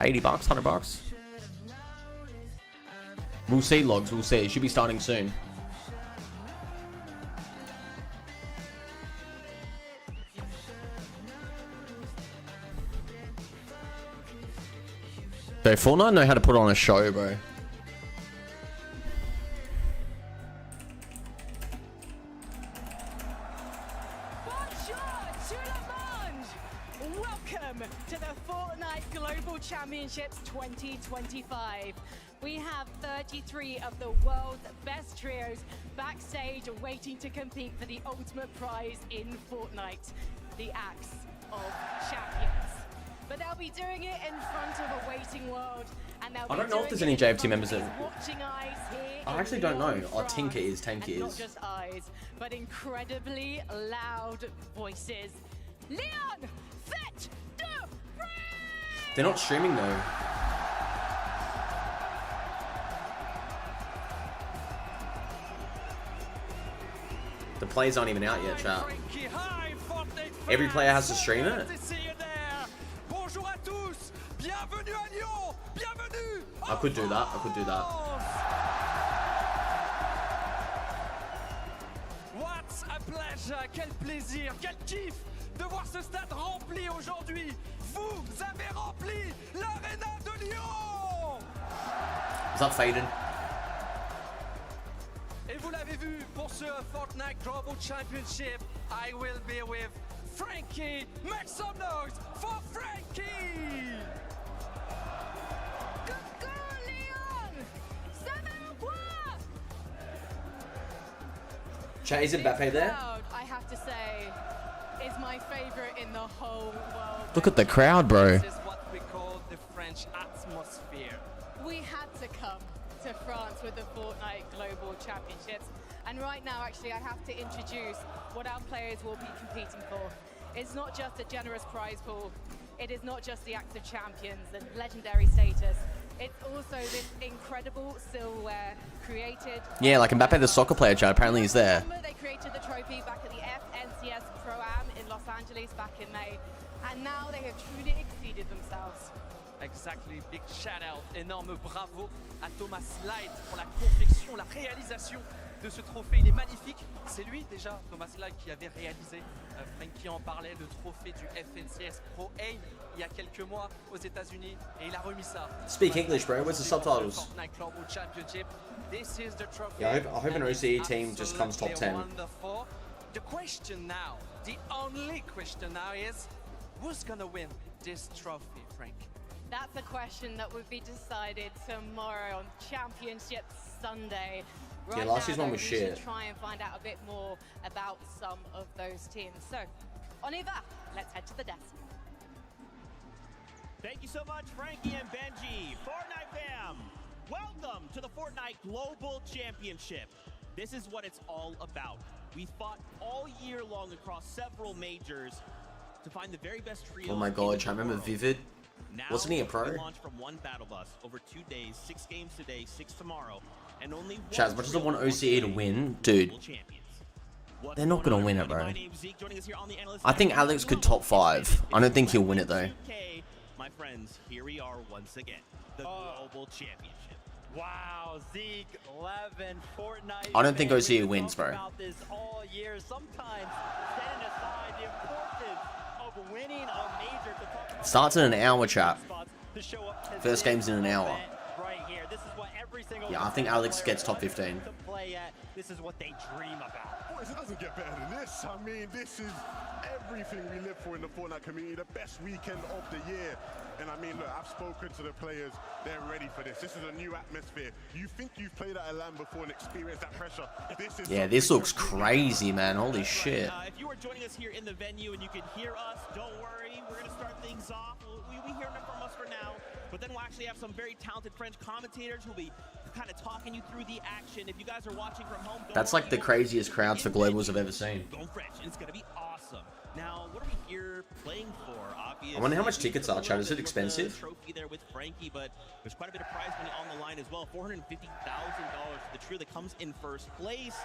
$80, $100. We'll see, logs. We'll see. It should be starting soon. So Fortnite know how to put on a show, bro. Welcome to the Fortnite Global Championships 2025. We have 33 of the world's best trios backstage waiting to compete for the ultimate prize in Fortnite, the Axe of Champions. But they'll be doing it in front of a waiting world, and they'll I don't be know if there's doing any it in JFT front members of that... these watching eyes here I in actually don't know. Lyon, Oh, Tinker France. is, Tinker And not is. just eyes, but incredibly loud voices. Leon, set the free! They're not streaming though. The plays aren't even out yet, chat. Every player has to stream it? I could do that. I could do that. What a pleasure, quel plaisir, quel kiff de voir ce stade rempli aujourd'hui. Vous avez rempli l'arena de Lyon. Is that faded? Et vous l'avez vu pour ce Fortnite Global Championship, I will be with Frankie. Make some noise for Frankie. Coucou, Leon! Ça va ou quoi? Chat, is Mbappe there? Crowd, I have to say, is my favorite in the whole world. Look at the crowd, bro. This is what we call the French atmosphere. We had to come to France with the Fortnite Global Championships. And right now, actually, I have to introduce what our players will be competing for. It's not just a generous prize pool. It is not just the Axe of Champions and legendary status. It's also this incredible silverware created. Yeah, like Mbappe, the soccer player, chat. Apparently he's there. Remember, they created the trophy back at the FNCS Pro-Am in Los Angeles back in May. And now they have truly exceeded themselves. Exactly, big shout out, énorme bravo à Thomas Light pour la confection, la réalisation de ce trophée. Il est magnifique. C'est lui déjà, Thomas Light, qui avait réalisé, Frankie en parlait, le trophée du FNCS Pro A il y a quelques mois aux États-Unis, et il a remis ça. Speak English, bro. Where's the subtitles? Fortnite Global Championship. This is the trophy. Yeah, I hope an OCE team just comes top 10. Wonderful. The question now, the only question now is, who's gonna win this trophy, Frank? That's a question that would be decided tomorrow on Championship Sunday. Yeah, last year's one was we shit. should try and find out a bit more about some of those teams. So, on y va. Let's head to the desk. Thank you so much, Frankie and Benji. Fortnite fam, welcome to the Fortnite Global Championship. This is what it's all about. We fought all year long across several majors to find the very best trio. Oh my god, I remember Vivid. Now, Wasn't he a pro? we launched from one battle bus over 2 days, 6 games today, 6 tomorrow, and only Chat, as much as I want OCE to win, dude, they're not gonna win it, bro. I think Alex could top 5. I don't think he'll win it though. My friends, here we are once again, the Global Championship. Wow, Zeke, 11, Fortnite. I don't think OCE wins, bro. About this all year. Sometimes setting aside the importance of winning a major to talk about Starts in an hour, chat. to show up First game's in an hour. right here. This is what every single Yeah, I think Alex gets top 15. to play at. This is what they dream about. Boys, it doesn't get better than this. I mean, this is everything we live for in the Fortnite community, the best weekend of the year. And I mean, look, I've spoken to the players. They're ready for this. This is a new atmosphere. You think you've played at a LAN before and experienced that pressure. This is Yeah, this looks crazy, man. Holy shit. If you are joining us here in the venue and you can hear us, don't worry. We're going to start things off. We hear enough from us for now. But then we'll actually have some very talented French commentators who'll be kind of talking you through the action. If you guys are watching from home, That's like the craziest crowds for globals I've ever seen. Going French. It's going to be awesome. Now, what are we here playing for? Obviously, I wonder how much tickets are, Chad. Is it expensive? Trophy there with Frankie, but there's quite a bit of prize money on the line as well. $450,000 for the trio that comes in first place.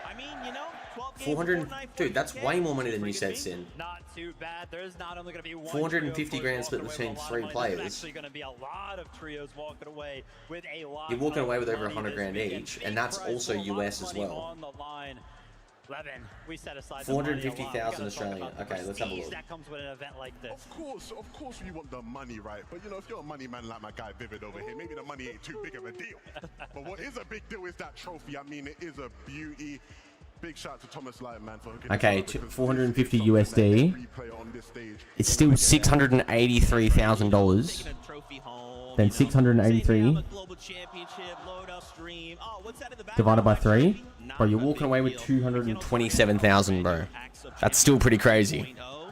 I mean, you know, 12 games, 400, dude, that's way more money than you said, Sin. Not too bad. There's not only going to be one 450 grand split between 3 players. There's actually going to be a lot of trios walking away with a lot. You're walking away with over money 100 grand this weekend. each, and that's Big also prize pool, US as money well. on the line. Levin, we set aside 450,000 Australian. Okay, let's have a look. That comes with an event like this. Of course we want the money, right? But you know, if you're a money man like my guy Vivid over here, maybe the money ain't too big of a deal. But what is a big deal is that trophy. I mean, it is a beauty. Big shout out to Thomas Light, man, for hooking Okay, us up, because 450 this is something that USD. every player on this stage It's still $683,000. Taking a trophy home, Then you know, 683 saying we have a global championship, load up stream. Oh, what's that in the divided by background? 3. Not Bro, you're a walking big away with deal. 227,000, bro. That's still pretty crazy. I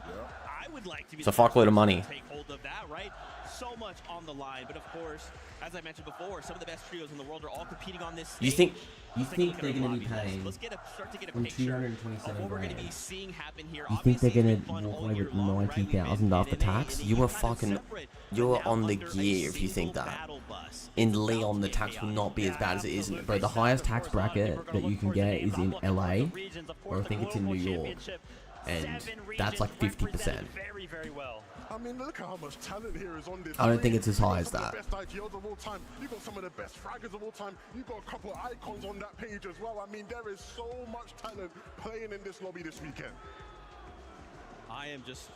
would like to be It's a the first fuckload of person money. to take hold of that, right? So much on the line, but of course, as I mentioned before, some of the best trios in the world are all competing on this stage. You think Let's take a look at they're our gonna be lobby list. paying Let's start to get a from picture 227 of what we're going to be grand? seeing happen here. You think they're Obviously, gonna it's been fun walk all away year with long, right? We've been 90,000 after in a tax? and You even are kind of fucking, separate, you're but now on the under a gear if you think single that. battle bus. In Leon, the tax will not be as bad as it is, bro. The highest tax bracket that you can get is in LA, or I think it's in New York, and that's like 50%. Very, very well. I mean, look at how much talent here is on this. I don't think screen. it's as high as that. You got some of the best IGLs of all time. You got some of the best fraggers of all time. You got a couple of icons on that page as well. I mean, there is so much talent playing in this lobby this weekend. I am just,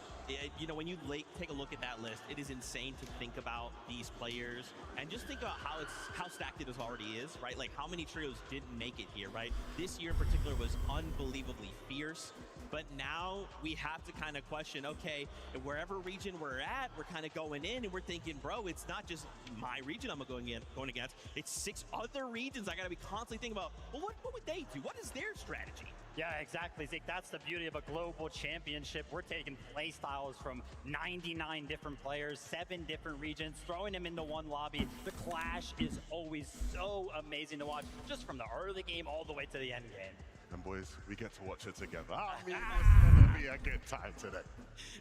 you know, when you take a look at that list, it is insane to think about these players and just think about how stacked it already is, right? Like how many trios didn't make it here, right? This year in particular was unbelievably fierce, but now we have to kind of question, okay, wherever region we're at, we're kind of going in and we're thinking, bro, it's not just my region I'm going against, it's 6 other regions. I got to be constantly thinking about, well, what would they do? What is their strategy? Yeah, exactly, Zeke. That's the beauty of a global championship. We're taking play styles from 99 different players, 7 different regions, throwing them into one lobby. The clash is always so amazing to watch, just from the early game all the way to the end game. And boys, we get to watch it together. I mean, it's gonna be a good time today.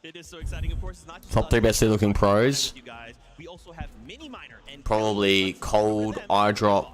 It is so exciting. Of course, it's not just Top 3 us best looking pros. you guys. We also have Mini Miner and Probably Cold, Eyedrop.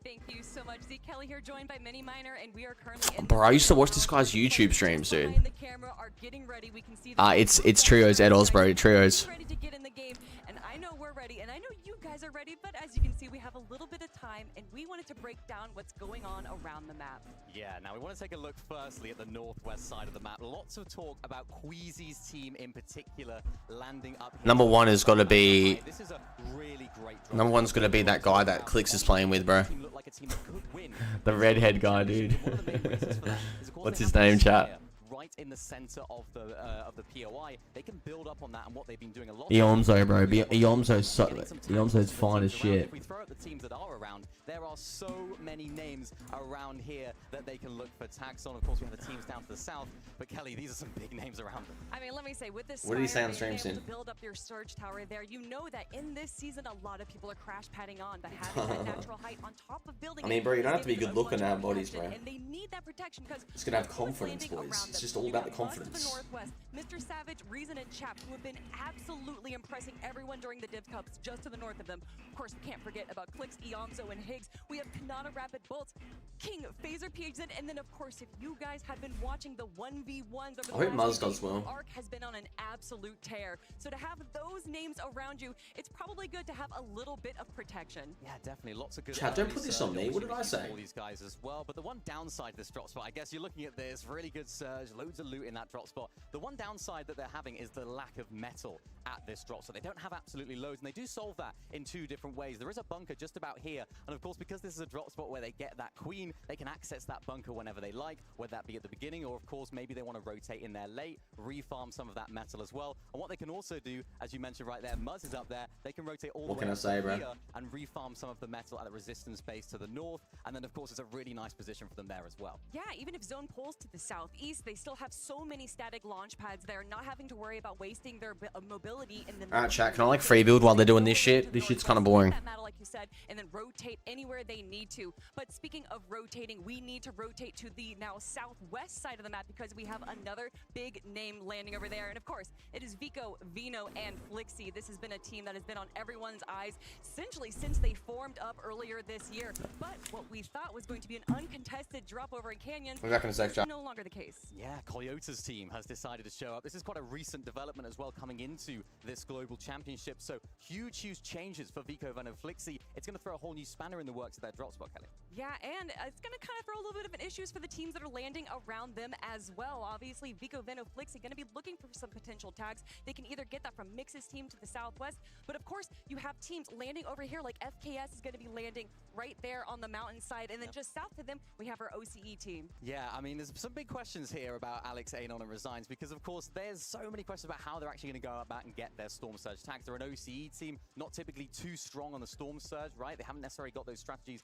Thank you so much. Zeke Kelly here, joined by Mini Miner, and we are currently in Bro, I used to watch this guy's YouTube streams, dude. behind the camera are getting ready. We can see the It's trios, Edos, bro, trios. ready to get in the game, and I know we're ready, and I know you guys are ready, but as you can see, we have a little bit of time, and we wanted to break down what's going on around the map. Yeah, now we want to take a look firstly at the northwest side of the map. Lots of talk about Queasy's team in particular landing up here. Number 1 has got to be, This is a really great drop. number 1's got to be that guy that Clicks is playing with, bro. Team looked like a team that could win. The redhead guy, dude. One of the main reasons for that is, of course, What's they his have name, this chat? player right in the center of the POI. They can build up on that, and what they've been doing a lot. Eomzo, bro. Eomzo's fine as shit. If we throw out the teams that are around, there are so many names around here that they can look for tags on. Of course, we have the teams down to the south, but Kelly, these are some big names around them. I mean, let me say, with this What did he say on Spire, stream, being able Sin? to build up your surge tower there, you know that in this season, a lot of people are crash padding on, but having that natural height on top of building I mean, bro, you don't have to be gives good them a looking to much have more bodies, protection, bro. and they need that protection because It's gonna have no one's confidence, landing boys. around It's them. just all You about got the Muzz to confidence. the northwest, Mr. Savage, Reason, and Chap, who have been absolutely impressing everyone during the Div Cups just to the north of them. Of course, we can't forget about Clicks, Eomzo, and Higgs. We have Kanata Rapid Bolts, King, Phaser PHZ, and then, of course, if you guys have been watching the 1v1s over the I hope last Muzz few does days, well. Arc has been on an absolute tear. So to have those names around you, it's probably good to have a little bit of protection. Yeah, definitely. Lots of good. Chad, don't early put this surge. on me. What did I Obviously, we say? keep all these guys as well. But the one downside to this drop spot, I guess you're looking at this really good surge, loads of loot in that drop spot. The one downside that they're having is the lack of metal at this drop. So they don't have absolutely loads, and they do solve that in 2 different ways. There is a bunker just about here, and of course, because this is a drop spot where they get that queen, they can access that bunker whenever they like, whether that be at the beginning or, of course, maybe they want to rotate in there late, refarm some of that metal as well. And what they can also do, as you mentioned right there, Muzz is up there. They can rotate all What the can way I up say, to bro? here and refarm some of the metal at the resistance base to the north. And then, of course, it's a really nice position for them there as well. Yeah, even if zone pulls to the southeast, they still have so many static launch pads there, not having to worry about wasting their mobility in the Alright, chat, can I like free build while they're doing this shit? This shit's kind of boring. That metal, like you said, and then rotate anywhere they need to. But speaking of rotating, we need to rotate to the now southwest side of the map because we have another big name landing over there. And of course, it is Vico, Vino, and Flixie. This has been a team that has been on everyone's eyes essentially since they formed up earlier this year. But what we thought was going to be an uncontested drop over in Canyons We're back in a sec, is John. no longer the case. Yeah, Coyota's team has decided to show up. This is quite a recent development as well coming into this global championship. So huge changes for Vico, Vino, Flixie. It's going to throw a whole new spanner in the works of their drop spot, Kelly. Yeah, and it's going to kind of throw a little bit of an issues for the teams that are landing around them as well. Obviously, Vico, Vino, Flixie going to be looking for some potential tags. They can either get that from Mix's team to the southwest, but of course, you have teams landing over here, like FKS is going to be landing right there on the mountainside, and then just south of them, we have our OCE team. Yeah, I mean, there's some big questions here about Alex Anon and Resigns, because of course, there's so many questions about how they're actually going to go about and get their Storm Surge tags. They're an OCE team, not typically too strong on the Storm Surge, right? They haven't necessarily got those strategies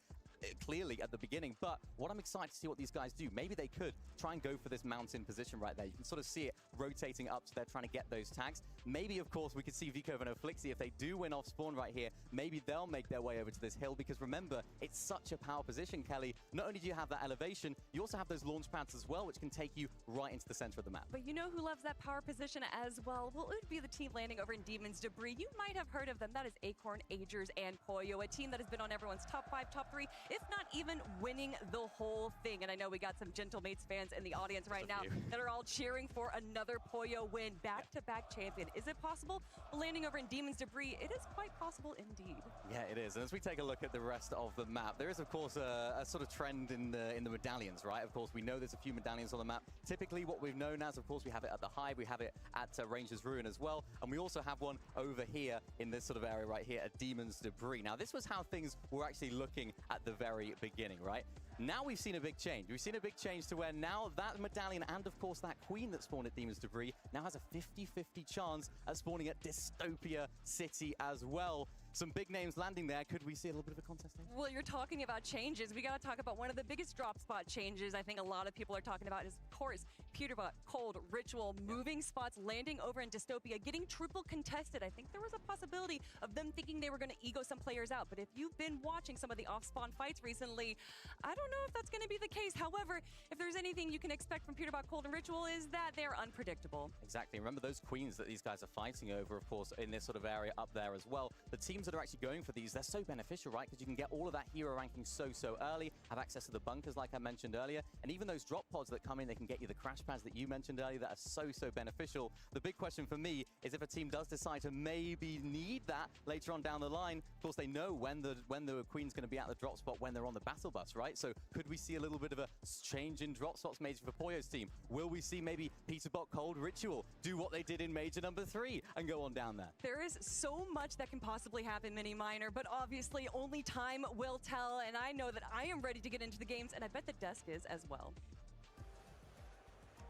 clearly at the beginning, but what I'm excited to see what these guys do. Maybe they could try and go for this mountain position right there. You can sort of see it rotating up, so they're trying to get those tags. Maybe, of course, we could see Vico and Flixie, if they do win off spawn right here, maybe they'll make their way over to this hill, because remember, it's such a power position, Kelly. Not only do you have that elevation, you also have those launch pads as well, which can take you right into the center of the map. But you know who loves that power position as well? Well, it would be the team landing over in Demon's Debris. You might have heard of them. That is Acorn, Agers, and Poyo, a team that has been on everyone's top 5, top 3, if not even winning the whole thing. And I know we got some Gentle Mates fans in the audience right now that are all cheering for another Poyo win, back-to-back champion. Is it possible? Well, landing over in Demon's Debris, it is quite possible indeed. Yeah, it is. And as we take a look at the rest of the map, there is, of course, a sort of trend in the medallions, right? Of course, we know there's a few medallions on the map. Typically, what we've known as, of course, we have it at the Hive, we have it at Ranger's Ruin as well, and we also have one over here in this sort of area right here at Demon's Debris. Now, this was how things were actually looking at the very beginning, right? Now we've seen a big change. We've seen a big change to where now that medallion and, of course, that queen that spawned at Demon's Debris now has a 50-50 chance at spawning at Dystopia City as well. Some big names landing there. Could we see a little bit of a contest there? Well, you're talking about changes. We got to talk about one of the biggest drop spot changes I think a lot of people are talking about is, of course, Prattyboii, Cold, Ritual, moving spots, landing over in Dystopia, getting triple contested. I think there was a possibility of them thinking they were going to ego some players out. But if you've been watching some of the off-spawn fights recently, I don't know if that's going to be the case. However, if there's anything you can expect from Prattyboii, Cold, and Ritual is that they're unpredictable. Exactly. Remember those queens that these guys are fighting over, of course, in this sort of area up there as well. The teams that are actually going for these, they're so beneficial, right? Because you can get all of that hero ranking so early, have access to the bunkers like I mentioned earlier, and even those drop pods that come in, they can get you the crash pads that you mentioned earlier that are so beneficial. The big question for me is if a team does decide to maybe need that later on down the line. Of course, they know when the queen's going to be at the drop spot when they're on the battle bus, right? So could we see a little bit of a change in drop spots major for Poyo's team? Will we see maybe Prattyboii, Cold, Ritual do what they did in major number 3 and go on down there? There is so much that can possibly happen, Mini Minor, but obviously only time will tell, and I know that I am ready to get into the games, and I bet the desk is as well.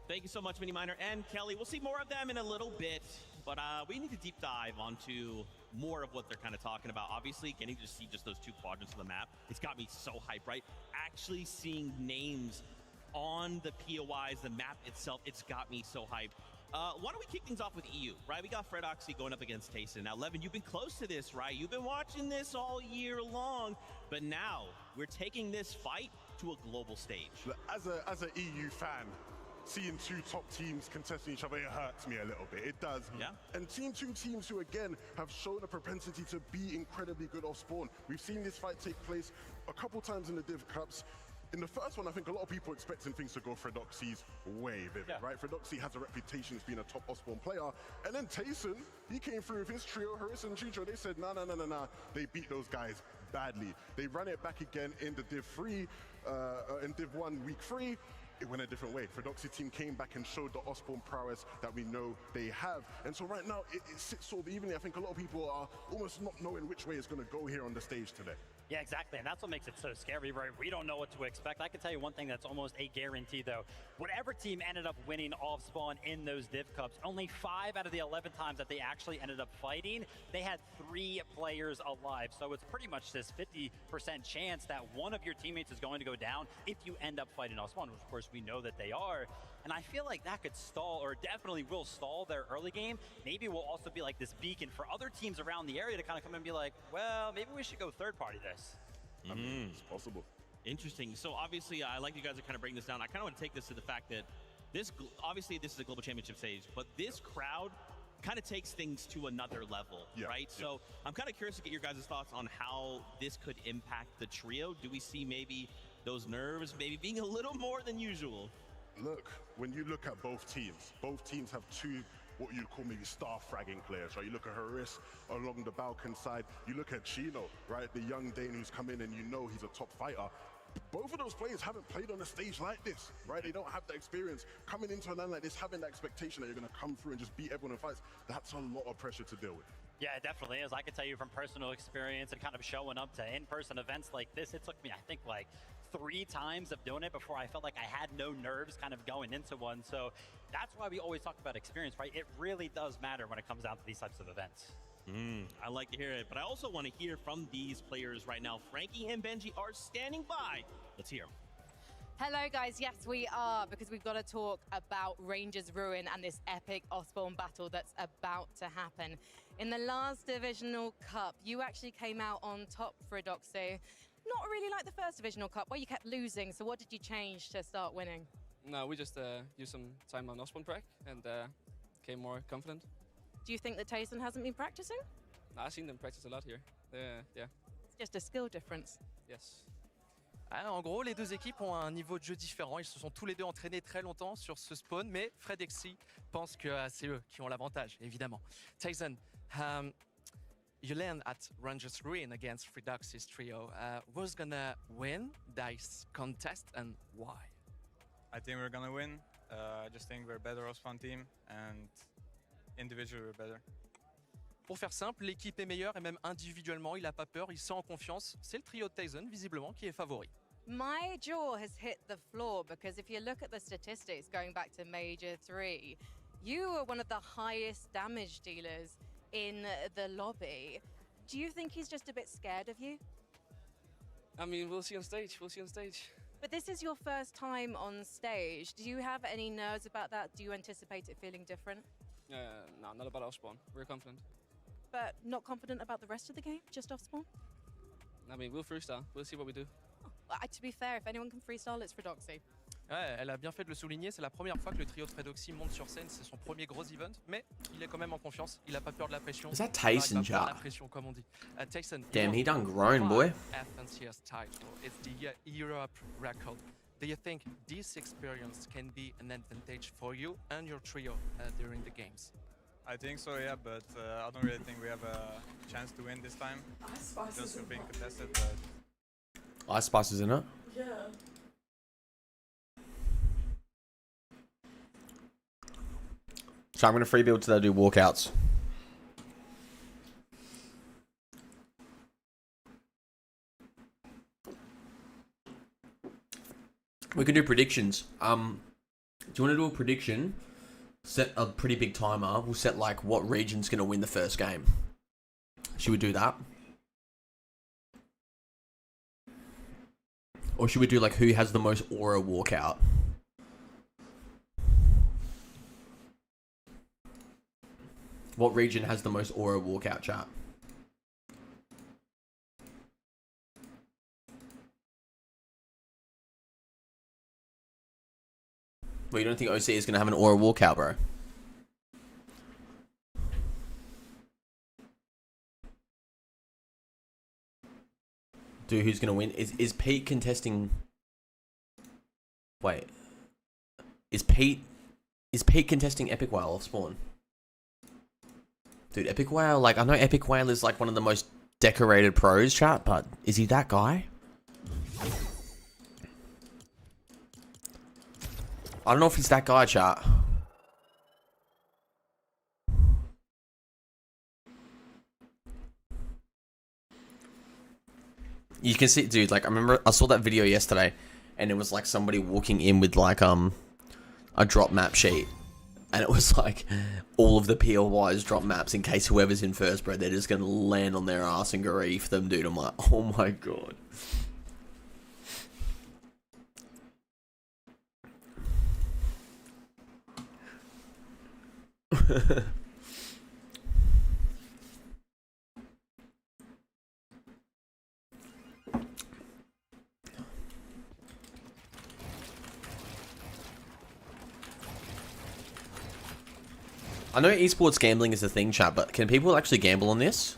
Thank you so much, Mini Minor and Kelly. We'll see more of them in a little bit, but we need to deep dive onto more of what they're kind of talking about. Obviously, getting to see just those 2 quadrants of the map, it's got me so hyped, right? Actually seeing names on the POIs, the map itself, it's got me so hyped. Why don't we kick things off with EU, right? We got Fred Oxy going up against Tayson. Now, Levin, you've been close to this, right? You've been watching this all year long, but now we're taking this fight to a global stage. As an EU fan, seeing 2 top teams contesting each other, it hurts me a little bit. It does. Yeah. And seeing 2 teams who, again, have shown a propensity to be incredibly good off spawn. We've seen this fight take place a couple times in the Div Cups. In the first one, I think a lot of people expecting things to go Fredoxy's way, Vivid, right? Fredoxy has a reputation as being a top off-spawn player. And then Tayson, he came through with his trio, Harrison and Chicho. They said, nah. They beat those guys badly. They ran it back again in the Div 3, in Div 1 week 3. It went a different way. Fredoxy team came back and showed the off-spawn prowess that we know they have. And so right now, it sits sort of evenly. I think a lot of people are almost not knowing which way it's going to go here on the stage today. Yeah, exactly, and that's what makes it so scary, right? We don't know what to expect. I can tell you one thing that's almost a guarantee, though. Whatever team ended up winning off spawn in those Div Cups, only 5 out of the 11 times that they actually ended up fighting, they had 3 players alive. So it's pretty much this 50% chance that one of your teammates is going to go down if you end up fighting off spawn, which of course we know that they are. And I feel like that could stall, or definitely will stall their early game. Maybe we'll also be like this beacon for other teams around the area to kind of come and be like, well, maybe we should go third party this. I mean, it's possible. Interesting. So obviously, I like you guys to kind of bring this down. I kind of want to take this to the fact that obviously this is a global championship stage, but this crowd kind of takes things to another level, right? Yeah. So I'm kind of curious to get your guys' thoughts on how this could impact the trio. Do we see maybe those nerves maybe being a little more than usual? Look, when you look at both teams have two what you'd call maybe star fragging players, right? You look at Harris along the Balkan side, you look at Chino, right? The young Dane who's come in and you know he's a top fighter. Both of those players haven't played on a stage like this, right? They don't have the experience. Coming into a land like this, having that expectation that you're going to come through and just beat everyone in fights, that's a lot of pressure to deal with. Yeah, it definitely is. I can tell you from personal experience and kind of showing up to in-person events like this, it took me, I think, like 3 times of doing it before I felt like I had no nerves kind of going into one. So that's why we always talk about experience, right? It really does matter when it comes down to these types of events. I like to hear it, but I also want to hear from these players right now. Frankie and Benji are standing by. Let's hear them. Hello guys, yes we are, because we've got to talk about Rangers Ruin and this epic Osborne battle that's about to happen. In the last Divisional Cup, you actually came out on top, Fridoxy. Not really like the first Divisional Cup, where you kept losing, so what did you change to start winning? No, we just used some time on Osborne prac and came more confident. Do you think that Tyson hasn't been practicing? No, I've seen them practice a lot here. Yeah. It's just a skill difference. Yes. En gros, les deux équipes ont un niveau de jeu différent. Ils se sont tous les deux entraînés très longtemps sur ce spawn, mais Fredexy pense que c'est eux qui ont l'avantage, évidemment. Tyson, you land at Rangers Ruin against Fridoxy's trio. Who's gonna win this contest and why? I think we're gonna win. I just think we're a better Ospan team and individually we're better. Pour faire simple, l'équipe est meilleure et même individuellement, il n'a pas peur, il se sent en confiance. C'est le trio de Tyson, visiblement, qui est favori. My jaw has hit the floor because if you look at the statistics going back to Major 3, you are one of the highest damage dealers in the lobby. Do you think he's just a bit scared of you? I mean, we'll see on stage. But this is your first time on stage. Do you have any nerves about that? Do you anticipate it feeling different? No, not about Osborne. We're confident. But not confident about the rest of the game, just off spawn? I mean, we'll freestyle. We'll see what we do. To be fair, if anyone can freestyle, it's Fridoxy. Ouais, elle a bien fait de le souligner, c'est la première fois que le trio de Fredoxy monte sur scène, c'est son premier gros event, mais il est quand même en confiance, il a pas peur de la pression. Is that Tyson, il a pas peur de la chat? pression, comme on dit. Tyson, Damn, he done grown, boy. FNCS title, it's the Europe record. Do you think this experience can be an advantage for you and your trio during the games? I think so, yeah, but I don't really think we have a chance to win this time. Just for being contested, but... Ice Spice is in it? Yeah. So I'm going to free build till they do walkouts. We can do predictions. Do you want to do a prediction? Set a pretty big timer. We'll set like what region's going to win the first game. Should we do that? Or should we do like who has the most aura walkout? What region has the most aura walkout, chat? Well, you don't think OC is going to have an aura walkout, bro? Dude, who's going to win? Is Pete contesting... Wait. Is Pete contesting Epic Whale off spawn? Dude, Epic Whale, like, I know Epic Whale is like one of the most decorated pros, chat, but is he that guy? I don't know if he's that guy, chat. You can see, dude, like, I remember I saw that video yesterday, and it was like somebody walking in with like a drop map sheet, and it was like all of the PLY's drop maps in case whoever's in first, bro, they're just gonna land on their ass and grief them, dude. I'm like, oh my god. I know esports gambling is a thing, chat, but can people actually gamble on this?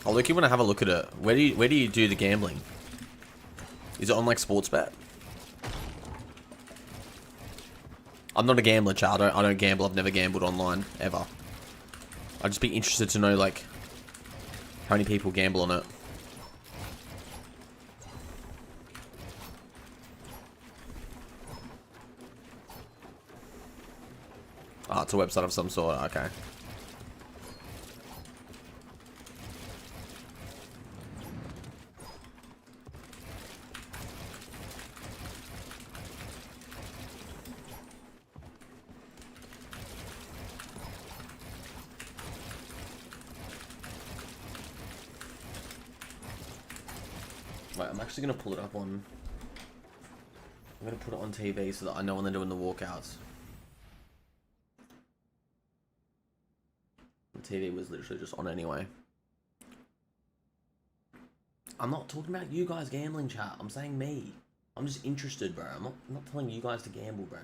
Oh, look, you want to have a look at it. Where do you do the gambling? Is it on like Sportsbet? I'm not a gambler, chat. I don't gamble. I've never gambled online ever. I'd just be interested to know like how many people gamble on it. Oh, it's a website of some sort. Okay. Wait, I'm actually gonna pull it up on. I'm gonna put it on TV so that I know when they're doing the walkouts. The TV was literally just on anyway. I'm not talking about you guys gambling, chat. I'm saying me. I'm just interested, bro. I'm not telling you guys to gamble, bro.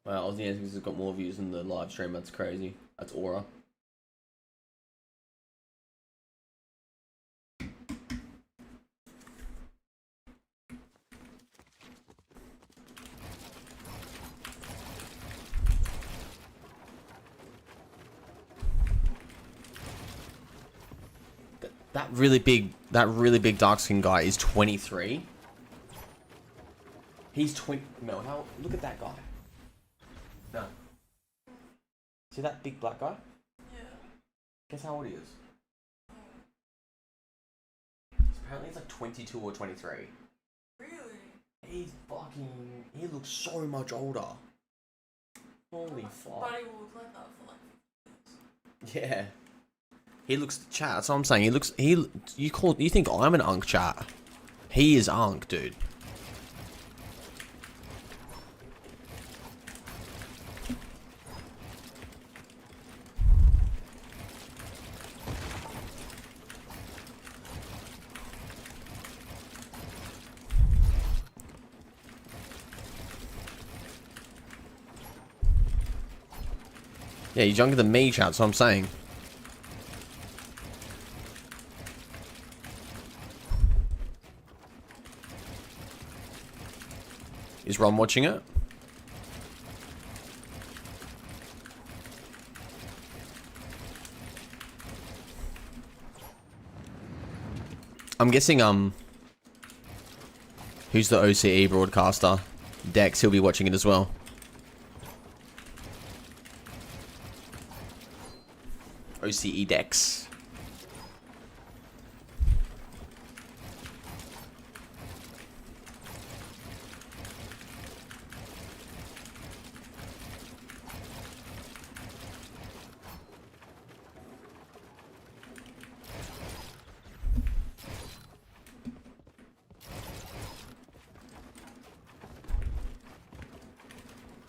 Wow, Aussie Antics has got more views than the live stream. That's crazy. That's aura. That really big dark skin guy is 23. He's 20. No, how? Look at that guy. No. See that big black guy? Yeah. Guess how old he is? Apparently he's like 22 or 23. Really? He's fucking... He looks so much older. Holy fuck. But he will look like that for like 50 years. Yeah. He looks... Chat, that's what I'm saying. He looks... You think I'm an unk, chat? He is unk, dude. Yeah, he's younger than me, chat, that's what I'm saying. Is Ron watching it? I'm guessing, who's the OCE broadcaster? Dex, he'll be watching it as well. OCE Dex.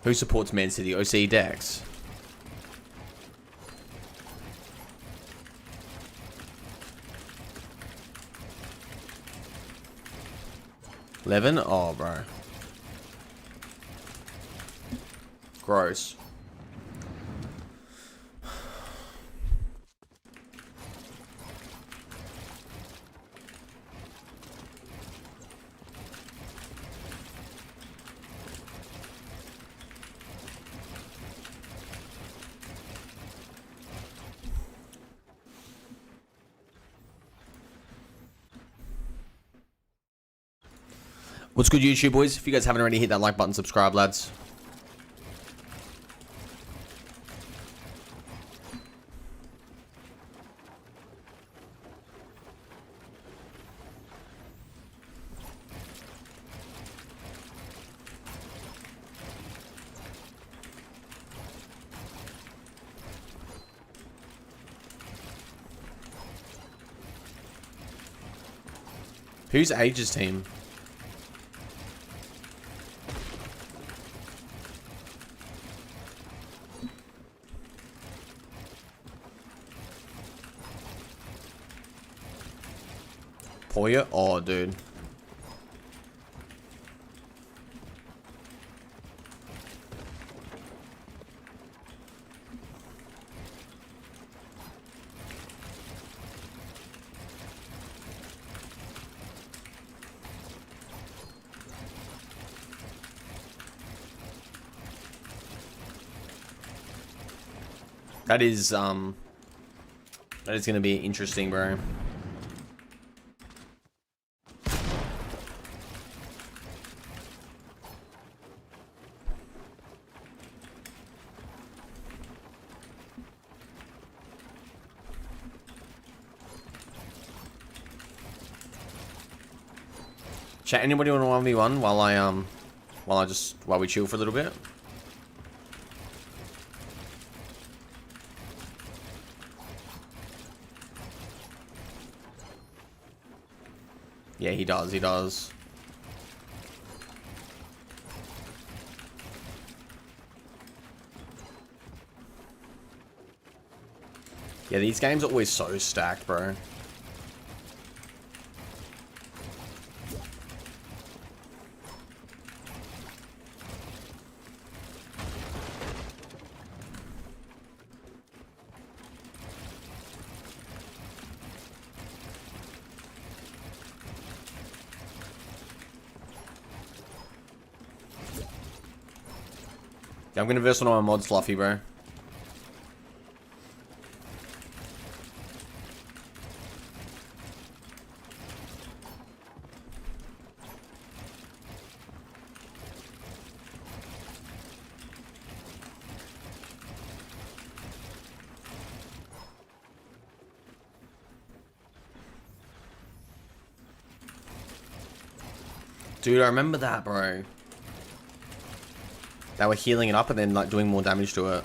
Who supports Man City? OCE Dex. $11? Oh, bro. Gross. What's good, YouTube boys? If you guys haven't already, hit that like button, subscribe, lads. Who's Age's team? Poya? Oh, dude. That is gonna be interesting, bro. Chat, anybody want to 1v1 while we chill for a little bit? Yeah, he does, he does. Yeah, these games are always so stacked, bro. Yeah, I'm gonna verse one of my mods, Fluffy, bro. Dude, I remember that, bro. They were healing it up and then like doing more damage to it.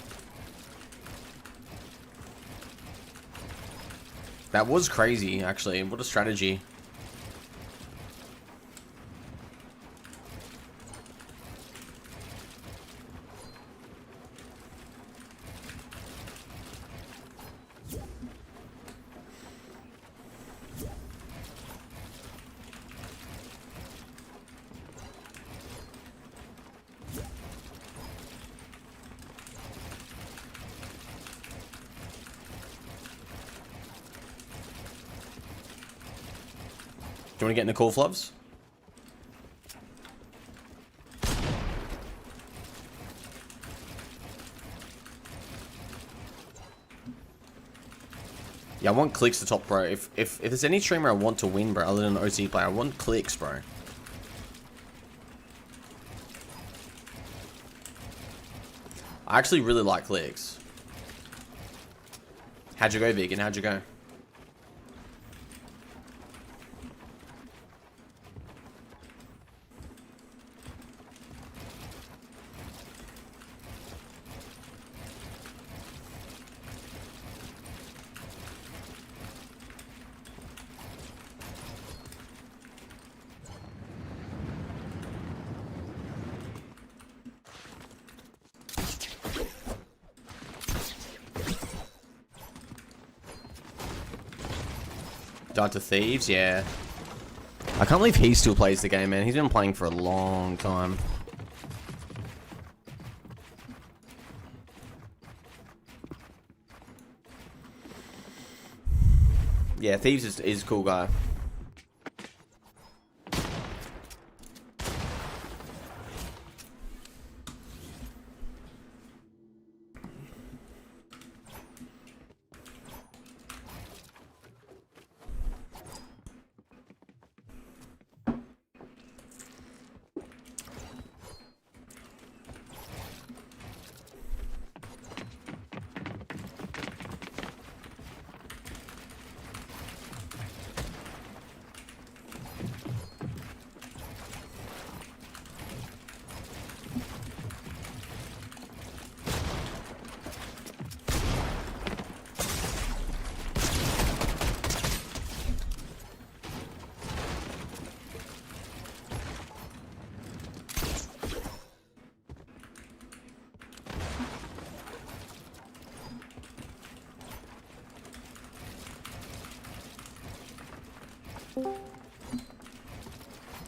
That was crazy, actually. What a strategy. Do you want to get in the call, Flubs? Yeah, I want clicks to top, bro. If there's any streamer I want to win, bro, other than an OC player, I want clicks, bro. I actually really like clicks. How'd you go, Vegan? How'd you go? Died to Thieves, yeah. I can't believe he still plays the game, man. He's been playing for a long time. Yeah, Thieves is a cool guy.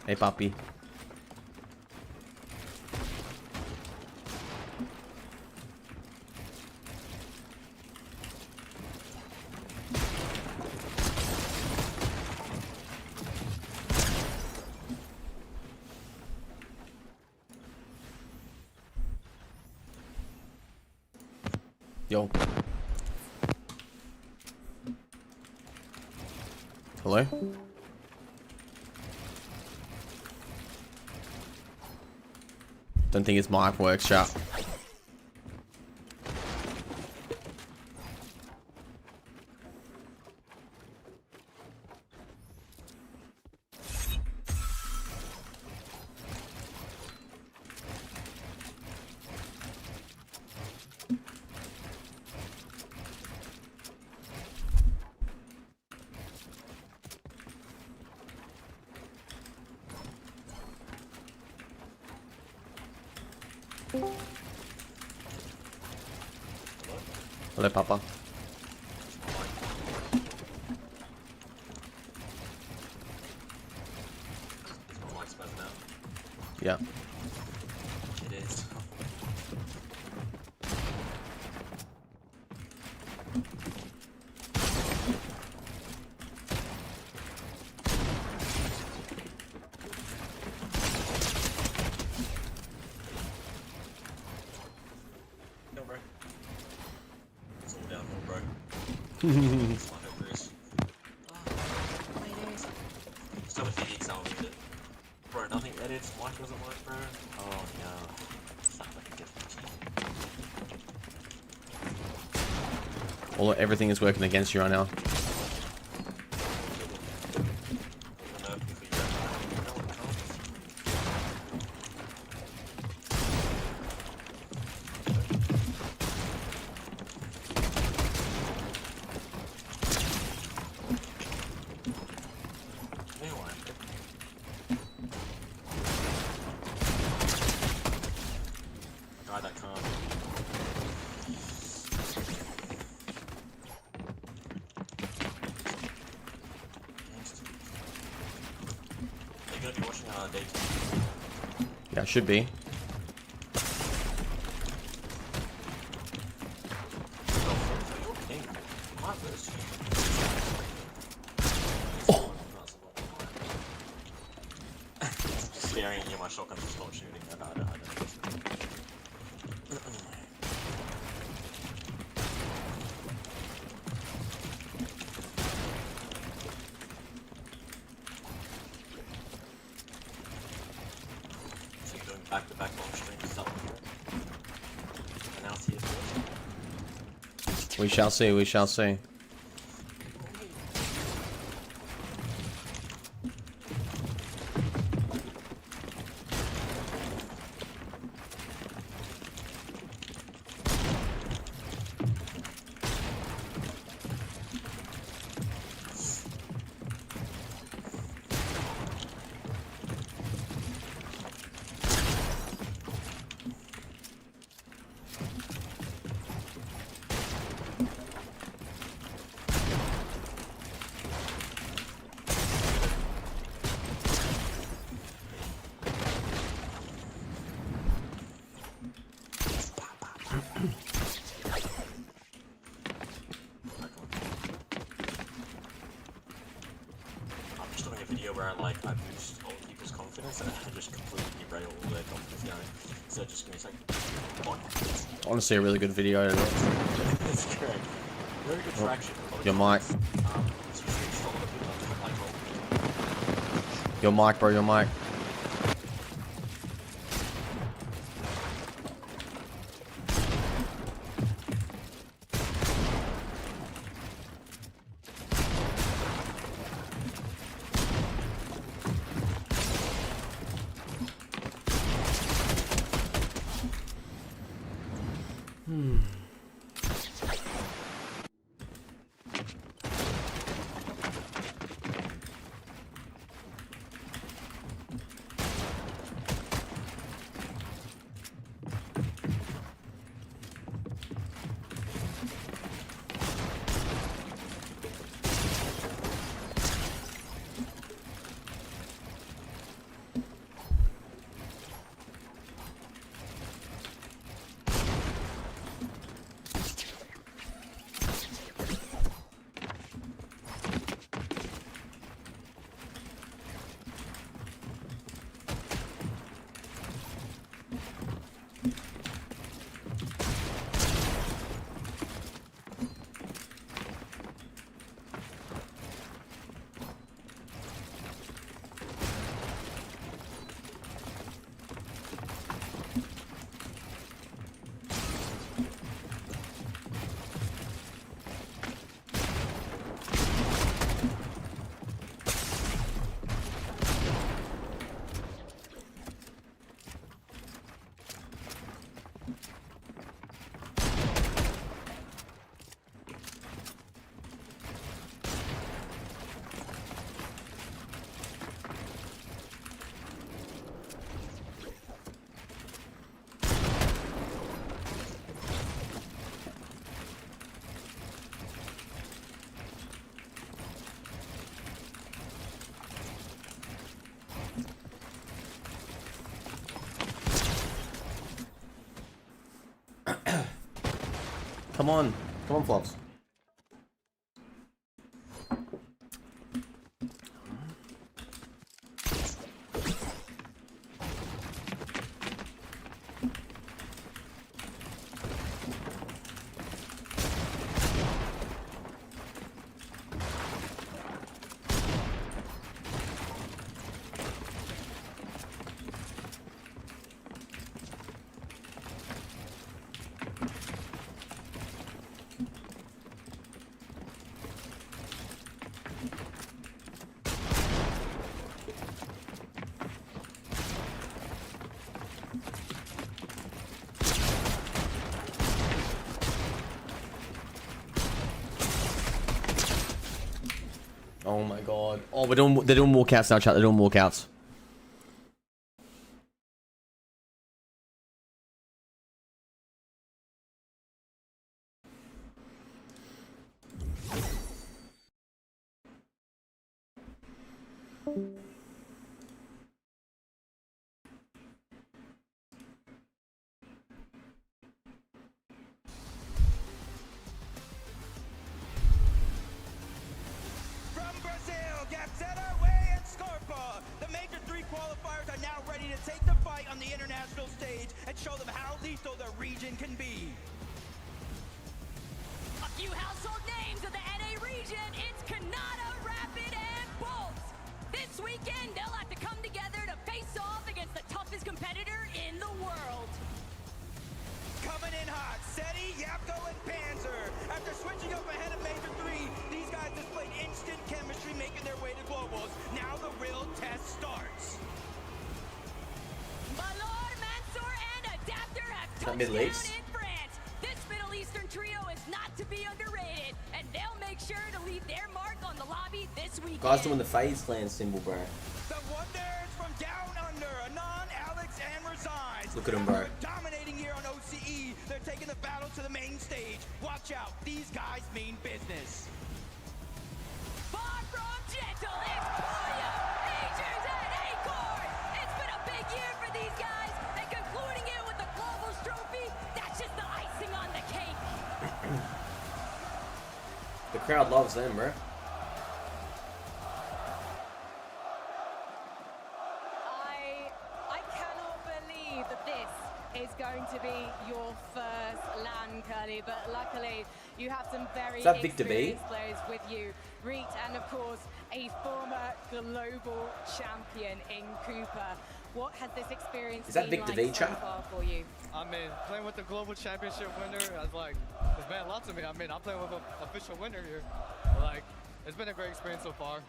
Hey, puppy. Yo. Hello? Don't think his mic works, chat. Hello, Papa. Yeah. It is. No, bro. It's all downhill, bro. It's not no Chris. Oh, my days. Still with the XL with it. Bro, nothing edits, mic doesn't work, bro. Oh no. Sounds like a different All everything is working against you right now. Guy that can't. Are you gonna be watching daytime? Yeah, it should be. Oh! Staring at you, my shotgun just not shooting. I don't So you're doing back-to-back long streams, is that what you're doing? Announce here first. We shall see, we shall see. I'm just doing a video where I boost all people's confidence and I just completely derail all their confidence going. So just give me a second. Honestly, a really good video. It's great. Very good traction. Your mic. Your mic, bro, your mic. Come on. Come on, Flops. Oh my god. Oh, they're doing walkouts now, chat. They're doing walkouts. Middle East. This Middle Eastern trio is not to be underrated, and they'll make sure to leave their mark on the lobby this weekend. Guys doing the FaZe clan symbol, bro. The Wonders from down under, Anon, Alex, and Resigns. Look at them, bro. Dominating here on OCE. They're taking the battle to the main stage. Watch out, these guys mean business. Far from gentle, it's Polio, Agers, and Acorn. It's been a big year for these guys, and concluding it with the Globals trophy, that's just the icing on the cake. The crowd loves them, bro. I cannot believe that this is going to be your first LAN, Curly, but luckily you have some very experienced players with you. Reet, and of course, a former global champion in Cooper. What has this experience been like so far for you? I mean, playing with the global championship winner has like, it's meant a lot to me. I mean, I'm playing with an official winner here. Like, it's been a great experience so far.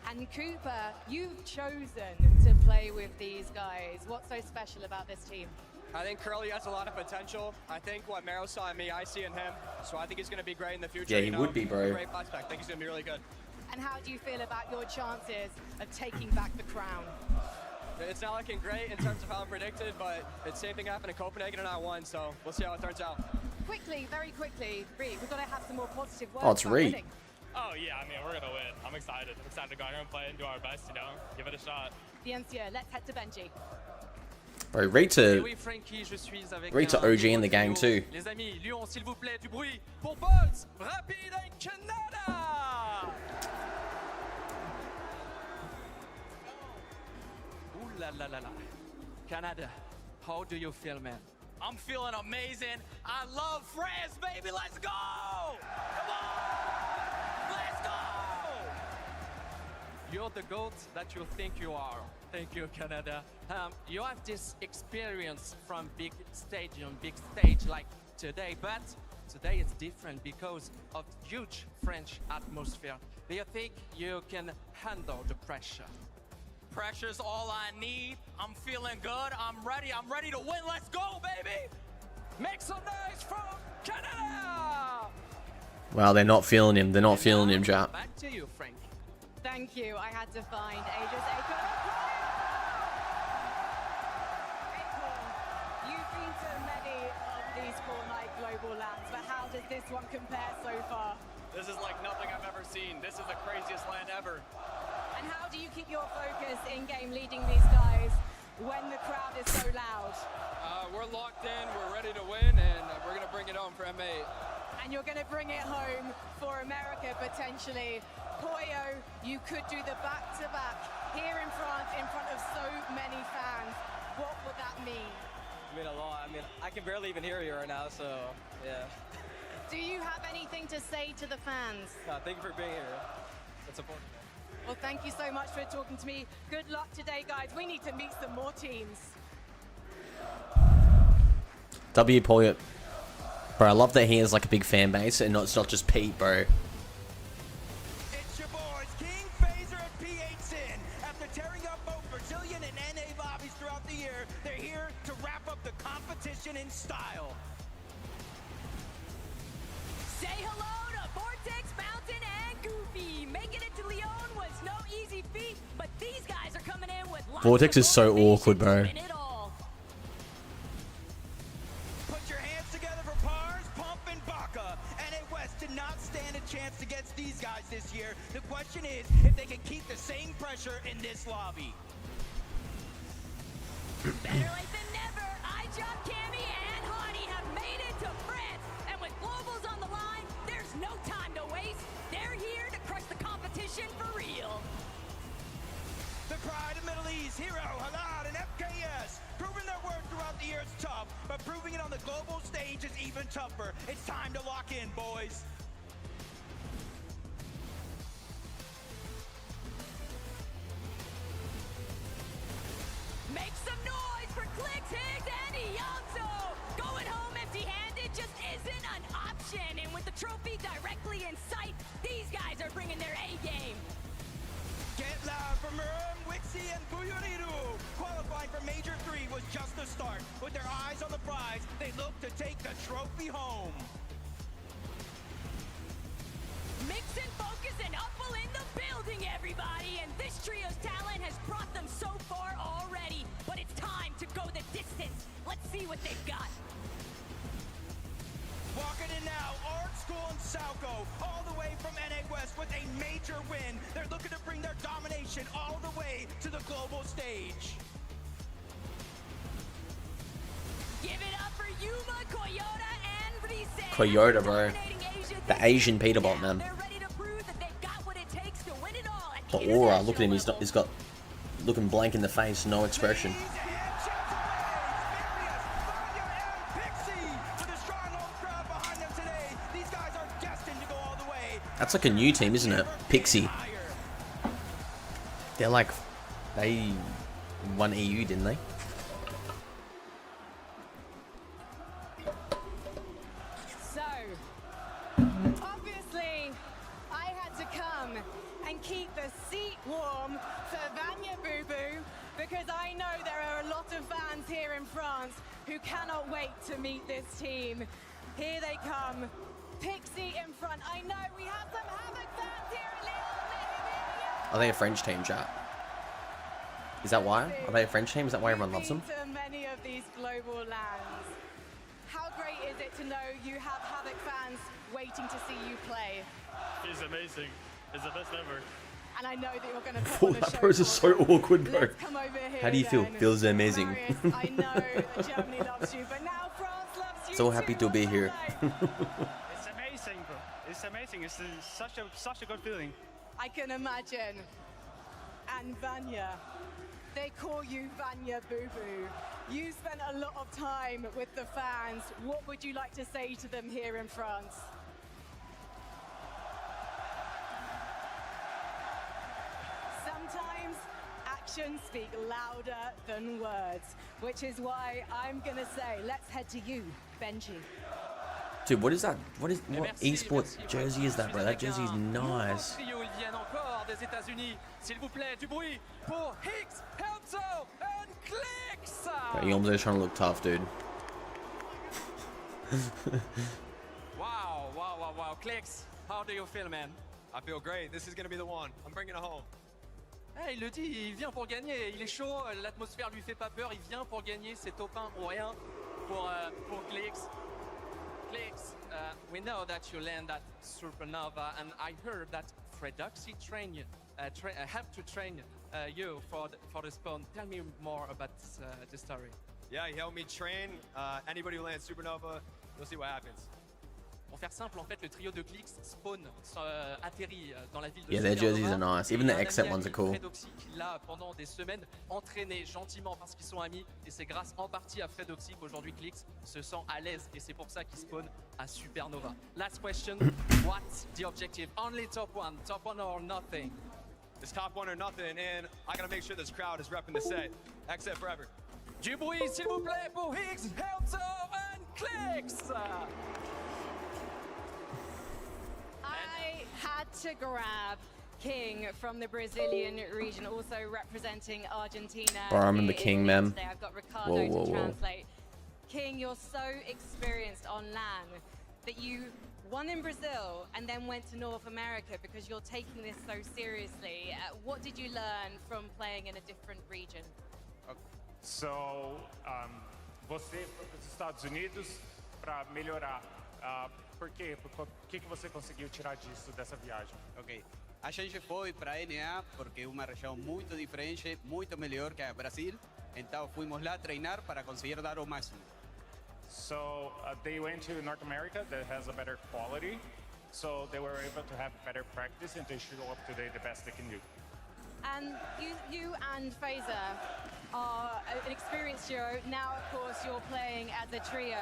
And Cooper, you've chosen to play with these guys. What's so special about this team? I think Curly has a lot of potential. I think what Mero saw in me, I see in him. So I think he's going to be great in the future. Yeah, he would be, bro. Great prospect. I think he's going to be really good. And how do you feel about your chances of taking back the crown? It's not looking great in terms of how I'm predicted, but the same thing happened in Copenhagen and I won, so we'll see how it turns out. Quickly, very quickly, Reed, we've got to have some more positive words. Oh, it's Reed. Oh yeah, I mean, we're gonna win. I'm excited. I'm excited to go out here and play and do our best, you know, give it a shot. Bien sûr, let's head to Benji. Bro, Reed to OG in the game too. Les amis, Lyon, s'il vous plaît, du bruit pour Bolts, Rapide and Canada. Ooh la la la la. Canada, how do you feel, man? I'm feeling amazing. I love France, baby. Let's go! Come on! Let's go! You're the GOAT that you think you are. Thank you, Canada. You have this experience from big stage like today, but today it's different because of huge French atmosphere. Do you think you can handle the pressure? Pressure's all I need. I'm feeling good. I'm ready to win. Let's go, baby! Make some noise from Canada! Wow, they're not feeling him. They're not feeling him, chat. Back to you, Frank. Thank you. I had to find Agers. Acorn, you've been to many of these Fortnite global lands, but how does this one compare so far? This is like nothing I've ever seen. This is the craziest land ever. And how do you keep your focus in game leading these guys when the crowd is so loud? we're locked in, we're ready to win, and we're going to bring it home for M8. And you're going to bring it home for America, potentially. Poyo, you could do the back-to-back here in France in front of so many fans. What would that mean? I mean a lot. I mean, I can barely even hear you right now, so yeah. Do you have anything to say to the fans? Thank you for being here. That's important. Well, thank you so much for talking to me. Good luck today, guys. We need to meet some more teams. W Poyet. Bro, I love that he has like a big fan base and it's not just Pete, bro. It's your boys, King, Phaser, and P8 Sin. After tearing up both Brazilian and NA lobbies throughout the year, they're here to wrap up the competition in style. Say hello to Vortex, Mountain, and Goofy. Making it to Lyon was no easy feat, but these guys are coming in with lots Vortex of is so awkward, bro. motivation to win it all. Put your hands together for Pars, Pump, and Baka. NA West did not stand a chance against these guys this year. The question is if they can keep the same pressure in this lobby. Better late than never. iJob, Cammy, and Honey have made it to France. And with globals on the line, there's no time to waste. They're here to crush the competition for real. The pride of Middle East, Hero, Halad, and FKS. Proving their worth throughout the year is tough, but proving it on the global stage is even tougher. It's time to lock in, boys. Make some noise for Clicks, Higgs, and Ianzo. Going home empty-handed just isn't an option. And with the trophy directly in sight, these guys are bringing their A game. Get loud for Murim, Wixie, and Buyuriru. Qualifying for Major 3 was just the start. With their eyes on the prize, they look to take the trophy home. Mix and focus and Upple in the building, everybody. And this trio's talent has brought them so far already. But it's time to go the distance. Let's see what they've got. Walking in now, Art School and Salco, all the way from NA West with a major win. They're looking to bring their domination all the way to the global stage. Give it up for Yuma, Koyota, and Rise. Koyota, bro. The Asian Peterbot, man. They're ready to prove that they've got what it takes to win it all. The aura, look at him, he's got looking blank in the face, no expression. That's like a new team, isn't it? Pixie. They're like, they won EU, didn't they? So, obviously, I had to come and keep the seat warm for Vanya Boo Boo because I know there are a lot of fans here in France who cannot wait to meet this team. Here they come. Pixie in front. I know we have some Havoc fans here at Lyon. Are they a French team, chat? Is that why? Are they a French team? Is that why everyone loves them? To many of these global lands. How great is it to know you have Havoc fans waiting to see you play? It's amazing. It's the best ever. And I know that you're going to put on a That show pose is so awkward, bro. Let's come over here How do you feel? then. Feels amazing. Marius, I know that Germany loves you, but now France loves you So too. happy to be here. It's amazing, bro. It's amazing. It's such a good feeling. I can imagine. And Vanya, they call you Vanya Boo Boo. You spent a lot of time with the fans. What would you like to say to them here in France? Sometimes actions speak louder than words, which is why I'm gonna say, let's head to you, Benji. Dude, what is that? What esports jersey is that, bro? That jersey is nice. Trio, il vient encore des États-Unis. S'il vous plaît, du bruit pour Higgs, Helmso, and Clicks. Bro, Yomzo's trying to look tough, dude. Wow. Clicks, how do you feel, man? I feel great. This is going to be the one. I'm bringing it home. Hey, il le dit, il vient pour gagner. Il est chaud, l'atmosphère lui fait pas peur. Il vient pour gagner. C'est top 1 ou rien pour Clicks. Clicks, we know that you land at Supernova, and I heard that Freduxy have to train you for the spawn. Tell me more about the story. Yeah, he helped me train. Anybody who lands Supernova, you'll see what happens. Pour faire simple, en fait, le trio de Clix spawn, atterrit dans la ville de Yeah, their Supernova. jerseys are nice. Even the Et un exit ami ones are cool. Fredoxy qui l'a pendant des semaines entraîné gentiment parce qu'ils sont amis. Et c'est grâce en partie à Fredoxy qu'aujourd'hui Clix se sent à l'aise. Et c'est pour ça qu'il spawn à Supernova. Last question. What's the objective? Only top one or nothing? It's top one or nothing, and I gotta make sure this crowd is repping the set. Exit forever. Du bruit, s'il vous plaît, pour Higgs, Helto, and Clix! I had to grab King from the Brazilian region, also representing Argentina. Bro, I remember here King, in man. today. I've got Ricardo Whoa. to translate. King, you're so experienced on LAN that you won in Brazil and then went to North America because you're taking this so seriously. What did you learn from playing in a different region? So, você foi para os Estados Unidos para melhorar. Por quê? O que você conseguiu tirar disso, dessa viagem? Ok. A gente foi para a NA porque é uma região muito diferente, muito melhor que a Brasil. Então fomos lá treinar para conseguir dar o máximo. So, they went to North America that has a better quality. So they were able to have better practice and to show up today the best they can do. And you and Fazer are an experienced duo. Now, of course, you're playing as a trio.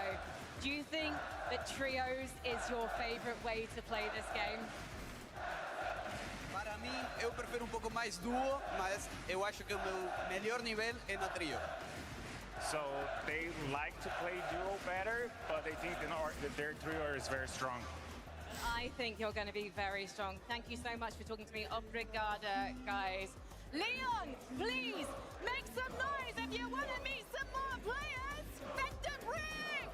Do you think that trios is your favorite way to play this game? Para mim, eu prefiro pouco mais duo, mas eu acho que o meu melhor nível é no trio. So they like to play duo better, but they think that their trio is very strong. I think you're going to be very strong. Thank you so much for talking to me. Obrigada, guys. Leon, please make some noise if you want to meet some more players. Vector Brick!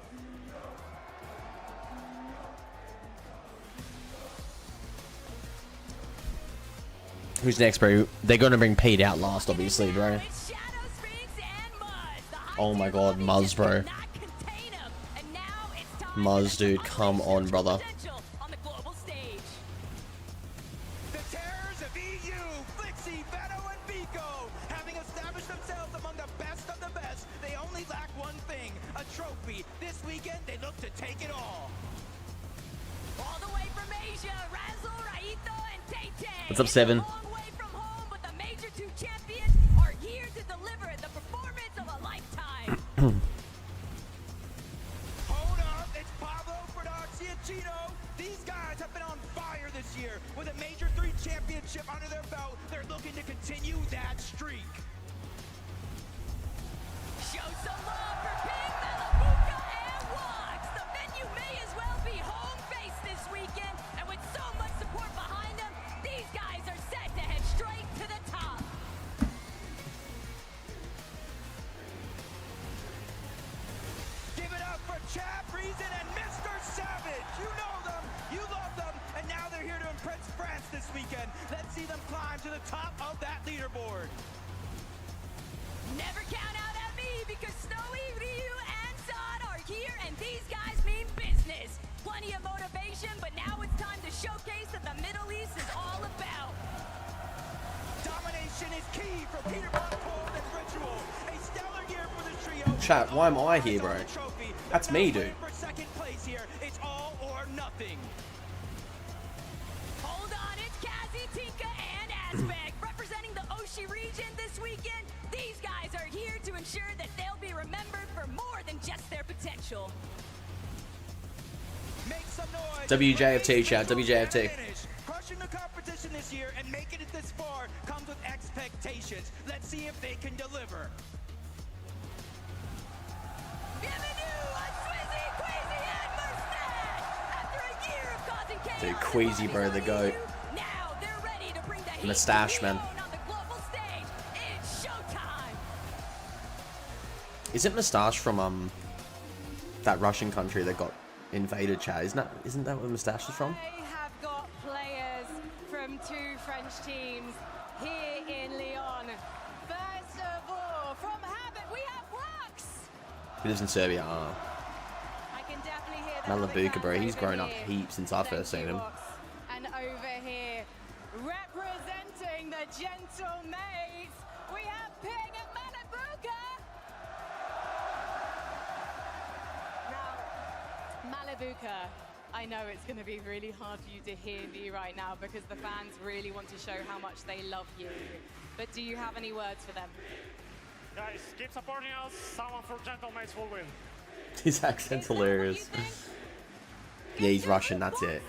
Who's next, bro? They're gonna bring Pete out last, obviously, bro. Oh my god, Muzz, bro. Muzz, dude, come on, brother. Trophy. This weekend, they look to take it all. All the way from Asia, Razzle, Raito, and Tay-Tay. What's up, Seven? It's a long way from home, but the major two champions are here to deliver the performance of a lifetime. Hold up, it's Pablo, Fredoxy, and Chino. These guys have been on fire this year. With a Major 3 championship under their belt, they're looking to continue that streak. Show some love for Ping, Malabuka, and Wax. The venue may as well be home base this weekend, and with so much support behind them, these guys are set to head straight to the top. Give it up for Chap, Reason, and Mr. Savage. You know them, you love them, and now they're here to impress France this weekend. Let's see them climb to the top of that leaderboard. Never count out at me because Snowy, Ryu, and Zod are here, and these guys mean business. Plenty of motivation, but now it's time to showcase that the Middle East is all about. Domination is key for Peter Cold and Ritual. A stellar year for the trio. Chat, why am I here, bro? That's me, dude. For second place here, it's all or nothing. Hold on, it's Kazi, Tinka, and Azbek representing the Oshi region this weekend. These guys are here to ensure that they'll be remembered for more than just their potential. Make some noise. WJFT, chat, WJFT. Crushing the competition this year and making it this far comes with expectations. Let's see if they can deliver. Bienvenue à Swizzy, Queasy, and Mustache! After a year of causing chaos, Dude, Queasy, bro, the GOAT. now they're ready to bring the heat Mustache, man. on the global stage. It's showtime! Isn't Mustache from that Russian country that got invaded, chat? Isn't that where Mustache is from? They have got players from 2 French teams here in Lyon. First of all, from Habit, we have Wax. He lives in Serbia. I can definitely hear that. Malabuka, bro, he's grown up heaps since I first seen him. And over here, representing the Gentle Maids, Ibuka, I know it's going to be really hard for you to hear me right now because the fans really want to show how much they love you. But do you have any words for them? Guys, keep supporting us. Someone for Gentlemates will win. His accent's hilarious. Yeah, he's Russian, that's it.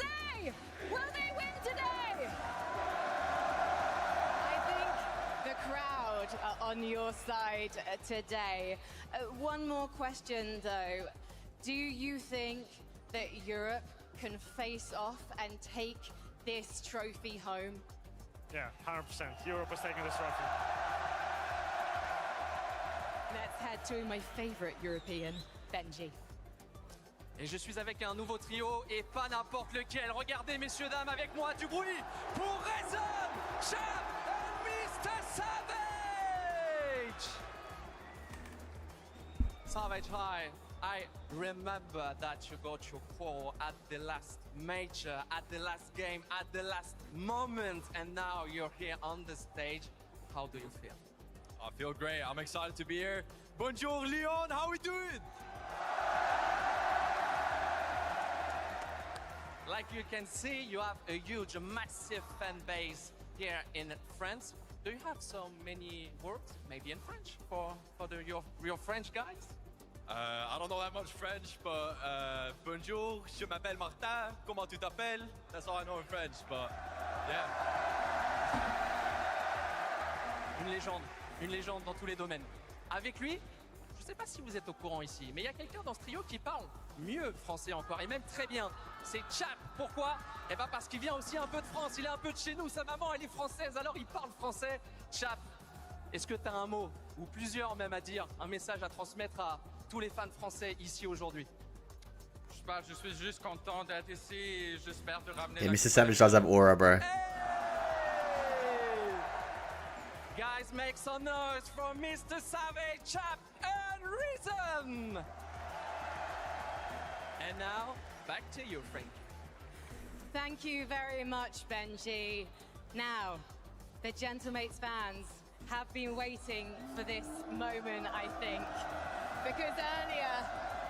Will they win today? I think the crowd are on your side today. One more question though. Do you think that Europe can face off and take this trophy home? Yeah, 100%. Europe is taking this trophy. Let's head to my favorite European, Benji. Et je suis avec un nouveau trio et pas n'importe lequel. Regardez, messieurs, dames, avec moi du bruit pour Reason, Chap and Mr. Savage! Savage, hi. I remember that you got your call at the last major, at the last game, at the last moment, and now you're here on the stage. How do you feel? I feel great. I'm excited to be here. Bonjour, Leon. How we doing? Like you can see, you have a huge, massive fan base here in France. Do you have so many words, maybe in French, for your French guys? I don't know that much French, but bonjour, je m'appelle Martin. Comment tu t'appelles? That's all I know in French, but yeah. Une légende dans tous les domaines. Avec lui, je ne sais pas si vous êtes au courant ici, mais il y a quelqu'un dans ce trio qui parle mieux français encore, et même très bien. C'est Chap. Pourquoi? Eh bien parce qu'il vient aussi un peu de France, il est un peu de chez nous, sa maman elle est française, alors il parle français. Chap, est-ce que tu as un mot, ou plusieurs même à dire, un message à transmettre à tous les fans français ici aujourd'hui? Je suis juste content d'être ici et j'espère de ramener Yeah, Mr. Savage does have aura, bro. Guys, make some noise for Mr. Savage, Chap, and Reason! And now, back to you, Frank. Thank you very much, Benji. Now, the Gentlemates fans have been waiting for this moment, I think. Because earlier,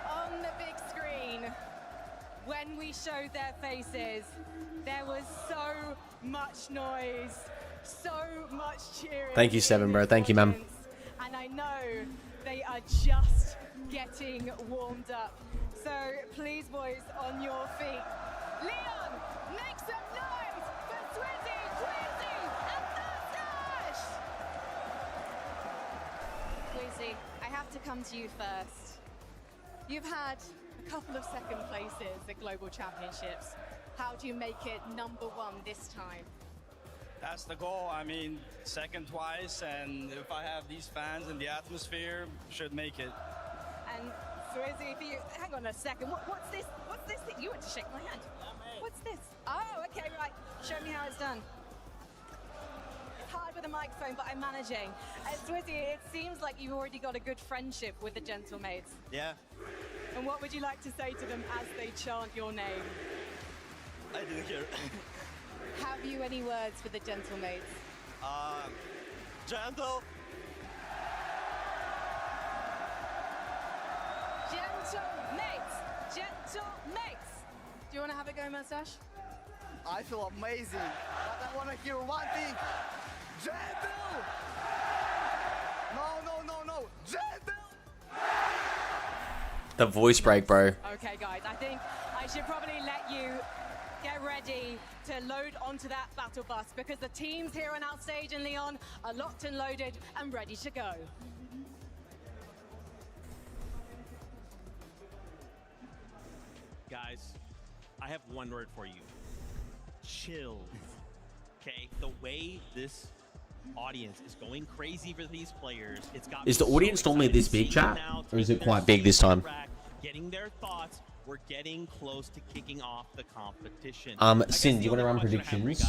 on the big screen, when we showed their faces, there was so much noise, so much cheering. Thank you, Seven, bro. Thank you, ma'am. And I know they are just getting warmed up. So please, boys, on your feet. Leon, make some noise for Swizzy, Twizzy, and Mustache! Swizzy, I have to come to you first. You've had a couple of second places at Global Championships. How do you make it #1 this time? That's the goal. I mean, second twice, and if I have these fans and the atmosphere, should make it. And Swizzy, if you hang on a second, what's this? What's this that you want to shake my hand? What's this? Oh, okay, right. Show me how it's done. It's hard with a microphone, but I'm managing. Swizzy, it seems like you've already got a good friendship with the Gentlemates. Yeah. And what would you like to say to them as they chant your name? I didn't hear. Have you any words for the Gentlemates? Gentle. Gentlemates! Gentlemates! Do you want to have a go, Mustache? I feel amazing, but I want to hear one thing. Gentle! No. Gentle! The voice break, bro. Okay, guys, I think I should probably let you get ready to load onto that battle bus because the teams here on our stage in Leon are locked and loaded and ready to go. Guys, I have one word for you. Chill. Okay, the way this audience is going crazy for these players, it's got Is the audience normally this big, chat? Or is it quite big this time? Getting their thoughts. We're getting close to kicking off the competition. Sin, do you want to run predictions?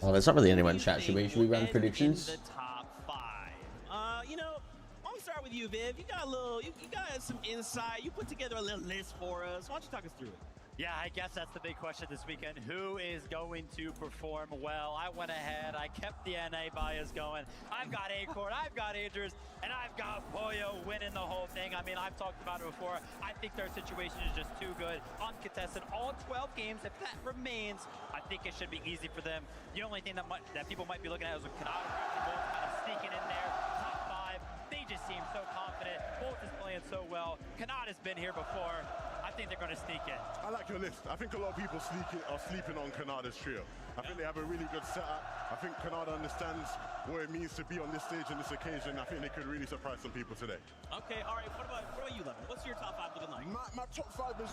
Oh, there's not really anyone in chat. Should we run predictions? The top 5. You know, I'll start with you, Viv. You got some insight. You put together a little list for us. Why don't you talk us through it? Yeah, I guess that's the big question this weekend. Who is going to perform well? I went ahead, I kept the NA bias going. I've got Acorn, I've got Idris, and I've got Pollo winning the whole thing. I mean, I've talked about it before. I think their situation is just too good. Uncontested, all 12 games. If that remains, I think it should be easy for them. The only thing that people might be looking at is with Kanata kind of sneaking in there, top 5. They just seem so confident. Bolt is playing so well. Kanata's been here before. I think they're going to sneak in. I like your list. I think a lot of people are sleeping on Kanada's trio. I think they have a really good setup. I think Kanada understands what it means to be on this stage on this occasion. I think they could really surprise some people today. Okay, all right. What about you, Levin? What's your top 5 looking like? My top 5 is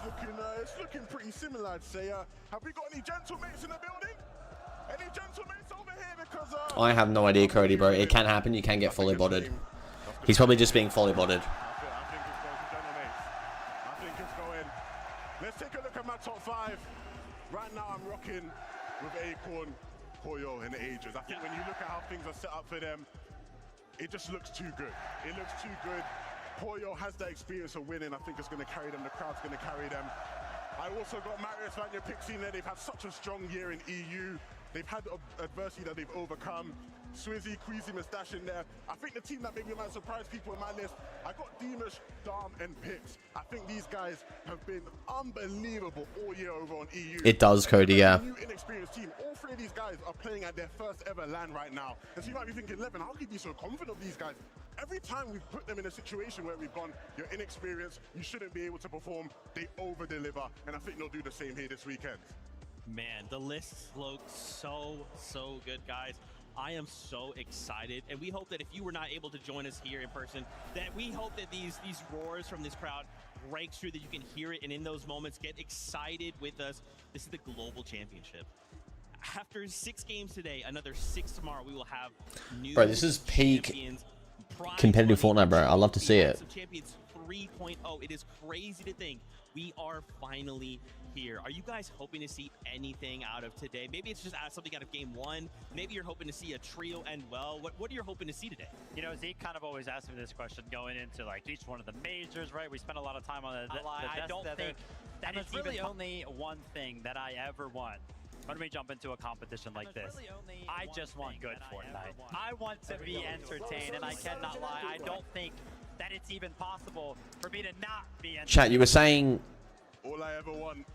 looking pretty similar, I'd say. Have we got any gentlemates in the building? Any gentlemates over here? Because I have no idea, Cody, bro. It can happen. You can get fully botted. He's probably just being fully botted. Let's take a look at my top 5. Right now, I'm rocking with Acorn, Pollo, and Ages. I think when you look at how things are set up for them, it just looks too good. It looks too good. Pollo has that experience of winning. I think it's going to carry them. The crowd's going to carry them. I also got Marius Vanya Pixie in there. They've had such a strong year in EU. They've had adversity that they've overcome. Swizzy, Queasy, Mustache in there. I think the team that maybe might surprise people in my list, I got Deemish, Dom, and Pix. I think these guys have been unbelievable all year over on EU. It does, Cody, yeah. New inexperienced team. All 3 of these guys are playing at their first ever LAN right now. And so you might be thinking, Levin, how can you be so confident of these guys? Every time we've put them in a situation where we've gone, you're inexperienced, you shouldn't be able to perform, they over-deliver. And I think they'll do the same here this weekend. Man, the list looks so good, guys. I am so excited, and we hope that if you were not able to join us here in person, that we hope that these roars from this crowd breaks through, that you can hear it, and in those moments, get excited with us. This is the Global Championship. After 6 games today, another 6 tomorrow, we will have new Bro, this is peak champions, competitive Fortnite, bro. I love to see it. Champions 3.0. It is crazy to think we are finally here. Are you guys hoping to see anything out of today? Maybe it's just something out of game 1. Maybe you're hoping to see a trio end well. What are you hoping to see today? You know, Zeke kind of always asks me this question going into like each one of the majors, right? We spent a lot of time on the I don't think that is really only one thing that I ever want. When we jump into a competition like this, I just want good Fortnite. I want to be entertained, and I cannot lie. I don't think that it's even possible for me to not be entertained. Chat, you were saying all I ever want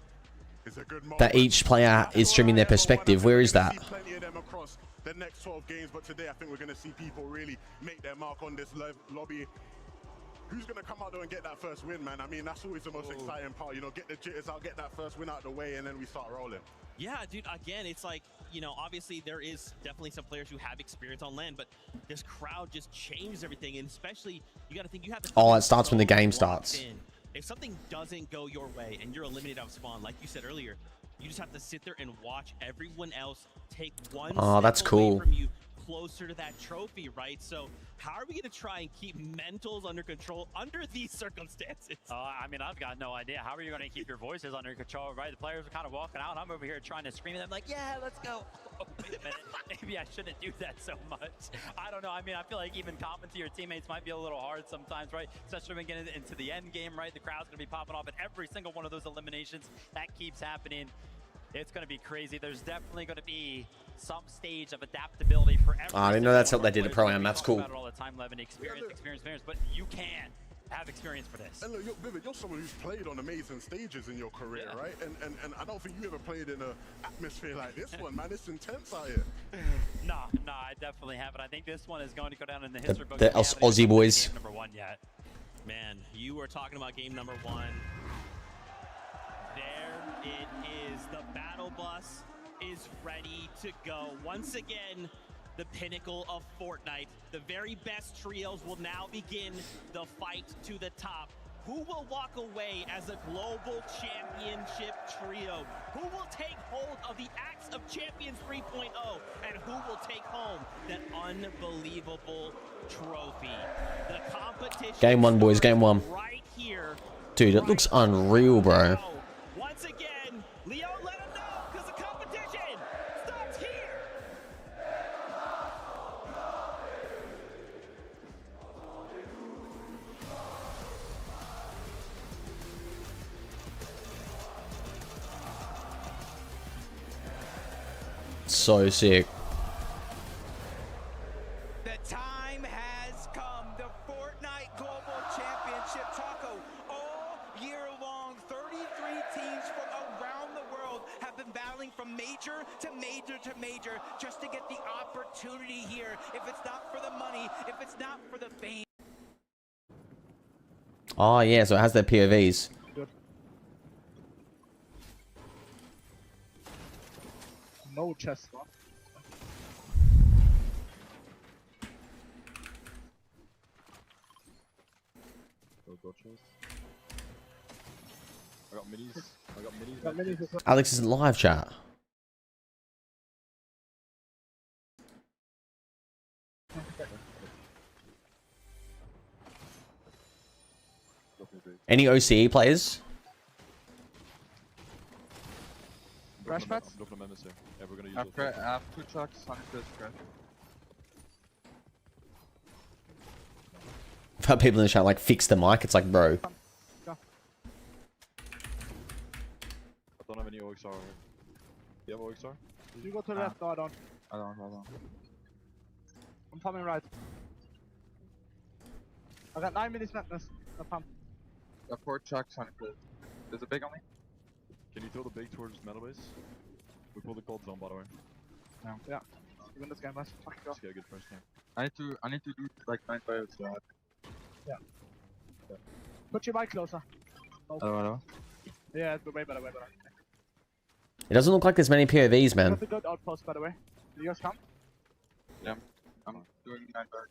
is a good moment. that each player is streaming their perspective. Where is that? Plenty of them across the next 12 games, but today I think we're going to see people really make their mark on this lobby. Who's going to come out there and get that first win, man? I mean, that's always the most exciting part. You know, get the jitters out, get that first win out of the way, and then we start rolling. Yeah, dude, again, it's like, you know, obviously there is definitely some players who have experience on land, but this crowd just changes everything, and especially, you got to think you have to... Oh, it starts when the game starts. If something doesn't go your way and you're eliminated out of spawn, like you said earlier, you just have to sit there and watch everyone else take one Oh, that's cool. from you closer to that trophy, right? So how are we going to try and keep mentals under control under these circumstances? I mean, I've got no idea. How are you going to keep your voices under control, right? The players are kind of walking out. I'm over here trying to scream at them like, yeah, let's go. Oh, wait a minute. Maybe I shouldn't do that so much. I don't know. I mean, I feel like even commenting to your teammates might be a little hard sometimes, right? Especially when we get into the end game, right? The crowd's going to be popping off at every single one of those eliminations. That keeps happening. It's going to be crazy. There's definitely going to be some stage of adaptability for every I didn't know that's what they did at Pro-Am. That's cool. About it all the time, Levin. Experience, but you can have experience for this. And look, Vivid, you're someone who's played on amazing stages in your career, right? And I don't think you ever played in an atmosphere like this one, man. It's intense out here. No, I definitely haven't. I think this one is going to go down in the history books. The Aussie boys. Game number 1 yet. Man, you were talking about game number 1. There it is. The battle bus is ready to go. Once again, the pinnacle of Fortnite. The very best trios will now begin the fight to the top. Who will walk away as a global championship trio? Who will take hold of the Axe of Champions 3.0? And who will take home that unbelievable trophy? The competition. Game 1, boys. Game 1. Right here. Dude, it looks unreal, bro. Once again, Leo, let him know, because the competition starts here. so sick. The time has come. The Fortnite Global Championship, Taco, all year long, 33 teams from around the world have been battling from major to major to major just to get the opportunity here. If it's not for the money, if it's not for the fame. Oh yeah, so it has their POVs. Good. No chest lock. Go chest. I got minis. Alex is in live chat. Any OCE players? Crash pads? Yeah, we're gonna use I have 2 trucks, 100 crash. I've had people in the chat like fix the mic. It's like, bro. I don't have any OXR. Do you have OXR? You go to the left. No, I don't. I don't. I'm coming right. I got 9 minutes madness. No pump. Got 4 trucks, 100. There's a big on me. Can you throw the big towards metal base? We pull the cold zone, by the way. No. Yeah. You win this game, let's Just get a good first game. I need to do like 9 players. Yeah. Put your mic closer. I don't know. Yeah, it's way better, way better. It doesn't look like there's many POVs, man. That's a good outpost, by the way. Do you guys come? Yeah. I'm doing 9 players.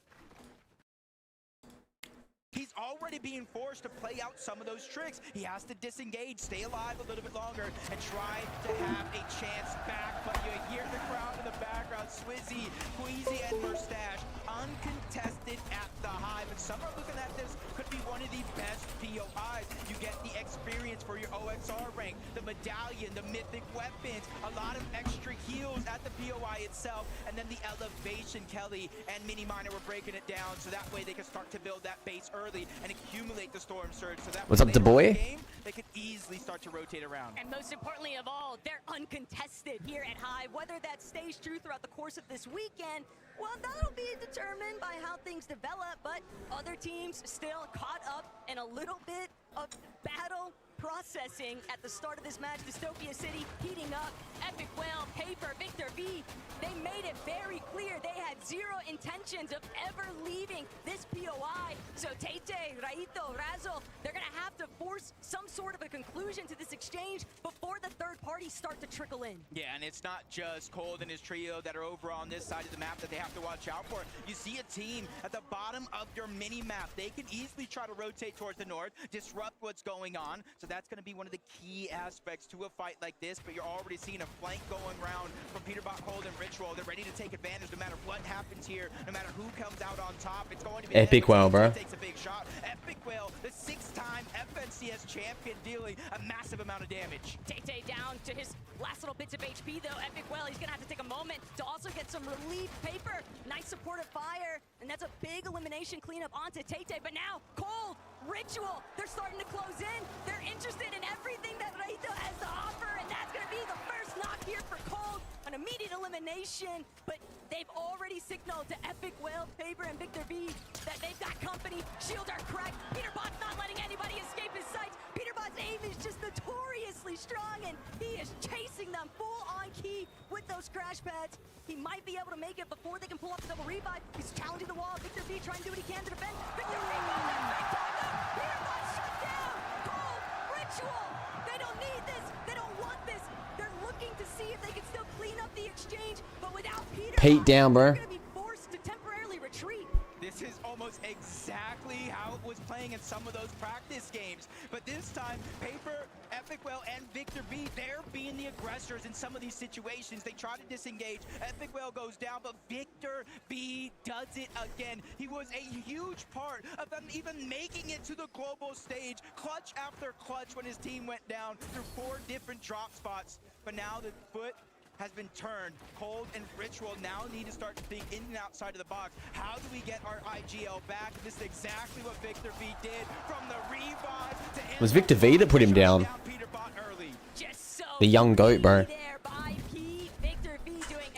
He's already being forced to play out some of those tricks. He has to disengage, stay alive a little bit longer, and try to have a chance back. But you hear the crowd in the background, Swizzy, Queasy, and Mustache, uncontested at the hive. And some are looking at this, could be one of the best POIs. You get the experience for your OXR rank, the medallion, the mythic weapons, a lot of extra heals at the POI itself, and then the elevation. Kelly and Mini Miner were breaking it down, so that way they can start to build that base early and accumulate the storm surge. So that What's up, Prattyboii? they could easily start to rotate around. And most importantly of all, they're uncontested here at Hive. Whether that stays true throughout the course of this weekend, well, that'll be determined by how things develop, but other teams still caught up in a little bit of battle processing at the start of this match. Dystopia City heating up. Epic Whale, Paper, Victor V, they made it very clear they had zero intentions of ever leaving this POI. So Tete, Raito, Razo, they're gonna have to force some sort of a conclusion to this exchange before the third parties start to trickle in. Yeah, and it's not just Cold and his trio that are over on this side of the map that they have to watch out for. You see a team at the bottom of your mini map. They can easily try to rotate towards the north, disrupt what's going on. So that's going to be one of the key aspects to a fight like this, but you're already seeing a flank going around from Peterbot, Cold, and Ritual. They're ready to take advantage no matter what happens here, no matter who comes out on top. It's going to be Epic Whale, bro. Takes a big shot. Epic Whale, the 6-time FNCS champion, dealing a massive amount of damage. Tete down to his last little bits of HP though. Epic Whale, he's gonna have to take a moment to also get some relief. Paper, nice supportive fire, and that's a big elimination cleanup onto Tete. But now, Cold, Ritual, they're starting to close in. They're interested in everything that Raito has to offer, and that's gonna be the first knock here for Cold. An immediate elimination, but they've already signaled to Epic Whale, Paper, and Victor V that they've got company. Shields are cracked. Peterbot's not letting anybody escape his sights. Peterbot's aim is just notoriously strong, and he is chasing them full on key with those crash pads. He might be able to make it before they can pull off the double revive. He's challenging the wall. Victor V trying to do what he can to defend. Victor V goes that big tackle. Peterbot shut down. Cold, Ritual. They don't need this. They don't want this. They're looking to see if they can still clean up the exchange, but without Peter, Pete down, bro. they're gonna be forced to temporarily retreat. This is almost exactly how it was playing in some of those practice games. But this time, Paper, Epic Whale, and Victor V, they're being the aggressors in some of these situations. They try to disengage. Epic Whale goes down, but Victor V does it again. He was a huge part of them even making it to the global stage, clutch after clutch when his team went down through 4 different drop spots. But now the foot has been turned. Cold and Ritual now need to start to think in and outside of the box. How do we get our IGL back? This is exactly what Victor V did from the revive to It was Victor V that put him down. Peterbot early. Just so The young goat, bro. there by Pete. Victor V doing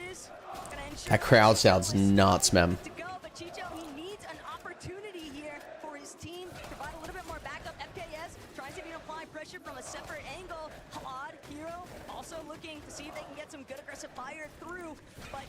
Surges. Gonna ensure That crowd sounds nuts, man. to go, but Chicho, he needs an opportunity here for his team to provide a little bit more backup. FKS tries to apply pressure from a separate angle. Halad, Hero, also looking to see if they can get some good aggressive fire through, but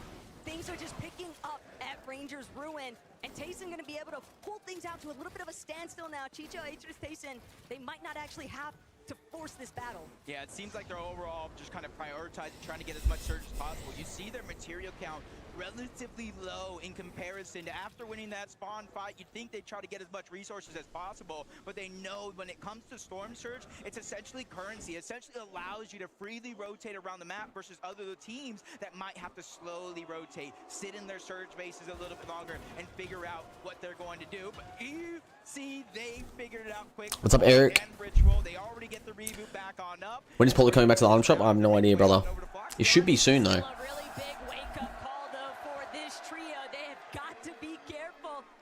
things are just picking up at Rangers Ruin, and Tayson gonna be able to pull things out to a little bit of a standstill now. Chicho, Atrus, Tayson, they might not actually have to force this battle. Yeah, it seems like they're overall just kind of prioritizing trying to get as much surge as possible. You see their material count relatively low in comparison to after winning that spawn fight. You'd think they'd try to get as much resources as possible, but they know when it comes to Storm Surge, it's essentially currency. It essentially allows you to freely rotate around the map versus other teams that might have to slowly rotate, sit in their surge bases a little bit longer, and figure out what they're going to do. But you see, they figured it out quick. What's up, Eric? And Ritual, they already get the reboot back on up. When is Paulie coming back to the item shop? I have no idea, brother. It should be soon, though.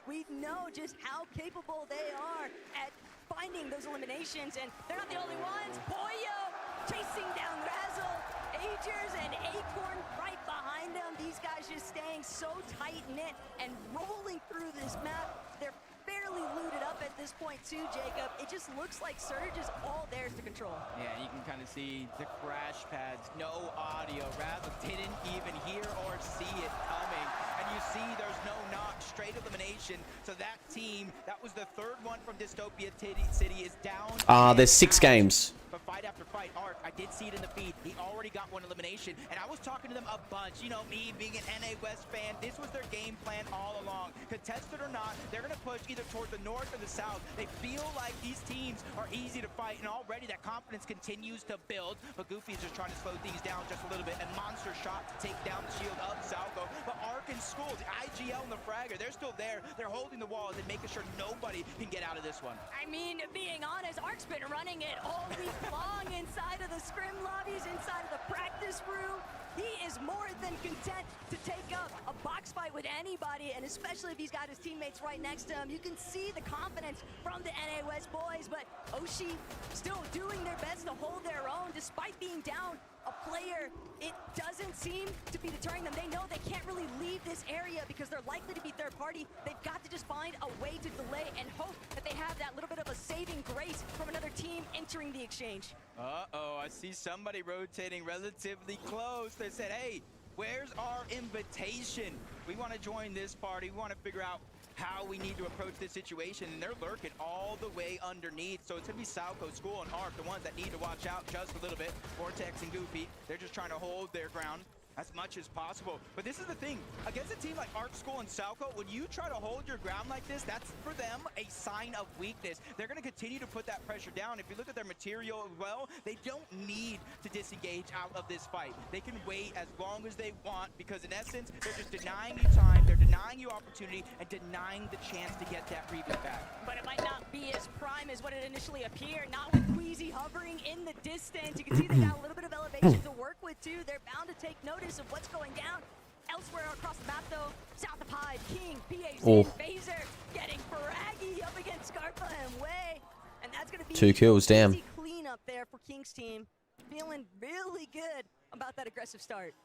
We know just how capable they are at finding those eliminations, and they're not the only ones. Pollo chasing down Razzle, Agers and Acorn right behind them. These guys just staying so tight-knit and rolling through this map. They're fairly looted up at this point too, Jacob. It just looks like Surge is all theirs to control. Yeah, you can kind of see the crash pads, no audio. Razzle didn't even hear or see it coming. And you see there's no knock, straight elimination. So that team, that was the third one from Dystopia City, is down. There's 6 games. But fight after fight, Ark, I did see it in the feed. He already got one elimination. And I was talking to them a bunch. You know, me being an NA West fan, this was their game plan all along. Contested or not, they're going to push either toward the north or the south. They feel like these teams are easy to fight, and already that confidence continues to build. But Goofy is just trying to slow things down just a little bit. And monster shot to take down the shield of Salco. But Ark and School, the IGL and the Fragger, they're still there. They're holding the walls and making sure nobody can get out of this one. I mean, being honest, Ark's been running it all week long inside of the scrim lobbies, inside of the practice room. He is more than content to take up a box fight with anybody, and especially if he's got his teammates right next to him. You can see the confidence from the NA West boys, but Oshi still doing their best to hold their own despite being down a player. It doesn't seem to be deterring them. They know they can't really leave this area because they're likely to be third party. They've got to just find a way to delay and hope that they have that little bit of a saving grace from another team entering the exchange. Uh-oh, I see somebody rotating relatively close. They said, hey, where's our invitation? We want to join this party. We want to figure out how we need to approach this situation, and they're lurking all the way underneath. So it's gonna be Salco, School, and Ark, the ones that need to watch out just a little bit. Vortex and Goofy, they're just trying to hold their ground as much as possible. But this is the thing, against a team like Ark, School, and Salco, when you try to hold your ground like this, that's for them a sign of weakness. They're gonna continue to put that pressure down. If you look at their material as well, they don't need to disengage out of this fight. They can wait as long as they want, because in essence, they're just denying you time, they're denying you opportunity, and denying the chance to get that reboot back. But it might not be as prime as what it initially appeared, not with Queasy hovering in the distance. You can see they got a little bit of elevation to work with too. They're bound to take notice of what's going down. Elsewhere across the map though, south of Hyde, King, PAC, Phaser getting fraggy up against Scarpa and Way. And that's going to be 2 kills, damn. easy clean up there for King's team. Feeling really good about that aggressive start.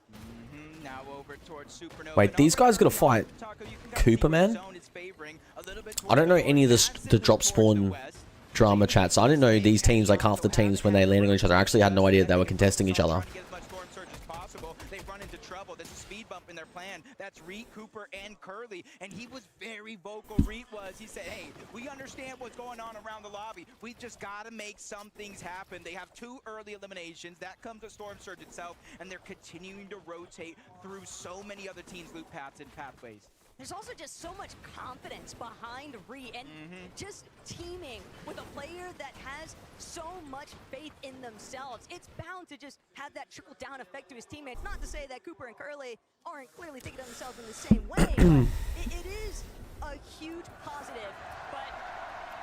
Now over towards Supernova. Wait, these guys gotta fight Cooper, man? I don't know any of the drop spawn drama chats. I didn't know these teams, like half the teams when they landing on each other, I actually had no idea they were contesting each other. They've run into trouble. There's a speed bump in their plan. That's Reet, Cooper, and Curly. And he was very vocal. Reet was. He said, hey, we understand what's going on around the lobby. We just got to make some things happen. They have 2 early eliminations. That comes to Storm Surge itself. And they're continuing to rotate through so many other teams' loop paths and pathways. There's also just so much confidence behind Ree, and just teaming with a player that has so much faith in themselves. It's bound to just have that trickle-down effect to his teammates. Not to say that Cooper and Curly aren't clearly thinking of themselves in the same way, but it is a huge positive. But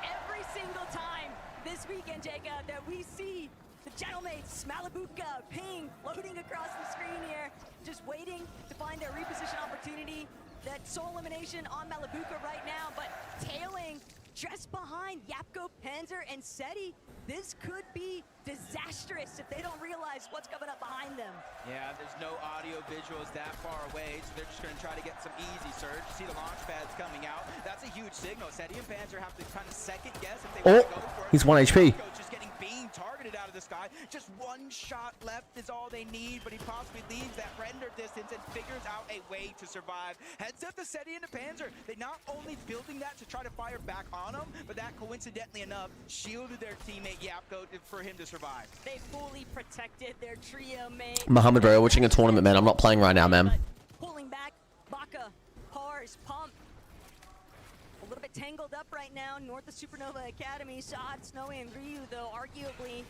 every single time this weekend, Jacob, that we see the Gentlemates, Malibuca, Ping, loading across the screen here, just waiting to find their reposition opportunity. That sole elimination on Malibuca right now, but tailing just behind Yapko, Panzer, and Seti. This could be disastrous if they don't realize what's coming up behind them. Yeah, there's no audio visuals that far away, so they're just going to try to get some easy surge. You see the launch pads coming out. That's a huge signal. Seti and Panzer have to kind of second guess if they want to go for it. He's 1 HP. Just getting beam targeted out of the sky. Just one shot left is all they need, but he possibly leaves that render distance and figures out a way to survive. Heads up to Seti and the Panzer. They not only building that to try to fire back on him, but that coincidentally enough shielded their teammate Yapko for him to survive. They fully protected their trio mate. Mohammed, bro, watching a tournament, man. I'm not playing right now, man. Pulling back, Baka, Pars, Pump. A little bit tangled up right now north of Supernova Academy. Saad, Snowy, and Ryu, though, arguably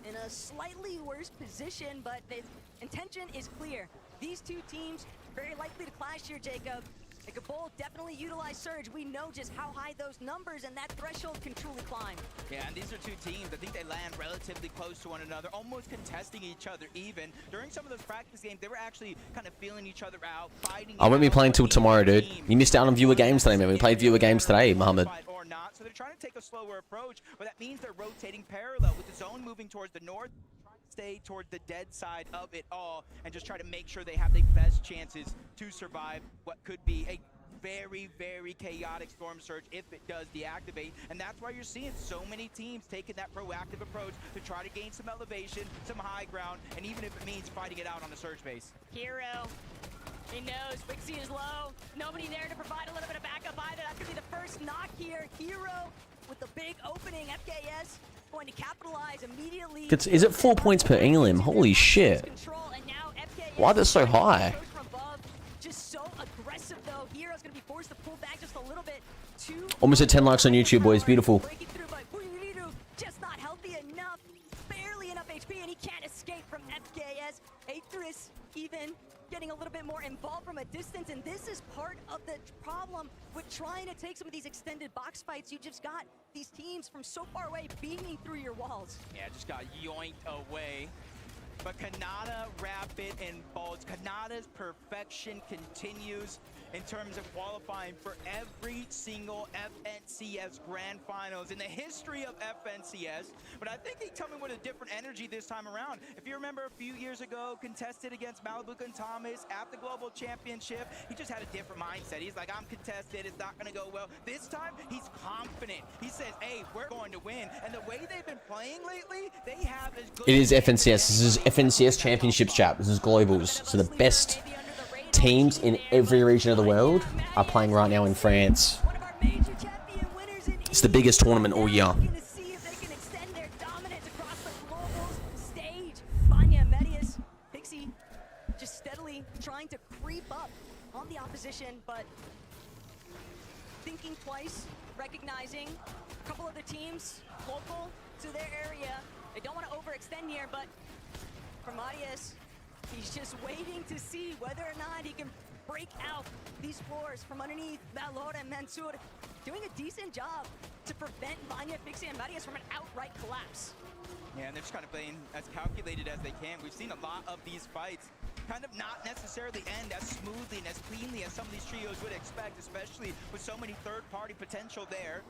in a slightly worse position, but the intention is clear. These two teams very likely to clash here, Jacob. They could both definitely utilize Surge. We know just how high those numbers and that threshold can truly climb. Yeah, and these are two teams. I think they land relatively close to one another, almost contesting each other even. During some of those practice games, they were actually kind of feeling each other out, fighting. I won't be playing till tomorrow, dude. You missed out on viewer games today, man. We played viewer games today, Mohammed. Or not, so they're trying to take a slower approach, but that means they're rotating parallel with the zone moving towards the north. Stay toward the dead side of it all and just try to make sure they have the best chances to survive what could be a very, very chaotic storm surge if it does deactivate. And that's why you're seeing so many teams taking that proactive approach to try to gain some elevation, some high ground, and even if it means fighting it out on the surge base. Hero, he knows Wixie is low. Nobody there to provide a little bit of backup either. That could be the first knock here. Hero with the big opening. FKS going to capitalize immediately. Is it 4 points per elim? Holy shit. Why are they so high? Just so aggressive though. Hero's gonna be forced to pull back just a little bit. Almost at 10 likes on YouTube, boys. Beautiful. Just not healthy enough. Barely enough HP, and he can't escape from FKS. Aetherus even getting a little bit more involved from a distance, and this is part of the problem with trying to take some of these extended box fights. You just got these teams from so far away beaming through your walls. Yeah, just got yoinked away. But Kanata, Rapid, and Bulge. Kanata's perfection continues in terms of qualifying for every single FNCS Grand Finals in the history of FNCS. But I think they come in with a different energy this time around. If you remember a few years ago, contested against Malibu and Thomas at the Global Championship, he just had a different mindset. He's like, I'm contested, it's not gonna go well. This time, he's confident. He says, hey, we're going to win. And the way they've been playing lately, they have as good. It is FNCS. This is FNCS Championships, chat. This is globals. So the best teams in every region of the world are playing right now in France. It's the biggest tournament all year. Just steadily trying to creep up on the opposition, but thinking twice, recognizing a couple other teams local to their area. They don't want to overextend here, but for Marius, he's just waiting to see whether or not he can break out these floors from underneath Valor and Mansour, doing a decent job to prevent Vanya, Fixie, and Marius from an outright collapse. Yeah, and they're just kind of playing as calculated as they can. We've seen a lot of these fights kind of not necessarily end as smoothly and as cleanly as some of these trios would expect, especially with so many third-party potential there.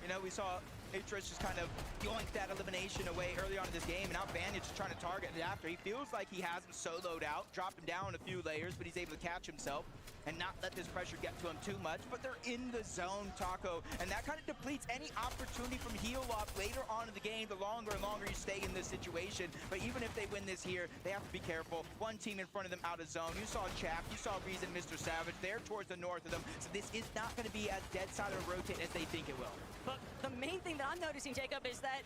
You know, we saw Aetherus just kind of yoinked that elimination away early on in this game, and now Vanya just trying to target it after. He feels like he has him soloed out, dropping down a few layers, but he's able to catch himself and not let this pressure get to him too much. But they're in the zone, Taco, and that kind of depletes any opportunity from heal off later on in the game the longer and longer you stay in this situation. But even if they win this here, they have to be careful. One team in front of them out of zone. You saw Chap, you saw Reason, Mr. Savage. They're towards the north of them, so this is not going to be as dead side or rotate as they think it will. But the main thing that I'm noticing, Jacob, is that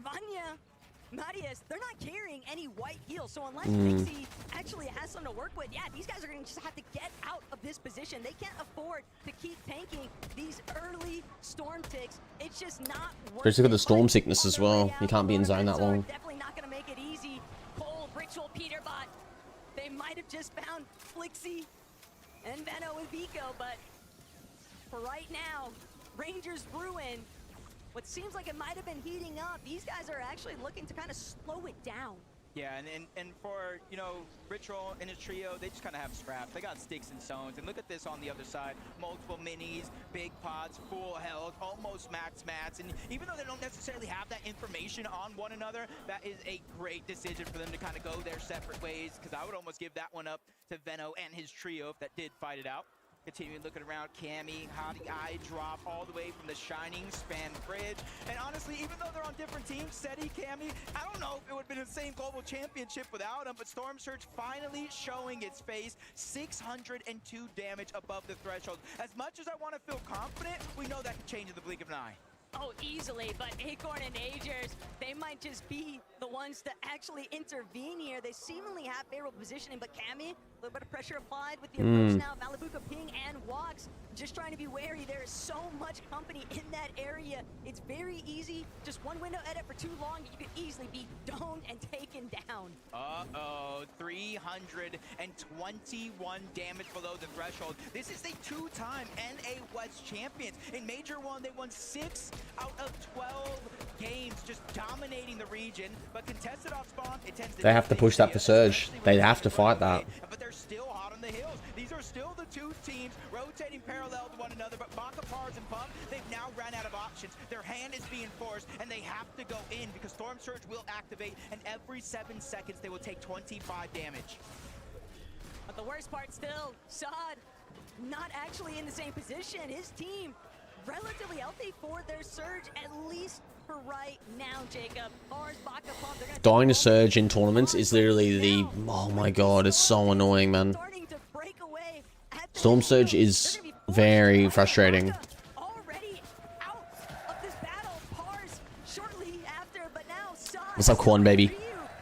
Vanya, Marius, they're not carrying any white heals. So unless Pixie actually has something to work with, yeah, these guys are going to just have to get out of this position. They can't afford to keep tanking these early storm ticks. It's just not worth Especially with the storm sickness as well. You can't be in zone that long. Definitely not going to make it easy. Cole, Ritual, Peterbot, they might have just found Flixie and Veno and Vico, but for right now, Rangers Ruin, what seems like it might have been heating up, these guys are actually looking to kind of slow it down. Yeah, and for, you know, Ritual and his trio, they just kind of have scraps. They got sticks and stones. And look at this on the other side. Multiple minis, big pots, full health, almost max mats. And even though they don't necessarily have that information on one another, that is a great decision for them to kind of go their separate ways, because I would almost give that one up to Veno and his trio if that did fight it out. Continuing looking around, Cammy, how the eye drop all the way from the Shining Span Bridge. And honestly, even though they're on different teams, Seti, Cammy, I don't know if it would have been the same global championship without him, but Storm Surge finally showing its face, 602 damage above the threshold. As much as I want to feel confident, we know that can change in the blink of an eye. Oh, easily, but Acorn and Agers, they might just be the ones to actually intervene here. They seemingly have favorable positioning, but Cammy, a little bit of pressure applied with the approach now. Malabuka, Ping, and Walks just trying to be wary. There is so much company in that area. It's very easy. Just one window edit for too long, you could easily be domed and taken down. Uh-oh, 321 damage below the threshold. This is the two-time NA West champions. In Major 1, they won 6 out of 12 games, just dominating the region. But contested off spawn, it tends to... They have to push that for Surge. They have to fight that. But they're still hot on the hills. These are still the two teams rotating parallel to one another, but Baka, Pars, and Pump, they've now ran out of options. Their hand is being forced, and they have to go in because Storm Surge will activate, and every 7 seconds they will take 25 damage. But the worst part still, Saad not actually in the same position. His team relatively healthy for their Surge, at least for right now, Jacob. Pars, Baka, Pump, they're gonna Dying to Surge in tournaments is literally the... Oh my god, it's so annoying, man. Storm Surge is very frustrating. What's up, Quan, baby?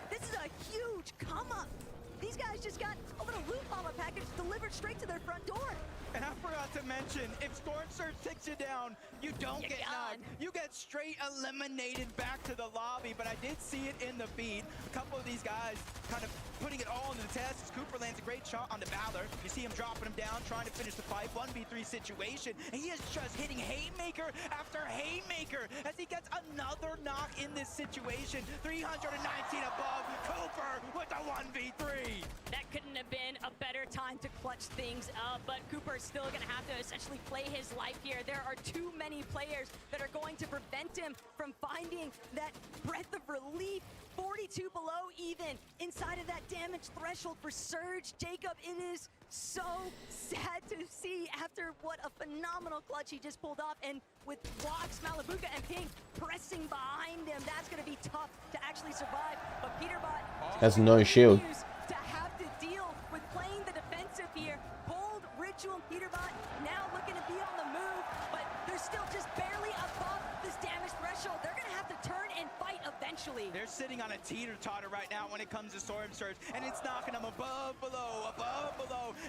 This is a huge come up. These guys just got a little loot bomber package delivered straight to their front door. And I forgot to mention, if Storm Surge takes you down, you don't get knocked. You get straight eliminated back to the lobby, but I did see it in the feed. A couple of these guys kind of putting it all into the test. Cooper lands a great shot on the Valor. You see him dropping him down, trying to finish the fight. 1v3 situation, and he is just hitting haymaker after haymaker as he gets another knock in this situation. 319 above, Cooper with the 1v3. That couldn't have been a better time to clutch things up, but Cooper's still gonna have to essentially play his life here. There are too many players that are going to prevent him from finding that breath of relief. 42 below even, inside of that damage threshold for Surge. Jacob, it is so sad to see after what a phenomenal clutch he just pulled off, and with Walks, Malabuka, and Ping pressing behind him, that's gonna be tough to actually survive. But Peterbot has no shield. to have to deal with playing the defensive here. Bold, Ritual, and Peterbot now looking to be on the move, but they're still just barely above this damage threshold. They're gonna have to turn and fight eventually. They're sitting on a teeter-totter right now when it comes to Storm Surge, and it's knocking them above, below,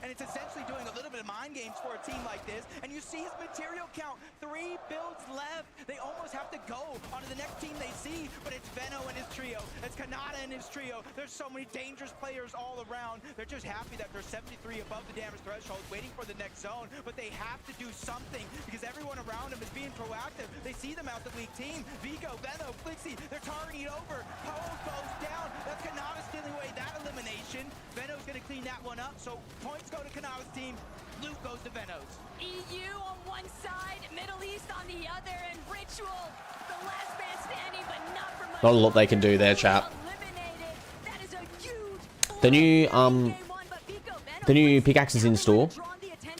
and it's essentially doing a little bit of mind games for a team like this. And you see his material count, 3 builds left. They almost have to go onto the next team they see, but it's Veno and his trio. It's Kanata and his trio. There's so many dangerous players all around. They're just happy that they're 73 above the damage threshold, waiting for the next zone, but they have to do something because everyone around them is being proactive. They see them out the weak team. Vigo, Veno, Flixie, they're targeting over. Pole goes down. That's Kanata stealing away that elimination. Veno's gonna clean that one up, so points go to Kanata's team. Loot goes to Veno's. EU on one side, Middle East on the other, and Ritual, the last man standing, but not for much. Not a lot they can do there, chap. That is a huge The new pickaxes in store.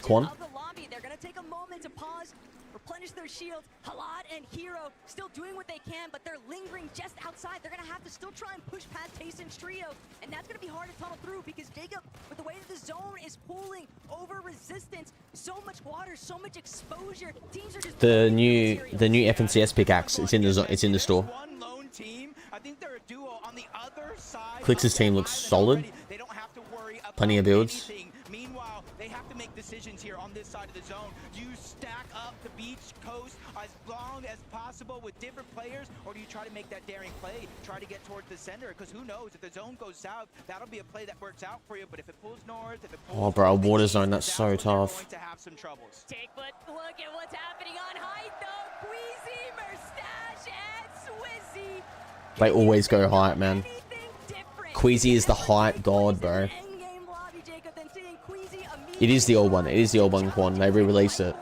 Quan. They're gonna take a moment to pause, replenish their shields. Halad and Hero still doing what they can, but they're lingering just outside. They're gonna have to still try and push past Tayson's trio, and that's gonna be hard to tunnel through because Jacob, with the way that the zone is pulling over resistance, so much water, so much exposure. Teams are just The new FNCS pickaxe. It's in the store. One lone team. I think they're a duo on the other side. Clix's team looks solid. They don't have to worry about Plenty of builds. anything. Meanwhile, they have to make decisions here on this side of the zone. Do you stack up the beach coast as long as possible with different players, or do you try to make that daring play, try to get towards the center? Because who knows, if the zone goes south, that'll be a play that works out for you. But if it pulls north, if it pulls Oh, bro, water zone. That's so tough. going to have some troubles. Take but look at what's happening on height though. Queasy, Mustache, and Swizzy. They always go height, man. Anything different Queasy is the hype god, bro. It is the old one. It is the old one, Quan. They re-released it.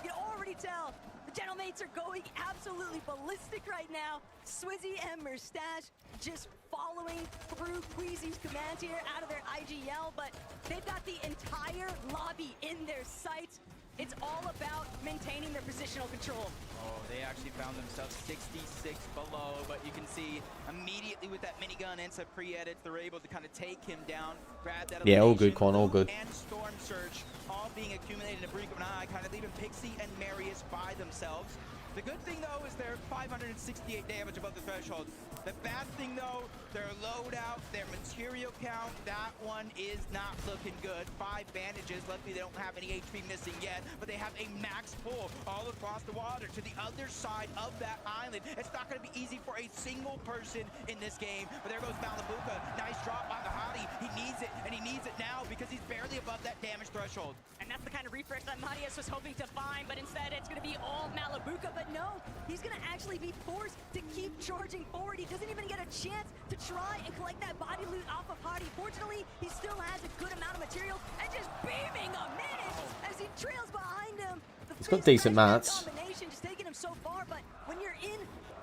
You already tell the Gentlemates are going absolutely ballistic right now. Swizzy and Merstash just following through Queasy's commands here out of their IGL, but they've got the entire lobby in their sights. It's all about maintaining their positional control. Oh, they actually found themselves 66 below, but you can see immediately with that minigun and some pre-edits, they're able to kind of take him down, grab that. Yeah, all good, Quan, all good. And Storm Surge all being accumulated in a blink of an eye, kind of leaving Pixie and Marius by themselves. The good thing, though, is they're 568 damage above the threshold. The bad thing, though, their loadout, their material count, that one is not looking good. 5 bandages. Luckily, they don't have any HP missing yet, but they have a max pull all across the water to the other side of that island. It's not going to be easy for a single person in this game, but there goes Malabuka. Nice drop on the Hottie. He needs it, and he needs it now because he's barely above that damage threshold. And that's the kind of refresh that Marius was hoping to find, but instead it's going to be all Malabuka. But no, he's going to actually be forced to keep charging forward. He doesn't even get a chance to try and collect that body loot off of Hottie. Fortunately, he still has a good amount of material and just beaming a minute as he trails behind him. It's got decent mats. Combination just taking him so far, but when you're in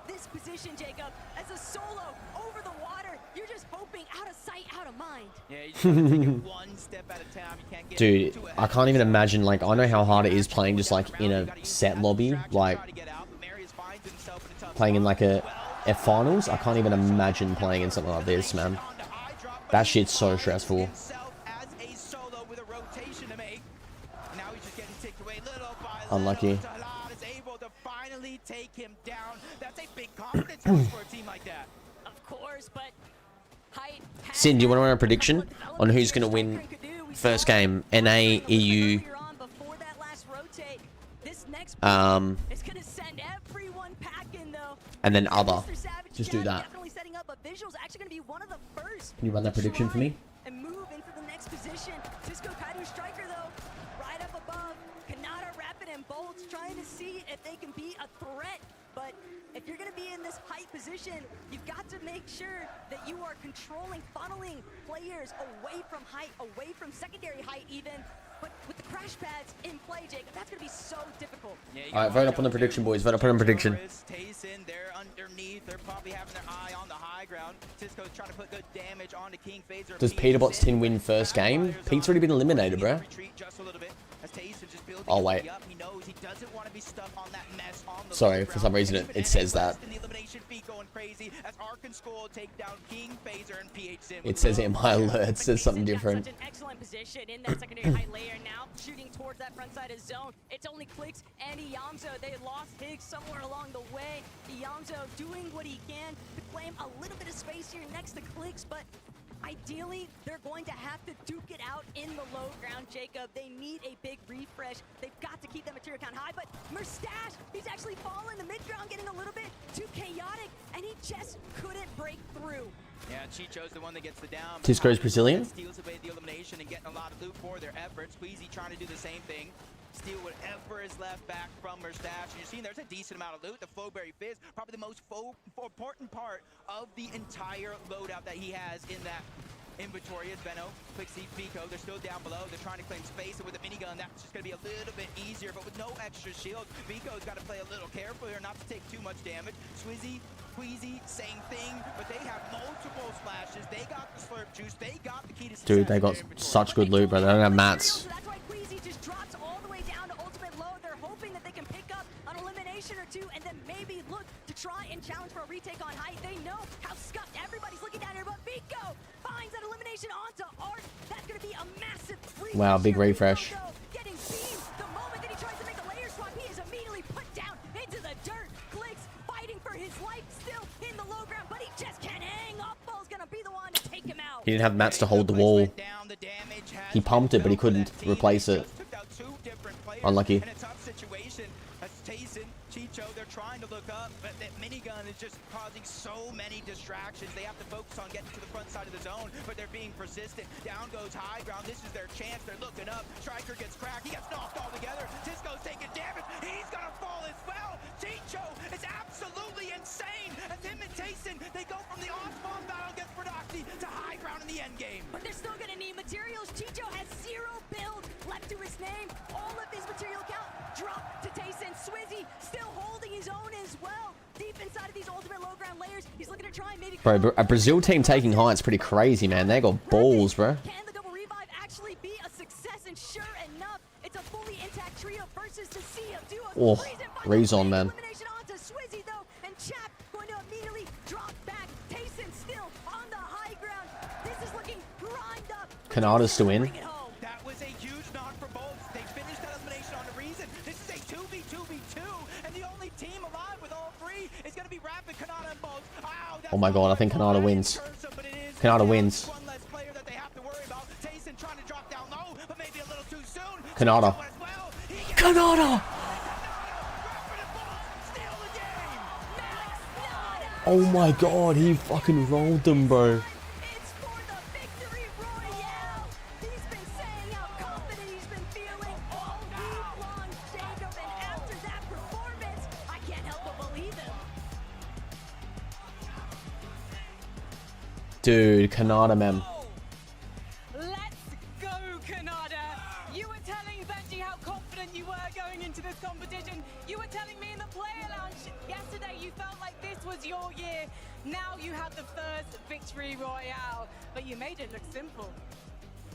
this position, Jacob, as a solo over the water, you're just hoping out of sight, out of mind. Yeah, you just gotta take it one step at a time. You can't get Dude, too I can't even imagine, like, I know how hard it is playing just, like, in a set lobby, like, playing in, like, a finals. I can't even imagine playing in something like this, man. That shit's so stressful. Unlucky. Take him down. That's a big confidence boost for a team like that. Of course, but height. Sin, do you want to run a prediction on who's going to win first game? NA, EU, and then other. Just do that. Can you run that prediction for me? And move into the next position. Cisco Kaido Striker, though, right up above. Kanata, Rapid, and Bolts trying to see if they can be a threat. But if you're going to be in this height position, you've got to make sure that you are controlling, funneling players away from height, away from secondary height even. But with the crash pads in play, Jacob, that's going to be so difficult. Alright, vote up on the prediction, boys. Vote up on the prediction. Tayson, they're underneath. They're probably having their eye on the high ground. Cisco's trying to put good damage onto King Phaser. Does Peterbot's tin win first game? Pete's already been eliminated, bro. Oh, wait. Sorry, for some reason it says that. It says it in my alert. It says something different. Such an excellent position in that secondary height layer now, shooting towards that front side of zone. It's only Clicks and Iyamzo. They lost Higgs somewhere along the way. Iyamzo doing what he can to claim a little bit of space here next to Clicks, but ideally, they're going to have to duke it out in the low ground, Jacob. They need a big refresh. They've got to keep that material count high, but Merstash, he's actually fallen the mid-ground, getting a little bit too chaotic, and he just couldn't break through. Yeah, Chicho's the one that gets the down. Tisco's Brazilian? Steals away the elimination and getting a lot of loot for their efforts. Queasy trying to do the same thing. Steal whatever is left back from Merstash. And you're seeing there's a decent amount of loot. The Flowberry Fizz, probably the most important part of the entire loadout that he has in that inventory is Benno, Quixie, Pico. They're still down below. They're trying to claim space, and with a minigun, that's just going to be a little bit easier. But with no extra shield, Pico's got to play a little careful here not to take too much damage. Swizzy, Queasy, same thing, but they have multiple splashes. They got the slurp juice. They got the key to success. Dude, they got such good loot, bro. They don't have mats. That's why Queasy just drops all the way down to ultimate low. They're hoping that they can pick up an elimination or two and then maybe look to try and challenge for a retake on height. They know how scuffed everybody's looking at here, but Pico finds that elimination onto Art. That's going to be a massive refresh. Wow, big refresh. Getting beamed the moment that he tries to make a layer swap. He is immediately put down into the dirt. Clicks fighting for his life still in the low ground, but he just can't hang. Off-ball's going to be the one to take him out. He didn't have mats to hold the wall. He pumped it, but he couldn't replace it. Unlucky. Ticho. They're trying to look up, but that minigun is just causing so many distractions. They have to focus on getting to the front side of the zone, but they're being persistent. Down goes high ground. This is their chance. They're looking up. Striker gets cracked. He gets knocked altogether. Tisco's taking damage. He's gonna fall as well. Ticho is absolutely insane. As him and Tayson, they go from the off-spawn battle against Prodoxy to high ground in the end game. But they're still gonna need materials. Ticho has 0 build left to his name. All of his material count dropped to Tayson. Swizzy still holding his own as well. Deep inside of these ultimate low ground layers, he's looking to try and maybe... Bro, a Brazil team taking high is pretty crazy, man. They got balls, bro. Can the double revive actually be a success? And sure enough, it's a fully intact trio versus the sea of duos. Oh, Rezon, man. Elimination onto Swizzy though, and Chap going to immediately drop back. Tayson still on the high ground. This is looking grind up. Kanada's still in. That was a huge knock for both. They finished that elimination on a reason. This is a 2v2v2, and the only team alive with all three is going to be Rapid, Kanada, and both. Wow, Oh my god, I think Kanada wins. Kanada wins. one less player that they have to worry about. Tayson trying to drop down low, but maybe a little too soon. Kanada. Kanada! Oh my god, he fucking rolled them, bro. Dude, Kanada, man. Let's go, Kanada! You were telling Benji how confident you were going into this competition. You were telling me in the player lounge yesterday you felt like this was your year. Now you have the first victory royale, but you made it look simple.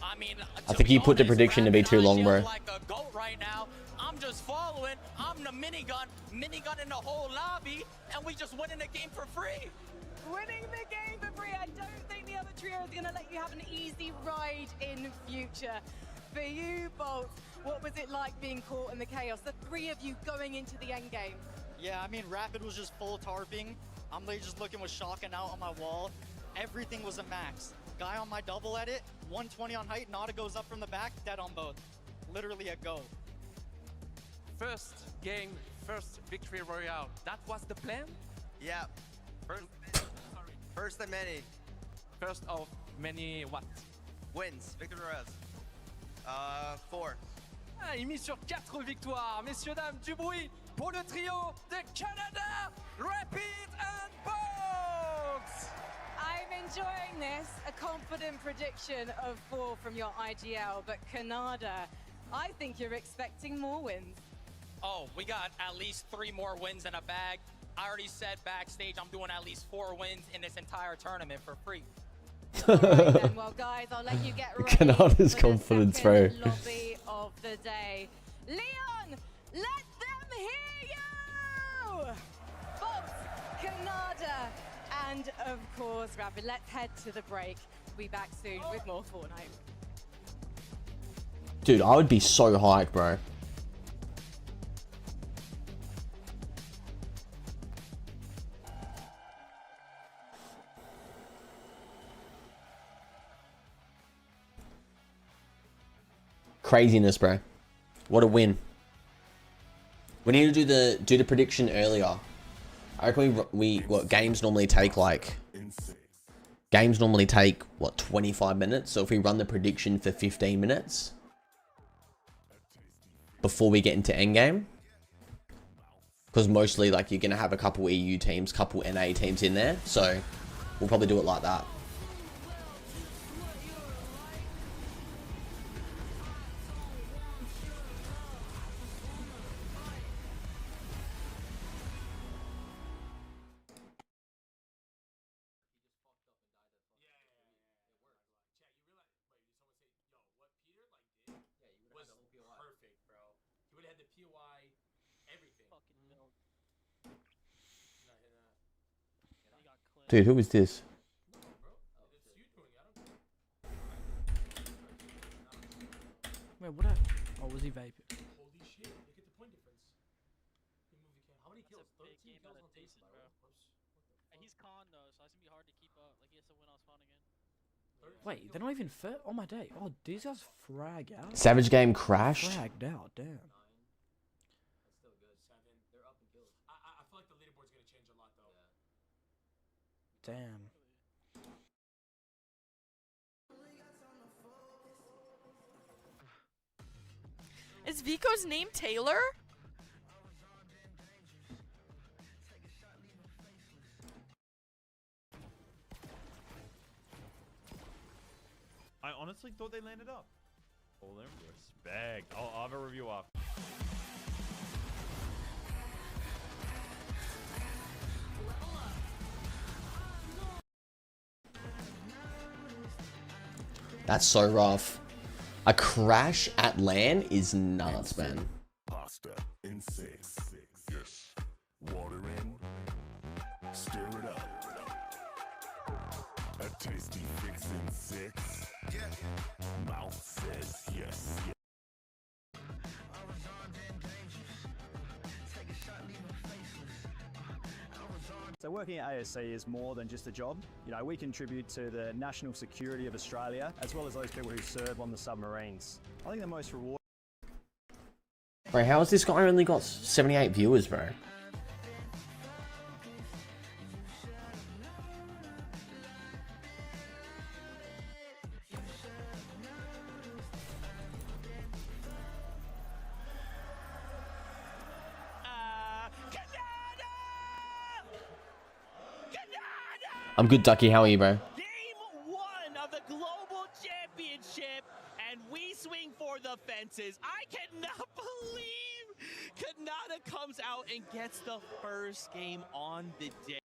I mean, I think you put the prediction to be too long, bro. like a goat right now. I'm just following. I'm the minigun in the whole lobby, and we just winning the game for free. Winning the game for free. I don't think the other trio is going to let you have an easy ride in future. For you, Bolt, what was it like being caught in the chaos? The three of you going into the end game. Yeah, I mean, Rapid was just full tarping. I'm literally just looking with shocking out on my wall. Everything was a max. Guy on my double edit, 120 on height, Nada goes up from the back, dead on both. Literally a go. First game, first victory royale. That was the plan? Yeah. First of many. First of many what? Wins. Victory royales. 4. Ah, il mise sur 4 victoires. Messieurs, dames, du bruit pour le trio de Canada, Rapid and Bolt! I'm enjoying this. A confident prediction of 4 from your IGL, but Kanada, I think you're expecting more wins. Oh, we got at least 3 more wins in a bag. I already said backstage I'm doing at least 4 wins in this entire tournament for free. All right then, well guys, I'll let you get ready Kanada's for confidence, the bro. second lobby of the day. Leon, let them hear you! Bolt, Kanada, and of course Rapid. Let's head to the break. We'll be back soon with more Fortnite. Dude, I would be so hyped, bro. Craziness, bro. What a win. We need to do the prediction earlier. I reckon what games normally take like what 25 minutes. So if we run the prediction for 15 minutes before we get into endgame, because mostly like you're gonna have a couple EU teams, couple NA teams in there. So we'll probably do it like that. Dude, who is this? Wait, what? Oh, was he vaping? Holy shit, look at the point difference. How many kills? 13 kills on Tayson, bro. And he's con though, so it's gonna be hard to keep up. Like he has to win on spawn again. Wait, they're not even fit? Oh my day. Oh, these guys frag out. Savage game crashed. Fragged out, damn. Damn. Is Vico's name Taylor? I honestly thought they landed up. All them respect. I'll have a review up. That's so rough. A crash at LAN is nuts, man. Pasta in 6. Yes. Water in. Stir it up. A tasty fix in 6. Mouth says yes. So working at ASC is more than just a job. You know, we contribute to the national security of Australia, as well as those people who serve on the submarines. I think the most rewarding... Bro, how has this guy only got 78 viewers, bro? I'm good, Ducky. How are you, bro? Game 1 of the Global Championship, and we swing for the fences. I cannot believe Kanata comes out and gets the first game on the day.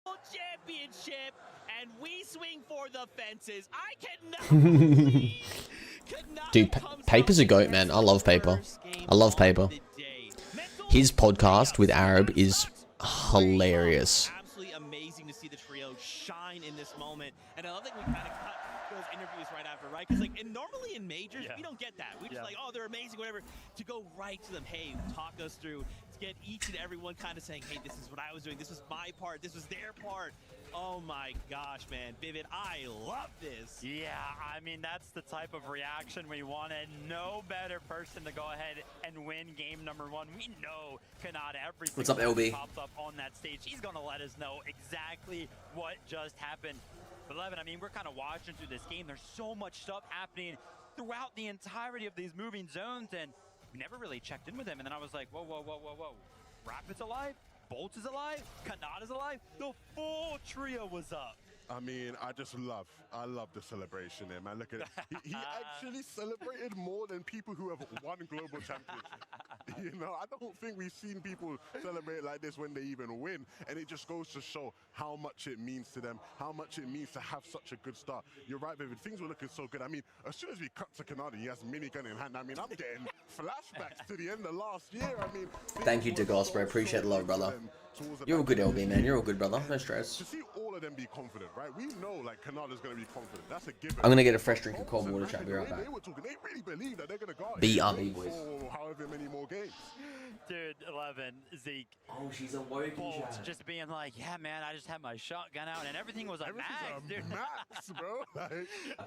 Global Championship, and we swing for the fences. I cannot believe Kanata Dude, Paper's a goat, man. I love Paper. I love Paper. His podcast with Arab is hilarious. Absolutely amazing to see the trio shine in this moment, and I love that we kind of cut those interviews right after, right? Because like, normally in majors, we don't get that. We just like, oh, they're amazing, whatever. To go right to them, hey, talk us through. To get each and every one kind of saying, hey, this is what I was doing. This was my part. This was their part. Oh my gosh, man, Vivid, I love this. Yeah, I mean, that's the type of reaction we wanted. No better person to go ahead and win game number 1. We know Kanata, every What's up, LB? Pops up on that stage. He's going to let us know exactly what just happened. But Levin, I mean, we're kind of watching through this game. There's so much stuff happening throughout the entirety of these moving zones, and we never really checked in with him. And then I was like, whoa, whoa, whoa, whoa, whoa. Rapid's alive? Bolts is alive, Kanata's alive, the full trio was up. I mean, I love the celebration there, man. Look at it. He actually celebrated more than people who have won global championship. You know, I don't think we've seen people celebrate like this when they even win. And it just goes to show how much it means to them, how much it means to have such a good start. You're right, Vivid. Things were looking so good. I mean, as soon as we cut to Kanata, he has a minigun in hand. I mean, I'm getting flashbacks to the end of last year. I mean, Thank you, Degos, bro. Appreciate the love, brother. You're a good LB, man. You're a good brother. No stress. To see all of them be confident, right? We know like Kanata's gonna be confident. That's a given. I'm gonna get a fresh drink of cold water, chat. Be right back. They were talking. They really believe that they're gonna go. BRB, boys. For however many more games. Dude, 11, Zeke. Oh, she's awoken, Bolt just being like, yeah, man, I just had my shotgun out, and everything was a max, dude. Max, bro.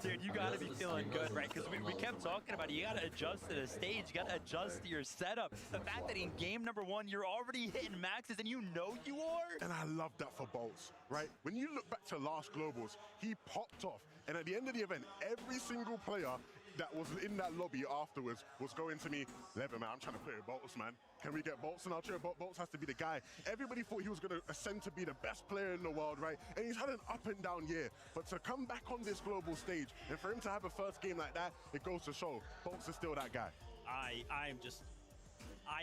Dude, you gotta be feeling good, right? Because we kept talking about it. You gotta adjust to the stage. You gotta adjust to your setup. The fact that in game number 1, you're already hitting maxes, and you know you are. And I love that for Bolts, right? When you look back to last Globals, he popped off. And at the end of the event, every single player that was in that lobby afterwards was going to me, Levin, man, I'm trying to play with Bolts, man. Can we get Bolts in our chair? Bolts has to be the guy. Everybody thought he was going to ascend to be the best player in the world, right? And he's had an up and down year. But to come back on this global stage and for him to have a first game like that, it goes to show Bolts is still that guy. I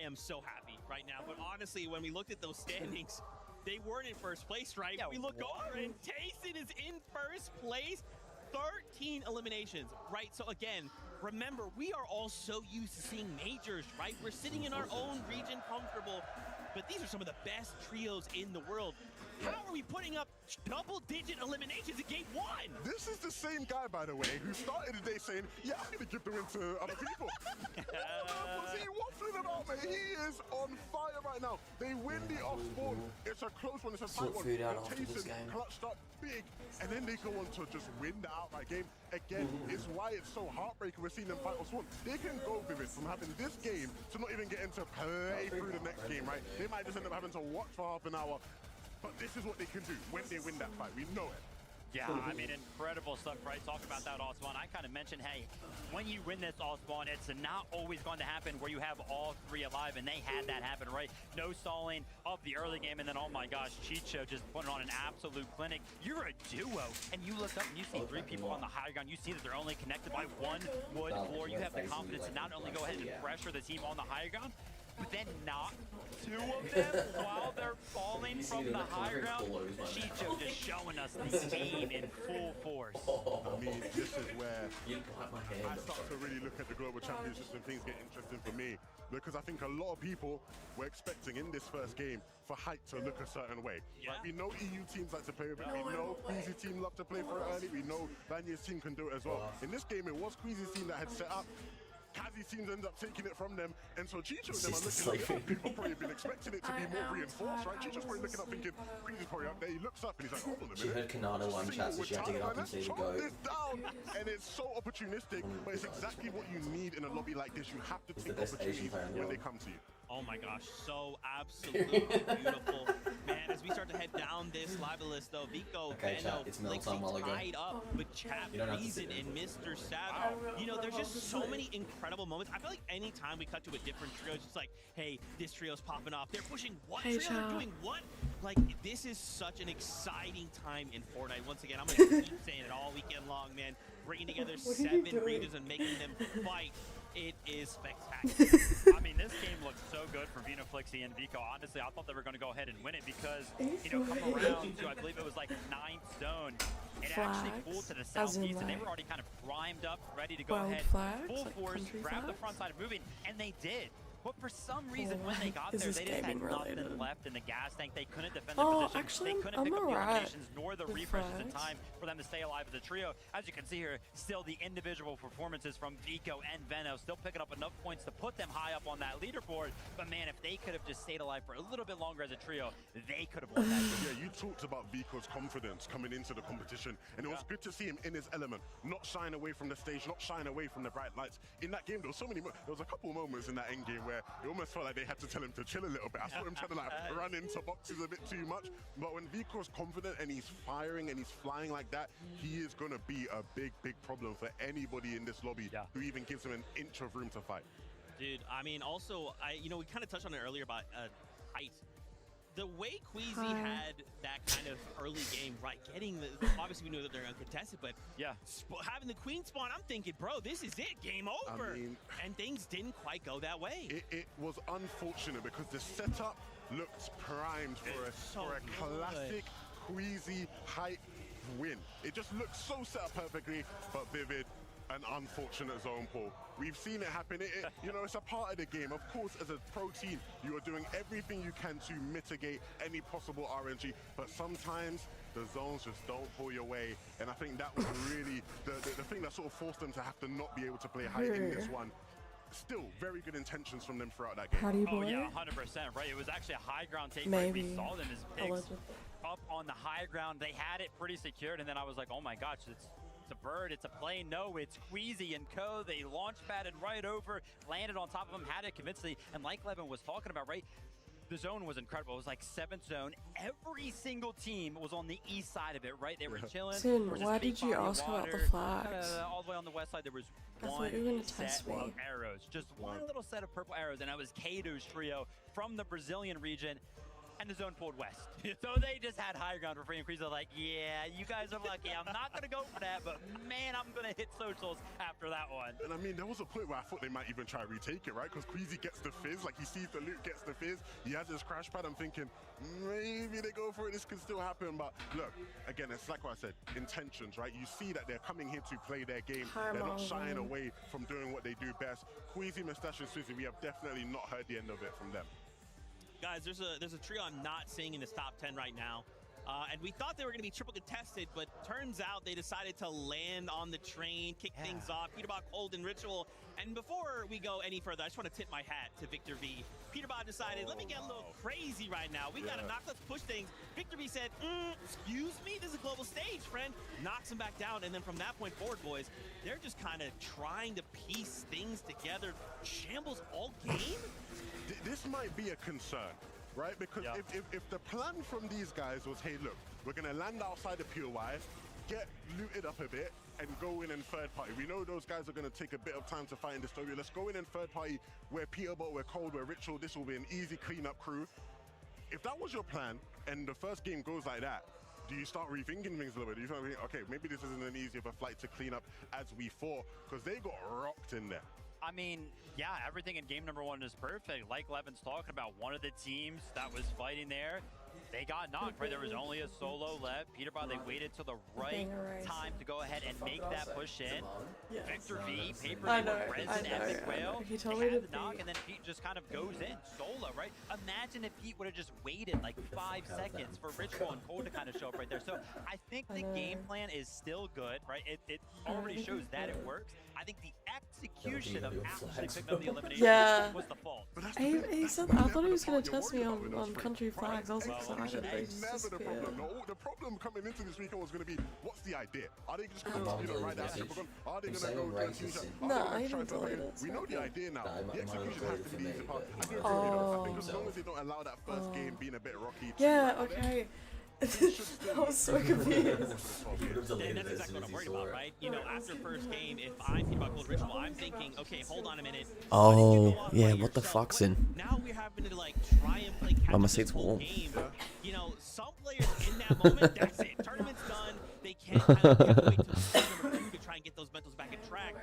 am so happy right now. But honestly, when we looked at those standings, they weren't in first place, right? Yeah, we look over and Tayson is in first place. 13 eliminations, right? So again, remember, we are all so used to seeing majors, right? We're sitting in our own region comfortable, but these are some of the best trios in the world. How are we putting up double-digit eliminations in game 1? This is the same guy, by the way, who started the day saying, yeah, I'm going to give the win to other people. What's he waffling about, man? He is on fire right now. They win the off-spawn. It's a close one. It's a tight one. Tayson clutched up big, and then they go on to just win the outright game. Again, it's why it's so heartbreaking. We're seeing them fight off-spawn. They can go, Vivid, from having this game to not even getting to play through the next game, right? They might just end up having to watch for half an hour. but this is what they can do when they win that fight. We know it. Yeah, I mean, incredible stuff, right? Talking about that all-spawn, I kind of mentioned, hey, when you win this all-spawn, it's not always going to happen where you have all three alive, and they had that happen, right? No stalling of the early game, and then, oh my gosh, Chicho just putting on an absolute clinic. You're a duo, and you look up and you see three people on the high ground. You see that they're only connected by one wood floor. You have the confidence to not only go ahead and pressure the team on the high ground, but then knock two of them while they're falling from the high ground. Chicho just showing us the team in full force. I mean, this is where I start to really look at the global championships and things get interesting for me, because I think a lot of people were expecting in this first game for height to look a certain way. Like, we know EU teams like to play with it. We know Queasy's team love to play for it early. We know Vanya's team can do it as well. In this game, it was Queasy's team that had set up. Kazi's teams end up taking it from them, and so Chicho and them are looking up. People probably been expecting it to be more reinforced, right? Chicho's probably looking up thinking, Queasy's probably up there. He looks up and he's like, hold on a minute. She heard Kanata one chat, so she had to get up and see the goat. This down, and it's so opportunistic, but it's exactly what you need in a lobby like this. You have to take opportunities when they come to you. Oh my gosh, so absolutely beautiful. Man, as we start to head down this live list though, Vico, Veno, Lixie tied up with Chap, Reason, and Mr. Savage. You know, there's just so many incredible moments. I feel like anytime we cut to a different trio, it's just like, hey, this trio's popping off. They're pushing what trio? They're doing what? Like, this is such an exciting time in Fortnite. Once again, I'm going to keep saying it all weekend long, man. Bringing together 7 regions and making them fight. It is spectacular. I mean, this game looks so good for Vino, Flixie, and Vico. Honestly, I thought they were going to go ahead and win it because, you know, come around to, I believe it was like 9th zone. It actually pulled to the southeast, and they were already kind of primed up, ready to go ahead, full force, grab the front side of moving, and they did. But for some reason, when they got there, they just had nothing left in the gas tank. They couldn't defend the position. Actually, they couldn't pick up the eliminations nor the refreshes in time for them to stay alive as a trio. As you can see here, still the individual performances from Vico and Veno still picking up enough points to put them high up on that leaderboard. But man, if they could have just stayed alive for a little bit longer as a trio, they could have won that game. Yeah, you talked about Vico's confidence coming into the competition, and it was good to see him in his element, not shying away from the stage, not shying away from the bright lights. In that game, there was a couple moments in that end game where it almost felt like they had to tell him to chill a little bit. I saw him trying to like run into boxes a bit too much. But when Vico's confident and he's firing and he's flying like that, he is going to be a big, big problem for anybody in this lobby who even gives him an inch of room to fight. Dude, I mean, also, you know, we kind of touched on it earlier about height. The way Queasy had that kind of early game, right, getting the, obviously we knew that they're uncontested, but having the queen spawn, I'm thinking, bro, this is it, game over. I mean, and things didn't quite go that way. It was unfortunate because the setup looked primed for a classic Queasy height win. It just looked so set up perfectly, but Vivid, an unfortunate zone pull. We've seen it happen. You know, it's a part of the game. Of course, as a pro team, you are doing everything you can to mitigate any possible RNG, but sometimes the zones just don't pull your way. And I think that was really the thing that sort of forced them to have to not be able to play high in this one. Still, very good intentions from them throughout that game. Oh yeah, 100%, right? It was actually a high ground take. Right? We saw them as pigs up on the high ground. They had it pretty secured, and then I was like, oh my gosh, it's a bird, it's a plane. No, it's Queasy and co. They launch padded right over, landed on top of them, had it convincingly. And like Levin was talking about, right? The zone was incredible. It was like 7th zone. Every single team was on the east side of it, right? They were chilling. Sin, why did you ask about the flags? All the way on the west side, there was one set of arrows. Just one little set of purple arrows, and that was Kato's trio from the Brazilian region. And the zone pulled west. So they just had high ground for free, and Queasy was like, yeah, you guys are lucky. I'm not going to go for that, but man, I'm going to hit socials after that one. And I mean, there was a point where I thought they might even try to retake it, right? Because Queasy gets the fizz, like he sees the loot, gets the fizz. He has his crash pad. I'm thinking, maybe they go for it. This could still happen. But look, again, it's like what I said, intentions, right? You see that they're coming here to play their game. They're not shying away from doing what they do best. Queasy, Mustache, and Swizzy, we have definitely not heard the end of it from them. Guys, there's a trio I'm not seeing in this top 10 right now. And we thought they were going to be triple contested, but turns out they decided to land on the train, kick things off. Peterbot, Cold, and Ritual. And before we go any further, I just want to tip my hat to Victor V. Peterbot decided, let me get a little crazy right now. We got to knock, let's push things. Victor V said, excuse me, this is a global stage, friend. Knocks him back down, and then from that point forward, boys, they're just kind of trying to piece things together. Shambles all game? This might be a concern. right? Because if the plan from these guys was, hey, look, we're going to land outside the POI, get looted up a bit, and go in third party. We know those guys are going to take a bit of time to find the story. Let's go in third party. We're Peterbot, we're Cold, we're Ritual. This will be an easy cleanup crew. If that was your plan, and the first game goes like that, do you start rethinking things a little bit? Do you start thinking, okay, maybe this isn't an easy of a flight to clean up as we thought, because they got rocked in there. I mean, yeah, everything in game number 1 is perfect. Like Levin's talking about, one of the teams that was fighting there, they got knocked, right? There was only a solo left. Peterbot, they waited till the right time to go ahead and make that push in. Victor V, Paper, Resin, Epic Whale. He told they me had to the knock, and then Pete just kind of goes in solo, right? Imagine if Pete would have just waited like 5 seconds for Ritual and Cold to kind of show up right there. So I think the game plan is still good, right? It already shows that it works. I think the execution of actually picking up the elimination was the fault. He said, I thought he was going to test me on country flags. I was excited, but he just Never the disappeared. problem. No, the problem coming into this weekend was going to be, what's the idea? Are they just going to ride that ship? Are they going to go do a future? No, I didn't delete it. We know the idea now. The execution has to be the easy part. I do agree, I think as long as they don't allow that first game being a bit rocky. Yeah, okay. I was so confused. And that's exactly what I'm worried about, right? You know, after first game, if I'm thinking about Cold Ritual, I'm thinking, okay, hold on a minute. Oh, yeah, what the fuck's in? Now we're having to like try and play Oh, my catch seat's this whole warm. game. You know, some players in that moment, that's it. Tournament's done. They can't kind of wait till the number 2 to try and get those mentals back in track.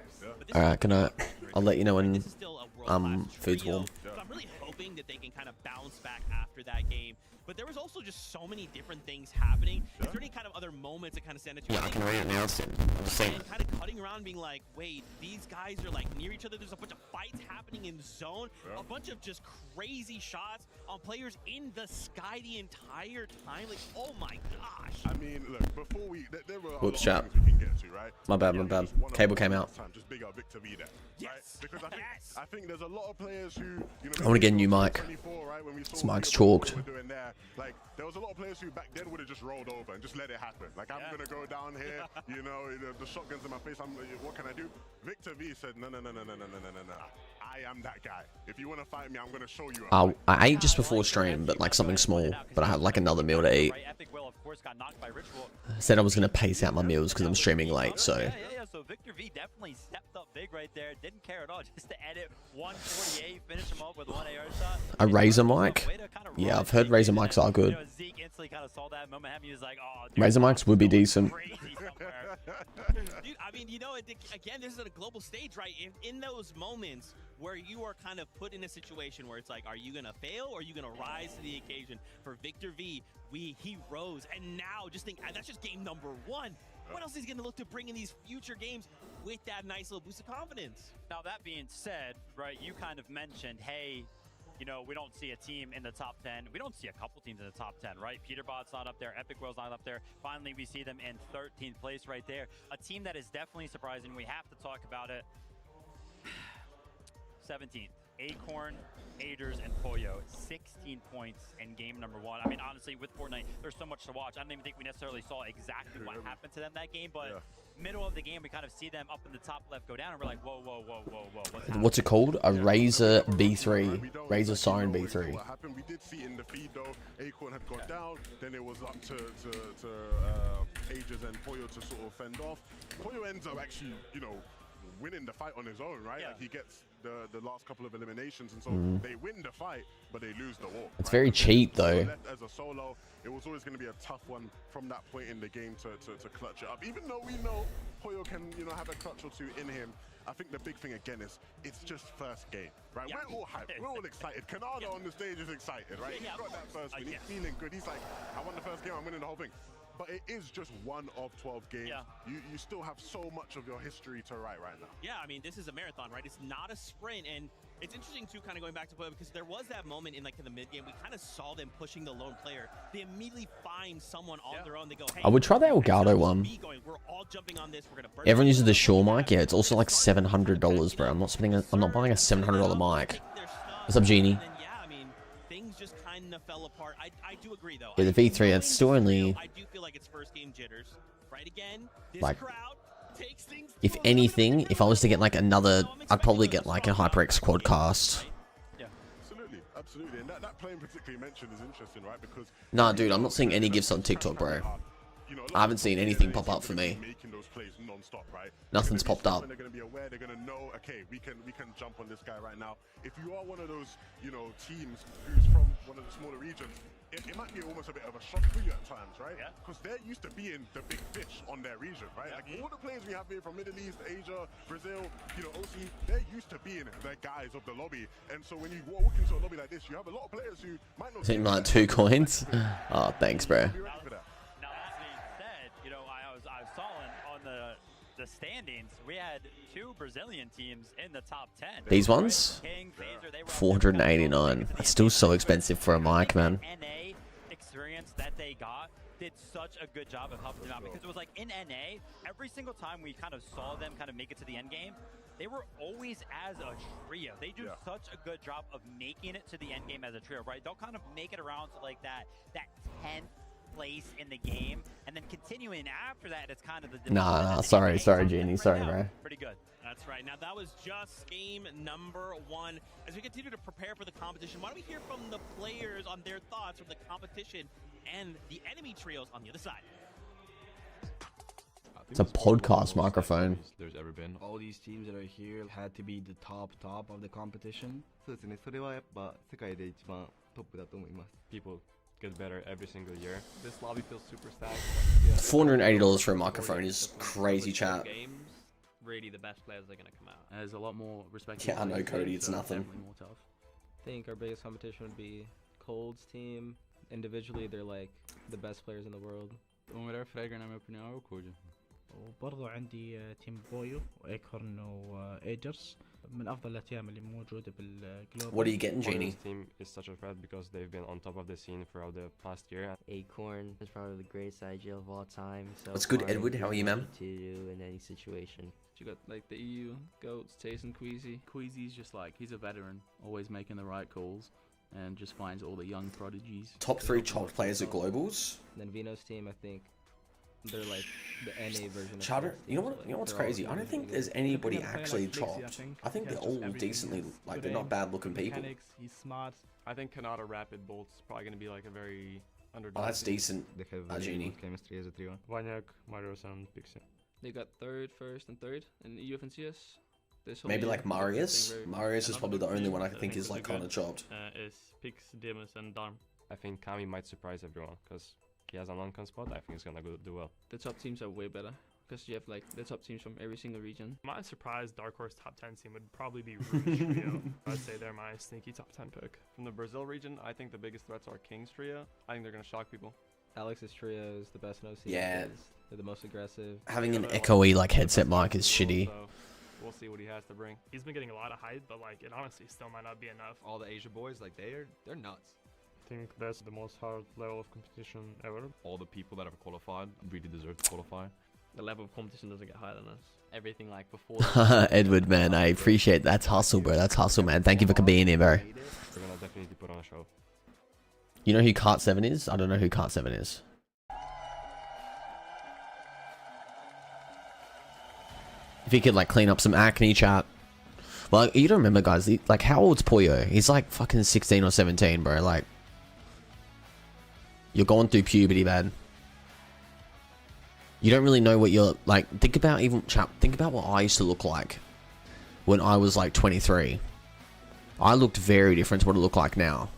Alright, can I'll let you know when food's warm. So I'm really hoping that they can kind of bounce back after that game. But there was also just so many different things happening. Is there any kind of other moments that kind of stand out to you? Yeah, I can already announce it. I'm just saying. And kind of cutting around being like, wait, these guys are like near each other. There's a bunch of fights happening in zone. A bunch of just crazy shots on players in the sky the entire time. Like, oh my gosh. I mean, look, before there were a lot of chat. things we can get to, right? My bad. Cable came out. Just big up Victor V there, right? Because I think there's a lot of players who, you know, I want to get a new mic. This mic's chalked. Like, there was a lot of players who back then would have just rolled over and just let it happen. Like, I'm gonna go down here, you know, the shotgun's in my face. What can I do? Victor V said, no. I am that guy. If you want to fight me, I'm gonna show you. I ate just before stream, but like something small. But I have like another meal to eat. Said I was gonna pace out my meals because I'm streaming late, so. Yeah, so Victor V definitely stepped up big right there. Didn't care at all, just to edit 148, finish him off with 1 AR shot. A Razor mic? Yeah, I've heard Razor mics are good. Zeke instantly kind of saw that moment. He was like, oh, Razor mics would be decent. Dude, I mean, you know, again, this is a global stage, right? In those moments where you are kind of put in a situation where it's like, are you gonna fail or are you gonna rise to the occasion? For Victor V, he rose, and now just think that's just game number 1. What else is he gonna look to bring in these future games with that nice little boost of confidence? Now that being said, right, you kind of mentioned, hey, you know, we don't see a team in the top 10. We don't see a couple teams in the top 10, right? Peterbot's not up there. Epic Whale's not up there. Finally, we see them in 13th place right there. A team that is definitely surprising. We have to talk about it. 17th. Acorn, Aders, and Pollo, 16 points in game number 1. I mean, honestly, with Fortnite, there's so much to watch. I don't even think we necessarily saw exactly what happened to them that game, but middle of the game, we kind of see them up in the top left go down, and we're like, whoa, What's it called? A Razor B3. Razor Siren B3. What happened? We did see in the feed though, Acorn had gone down, then it was up to Ages and Pollo to sort of fend off. Pollo ends up actually, you know, winning the fight on his own, right? Like he gets the last couple of eliminations, and so they win the fight, but they lose the war. It's very cheap though. As a solo, it was always going to be a tough one from that point in the game to clutch it up. Even though we know Pollo can, you know, have a clutch or two in him, I think the big thing again is it's just first game, right? We're all hyped, we're all excited. Canada on the stage is excited, right? He's got that first win, he's feeling good. He's like, I won the first game, I'm winning the whole thing. But it is just one of 12 games. You still have so much of your history to write right now. Yeah, I mean, this is a marathon, right? It's not a sprint, and it's interesting too, kind of going back to Pollo, because there was that moment in the mid game, we kind of saw them pushing the lone player. They immediately find someone on their own. They go, hey, I would try the Elgato one. We're all jumping on this. We're gonna burn. Everyone uses the Shure mic. Yeah, it's also like $700, bro. I'm not buying a $700 mic. What's up, Genie? Things just kind of fell apart. I do agree though. Yeah, the V3, it's still only. I do feel like it's first game jitters, right? Again, this like, crowd takes things. If anything, if I was to get like another, I'd probably get like a HyperX Quadcast. Yeah, absolutely. Absolutely, and that play in particular you mentioned is interesting, right? Because Nah, dude, I'm not seeing any gifts on TikTok, bro. I haven't seen anything pop up for me. Making those plays non-stop, right? Nothing's popped up. They're going to be aware. They're going to know. Okay, we can jump on this guy right now. If you are one of those, teams who's from one of the smaller regions, it might be almost a bit of a shock for you at times, right? Yeah. Because they're used to being the big fish on their region, right? Like all the players we have here from Middle East, Asia, Brazil, OC, they're used to being the guys of the lobby. And so when you walk into a lobby like this, you have a lot of players who might not. Seem like 2 coins. Oh, thanks, bro. I saw on the standings, we had 2 Brazilian teams in the top 10. These ones? 489. That's still so expensive for a mic, man. NA experience that they got did such a good job of helping them out, because it was like in NA, every single time we kind of saw them kind of make it to the end game, they were always as a trio. They do such a good job of making it to the end game as a trio, right? They'll kind of make it around to like that 10th place in the game, and then continuing after that, it's kind of the Nah, sorry, Genie, sorry, bro. Pretty good. That's right. Now that was just game number 1. As we continue to prepare for the competition, why don't we hear from the players on their thoughts from the competition and the enemy trios on the other side? It's a podcast microphone. There's ever been. All these teams that are here had to be the top of the competition. People get better every single year. This lobby feels super stacked. $480 for a microphone is crazy, chat. Really, the best players are going to come out. There's a lot more respect. Yeah, I know, Cody, it's nothing. More tough. I think our biggest competition would be Cold's team. Individually, they're like the best players in the world. وبرضو عندي تيم بويو وايكورن وايجرز من افضل التيام اللي موجوده بالجلوبال. What are you getting, Genie? This team is such a threat because they've been on top of the scene throughout the past year. Acorn is probably the greatest IGL of all time. So What's good, Edward? How are you, man? To do in any situation. You got like the EU goats, Chase and Queasy. Queasy's just like, he's a veteran, always making the right calls, and just finds all the young prodigies. Top 3 chopped players at globals. Then Vino's team, I think they're like the NA version. Charter, you know what's crazy? I don't think there's anybody actually chopped. I think they're all decently, like, they're not bad looking people. He's smart. I think Canada Rapid Bolt's probably going to be like a very underdog. Oh, that's decent, Genie. Chemistry as a trio. Vanyak, Marius, and Pixie. They got 3rd, 1st, and 3rd in EU FNCS. Maybe like Marius. Marius is probably the only one I think is like kind of chopped. Is Pix, Demus, and Darm. I think Kami might surprise everyone because he has a non-con spot. I think he's gonna do well. The top teams are way better because you have like the top teams from every single region. My surprise Dark Horse top 10 team would probably be Rouge Trio. I'd say they're my sneaky top 10 pick. From the Brazil region, I think the biggest threats are King's Trio. I think they're gonna shock people. Alex's trio is the best in OC. Yeah. They're the most aggressive. Having an echoey like headset mic is shitty. So we'll see what he has to bring. He's been getting a lot of hype, but like it honestly still might not be enough. All the Asia boys, like they're nuts. I think that's the most hard level of competition ever. All the people that have qualified really deserve to qualify. The level of competition doesn't get higher than us. Everything like before. Edward, man, I appreciate that's hustle, bro. That's hustle, man. Thank you for being here, bro. We're gonna definitely put on a show. You know who Cart 7 is? I don't know who Cart 7 is. If he could like clean up some acne, chat. Well, you don't remember, guys. Like, how old's Poyo? He's like fucking 16 or 17, bro. Like, you're going through puberty, man. You don't really know what you're like. Think about think about what I used to look like when I was like 23. I looked very different to what I look like now.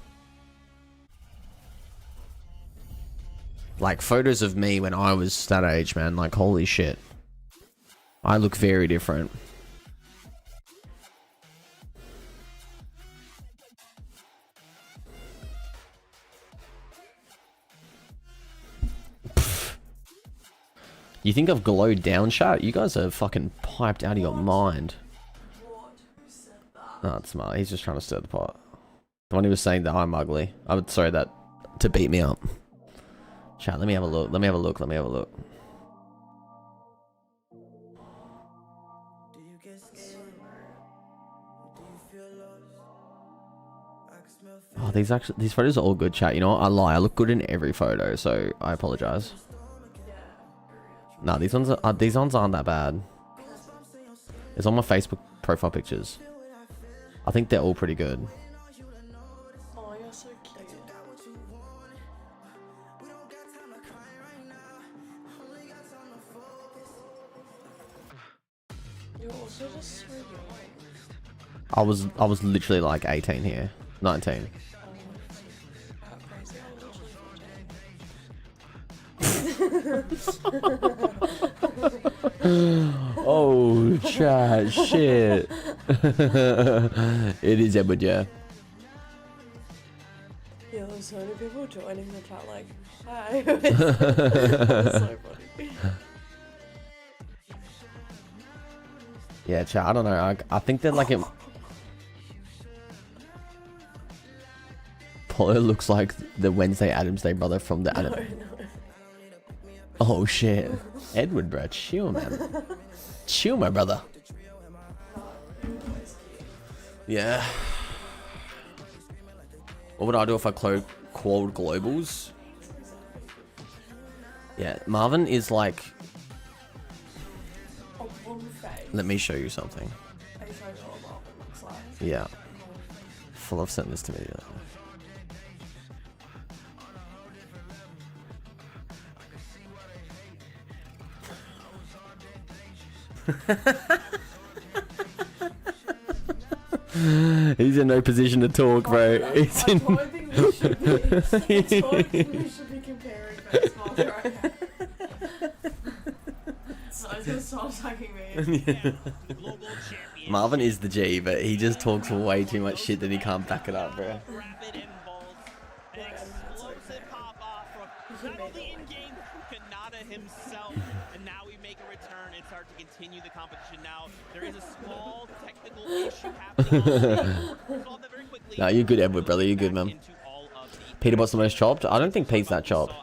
Like photos of me when I was that age, man. Like, holy shit. I look very different. You think I've glowed down, chat? You guys are fucking piped out of your mind. Oh, it's smart. He's just trying to stir the pot. The one who was saying that I'm ugly. I would sorry that to beat me up. Chat, let me have a look. Let me have a look. Let me have a look. Oh, these photos are all good, chat. You know what? I lie. I look good in every photo, so I apologize. Nah, these ones aren't that bad. It's on my Facebook profile pictures. I think they're all pretty good. I was literally like 18 here, 19. Oh, chat, shit. It is Edward, yeah. Yeah, there's so many people joining the chat like, hi. That's so funny. Yeah, chat, I don't know. I think they're like in... Polo looks like the Wednesday Addams Day brother from the anime. Oh shit. Edward, bro, chill, man. Chill, my brother. Yeah. What would I do if I quoted globals? Yeah, Marvin is like... Let me show you something. Yeah. Full of sent this to me. He's in no position to talk, bro. He's in... I think we should be comparing baseballs right now. So he's gonna start attacking me. Marvin is the G, but he just talks way too much shit that he can't back it up, bro. Himself, and now we make a return and start to continue the competition. Now there is a small technical issue happening. Solve that very quickly. Nah, you're good, Edward, brother. You're good, man. Peter, what's the most chopped? I don't think Pete's that chopped.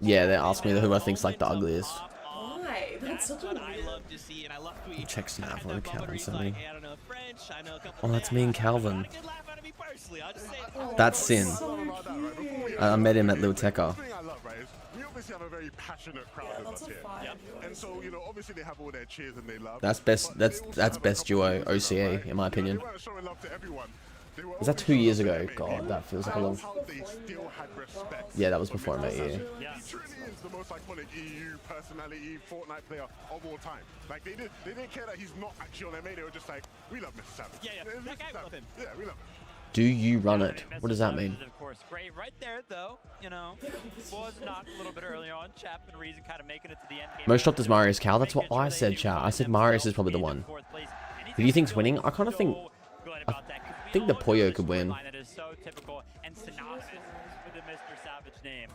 Yeah, they asked me who I think's like the ugliest. Why? That's such a weird... Check Snap on Calvin something. Oh, that's me and Calvin. That's Sin. I met him at Lil Tekka. We obviously have a very passionate crowd with us here. And so, you know, obviously they have all their cheers and they love. That's best duo OCA in my opinion. Was that 2 years ago? God, that feels like a long... Yeah, that was before I met you. The most iconic EU personality, Fortnite player of all time. Like they didn't care that he's not actually on MA. They were just like, we love Mr. Savage. Yeah, that guy love him. Yeah, we love him. Do you run it? What does that mean? Of course, great right there though. You know, was knocked a little bit earlier on. Chap and Reason kind of making it to the end game. Most dropped is Marius Cal. That's what I said, chat. I said Marius is probably the one. Who do you think's winning? I kind of think. I think the Poyo could win. That is so typical and synonymous with the Mr. Savage name.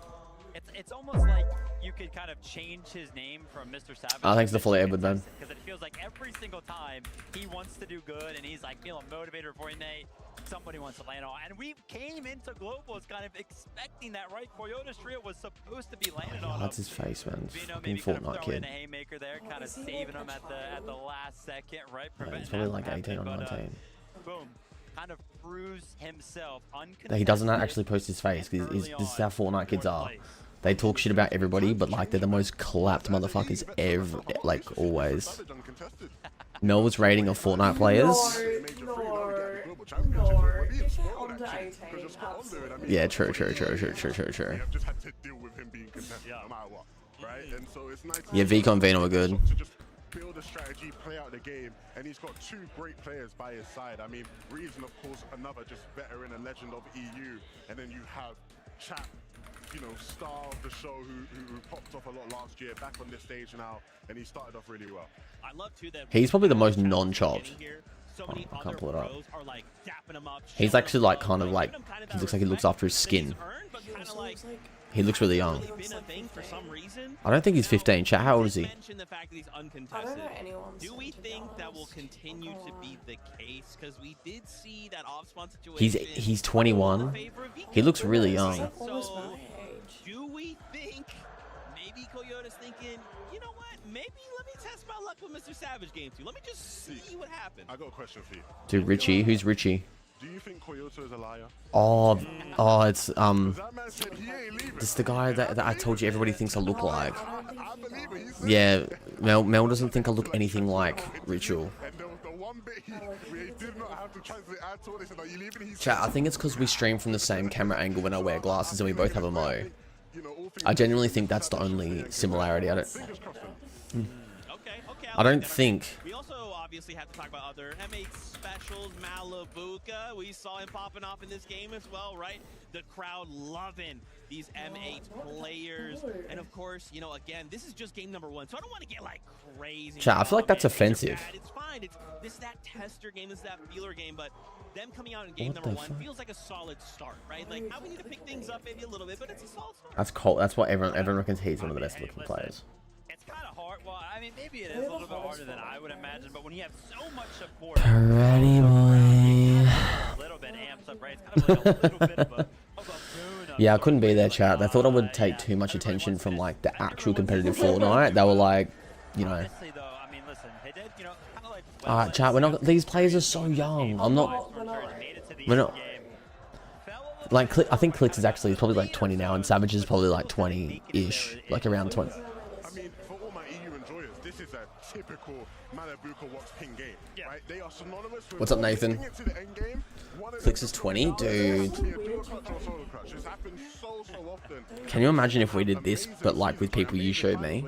It's almost like you could kind of change his name from Mr. Savage. Thanks to fully Edward, man. Because it feels like every single time he wants to do good and he's like feeling motivated for Fortnite, somebody wants to land on. And we came into Globals kind of expecting that, right? Coyote's trio was supposed to be landed on. That's his face, man. Vino Fucking maybe kind of Fortnite throwing kid. a haymaker there, kind of saving him at the last second, right? Yeah, he's probably like 18 or 19. Boom. Kind of proves himself He doesn't actually post his face because this is how Fortnite kids are. They talk shit about everybody, but like they're the most clapped motherfuckers ever, like always. Mel's rating of Fortnite players. Yeah, true. Yeah, Vico and Vino are good. Build a strategy, play out the game, and he's got two great players by his side. I mean, Reason, of course, another just veteran and legend of EU, and then you have Chap, you know, star of the show who popped off a lot last year, back on this stage now, and he started off really well. I love too that He's probably the most non-chopped. I can't pull it up. He's actually like kind of like, he looks like he looks after his skin. He looks really young. I don't think he's 15. Chat, how old is he? I don't know anyone. Do we think that will continue to be the case? Because we did see that off-spawn situation. He's 21. He looks really young. So, do we think maybe Coyote's thinking, you know what? Maybe let me test my luck with Mr. Savage game 2. Let me just see what happens. I got a question for you. Dude, Richie. Who's Richie? Do you think Coyote is a liar? Oh, it's this is the guy that I told you everybody thinks I look like. Yeah, Mel doesn't think I look anything like Ritual. Chat, I think it's because we stream from the same camera angle when I wear glasses and we both have a mo. I genuinely think that's the only similarity. I don't. I don't think. We also obviously have to talk about other M8 specials. Malabuka, we saw him popping off in this game as well, right? The crowd loving these M8 players. And of course, you know, again, this is just game number 1, so I don't want to get like crazy. Chat, I feel like that's offensive. It's fine. This is that tester game, this is that feeler game, but them coming out in game number 1 feels like a solid start, right? Like, now we need to pick things up maybe a little bit, but it's a solid start. That's cold. That's what everyone reckons he's one of the best looking players. It's kind of hard. Well, I mean, maybe it is a little bit harder than I would imagine, but when you have so much support, Prattyboii. a little bit amps up, right? It's kind of like a little bit of a Yeah, I couldn't be there, chat. They thought I would take too much attention from like the actual competitive Fortnite. They were like, you know. Alright, chat. We're not. These players are so young. I'm not. We're not. Like, I think Clicks is actually probably like 20 now, and Savage is probably like 20-ish, like around 20. I mean, for all my EU enjoyers, this is a typical Malabuka Watch ping game, right? They are synonymous with What's up, Nathan? Clicks is 20, dude. Can you imagine if we did this, but like with people you showed me?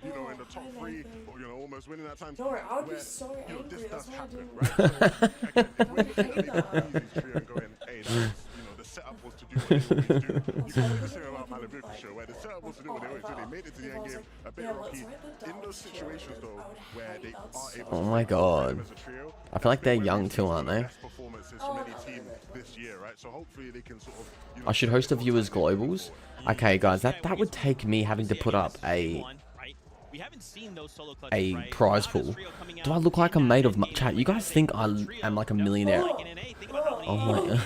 You know, in the top 3, or, you know, almost winning that time. No, I would be so angry. This does That's why I happen, didn't. right? So, again, if we're looking at the trio and going, hey, that's, you know, the setup was to do what they always do. You can't really say about Malabuka show, where the setup was to do what they always do. They made it to the end game a bit rocky. In those situations, though, where they are able Oh my god. I feel like they're young too, aren't they? performances from any team this year, right? So hopefully they can sort of, you know, I should host a viewers globals. Okay, guys, that would take me having to put up a prize pool. Do I look like I'm made of chat? You guys think I am like a millionaire? Oh my.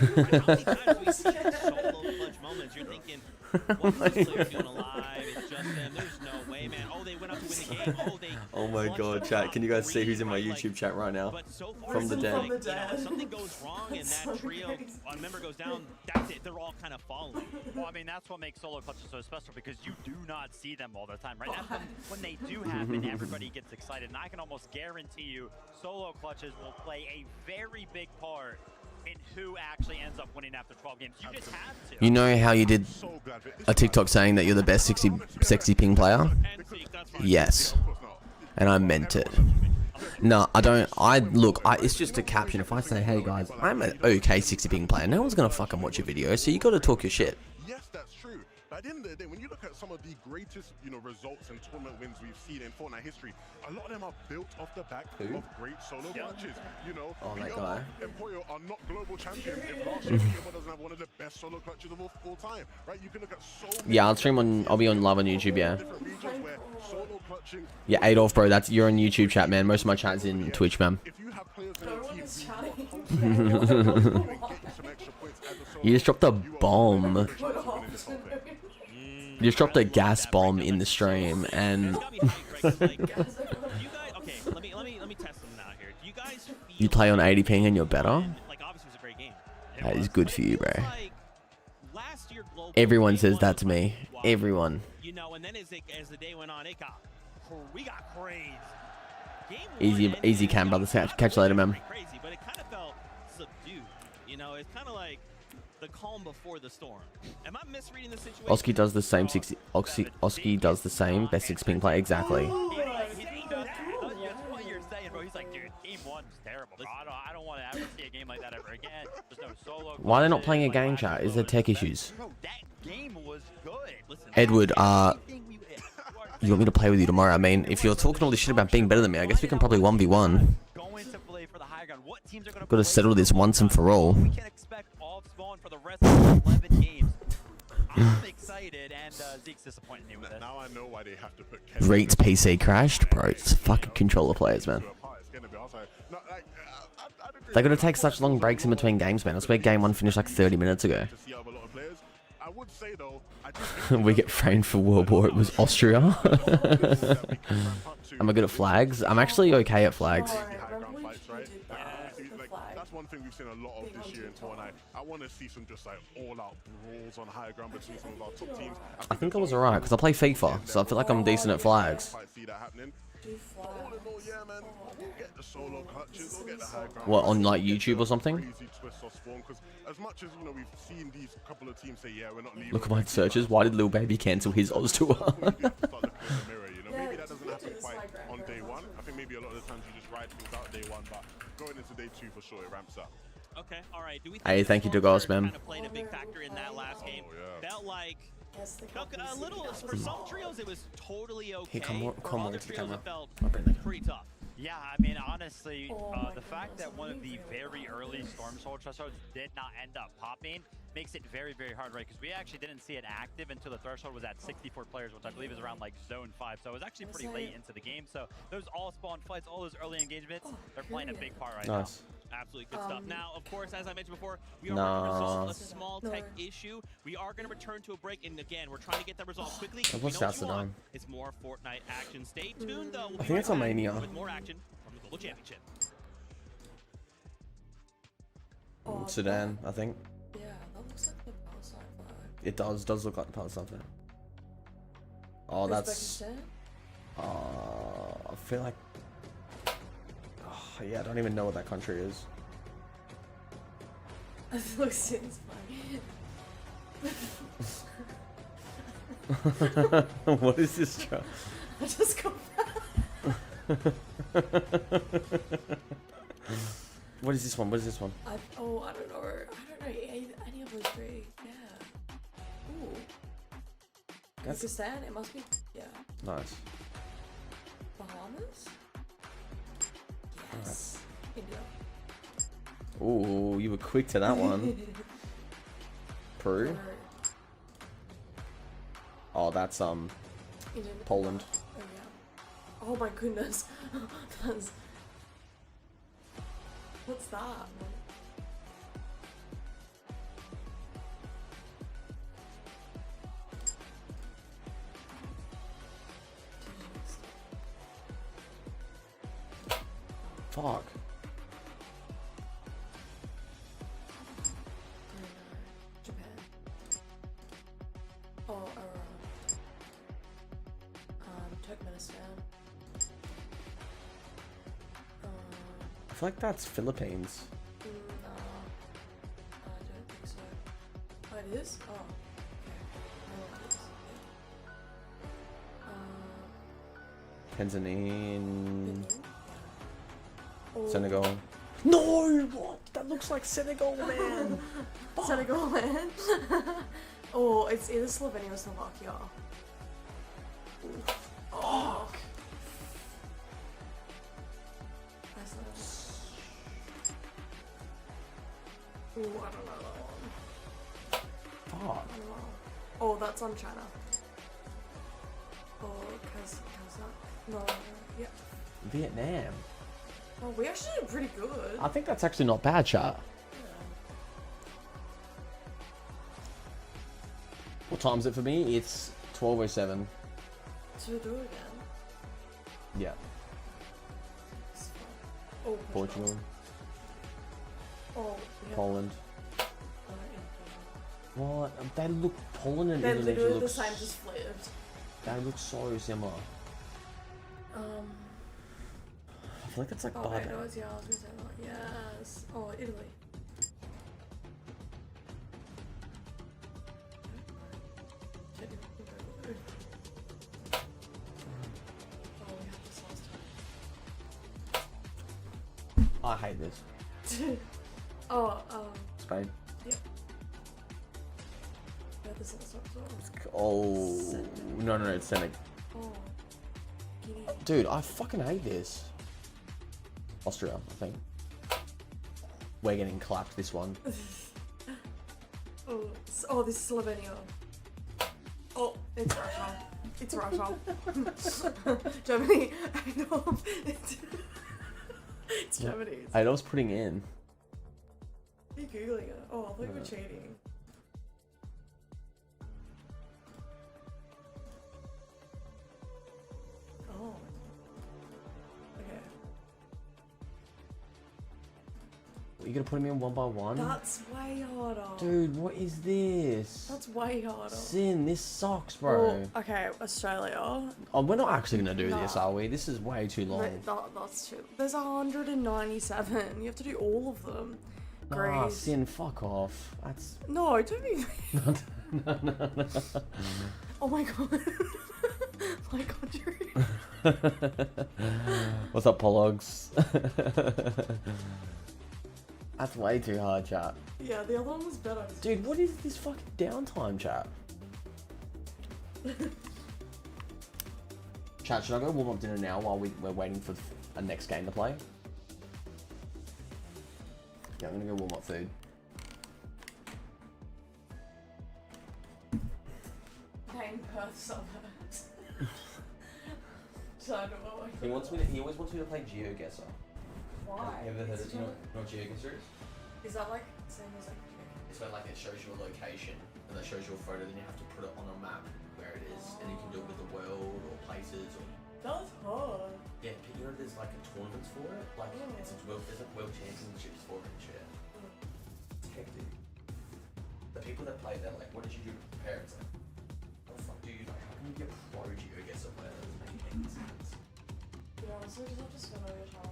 Oh my god, chat. Can you guys see who's in my YouTube chat right now? From the dead. Something goes wrong and that trio, a member goes down, that's it. They're all kind of following. Well, I mean, that's what makes solo clutches so special, because you do not see them all the time, right? That's when they do happen, everybody gets excited. And I can almost guarantee you solo clutches will play a very big part in who actually ends up winning after 12 games. You just have to. You know how you did a TikTok saying that you're the best sexy ping player? Yes. And I meant it. No, I don't. It's just a caption. If I say, hey guys, I'm an okay 60 ping player, no one's gonna fucking watch your video, so you gotta talk your shit. Yes, that's true. But at the end of the day, when you look at some of the greatest, you know, results and tournament wins we've seen in Fortnite history, a lot of them are built off the back of great solo clutches. You know, that guy. and Pollo are not global champions if last year Pollo doesn't have one of the best solo clutches of all time, right? You can look at so many Yeah, I'll be on live on YouTube, yeah. different regions where solo clutching. Yeah, Adolf, bro, you're on YouTube chat, man. Most of my chat's in Twitch, man. If you have players in your team, You just dropped a bomb. You just dropped a gas bomb in the stream, and you play on 80 ping and you're better. That is good for you, bro. Everyone says that to me. Everyone. You know, and then as the day went on, we got crazy. Easy cam, brother. Catch you later, man. Crazy, but it kind of felt subdued. You know, it's kind of like the calm before the storm. Am I misreading the situation? Oski does the same 60. Oski does the same. Best 6 ping play, exactly. That's what you're saying, bro. He's like, dude, game 1 was terrible. Bro. I don't want to ever see a game like that ever again. There's no solo. Why are they not playing a game, chat? Is there tech issues? Bro, that game was good. Listen, Edward, you want me to play with you tomorrow? I mean, if you're talking all this shit about being better than me, I guess we can probably 1v1. Got to settle this once and for all. We can expect all spawn for the rest of the 11 games. I'm excited, and Zeke's disappointing me with this. Now I know why they have to put Reed's PC crashed, bro. It's fucking controller players, man. They got to take such long breaks in between games, man. I swear game 1 finished like 30 minutes ago. We get framed for World War. It was Austria. Am I good at flags? I'm actually okay at flags. That's one thing we've seen a lot of this year in Fortnite. I want to see some just like all-out brawls on higher ground between some of our top teams. I think I was alright because I play FIFA, so I feel like I'm decent at flags. What, on like YouTube or something? As much as, you know, we've seen these couple of teams say, yeah, we're not leaving. Look at my searches. Why did Lil Baby cancel his Oz tour? Maybe that doesn't happen quite on day one. I think maybe a lot of the times you just ride things out day one, but going into day two for sure, it ramps up. Okay, all right. Do we Hey, thank you to Ghost, man. kind of played a big factor in that last game? Felt like a little for some trios it was totally okay. Hey, come on other to the trios camera. it felt I'll bring that. pretty tough. Yeah, I mean, honestly, the fact that one of the very early Storm Soldier thresholds did not end up popping makes it very, very hard, right? Because we actually didn't see it active until the threshold was at 64 players, which I believe is around like zone 5. So it was actually pretty late into the game. So those all spawn fights, all those early engagements, they're playing a big part right now. Absolutely good stuff. Now, of course, as I mentioned before, we are going to resolve a small tech issue. We are going to return to a break, and again, we're trying to get that resolved quickly. What's that done? It's more Fortnite action. Stay tuned, though. We'll I think it's on Mania. with more action from the Global Championship. Sudan, I think. Yeah, that looks like the Palestine flag. It does look like the Palestine flag. Oh, that's. I feel like. Oh, yeah, I don't even know what that country is. It looks fine. What is this job? I just got back. What is this one? What is this one? I don't know. I don't know any of those three. Yeah. Ooh. Pakistan. It must be. Yeah. Nice. Bahamas. Yes. India. Ooh, you were quick to that one. Peru. Oh, that's Poland. Oh yeah. Oh my goodness. That's. What's that? Fuck. Japan. Oh, Turkmenistan. I feel like that's Philippines. No, I don't think so. Oh, it is? Oh, okay. I know what it is. Tanzania. Oh. Senegal. No! What? That looks like Senegal, man! Senegal, man. Oh, it's either Slovenia or Slovakia. Oh. Ooh, I don't know that one. Fuck. Oh, that's on China. Oh, Kazakh. No, yeah. Vietnam. Oh, we actually did pretty good. I think that's actually not bad, chat. What time is it for me? It's 12:07. Should we do it again? Yeah. Oh, Portugal. Oh, yeah. Poland. What? They look. Poland and They're Indonesia literally look. the same, just flipped. They look so similar. I feel like it's like Oh, wait, Barbados. no, yeah, I was gonna say that. Yes. Oh, Italy. I hate this. Oh, Spain. Yep. Yeah, this is Oh no, it's Senegal. Oh, Guinea. Dude, I fucking hate this. Austria, I think. We're getting clapped this one. Oh, this is Slovenia. Oh, it's Russia. It's Russia. Germany. No, it's Germany. I was putting in. Are you googling it? Oh, I thought you were cheating. Oh. Okay. Are you gonna put me in one by one? That's way harder. Dude, what is this? That's way harder. Sin, this sucks, bro. Oh, okay, Australia. Oh, we're not actually gonna do Nah. this, are we? This is way too long. That's true. There's 197. You have to do all of them. Nah, Greece. Sin, fuck off. That's. No, don't be. No. Oh my god. My country. What's up, Pollogs? That's way too hard, chat. Yeah, the other one was better. Dude, what is this fucking downtime, chat? Chat, should I go warm up dinner now while we're waiting for a next game to play? Yeah, I'm gonna go warm up food. Name Perth suburbs. So I don't know. He always wants me to play GeoGuessr. Why? Have you ever heard of, you know what GeoGuessr is? Is that like same as like? It's where like it shows you a location and it shows you a photo, then you have to put it on a map where it is, and you can do it with the world or places or. That's hard. Yeah, but you know there's like a tournaments for it, like there's like world championships for it and shit. It's hectic. The people that play, they're like, what did you do to prepare? It's like, what the fuck do you like? How can you get pro GeoGuessr player? That doesn't make any sense. Yeah, honestly, just have to spend all your time.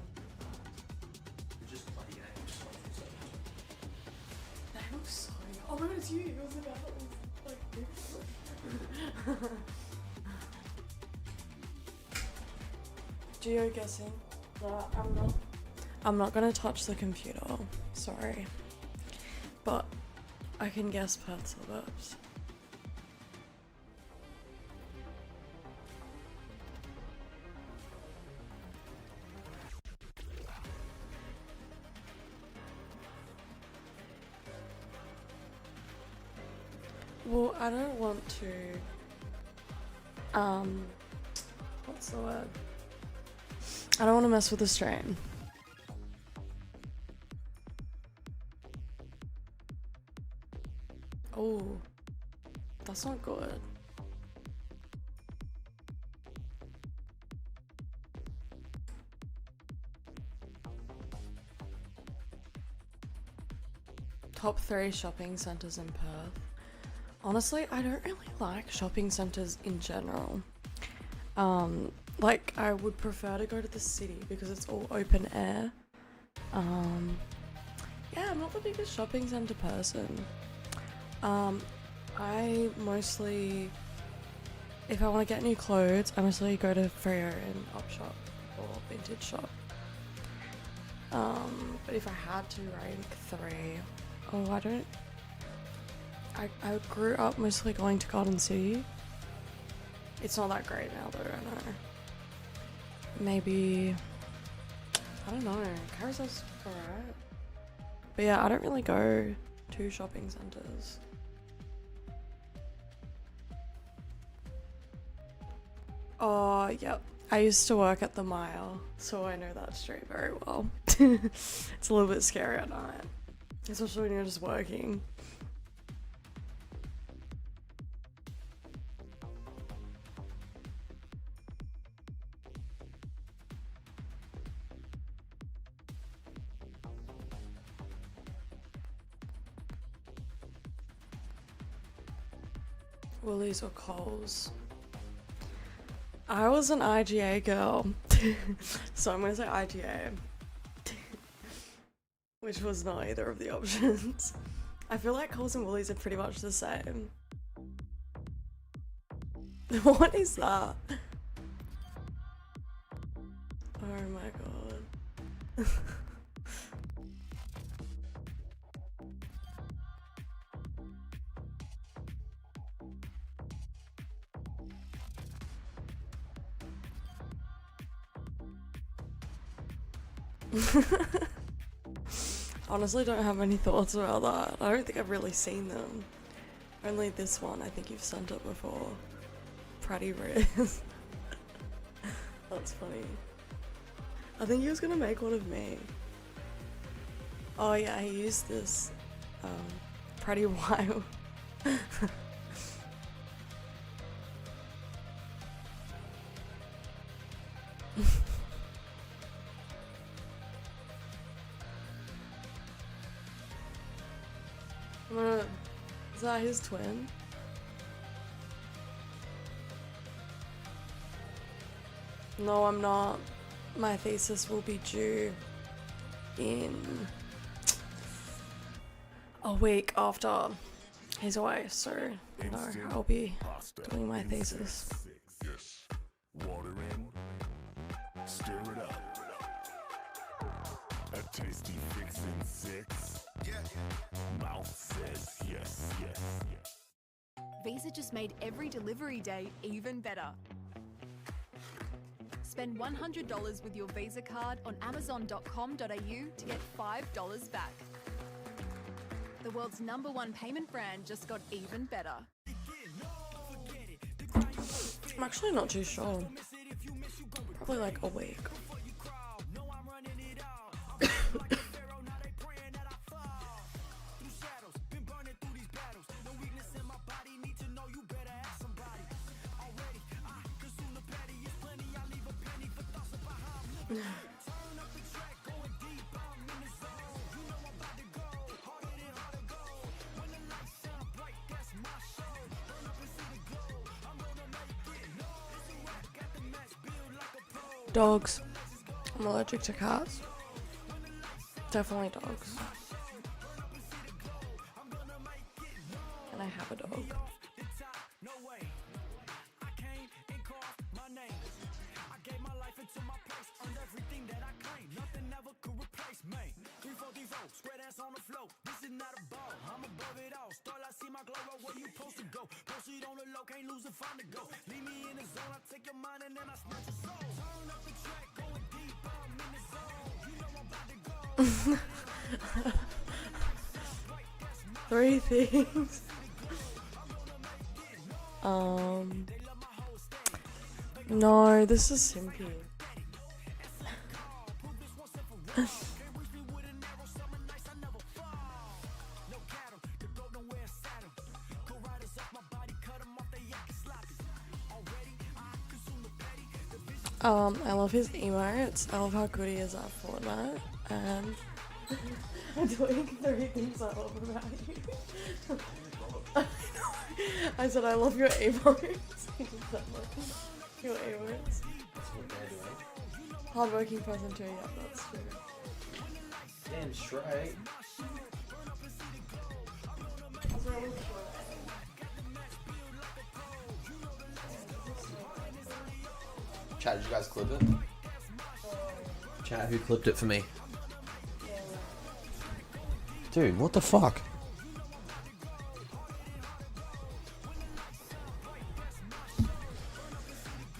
You just play games. That looks so. Oh my god, it's you. It was the guy that was like. Geo-guessing. No, I'm not gonna touch the computer. Sorry. But I can guess Perth suburbs. Well, I don't want to, what's the word? I don't want to mess with the stream. Oh, that's not good. Top 3 shopping centres in Perth. Honestly, I don't really like shopping centres in general. Like, I would prefer to go to the city because it's all open air. Yeah, I'm not the biggest shopping centre person. I mostly, if I want to get new clothes, I mostly go to Freo and Upshop or Vintage Shop. But if I had to rank 3, I grew up mostly going to Garden City. It's not that great now though, I know. Maybe, I don't know, Carousel's alright. But yeah, I don't really go to shopping centres. Oh, yep. I used to work at the Mile, so I know that street very well. It's a little bit scary at night, especially when you're just working. Woolies or Coles? I was an IGA girl, so I'm gonna say IGA, which was not either of the options. I feel like Coles and Woolies are pretty much the same. What is that? Oh my god. Honestly, don't have any thoughts about that. I don't think I've really seen them. Only this one. I think you've sent it before. Prattyboii. That's funny. I think he was gonna make one of me. Oh yeah, he used this Prattyboii. Is that his twin? No, I'm not. My thesis will be due in a week after he's away, so you know, I'll be doing my thesis. Yes. Water in, stir it up. A tasty fix in 6. Mouth says yes, yes, yes. Visa just made every delivery day even better. Spend $100 with your Visa card on amazon.com.au to get $5 back. The world's #1 payment brand just got even better. I'm actually not too sure. Probably like a week. Dogs. I'm allergic to cats. Definitely dogs. And I have a dog. Three things. No, this is simpy. I love his emotes. I love how good he is at Fortnite, and I'm doing 3 things I love about you. I said I love your emotes. Your emotes. Hardworking person too, yeah, that's true. Damn straight. Chat, did you guys clip it? Chat, who clipped it for me? Dude, what the fuck?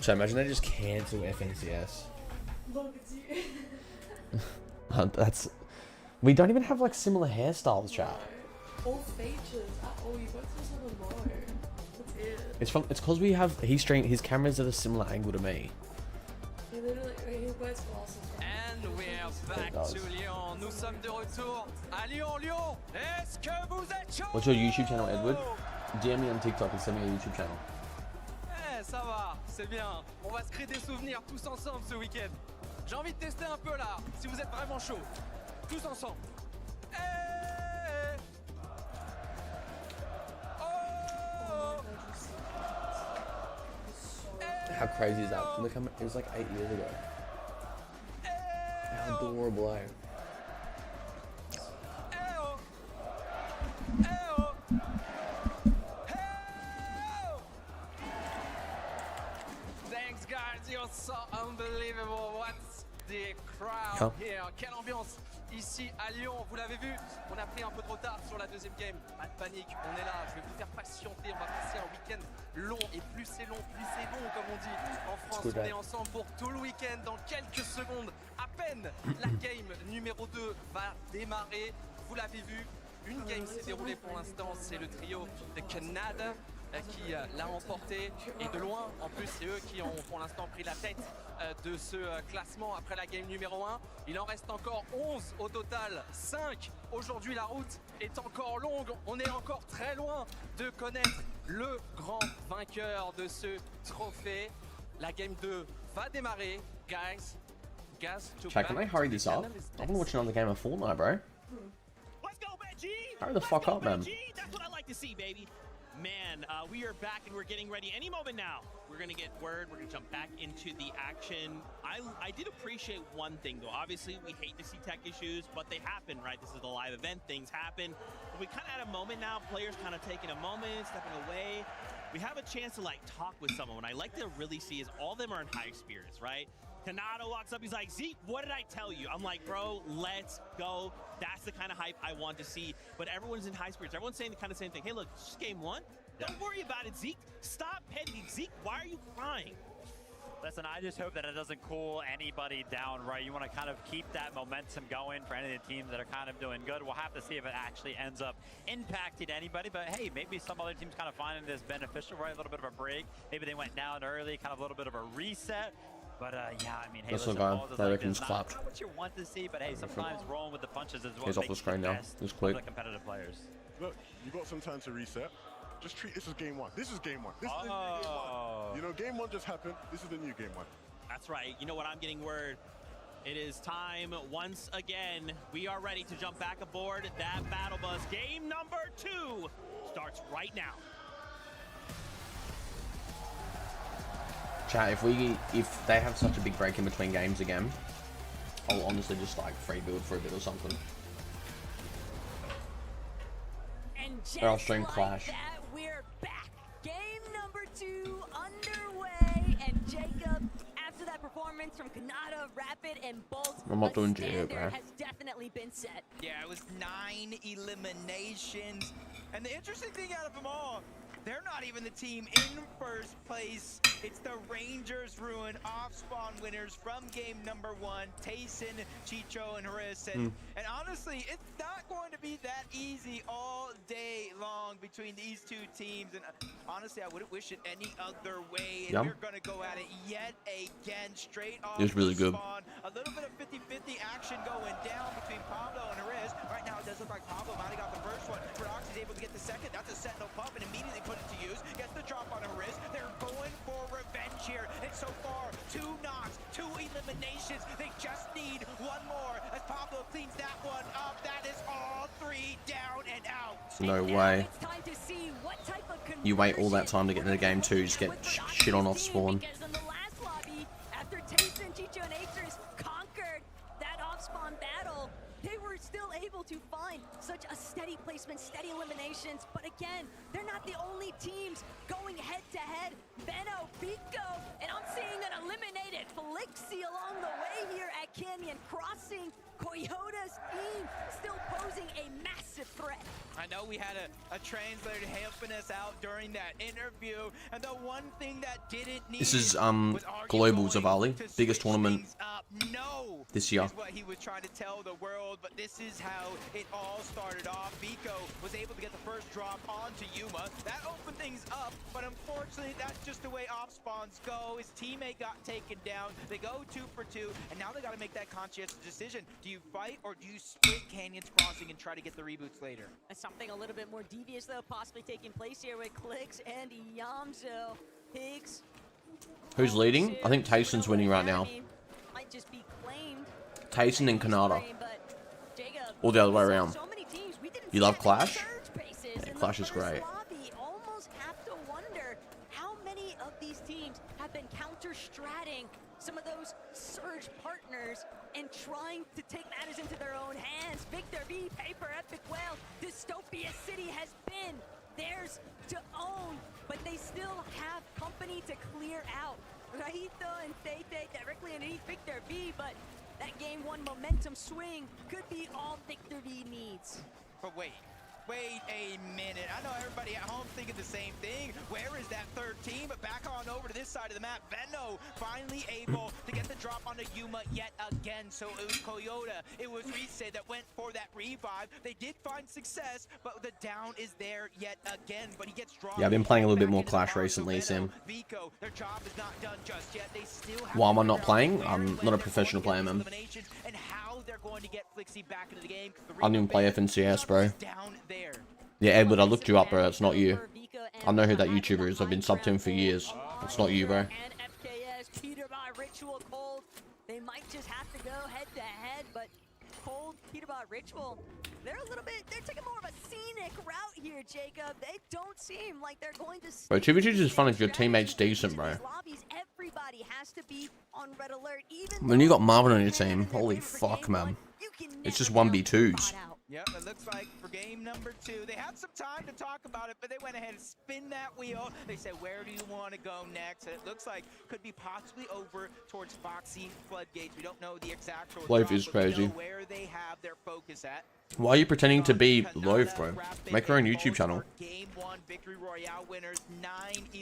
Chat, imagine they just cancel FNCS. Look, it's you. That's... We don't even have like similar hairstyles, chat. All features at all, you got some more. That's it. It's because we have... His cameras at a similar angle to me. He literally, he wears glasses. And we're back to Lyon. Nous sommes de retour à Lyon. Lyon, est-ce que vous êtes chaud? What's your YouTube channel, Edward? DM me on TikTok and send me a YouTube channel. Eh, ça va, c'est bien. On va se créer des souvenirs tous ensemble ce week-end. J'ai envie de tester un peu là, si vous êtes vraiment chaud. Tous ensemble. How crazy is that? Look, it was like 8 years ago. How adorable, eh? Thanks guys, you're so unbelievable. What's the crowd here? Quelle ambiance ici à Lyon, vous l'avez vu, on a pris un peu de retard sur la deuxième game. Pas de panique, on est là, je vais vous faire patienter, on va passer un week-end long, et plus c'est long comme on dit. En France, on est ensemble pour tout le week-end, dans quelques secondes, à peine la game numéro 2 va démarrer. Vous l'avez vu, une game s'est déroulée pour l'instant, c'est le trio de Canada qui l'a emporté, et de loin, en plus c'est eux qui ont pour l'instant pris la tête de ce classement après la game numéro 1. Il en reste encore 11 au total, 5. Aujourd'hui la route est encore longue, on est encore très loin de connaître le grand vainqueur de ce trophée. La game 2 va démarrer, guys. Chat, can I hurry this up? I want to watch another game of Fortnite, bro. Let's go, Benji! Hurry the fuck up, man. That's what I like to see, baby. Man, we are back and we're getting ready any moment now. We're gonna get word, we're gonna jump back into the action. I did appreciate one thing though. Obviously we hate to see tech issues, but they happen, right? This is a live event, things happen. But we kind of had a moment now, players kind of taking a moment, stepping away. we have a chance to like talk with someone. What I like to really see is all of them are in high spirits, right? Kanado walks up, he's like, Zeke, what did I tell you? I'm like, bro, let's go. That's the kind of hype I want to see. But everyone's in high spirits. Everyone's saying the kind of same thing. Hey, look, it's just game one. Don't worry about it, Zeke. Stop petting. Zeke, why are you crying? Listen, I just hope that it doesn't cool anybody down, right? You want to kind of keep that momentum going for any of the teams that are kind of doing good. We'll have to see if it actually ends up impacting anybody. But hey, maybe some other teams kind of finding this beneficial, right? A little bit of a break. Maybe they went down early, kind of a little bit of a reset. But yeah, I mean, hey, That's listen, the guy. balls is That like reckon's this. clapped. Not what you want to see, but hey, sometimes rolling with the punches is what He's off the makes screen the now. best Just of quick. the competitive players. Look, you got some time to reset. Just treat this as game one. This is game one. This is the new game one. You know, game one just happened. This is the new game one. That's right. You know what? I'm getting word. It is time once again. We are ready to jump back aboard that battle bus. Game number 2 starts right now. Chat, if they have such a big break in between games again, I'll honestly just like free build for a bit or something. And Or I'll just stream like Clash. that, we're back. Game number 2 underway, and Jacob, after that performance from Kanata, Rapid, and Bolt, I'm not doing a Geo, bro. standard has definitely been set. Yeah, it was 9 eliminations. And the interesting thing out of them all, they're not even the team in first place. It's the Rangers Ruin off-spawn winners from game number 1, Tayson, Chicho, and Haris. And honestly, it's not going to be that easy all day long between these two teams. And honestly, I wouldn't wish it any other way. And Yum. you're going to go at it yet again, straight off It was really the good. spawn. A little bit of 50-50 action going down between Pablo and Haris. Right now, it does look like Pablo might have got the first one. Prodox is able to get the second. That's a sentinel pump and immediately put it to use. Gets the drop on Haris. They're going for revenge here. And so far, 2 knocks, 2 eliminations. They just need one more as Pablo cleans that one up. That is all 3 down and out. No way. It's time to see what type of You wait all that time to get into game 2, just get shit on off spawn. Because in the last lobby, after Tayson, Chicho, and Aether's conquered that off-spawn battle, they were still able to find such a steady placement, steady eliminations. But again, they're not the only teams going head-to-head. Benno, Pico, and I'm seeing an eliminated Felixi along the way here at Canyon Crossing. Coyota's team still posing a massive threat. I know we had a translator helping us out during that interview, and the one thing that didn't need This is was, are you Global going Zavali, to biggest switch tournament things up? No, this year. is what he was trying to tell the world, but this is how it all started off. Biko was able to get the first drop onto Yuma. That opened things up, but unfortunately, that's just the way off spawns go. His teammate got taken down. They go 2 for 2, and now they got to make that conscientious decision. Do you fight or do you split Canyons Crossing and try to get the reboots later? Something a little bit more devious, though, possibly taking place here with Clicks and Yamzo. Pigs. Who's leading? I think Tayson's winning right now. Might just be claimed. Tayson and Kanata. But Jacob, Or the other way around. so many teams, we didn't You see love any Clash? surge bases Yeah, in the Clash is first great. lobby. Almost have to wonder how many of these teams have been counter-stratting some of those surge partners and trying to take matters into their own hands. Victor V, Paper, Epic Whale, Dystopia City has been theirs to own, but they still have company to clear out. Rahito and Tete directly underneath Victor V, but that game 1 momentum swing could be all Victor V needs. But wait a minute. I know everybody at home thinking the same thing. Where is that third team? But back on over to this side of the map. Benno finally able to get the drop onto Yuma yet again. So it was Coyota. It was Rise that went for that revive. They did find success, but the down is there yet again. But he gets dropped. Yeah, I've been playing a little bit more Clash recently, Sim. Vico, their job is not done just yet. They still have Why am I not playing? I'm not a professional player, man. and how they're going to get Flixie back into the game. I don't even play FNCS, bro. Down there. Yeah, Edward, I looked you up, bro. It's not you. I know who that YouTuber is. I've been subbed to him for years. It's not you, bro. And FKS, Peter by Ritual, Cold. They might just have to go head-to-head, but Cold, Peter by Ritual, they're taking more of a scenic route here, Jacob. They don't seem like they're going to... Bro, 2v2 is just fun if your teammate's decent, bro. Everybody has to be on red alert, even When you got Marvin on your team, holy fuck, man. It's just 1v2s. Yep, it looks like for game number 2, they had some time to talk about it, but they went ahead and spin that wheel. They said, where do you want to go next? And it looks like could be possibly over towards Foxy Floodgates. We don't know the exact Life is crazy. where they have their focus at. Why are you pretending to be Loaf, bro? Make your own YouTube channel. Game 1 victory royale winners, 9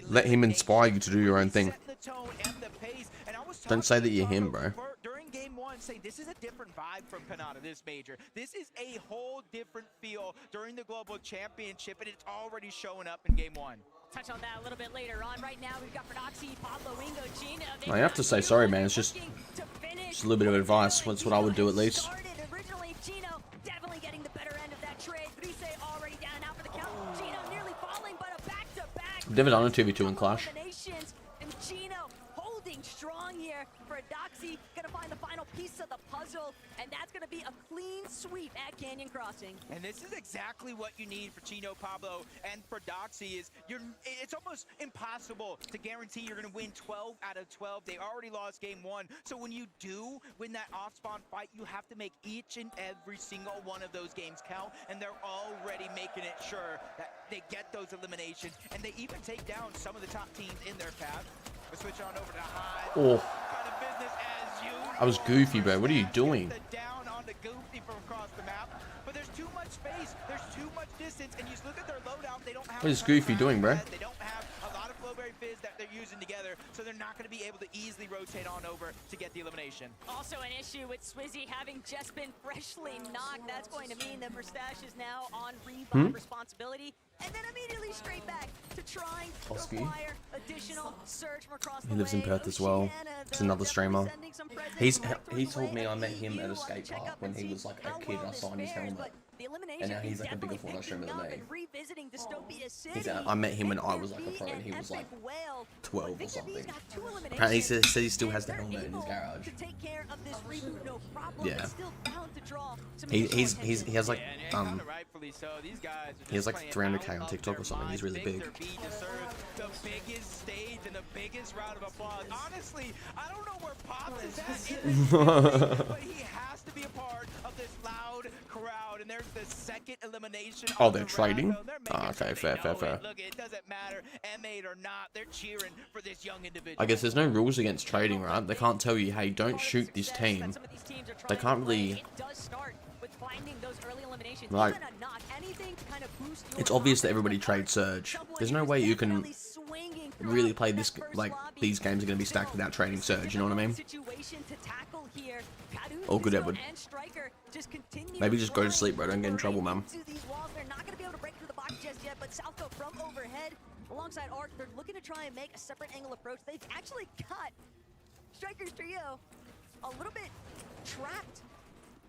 Let him inspire you to do your own thing. the tone and the pace. And I was Don't say that you're him, bro. during game 1, say this is a different vibe from Kanata, this major. This is a whole different feel during the global championship, and it's already showing up in game 1. Touch on that a little bit later on. Right now, we've got Prattyboii, Pablo, Ringo, Gina. I have to say sorry, man. It's just a little bit of advice. That's what I would do at least. Originally, Gino definitely getting the better end of that trade. Rise already down now for the count. Gino nearly falling, but a back-to-back. I've never done a 2v2 in Clash. And Gino holding strong here. Prattyboii gonna find the final piece of the puzzle, and that's gonna be a clean sweep at Canyon Crossing. And this is exactly what you need for Chino, Pablo, and Prattyboii. It's almost impossible to guarantee you're going to win 12 out of 12. They already lost game 1. So when you do win that off-spawn fight, you have to make each and every single one of those games count. And they're already making it sure that they get those eliminations. And they even take down some of the top teams in their path. We'll switch on over to High. Oh. Kind of business as usual. I was goofy, bro. What are you doing? Down on the goofy from across the map. But there's too much space, there's too much distance, and you just look at their loadout, they don't have... What is Goofy doing, bro? They don't have a lot of Flowberry Fizz that they're using together, so they're not going to be able to easily rotate on over to get the elimination. Also an issue with Swizzy having just been freshly knocked. That's going to mean that Mustache is now on revive responsibility, and then immediately straight back to trying to acquire additional surge from across the He lives in way. Perth as well. He's another streamer. Sending some presents He right told me I away. met him You at a want to skate check park up when and he see was like how a kid. well I saw his this fares, helmet. but the elimination And now he's like a definitely bigger Fortnite streamer than picking me. up and revisiting Dystopia City. He's I met him when I was like a pro and he was like 12 or something. Apparently he said he still has the helmet in his garage. Yeah. He has like he has like 300k on TikTok or something. He's really big. The biggest stage and the biggest round of applause. Honestly, I don't know where Pops is at in this game, but he has to be a part of this loud crowd. And there's the second elimination. Oh, they're trading? Oh, okay, fair. Look, it doesn't matter, M8 or not, they're cheering for this young individual. I guess there's no rules against trading, right? They can't tell you, hey, don't shoot this team. They can't really... Like, it's obvious that everybody trades Surge. There's no way you can really play this, like, these games are going to be stacked without trading Surge, you know what I mean? All good, Edward. Maybe just go to sleep, bro. Don't get in trouble, man. Alongside Arc, they're looking to try and make a separate angle approach. They've actually got Striker's trio a little bit trapped,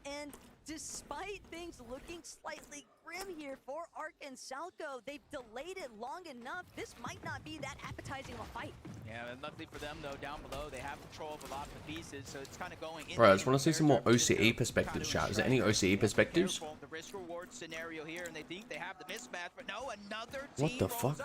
and despite things looking slightly grim here for Arc and Salco, they've delayed it long enough. This might not be that appetizing of a fight. Yeah, and luckily for them, though, down below, they have control of a lot of the pieces, so it's kind of going in. Bro, I just want to see some more OCE perspectives, chat. Is there any OCE perspectives? The risk-reward scenario here, and they think they have the mismatch, but no, another What the fuck?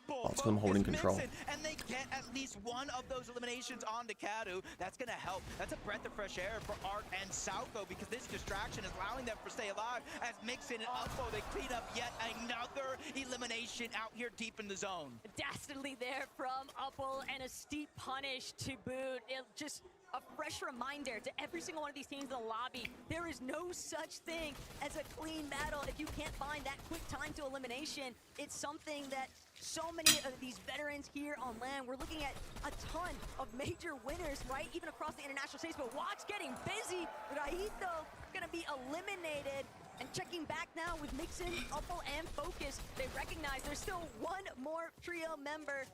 Oh, it's because I'm holding control. And they get at least one of those eliminations onto Kadu. That's going to help. That's a breath of fresh air for Arc and Salco, because this distraction is allowing them to stay alive. As Mixin and Uppo, they clean up yet another elimination out here deep in the zone. Dastardly there from Upple, and a steep punish to boot. It just a fresh reminder to every single one of these teams in the lobby, there is no such thing as a clean battle if you can't find that quick time to elimination. It's something that so many of these veterans here on land, we're looking at a ton of major winners, right? Even across the international stage, but watch getting busy. Raito gonna be eliminated. And checking back now with Mixin, Upple, and Focus, they recognize there's still one more trio member.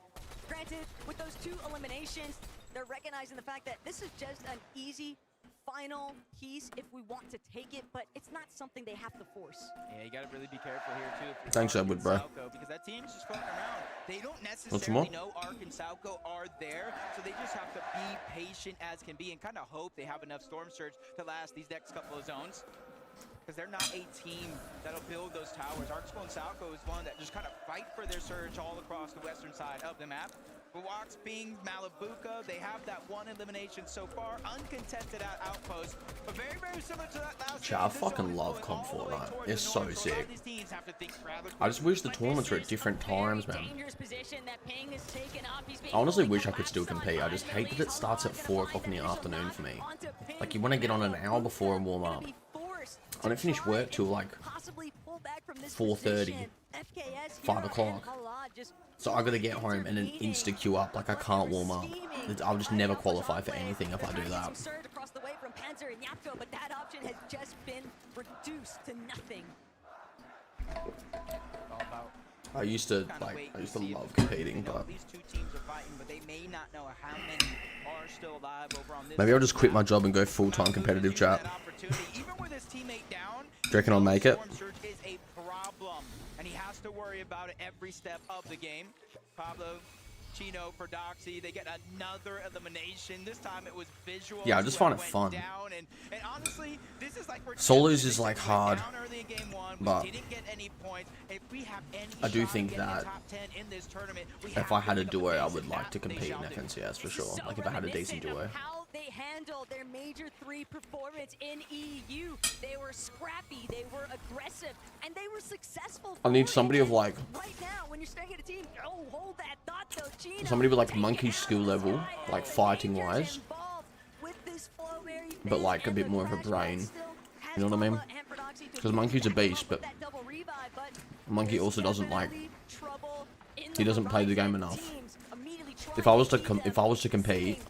Granted, with those two eliminations, they're recognizing the fact that this is just an easy final piece if we want to take it, but it's not something they have to force. Yeah, you gotta really be careful here too. Thanks, Edward, bro. Because that team's just floating around. They don't necessarily know Arc and Salco are there, so they just have to be patient as can be and kind of hope they have enough Storm Surge to last these next couple of zones. Because they're not a team that'll build those towers. Arcspo and Salco is one that just kind of fight for their surge all across the western side of the map. Walks, Bing, Malabuka, they have that one elimination so far, uncontested at outpost, but very, very similar to that last I fucking love comp Fortnite. It's so sick. I just wish the tournaments were at different times, man. I honestly wish I could still compete. I just hate that it starts at 4 o'clock in the afternoon for me. Like, you want to get on an hour before and warm up. I don't finish work till like 4:30, 5 o'clock. So I gotta get home and then insta queue up. Like, I can't warm up. I'll just never qualify for anything if I do that. I used to love competing, but maybe I'll just quit my job and go full-time competitive, chat. Do you reckon I'll make it? And he has to worry about it every step of the game. Pablo, Chino, for Doxy, they get another elimination. This time it was visual. Yeah, I just find it fun. And honestly, this is like Solos is like hard, but I do think that if I had a duo, I would like to compete in FNCS for sure. Like, if I had a decent duo. They handled their major 3 performance in EU. They were scrappy, they were aggressive, and they were successful. I need somebody of like right now when you're staring at a team. Oh, hold that thought though, Gino. somebody with like Monkey skill level, like fighting wise, but like a bit more of a brain. You know what I mean? Because Monkey's a beast, but Monkey also doesn't like. He doesn't play the game enough. If I was to compete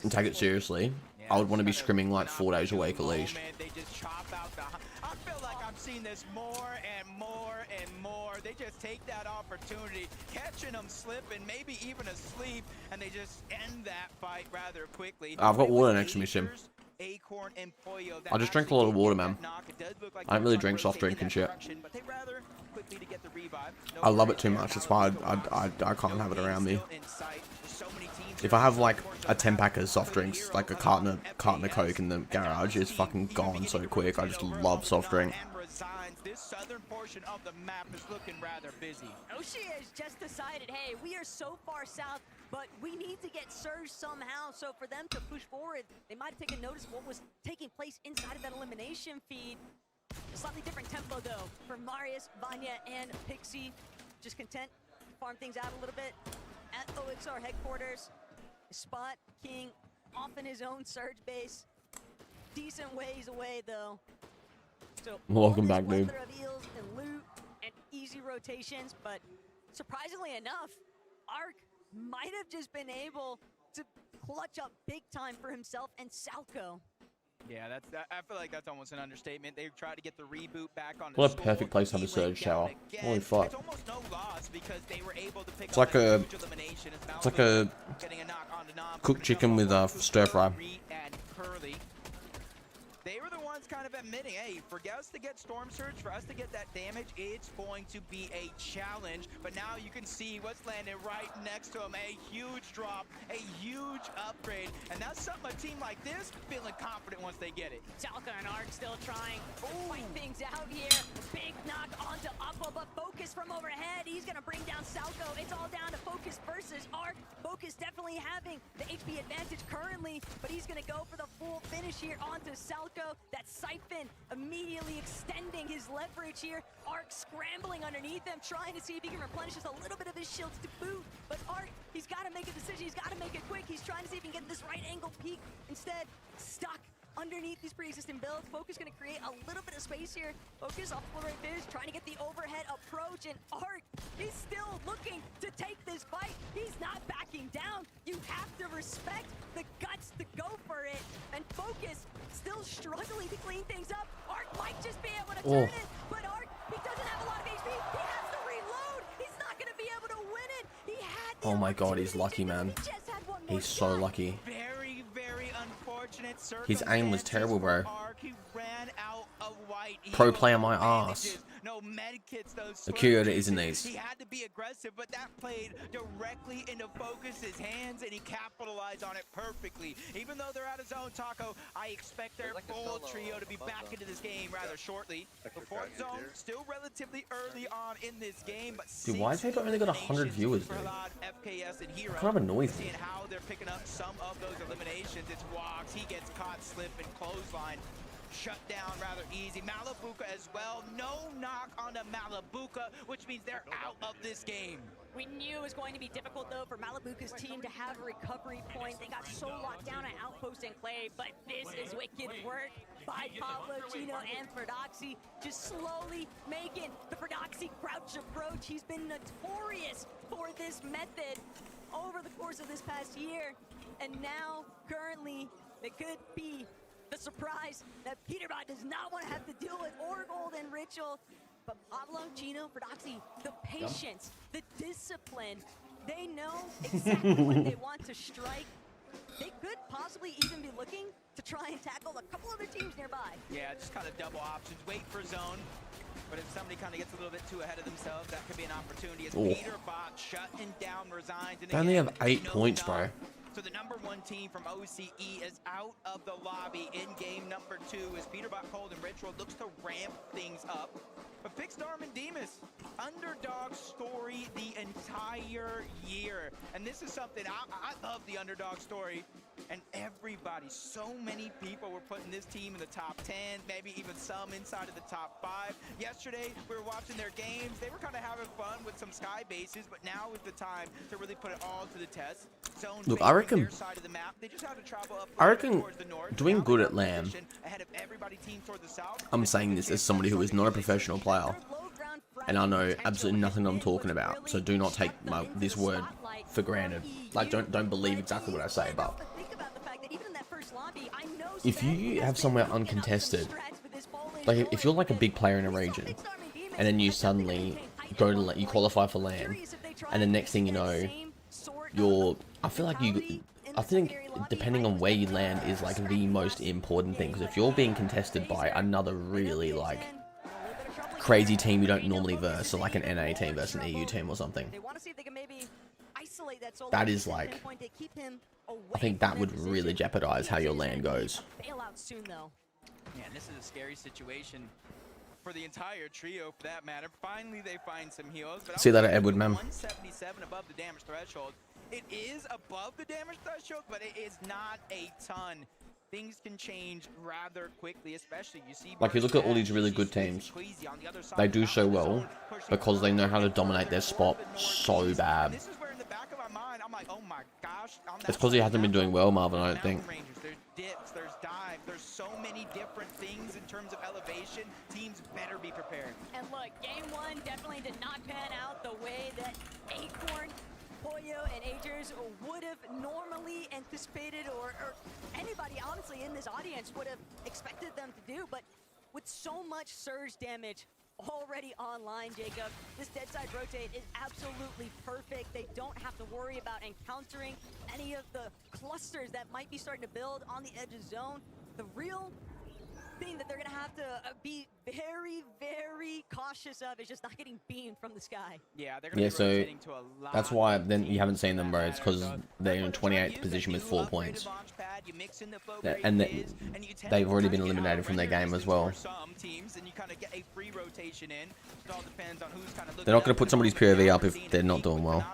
and take it seriously, I would want to be scrimming like 4 days a week at least. I feel like I'm seeing this more and more and more. They just take that opportunity, catching them slipping, maybe even asleep, and they just end that fight rather quickly. I've got water next to me, Sim. I just drink a lot of water, man. I don't really drink soft drink and shit. I love it too much. That's why I can't have it around me. If I have like a 10-pack of soft drinks, like a carton of Coke in the garage, it's fucking gone so quick. I just love soft drink. This southern portion of the map is looking rather busy. Oshie has just decided, hey, we are so far south, but we need to get surged somehow. So for them to push forward, they might have taken notice of what was taking place inside of that elimination feed. A slightly different tempo, though, for Marius, Vanya, and Pixie. Just content to farm things out a little bit at OXR headquarters. Spot King off in his own surge base. Decent ways away, though. So welcome back, dude. Of eels and loot and easy rotations, but surprisingly enough, Ark might have just been able to clutch up big time for himself and Salco. Yeah, I feel like that's almost an understatement. They've tried to get the reboot back on. What a perfect place to have a surge tower. Holy fuck. It's almost no loss because they were able to pick It's like a cooked chicken with a stir fry. They were the ones kind of admitting, hey, for us to get Storm Surge, for us to get that damage, it's going to be a challenge. But now you can see what's landing right next to him. A huge drop, a huge upgrade. And that's something a team like this feeling confident once they get it. Salka and Ark still trying to fight things out here. Big knock onto Aqua, but Focus from overhead. He's going to bring down Salco. It's all down to Focus versus Ark. Focus definitely having the HP advantage currently, but he's going to go for the full finish here onto Salco. That Siphon immediately extending his leverage here. Ark scrambling underneath him, trying to see if he can replenish just a little bit of his shields to boot. But Ark, he's got to make a decision. He's got to make it quick. He's trying to see if he can get this right angle peek. Instead, stuck underneath these pre-existing builds. Focus going to create a little bit of space here. Focus off full rate fish, trying to get the overhead approach. And Ark, he's still looking to take this fight. He's not backing down. You have to respect the guts to go for it. And Focus still struggling to clean things up. Ark might just be able to turn it, but Ark, he doesn't have a lot of HP. He has to reload. He's not going to be able to win it. He had Oh my god, he's lucky, man. He's so lucky. Very, very unfortunate. His aim was terrible, bro. He ran out of white. Pro player my ass. No medkits, those The Kyoto slurp isn't juices. these. He had to be aggressive, but that played directly into Focus's hands, and he capitalized on it perfectly. Even though they're out of zone, Taco, I expect their full trio to be back into this game rather shortly. The fourth zone still relatively early on in this game, but Dude, why has Paper only got 100 viewers, dude? FKS and Hero. Kind of annoys me. Seeing how they're picking up some of those eliminations. It's Walks. He gets caught slipping, clothesline. Shut down rather easy. Malabuka as well. No knock on the Malabuka, which means they're out of this game. We knew it was going to be difficult, though, for Malabuka's team to have a recovery point. They got so locked down at Outpost and Clay, but this is wicked work by Pablo, Chino, and Prattyboii. Just slowly making the Prattyboii crouch approach. He's been notorious for this method over the course of this past year. And now, currently, it could be the surprise that Prattyboii does not want to have to deal with Orgold and Ritual. But Pablo, Chino, Prattyboii, the patience, the discipline, they know exactly when they want to strike. They could possibly even be looking to try and tackle a couple other teams nearby. Yeah, just kind of double options. Wait for zone. But if somebody kind of gets a little bit too ahead of themselves, that could be an opportunity. As Peterbot shutting down, resigns. And They only have 8 points, bro. So the #1 team from OCE is out of the lobby in game number 2 as Peterbot, Cold, and Ritual looks to ramp things up. But Pixstar and Demas, underdog story the entire year. And this is something, I love the underdog story. And everybody, so many people were putting this team in the top 10, maybe even some inside of the top 5. Yesterday, we were watching their games. They were kind of having fun with some sky bases, but now is the time to really put it all to the test. Zones Look, I reckon, their side of the map. They just have to travel up towards the north. doing good at LAN, Ahead of everybody team toward the south. I'm saying this as somebody who is not a professional player, and I know absolutely nothing I'm talking about, so do not take this word for granted. Like, don't believe exactly what I say, but if you have somewhere uncontested, like if you're like a big player in a region, and then you suddenly go to you qualify for LAN, and the next thing you know, I think depending on where you land is like the most important thing, because if you're being contested by another really like crazy team you don't normally verse, so like an NA team versus an EU team or something, that is like, I think that would really jeopardize how your LAN goes. Yeah, this is a scary situation for the entire trio, for that matter. Finally, they find some heals. But See you later, Edward, man. 177 above the damage threshold. It is above the damage threshold, but it is not a ton. Things can change rather quickly, especially you see. Like, you look at all these really good teams, they do so well because they know how to dominate their spot so bad. This is where in the back of my mind, I'm like, oh my gosh. It's because he hasn't been doing well, Marvin, I don't think. There's dips, there's dives, there's so many different things in terms of elevation. Teams better be prepared. And look, game 1 definitely did not pan out the way that Acorn, Pollo, and Agers would have normally anticipated, or anybody honestly in this audience would have expected them to do. But with so much surge damage already online, Jacob, this dead side rotate is absolutely perfect. They don't have to worry about encountering any of the clusters that might be starting to build on the edge of zone. The real thing that they're gonna have to be very, very cautious of is just not getting beamed from the sky. Yeah, they're gonna Yeah, be so rotating to a lot that's why then you haven't seen them, bro. It's because they're in 28th position with 4 points, and they've already been eliminated from their game as well. They're not going to put somebody's POV up if they're not doing well.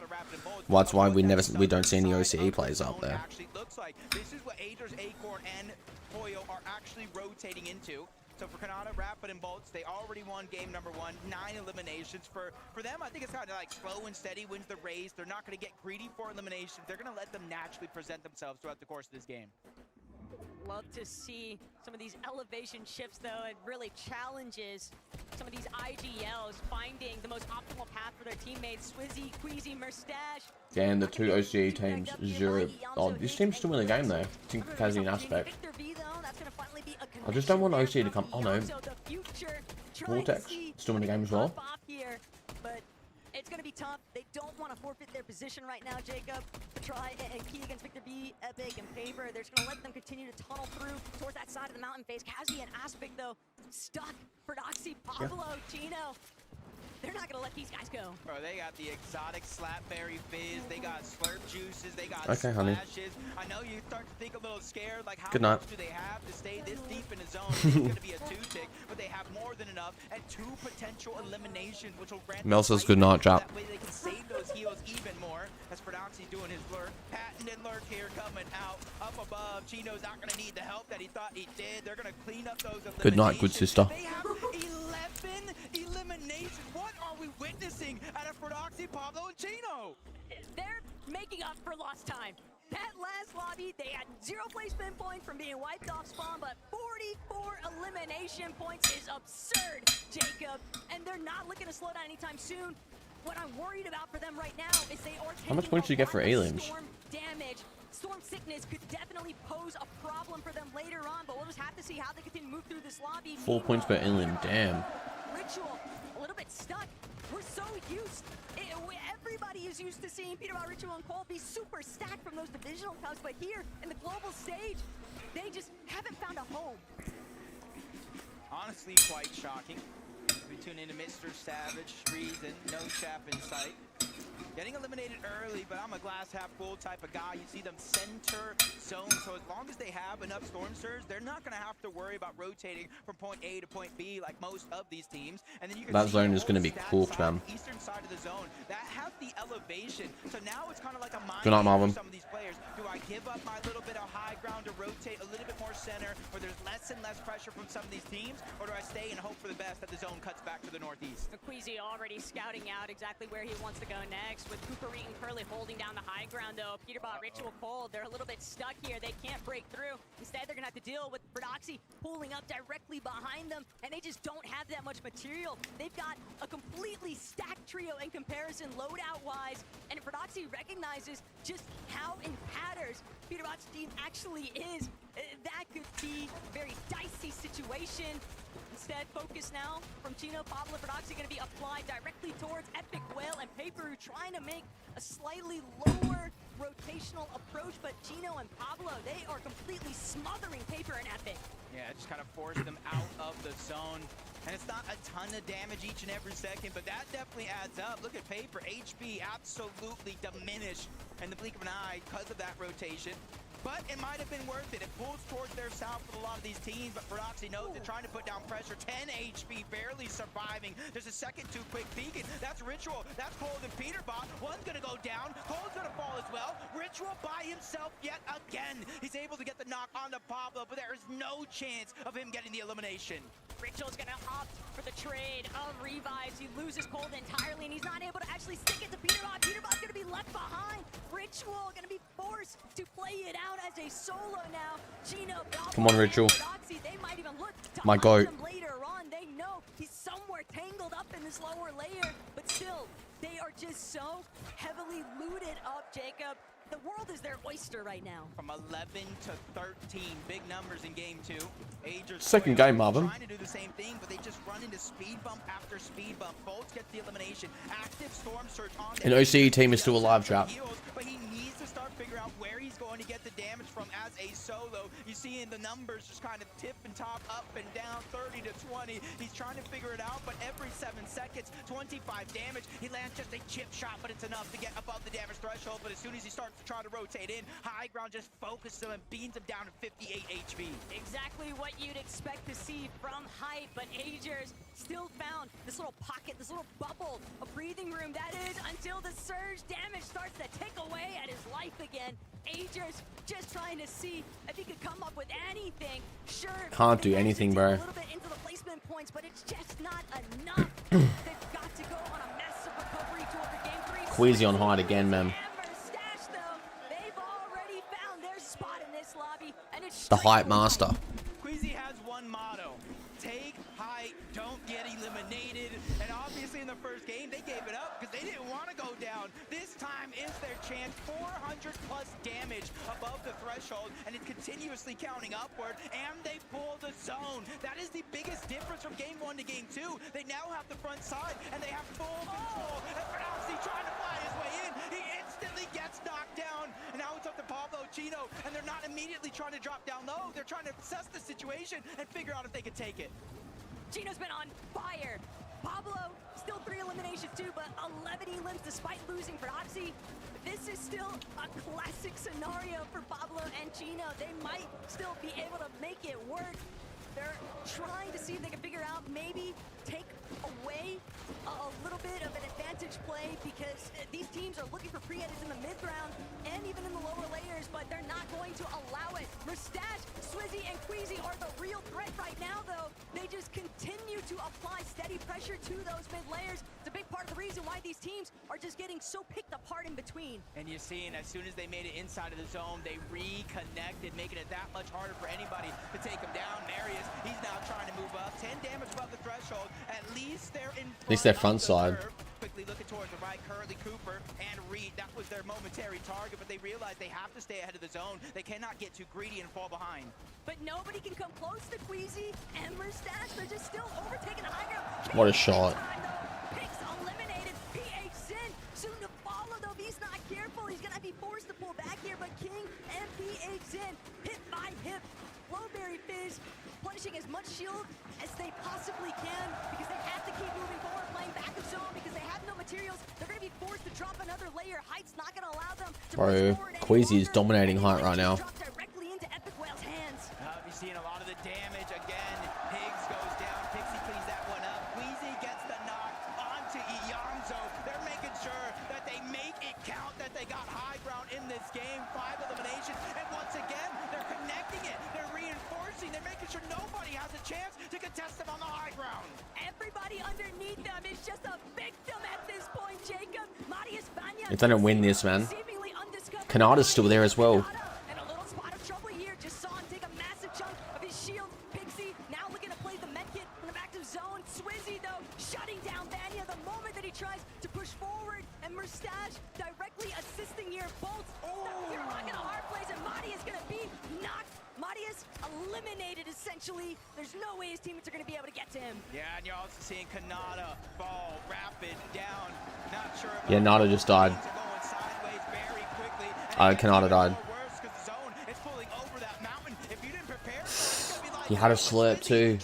Well, that's why we don't see any OCE players up there. This is what Agers, Acorn, and Pollo are actually rotating into. So for Kanata, Rapid, and Bolts, they already won game number 1, 9 eliminations. For them, I think it's kind of like slow and steady wins the race. They're not going to get greedy for eliminations. They're going to let them naturally present themselves throughout the course of this game. Love to see some of these elevation shifts, though. It really challenges some of these IGLs finding the most optimal path for their teammates. Swizzy, Queasy, Mustache. And the 2 OCE teams, 0. Oh, this team's still in the game, though. I think it has an aspect. I just don't want OCE to come. Oh, no. Vortex, still in the game as well. But it's going to be tough. They don't want to forfeit their position right now, Jacob, to try and key against Victor B, Epic, and Paper. They're just going to let them continue to tunnel through towards that side of the mountain face. Kazi and Aspic, though, stuck. Prattyboii, Pablo, Chino. they're not gonna let these guys go. Bro, they got the exotic slapberry fizz, they got slurp juices, they got Okay, honey. splashes. I know you start to think a little scared, like how Good night. much do they have to stay this deep in the zone? It's gonna be a 2-tick, but they have more than enough and 2 potential eliminations, which will grant Mel says good night, chap. that way they can save those heals even more. As Prattyboii doing his lurk, patented lurk here coming out up above. Chino's not gonna need the help that he thought he did. They're gonna clean up those eliminations. Good night, good sister. They have 11 eliminations. What are we witnessing out of Prattyboii, Pablo, and Chino? They're making up for lost time. That last lobby, they had 0 placement points from being wiped off spawn, but 44 elimination points is absurd, Jacob. And they're not looking to slow down anytime soon. What I'm worried about for them right now is they are How much taking points do you get for a lot of aliens? storm damage. Storm sickness could definitely pose a problem for them later on, but we'll just have to see how they continue to move through this lobby. 4 points per alien. Damn. Ritual, a little bit stuck. We're so used. Everybody is used to seeing Prattyboii, Ritual, and Cole be super stacked from those divisional cups, but here in the global stage, they just haven't found a home. Honestly, quite shocking. We tune into Mr. Savage, Reason, no chap in sight. Getting eliminated early, but I'm a glass half full type of guy. You see them center zone, so as long as they have enough Storm Surge, they're not going to have to worry about rotating from point A to point B like most of these teams. And then you can That see zone the is gonna be whole cooked, stat man. side, eastern side of the zone that has the elevation. So now it's kind of like a mind Good night, game Marvin. for some of these players. Do I give up my little bit of high ground to rotate a little bit more center, where there's less and less pressure from some of these teams, or do I stay and hope for the best that the zone cuts back to the northeast? Queasy already scouting out exactly where he wants to go next, with Cooper and Curly holding down the high ground though. Prattyboii, Ritual, Cold, they're a little bit stuck here. They can't break through. Instead, they're gonna have to deal with Prattyboii pulling up directly behind them, and they just don't have that much material. They've got a completely stacked trio in comparison loadout-wise, and Prattyboii recognizes just how in tatters Prattyboii's team actually is. That could be a very dicey situation. Instead, focus now from Chino, Pablo, Prattyboii going to be applied directly towards Epic Whale and Paper, trying to make a slightly lower rotational approach, but Chino and Pablo, they are completely smothering Paper and Epic. Yeah, just kind of force them out of the zone. And it's not a ton of damage each and every second, but that definitely adds up. Look at Paper, HP absolutely diminished in the blink of an eye because of that rotation. But it might have been worth it. It pulls towards their south with a lot of these teams, but Prattyboii knows they're trying to put down pressure. 10 HP, barely surviving. There's a second too quick beacon. That's Ritual. That's Cold and Peterbot. One's gonna go down. Cold's gonna fall as well. Ritual by himself yet again. He's able to get the knock onto Pablo, but there is no chance of him getting the elimination. Ritual's gonna opt for the trade of revives. He loses Cold entirely, and he's not able to actually stick it to Peterbot. Peterbot's gonna be left behind. Ritual gonna be forced to play it out as a solo now. Chino, Come on, Ritual. they might even look to My hunt goat. him later on. They know he's somewhere tangled up in this lower layer, but still, they are just so heavily looted up, Jacob. The world is their oyster right now. From 11 to 13, big numbers in game 2. Agers Second game, Marvin. trying to do the same thing, but they just run into speed bump after speed bump. Bolts gets the elimination. Active Storm Surge on An OCE team is still alive, chap. But he needs to start figuring out where he's going to get the damage from as a solo. You see in the numbers just kind of tip and top, up and down, 30 to 20. He's trying to figure it out, but every 7 seconds, 25 damage. He lands just a chip shot, but it's enough to get above the damage threshold. But as soon as he starts to try to rotate in, high ground just focuses him and beans him down to 58 HP. Exactly what you'd expect to see from Hype, but Agers still found this little pocket, this little bubble, a breathing room, that is, until the surge damage starts to tick away at his life again. Agers just trying to see if he could come up with anything. Sure, Can't do anything, bro. a little bit into the placement points, but it's just not enough. They've got to go on a massive recovery tour for game 3. Queasy on hide again, man. The hype master. Queasy has one motto: take height, don't get eliminated. And obviously in the first game they gave it up because they didn't want to go down. This time is their chance. 400 plus damage above the threshold, and it's continuously counting upward, and they pull the zone. That is the biggest difference from game 1 to game 2. They now have the front side and they have full control. And Prattyboii trying to fly his way in, he instantly gets knocked down. And now it's up to Pablo, Chino, and they're not immediately trying to drop down low. They're trying to assess the situation and figure out if they can take it. Chino's been on fire. Pablo, still 3 eliminations too, but 11 elims despite losing Proxy. This is still a classic scenario for Pablo and Chino. They might still be able to make it work. They're trying to see if they can figure out, maybe take away a little bit of an advantage play, because these teams are looking for pre-edits in the mid-ground and even in the lower layers, but they're not going to allow it. Mustache, Swizzy, and Queasy are the real threat right now, though. They just continue to apply steady pressure to those mid layers. It's a big part of the reason why these teams are just getting so picked apart in between. And you're seeing, as soon as they made it inside of the zone, they reconnected, making it that much harder for anybody to take him down. Marius, he's now trying to move up. 10 damage above the threshold. At least they're in front. At least their front side. Quickly looking towards the right, currently Cooper and Reed. That was their momentary target, but they realized they have to stay ahead of the zone. They cannot get too greedy and fall behind. But nobody can come close to Queasy and Mustache. They're just still overtaking the high ground. What a shot. Picks eliminated. PH Sin soon to follow, though. If he's not careful, he's going to be forced to pull back here. But King and PH Sin, hip by hip. Flowberry Fizz punishing as much shield as they possibly can, because they have to keep moving forward, playing back of zone, because they have no materials. They're going to be forced to drop another layer. Height's not going to allow them to Bro, Queasy is dominating height right now. directly into Epic Whale's hands. You're seeing a lot of the damage again. Higgs goes down. Pixie cleans that one up. Queasy gets the knock onto Iyanzo. They're making sure that they make it count, that they got high ground in this game. 5 eliminations, and once again, they're connecting it. They're reinforcing. They're making sure nobody has a chance to contest them on the high ground. Everybody underneath them is just a victim at this point, Jacob. Marius Vanya, If they don't win this, man. Kanada's still there as well. and a little spot of trouble here. Just saw him take a massive chunk of his shield. Pixie now looking to play the medkit from the back of zone. Swizzy, though, shutting down Vanya the moment that he tries to push forward. And Mustache directly assisting here. Bolt stuck here, rocking a hard place, and Madi is going to be knocked. Marius eliminated, essentially. There's no way his teammates are going to be able to get to him. Yeah, and you're also seeing Kanada fall rapid down. Not sure if Yeah, Nada just died. Kanada died. He had a slurp too.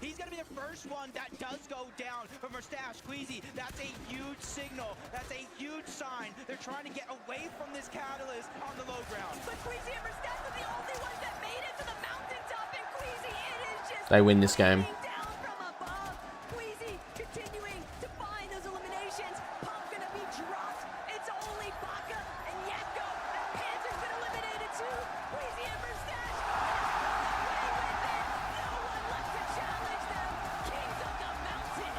He's going to be the first one that does go down for Mustache. Queasy, that's a huge signal. That's a huge sign. They're trying to get away from this catalyst on the low ground. But Queasy and Mustache are the only ones that made it to the mountaintop, and Queasy, it is just They win this game. down from above. Queasy continuing to find those eliminations. Pump gonna be dropped. It's only Baka and Yetko, and Panzer's been eliminated too. Queasy and Mustache away with it. No one left to challenge them. Kings of the mountain.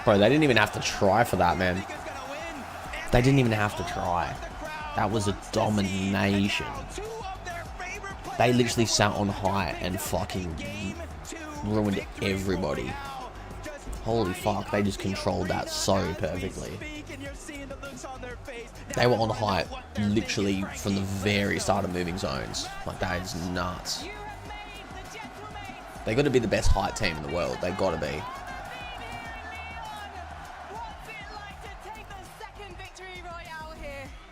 Bro, they didn't even have to try for that, man. They didn't even have to try. That was a domination. They literally sat on high and fucking ruined everybody. Holy fuck, they just controlled that so perfectly. They were on high literally from the very start of moving zones. Like, that is nuts. They got to be the best height team in the world. They got to be.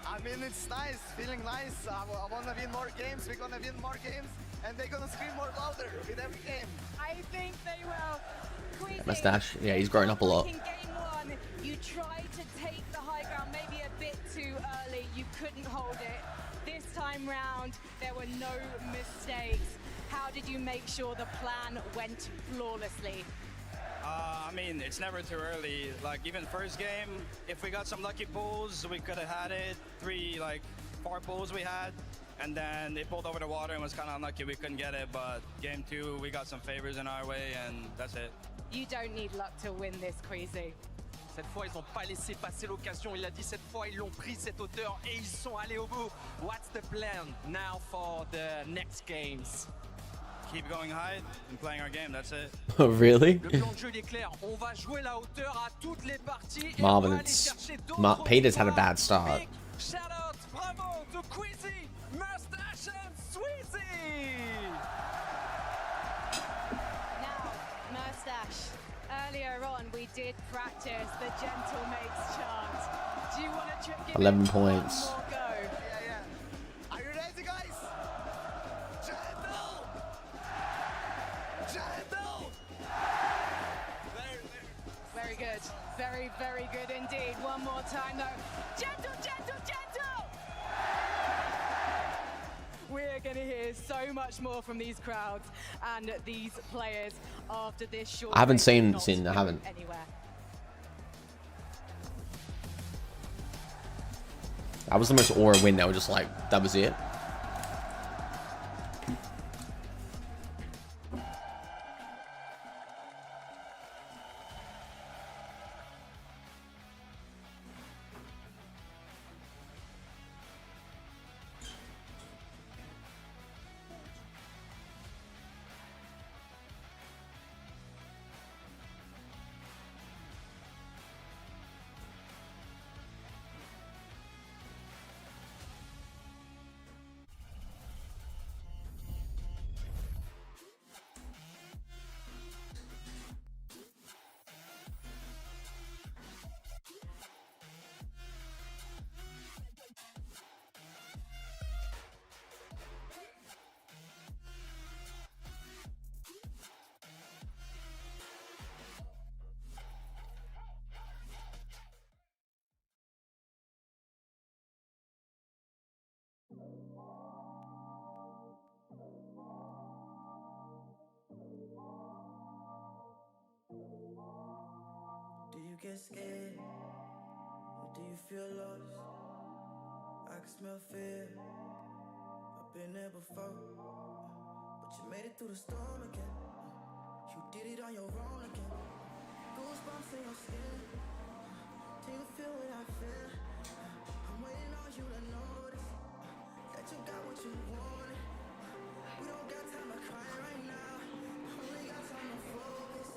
I mean, it's nice, feeling nice. I want to win more games. We're going to win more games, and they're going to scream more louder with every game. I think they will. Mustache, yeah, he's grown up a lot. In game one, you tried to take the high ground maybe a bit too early. You couldn't hold it. This time round, there were no mistakes. How did you make sure the plan went flawlessly? I mean, it's never too early. Like, even first game, if we got some lucky pulls, we could have had it. 4 pulls we had, and then they pulled over the water and was kind of unlucky we couldn't get it. But game 2, we got some favors in our way, and that's it. You don't need luck to win this, Queasy. Cette fois, ils n'ont pas laissé passer l'occasion. Il a dit cette fois, ils l'ont pris cette hauteur et ils sont allés au bout. What's the plan now for the next games? Keep going high and playing our game, that's it. Oh, really? Le plan de jeu il est clair. On va jouer la hauteur à toutes les parties. Et Marvin, on va aller it's chercher d'autres Peter's had a victoires. bad start. Big shout out, bravo to Queasy, Mustache and Swizzy. Now, Mustache, earlier on we did practice the Gentle Mates chant. Do you want to give 11 it one points. more go? Are you ready, guys? Gentle! Gentle! Very good. Very, very good indeed. One more time though. Gentle, gentle, gentle! We're going to hear so much more from these crowds and these players after this short. I haven't seen break. I haven't. Anywhere. That was the most aura win. They were just like, that was it. Do you get scared? Or do you feel lost? I can smell fear. I've been there before. But you made it through the storm again. You did it on your own again. Goosebumps in your skin. Do you feel what I feel? I'm waiting on you to notice that you got what you wanted. We don't got time to cry right now. Only got time to focus.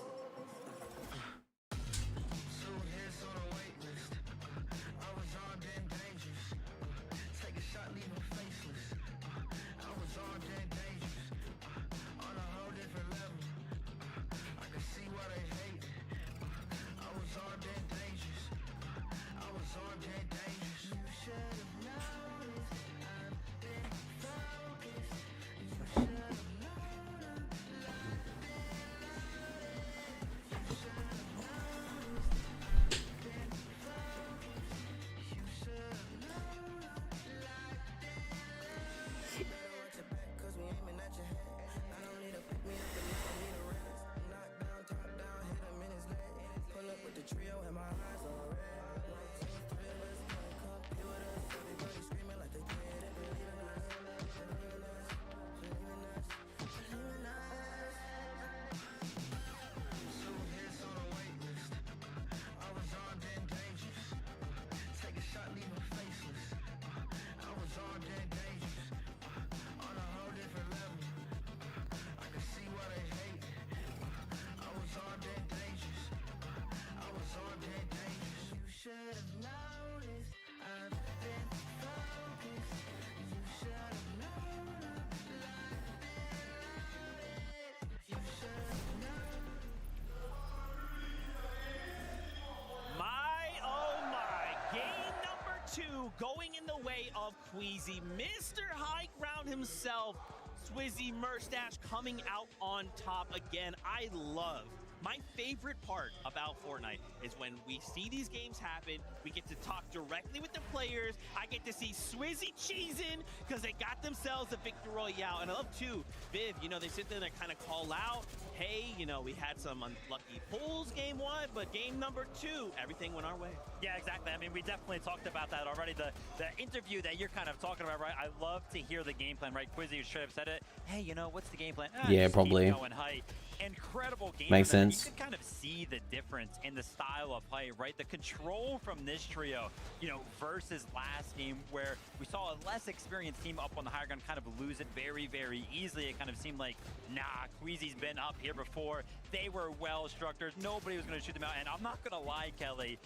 Going in the way of Queasy, Mr. High Ground himself, Swizzy Merstash coming out on top again. I love, my favorite part about Fortnite is when we see these games happen, we get to talk directly with the players. I get to see Swizzy cheesing because they got themselves a victory royale. And I love too, Viv, you know, they sit there and kind of call out, hey, you know, we had some unlucky pulls game one, but game number two, everything went our way. Yeah, exactly. I mean, we definitely talked about that already. The interview that you're kind of talking about, right? I love to hear the game plan, right? Quizzy should have said it. Hey, you know, what's the game plan? Yeah, probably. Going height. Incredible game. Makes sense. You can kind of see the difference in the style of play, right? The control from this trio, you know, versus last game where we saw a less experienced team up on the higher ground kind of lose it very, very easily. It kind of seemed like, nah, Queasy's been up here before. They were well structured. Nobody was going to shoot them out. And I'm not going to lie, Kelly,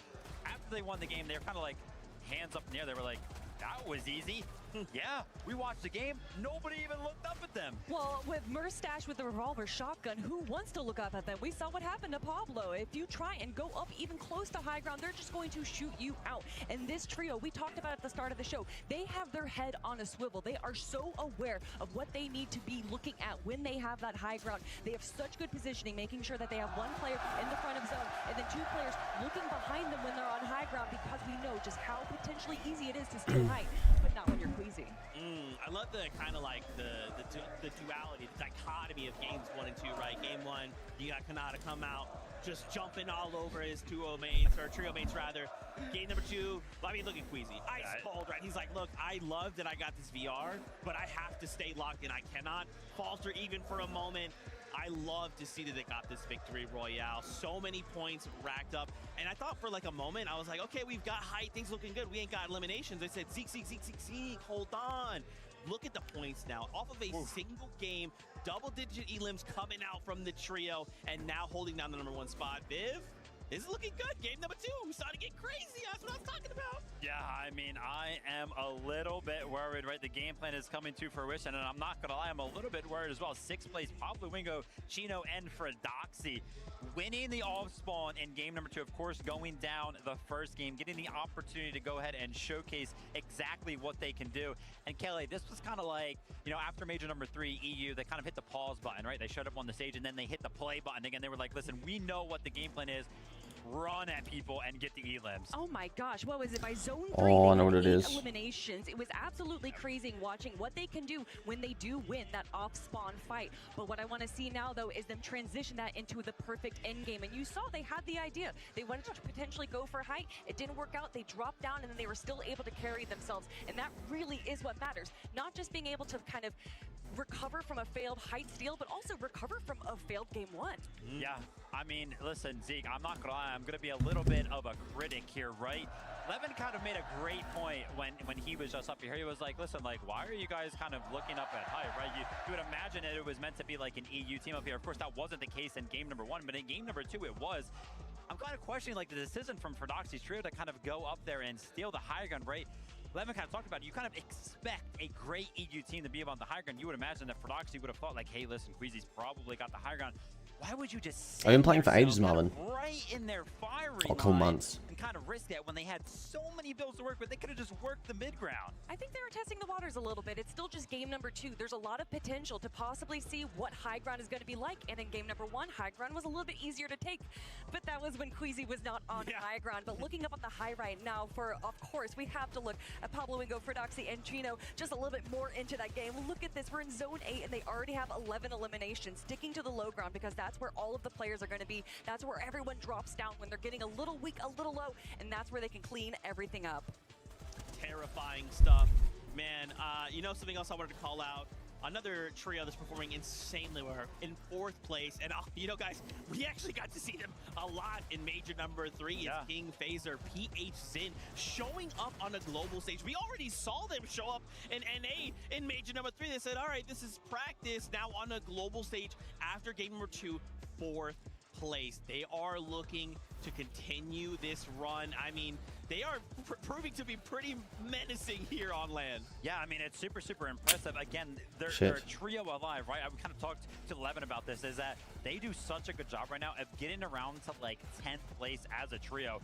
after they won the game, they were kind of like hands up in the air. They were like, that was easy. Yeah, we watched the game. Nobody even looked up at them. Well, with Merstash with the revolver shotgun, who wants to look up at them? We saw what happened to Pablo. If you try and go up even close to high ground, they're just going to shoot you out. And this trio, we talked about at the start of the show, they have their head on a swivel. They are so aware of what they need to be looking at when they have that high ground. They have such good positioning, making sure that they have one player in the front of zone, and then two players looking behind them when they're on high ground because we know just how potentially easy it is to steal height, but not when you're Queasy. I love the kind of like the duality, the dichotomy of games 1 and 2, right? Game 1, you got Kanata come out, just jumping all over his trio mates rather. Game number 2, I mean, look at Queasy, ice cold, right? He's like, look, I love that I got this VR, but I have to stay locked in. I cannot falter even for a moment. I love to see that they got this victory royale. So many points racked up. And I thought for like a moment, I was like, okay, we've got height, things looking good. We ain't got eliminations. I said, Zeke, hold on. Look at the points now. Off of a single game, double-digit elims coming out from the trio, and now holding down the #1 spot. Viv, this is looking good. Game number 2, we started to get crazy. That's what I was talking about. Yeah, I mean, I am a little bit worried, right? The game plan is coming to fruition, and I'm not going to lie, I'm a little bit worried as well. 6th place, Pablo Wingo, Chino, and Fradoxy winning the off spawn in game number 2, of course, going down the first game, getting the opportunity to go ahead and showcase exactly what they can do. And Kelly, this was kind of like, you know, after major number 3, EU, they kind of hit the pause button, right? They showed up on the stage, and then they hit the play button again. They were like, listen, we know what the game plan is. Run at people and get the elims. Oh my gosh, what was it? By zone 3, Oh, I know what they it had 8 is. eliminations. It was absolutely crazy watching what they can do when they do win that off-spawn fight. But what I want to see now, though, is them transition that into the perfect end game. And you saw they had the idea. They wanted to potentially go for height. It didn't work out. They dropped down, and then they were still able to carry themselves. And that really is what matters. Not just being able to kind of recover from a failed height steal, but also recover from a failed game 1. Yeah, I mean, listen, Zeke, I'm not gonna lie, I'm gonna be a little bit of a critic here, right? Levin kind of made a great point when he was just up here. He was like, listen, like, why are you guys kind of looking up at height, right? You would imagine that it was meant to be like an EU team up here. Of course, that wasn't the case in game number 1, but in game number 2, it was. I'm kind of questioning like the decision from Fradoxy's trio to kind of go up there and steal the high ground, right? Levin kind of talked about it. You kind of expect a great EU team to be on the high ground. You would imagine that Fradoxy would have thought like, hey, listen, Queasy's probably got the high ground. Why would you just I've been playing for ages, Marvin. right in their firing A couple line months. and kind of risk that when they had so many builds to work with? They could have just worked the mid ground. I think they were testing the waters a little bit. It's still just game number 2. There's a lot of potential to possibly see what high ground is going to be like. And in game number 1, high ground was a little bit easier to take. But that was when Queasy was not on high ground. But looking up on the high right now, of course, we have to look at Pablo Wingo, Fradoxy, and Chino just a little bit more into that game. Look at this. We're in zone 8, and they already have 11 eliminations, sticking to the low ground because that's where all of the players are going to be. That's where everyone drops down when they're getting a little weak, a little low, and that's where they can clean everything up. Terrifying stuff. Man, you know something else I wanted to call out? Another trio that's performing insanely well in 4th place. And, you know, guys, we actually got to see them a lot in major number 3. It's King, Phaser, PH Zin showing up on a global stage. We already saw them show up in NA in major number 3. They said, all right, this is practice now on a global stage after game number 2, 4th place. They are looking to continue this run. I mean, they are proving to be pretty menacing here on land. Yeah, I mean, it's super, super impressive. Again, they're a trio alive, right? I kind of talked to Levin about this, is that they do such a good job right now of getting around to like 10th place as a trio.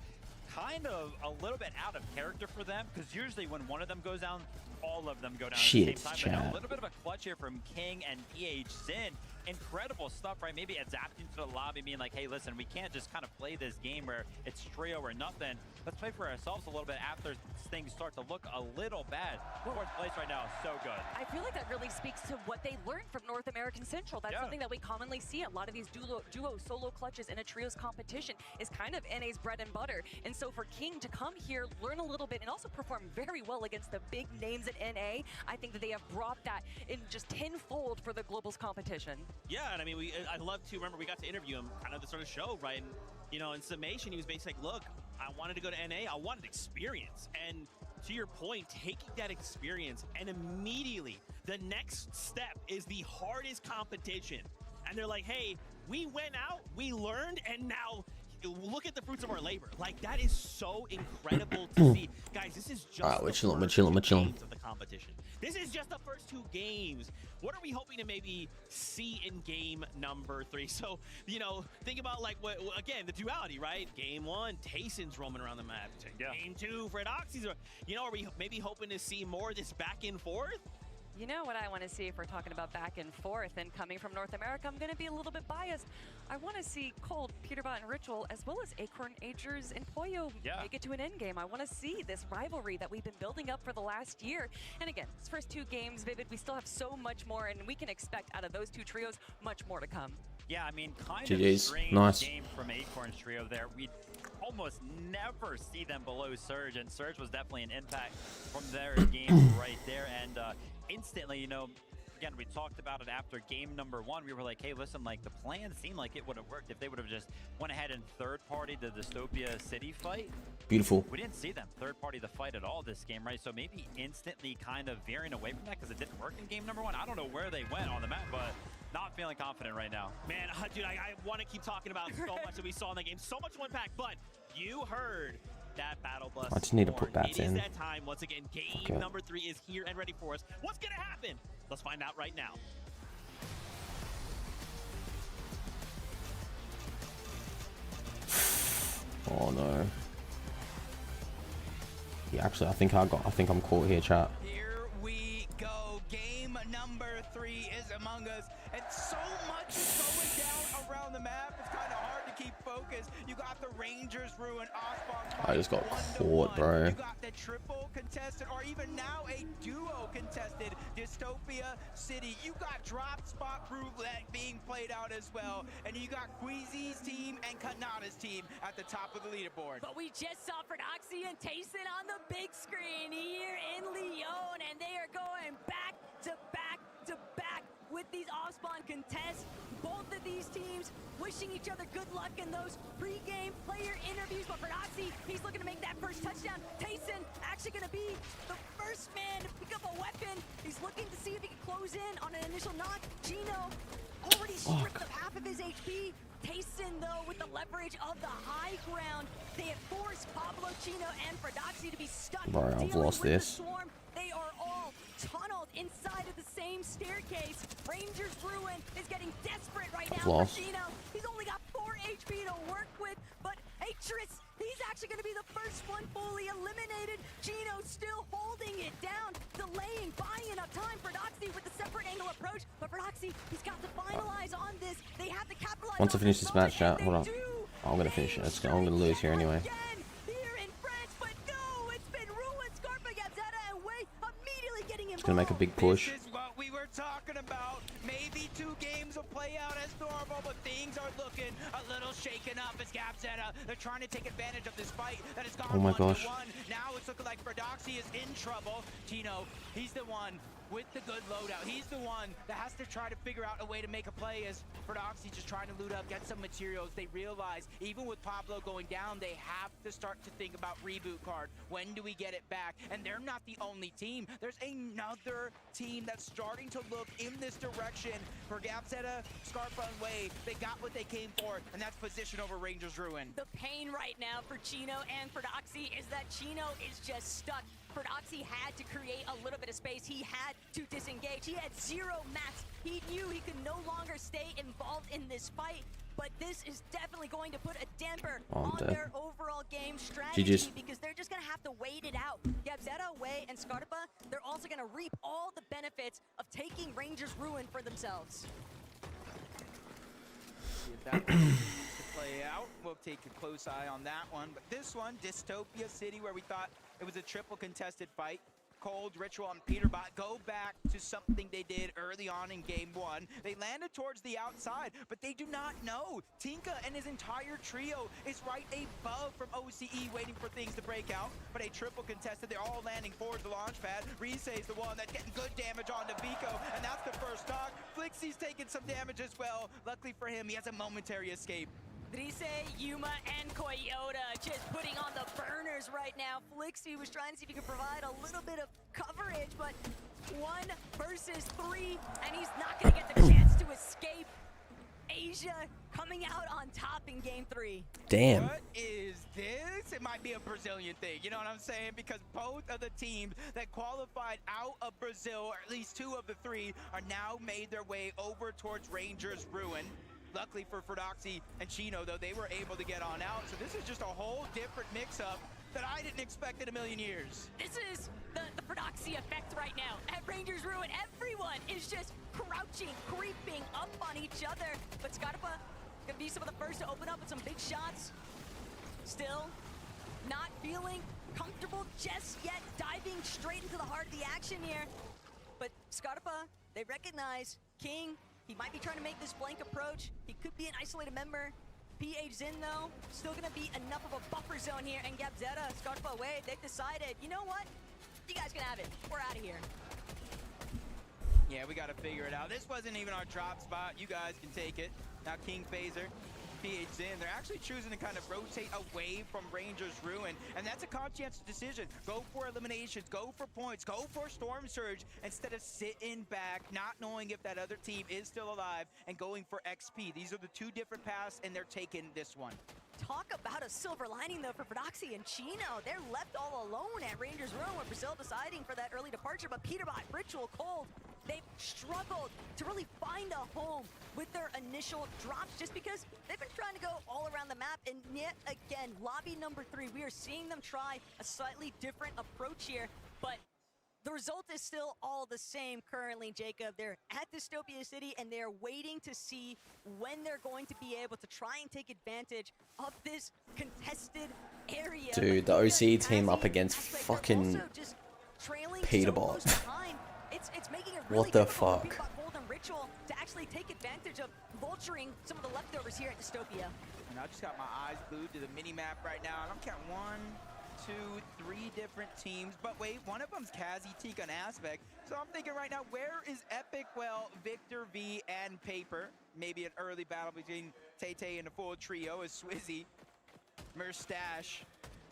Kind of a little bit out of character for them, because usually when one of them goes down, all of them go down at the same time. But now a little bit of a clutch here from King and PH Zin. Incredible stuff, right? Maybe adapting to the lobby, being like, hey, listen, we can't just kind of play this game where it's trio or nothing. Let's play for ourselves a little bit after things start to look a little bad. 4th place right now is so good. I feel like that really speaks to what they learned from North American Central. That's something that we commonly see. A lot of these duo solo clutches in a trios competition is kind of NA's bread and butter. And so for King to come here, learn a little bit, and also perform very well against the big names at NA, I think that they have brought that in just tenfold for the Globals competition. Yeah, and I mean, I'd love to remember we got to interview him kind of the sort of show, right? And, you know, in summation, he was basically like, look, I wanted to go to NA, I wanted experience. And to your point, taking that experience and immediately the next step is the hardest competition. And they're like, hey, we went out, we learned, and now look at the fruits of our labor. Like, that is so incredible to see. Guys, this is just we're chilling. games of the competition. This is just the first 2 games. What are we hoping to maybe see in game number 3? So, you know, think about like what, again, the duality, right? Game 1, Tayson's roaming around the map. Game 2, Fradoxy's. You know, are we maybe hoping to see more of this back and forth? You know what I want to see if we're talking about back and forth, and coming from North America, I'm going to be a little bit biased. I want to see Cold, Prattyboii, and Ritual, as well as Acorn, Agers, and Pollo make it to an end game. I want to see this rivalry that we've been building up for the last year. And again, it's first 2 games, Vivid, we still have so much more, and we can expect out of those 2 trios much more to come. Yeah, I mean, kind GGs. of strange Nice. game from Acorn's trio there. We almost never see them below Surge, and Surge was definitely an impact from their game right there. And instantly, you know, again, we talked about it after game number 1. We were like, hey, listen, like the plan seemed like it would have worked if they would have just went ahead and third-party the Dystopia City fight. Beautiful. We didn't see them third-party the fight at all this game, right? So maybe instantly kind of veering away from that because it didn't work in game number 1. I don't know where they went on the map, but not feeling confident right now. Man, dude, I want to keep talking about so much that we saw in the game. So much impact, but you heard that battle bus. I just need to put bats in. It is that time. Once again, game number 3 is here and ready for us. What's going to happen? Let's find out right now. Oh no. Yeah, actually, I think I'm caught here, chat. Here we go. Game number 3 is among us, and so much is going down around the map. It's kind of hard to keep focused. You got the Rangers ruin Osborne. I just got caught, bro. You got the triple contested, or even now a duo contested Dystopia City. You got drop spot roulette being played out as well, and you got Queasy's team and Kanata's team at the top of the leaderboard. But we just saw Prattyboii and Tayson on the big screen here in Lyon, and they are going back to back to back with these off-spawn contests. Both of these teams wishing each other good luck in those pre-game player interviews, but Prattyboii, he's looking to make that first touchdown. Tayson actually going to be the first man to pick up a weapon. He's looking to see if he can close in on an initial knock. Gino already stripped of half of his HP. Tayson, though, with the leverage of the high ground, they have forced Pablo, Chino, and Prattyboii to be stuck. Bro, I've lost this. The swarm. They are all tunneled inside of the same staircase. Rangers Ruin is getting desperate right now for Gino. He's only got 4 HP to work with, but Atris, he's actually going to be the first one fully eliminated. Gino still holding it down, delaying, buying enough time. Prattyboii with the separate angle approach, but Prattyboii, he's got to finalize on this. They have to capitalize. Once I finish this match, chat, hold on. I'm gonna finish it. I'm gonna lose here anyway. It's gonna make a big push. This is what we were talking about. Maybe 2 games will play out as normal, but things are looking a little shaken up as Gapzetta. They're trying to take advantage of this fight that has gone 1-1. Now it's looking like Prattyboii is in trouble. Tino, he's the one with the good loadout. He's the one that has to try to figure out a way to make a play as Prattyboii just trying to loot up, get some materials. They realize even with Pablo going down, they have to start to think about reboot card. When do we get it back? And they're not the only team. There's another team that's starting to look in this direction for Gapzetta, Scarpa, and Way. They got what they came for, and that's position over Rangers Ruin. The pain right now for Chino and Prattyboii is that Chino is just stuck. Prattyboii had to create a little bit of space. He had to disengage. He had 0 mats. He knew he could no longer stay involved in this fight, but this is definitely going to put a damper on their overall game strategy because they're just going to have to wait it out. Gapzetta, Way, and Scarpa, they're also going to reap all the benefits of taking Rangers Ruin for themselves. That one needs to play out. We'll take a close eye on that one. But this one, Dystopia City, where we thought it was a triple contested fight. Cold, Ritual, and Prattyboii go back to something they did early on in game 1. They landed towards the outside, but they do not know. Tinka and his entire trio is right above from OCE waiting for things to break out. But a triple contested, they're all landing towards the launch pad. Rise is the one that's getting good damage onto Vico, and that's the first knock. Flixie's taking some damage as well. Luckily for him, he has a momentary escape. Drise, Yuma, and Coyota just putting on the burners right now. Flixie was trying to see if he could provide a little bit of coverage, but 1 versus 3, and he's not going to get the chance to escape. Asia coming out on top in game 3. Damn. What is this? It might be a Brazilian thing, you know what I'm saying? Because both of the teams that qualified out of Brazil, or at least 2 of the 3, are now made their way over towards Rangers Ruin. Luckily for Prattyboii and Chino, though, they were able to get on out. So this is just a whole different mix-up that I didn't expect in a million years. This is the Prodoxy effect right now. At Rangers Ruin, everyone is just crouching, creeping up on each other. But Scarpa gonna be some of the first to open up with some big shots. Still not feeling comfortable just yet, diving straight into the heart of the action here. But Scarpa, they recognize King. He might be trying to make this flank approach. He could be an isolated member. PH Zin, though, still going to be enough of a buffer zone here. And Gabzetta, Scarpa away. They've decided, you know what? You guys can have it. We're out of here. Yeah, we got to figure it out. This wasn't even our drop spot. You guys can take it. Now King Phaser, PH Zin, they're actually choosing to kind of rotate away from Rangers Ruin, and that's a conscientious decision. Go for eliminations, go for points, go for Storm Surge, instead of sitting back, not knowing if that other team is still alive, and going for XP. These are the two different paths, and they're taking this one. Talk about a silver lining, though, for Prodoxy and Chino. They're left all alone at Rangers Ruin with Brazil deciding for that early departure, but Peterbot, Ritual, Cold, they've struggled to really find a home with their initial drops just because they've been trying to go all around the map. And yet again, lobby number 3, we are seeing them try a slightly different approach here, but the result is still all the same currently, Jacob. They're at Dystopia City, and they're waiting to see when they're going to be able to try and take advantage of this contested area. Dude, the OC team up against fucking Peterbot. It's making it really What the difficult for fuck? Peterbot, Gold, and Ritual to actually take advantage of vulturing some of the leftovers here at Dystopia. And I just got my eyes glued to the mini-map right now, and I'm counting 1, 2, 3 different teams. But wait, one of them's Kazi, Tika, and Aspect. So I'm thinking right now, where is Epic Well, Victor V, and Paper? Maybe an early battle between Tay and the full trio is Swizzy, Merstash.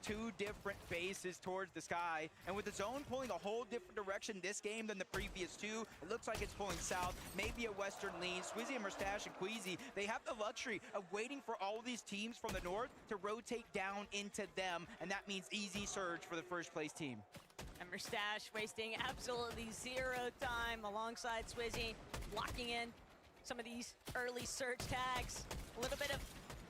2 different bases towards the sky, and with the zone pulling a whole different direction this game than the previous 2, it looks like it's pulling south, maybe a western lean. Swizzy and Merstash and Queasy, they have the luxury of waiting for all of these teams from the north to rotate down into them, and that means easy surge for the first place team. And Merstash wasting absolutely 0 time alongside Swizzy, locking in some of these early surge tags. A little bit of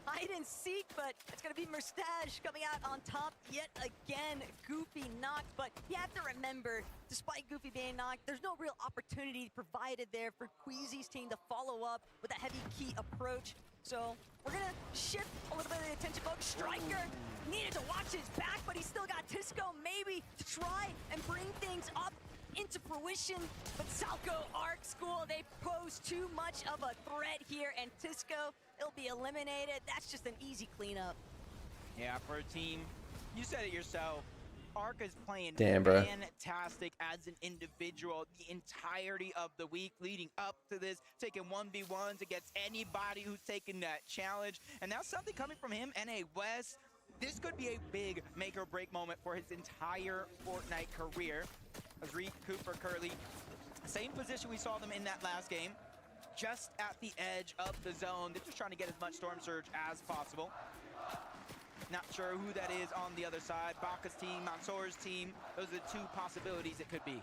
hide and seek, but it's going to be Merstash coming out on top yet again. Goofy knocked, but you have to remember, despite Goofy being knocked, there's no real opportunity provided there for Queasy's team to follow up with a heavy key approach. So we're going to shift a little bit of the attention focus. Striker needed to watch his back, but he's still got Tisco maybe to try and bring things up into fruition, but Salco Arc School, they pose too much of a threat here, and Tisco, it'll be eliminated. That's just an easy cleanup. Yeah, for a team, you said it yourself, Arc is playing fantastic as an individual the entirety of the week leading up to this, taking 1v1s against anybody who's taking that challenge, and now something coming from him, NA West. This could be a big make or break moment for his entire Fortnite career. As Reed, Cooper, Curly, same position we saw them in that last game, just at the edge of the zone. They're just trying to get as much Storm Surge as possible. Not sure who that is on the other side. Baka's team, Mansour's team, those are the 2 possibilities it could be.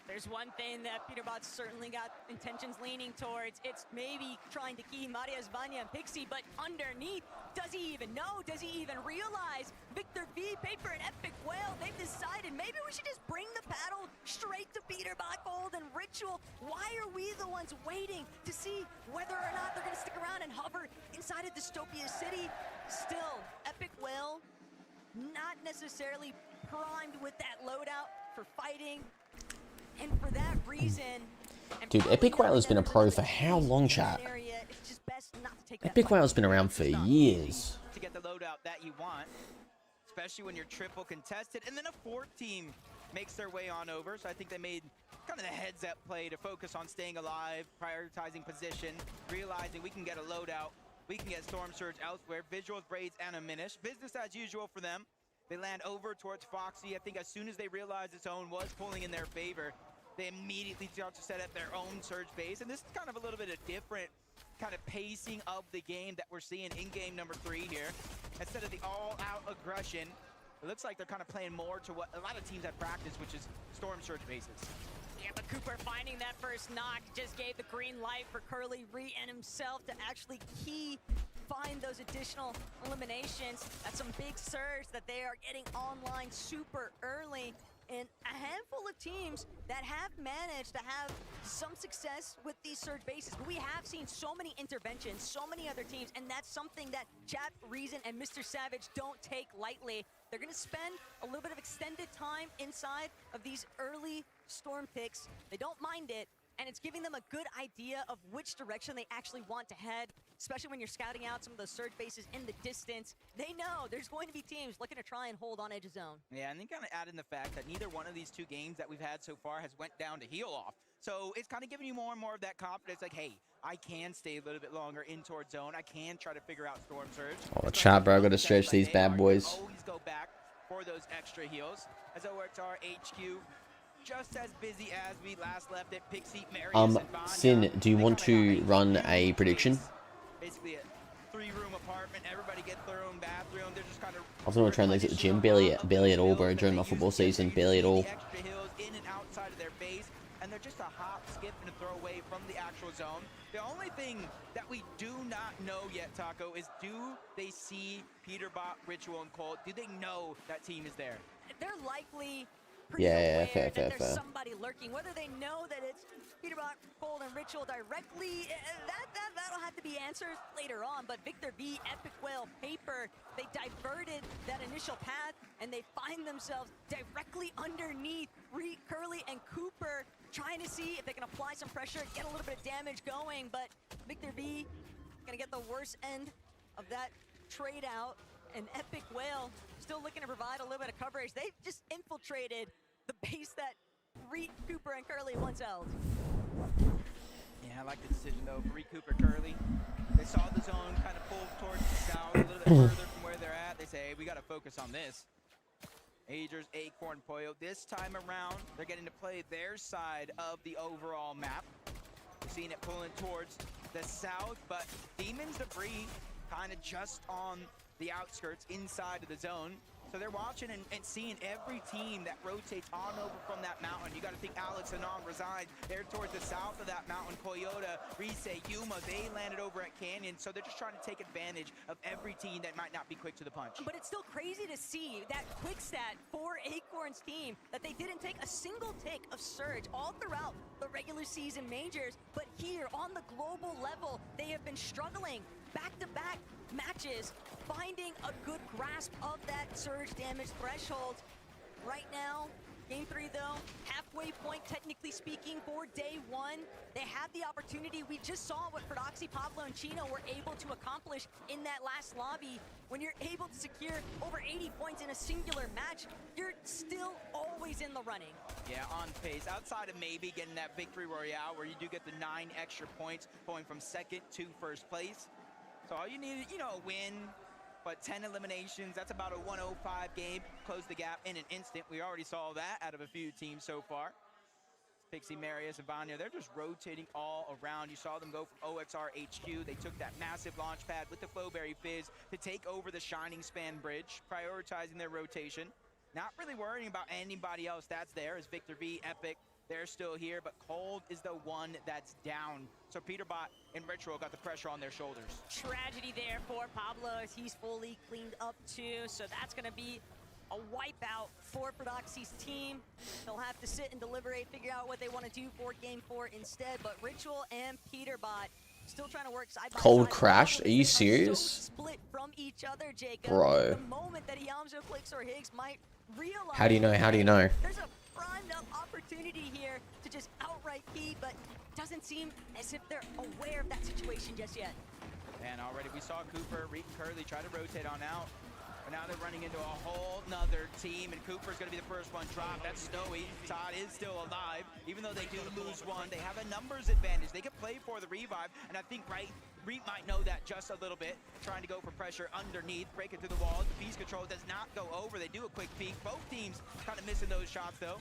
There's one thing that Peterbot's certainly got intentions leaning towards. It's maybe trying to key Marias, Vanya, and Pixie, but underneath, does he even know? Does he even realize? Victor V, Paper, and Epic Whale, they've decided maybe we should just bring the paddle straight to Peterbot, Gold, and Ritual. Why are we the ones waiting to see whether or not they're going to stick around and hover inside of Dystopia City? Still, Epic Whale, not necessarily primed with that loadout for fighting. And for that reason, Dude, Epic Whale has been a pro for how long, chat? Epic Whale's been around for years. To get the loadout that you want, especially when you're triple contested, and then a 4th team makes their way on over. So I think they made kind of the heads-up play to focus on staying alive, prioritizing position, realizing we can get a loadout, we can get Storm Surge elsewhere. Visuals, Braids, and a Minish. Business as usual for them. They land over towards Foxy. I think as soon as they realized the zone was pulling in their favor, they immediately start to set up their own surge base. And this is kind of a little bit of different kind of pacing of the game that we're seeing in game number 3 here. Instead of the all-out aggression, it looks like they're kind of playing more to what a lot of teams have practiced, which is Storm Surge bases. Yeah, but Cooper finding that first knock just gave the green light for Curly Ree and himself to actually key find those additional eliminations. That's some big surge that they are getting online super early. And a handful of teams that have managed to have some success with these surge bases. But we have seen so many interventions, so many other teams, and that's something that Chat, Reason, and Mr. Savage don't take lightly. They're gonna spend a little bit of extended time inside of these early storm picks. They don't mind it, and it's giving them a good idea of which direction they actually want to head, especially when you're scouting out some of those surge bases in the distance. They know there's going to be teams looking to try and hold on edge of zone. Yeah, and then kind of add in the fact that neither one of these two games that we've had so far has went down to heel off. So it's kind of giving you more and more of that confidence, like, hey, I can stay a little bit longer in towards zone. I can try to figure out storm surge. Oh, chat, bro, gotta stretch these bad boys. Always go back for those extra heals. As OXR HQ, just as busy as we last left it. Pixie, Marius, and Vanya. Sin, do you want to run a prediction? Basically a 3-room apartment. Everybody gets their own bathroom. They're just kind of I was gonna try and legs at the gym, barely at all, bro. During my football season, barely at all. extra hills in and outside of their base, and they're just a hop, skip, and a throw away from the actual zone. The only thing that we do not know yet, Taco, is do they see Peterbot, Ritual, and Cold? Do they know that team is there? They're likely Yeah, fair. there's somebody lurking. Whether they know that it's Peterbot, Cold, and Ritual directly, that'll have to be answered later on. But Victor V, Epic Whale, Paper, they diverted that initial path, and they find themselves directly underneath Curly and Cooper, trying to see if they can apply some pressure, get a little bit of damage going. But Victor V gonna get the worst end of that trade out. And Epic Whale still looking to provide a little bit of coverage. They've just infiltrated the base that Reed, Cooper, and Curly once held. Yeah, I like the decision, though, for Reed, Cooper, Curly. They saw the zone kind of pull towards the south, a little bit further from where they're at. They say, hey, we got to focus on this. Agers, Acorn, Poyo. This time around, they're getting to play their side of the overall map. We're seeing it pulling towards the south, but Demon's Debris kind of just on the outskirts inside of the zone. So they're watching and seeing every team that rotates on over from that mountain. You got to think Alex and Nam reside there towards the south of that mountain. Toyota, Rise, Yuma, they landed over at Canyon. So they're just trying to take advantage of every team that might not be quick to the punch. But it's still crazy to see that quick stat for Acorn's team, that they didn't take a single tick of surge all throughout the regular season majors. But here on the global level, they have been struggling back-to-back matches, finding a good grasp of that surge damage threshold. Right now, game 3 though, halfway point technically speaking for day 1. They had the opportunity. We just saw what Prodoxy, Pablo, and Chino were able to accomplish in that last lobby. When you're able to secure over 80 points in a singular match, you're still always in the running. Yeah, on pace. Outside of maybe getting that victory royale where you do get the 9 extra points going from second to first place. So all you need is, a win, but 10 eliminations, that's about a 105 game. Close the gap in an instant. We already saw that out of a few teams so far. Pixie, Marius, and Vanya, they're just rotating all around. You saw them go from OXR HQ. They took that massive launch pad with the Flowberry Fizz to take over the Shining Span Bridge, prioritizing their rotation. Not really worrying about anybody else that's there, as Victor V, Epic, they're still here, but Cold is the one that's down. So Peterbot and Ritual got the pressure on their shoulders. Tragedy there for Pablo as he's fully cleaned up too. So that's going to be a wipeout for Prodoxy's team. They'll have to sit and deliberate, figure out what they want to do for game 4 instead. But Ritual and Peterbot still trying to work side by Cold side. crashed? Are you serious? So split from each other, Jacob. Bro. The moment that Yamzo clicks or Higgs might realize. How do you know? How do you know? There's a primed up opportunity here to just outright key, but doesn't seem as if they're aware of that situation just yet. And already we saw Cooper, Reed, and Curly try to rotate on out. But now they're running into a whole nother team, and Cooper's going to be the first one dropped. That's Snowy. Todd is still alive. Even though they do lose one, they have a numbers advantage. They can play for the revive, and I think Reed might know that just a little bit. Trying to go for pressure underneath, break it through the walls. The piece control does not go over. They do a quick peek. Both teams kind of missing those shots, though.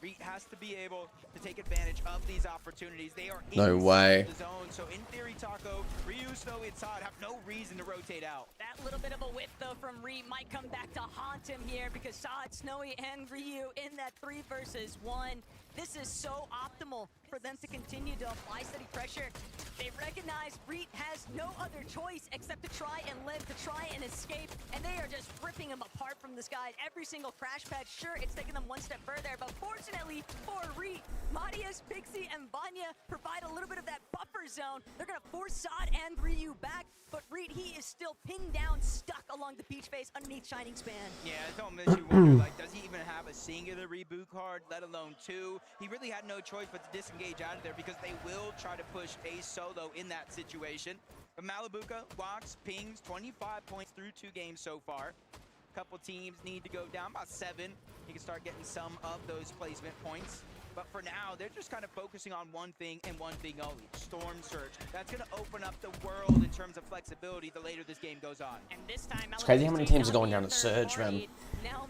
Reed has to be able to take advantage of these opportunities. They are No way. the zone, so in theory, Taco, Ryu, Snowy, and Todd have no reason to rotate out. That little bit of a whip, though, from Reed might come back to haunt him here because Todd, Snowy, and Ryu in that 3 versus 1. This is so optimal. for them to continue to apply steady pressure. They recognize Reed has no other choice except to try and live, to try and escape, and they are just ripping him apart from the skies. Every single crash pad, sure, it's taking them one step further, but fortunately for Reed, Marius, Pixie, and Vanya provide a little bit of that buffer zone. They're gonna force Sod and Ryu back, but Reed, he is still pinned down, stuck along the peach face underneath Shining Span. Yeah, it don't miss you wonder, like, does he even have a singular reboot card, let alone two? He really had no choice but to disengage out of there because they will try to push Ace solo in that situation. But Malibuca walks, pings, 25 points through 2 games so far. Couple teams need to go down, about 7. He can start getting some of those placement points. But for now, they're just kind of focusing on one thing and one thing only, Storm Surge. That's going to open up the world in terms of flexibility the later this game goes on. And this time, It's crazy how many teams are going down at Surge, man.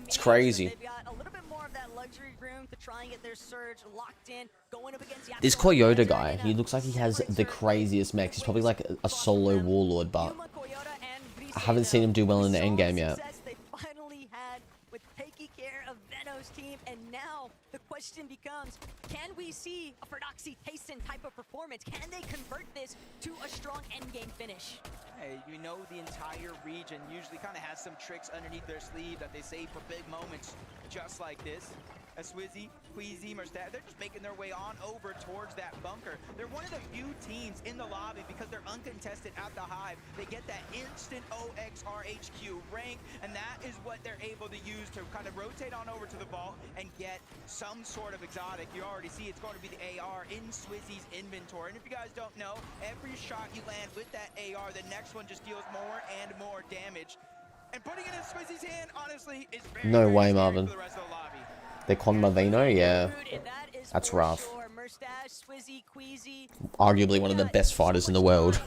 It's crazy. They've got a little bit more of that luxury room to try and get their Surge locked in, going up against the This Coyote guy, he looks like he has the craziest mech. He's probably like a solo warlord, but I haven't seen him do well in the endgame yet. They finally had with taking care of Veno's team, and now the question becomes, can we see a Ferdoxy Tyson type of performance? Can they convert this to a strong endgame finish? Hey, you know the entire region usually kind of has some tricks underneath their sleeve that they save for big moments just like this. Swizzy, Queasy, Merstad, they're just making their way on over towards that bunker. They're one of the few teams in the lobby because they're uncontested at the Hive. They get that instant OXRHQ rank, and that is what they're able to use to kind of rotate on over to the vault and get some sort of exotic. You already see it's going to be the AR in Swizzy's inventory. And if you guys don't know, every shot you land with that AR, the next one just deals more and more damage. And putting it in Swizzy's hand, honestly, is very, No way, scary Marvin. for the rest of the lobby. They con Marvino, yeah. That's rough. Arguably one of the best fighters in the world.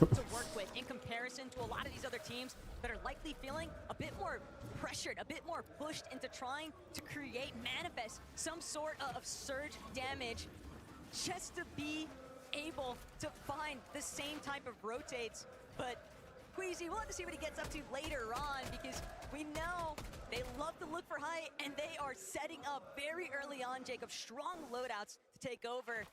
In comparison to a lot of these other teams that are likely feeling a bit more pressured, a bit more pushed into trying to create, manifest some sort of surge damage just to be able to find the same type of rotates. But Queasy, we'll have to see what he gets up to later on, because we know they love to look for height, and they are setting up very early on, Jacob, strong loadouts to take over.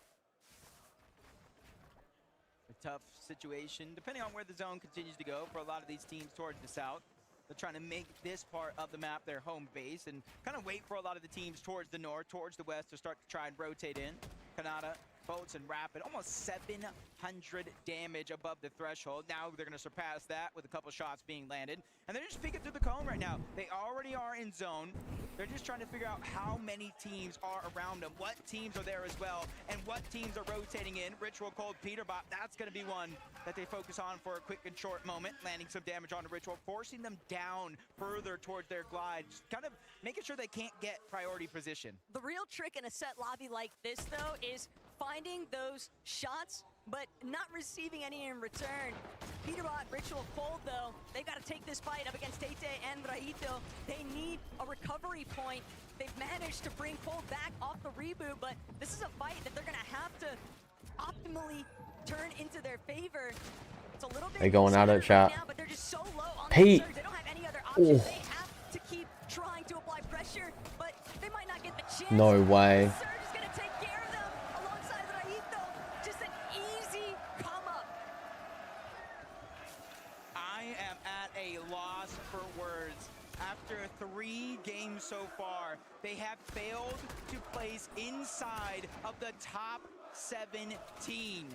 A tough situation, depending on where the zone continues to go for a lot of these teams towards the south. They're trying to make this part of the map their home base and kind of wait for a lot of the teams towards the north, towards the west to start to try and rotate in. Kanata, Bolts, and Rapid, almost 700 damage above the threshold. Now they're going to surpass that with a couple shots being landed. And they're just peeking through the cone right now. They already are in zone. They're just trying to figure out how many teams are around them, what teams are there as well, and what teams are rotating in. Ritual Cold Peterbot, that's going to be one that they focus on for a quick and short moment, landing some damage on the Ritual, forcing them down further towards their glide, just kind of making sure they can't get priority position. The real trick in a set lobby like this, though, is finding those shots, but not receiving any in return. Peterbot, Ritual Cold, though, they've got to take this fight up against Tate and Raito. They need a recovery point. They've managed to bring Cold back off the reboot, but this is a fight that they're going to have to optimally turn into their favor. It's a little bit They're going at it, chat. now, but they're just so low on Pete. the surge. They don't have any other options. Oh. They have to keep trying to apply pressure, but they might not get the chance. No way. Surge is going to take care of them alongside Raito. Just an easy come up. I am at a loss for words. After 3 games so far, they have failed to place inside of the top 17.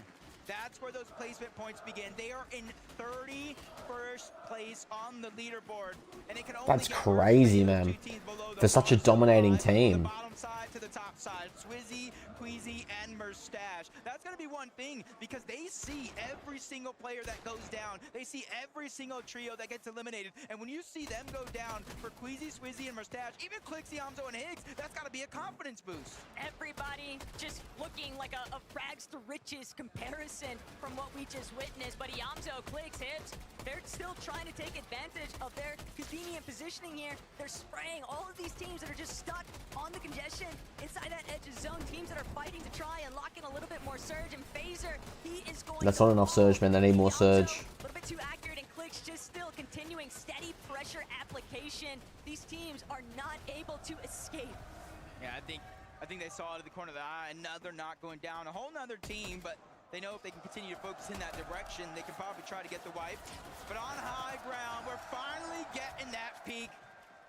That's where those placement points begin. They are in 31st place on the leaderboard, and it can only That's get crazy, worse. man. 2 teams below them They're such a also dominating alive. From the team. bottom side to the top side, Swizzy, Queasy, and Merstache. That's going to be one thing, because they see every single player that goes down. They see every single trio that gets eliminated, and when you see them go down for Queasy, Swizzy, and Merstache, even Clixie, Amzo, and Higgs, that's got to be a confidence boost. Everybody just looking like a rags to riches comparison from what we just witnessed. But Yamzo, Clicks, Hips, they're still trying to take advantage of their convenient positioning here. They're spraying all of these teams that are just stuck on the congestion inside that edge of zone. Teams that are fighting to try and lock in a little bit more surge. And Phaser, he is going That's to not enough surge, man. They need more surge. a little bit too accurate, and Clicks just still continuing steady pressure application. These teams are not able to escape. Yeah, I think I think they saw it at the corner of the eye. Another knock going down. A whole nother team, but they know if they can continue to focus in that direction, they can probably try to get the wipe. But on high ground, we're finally getting that peak.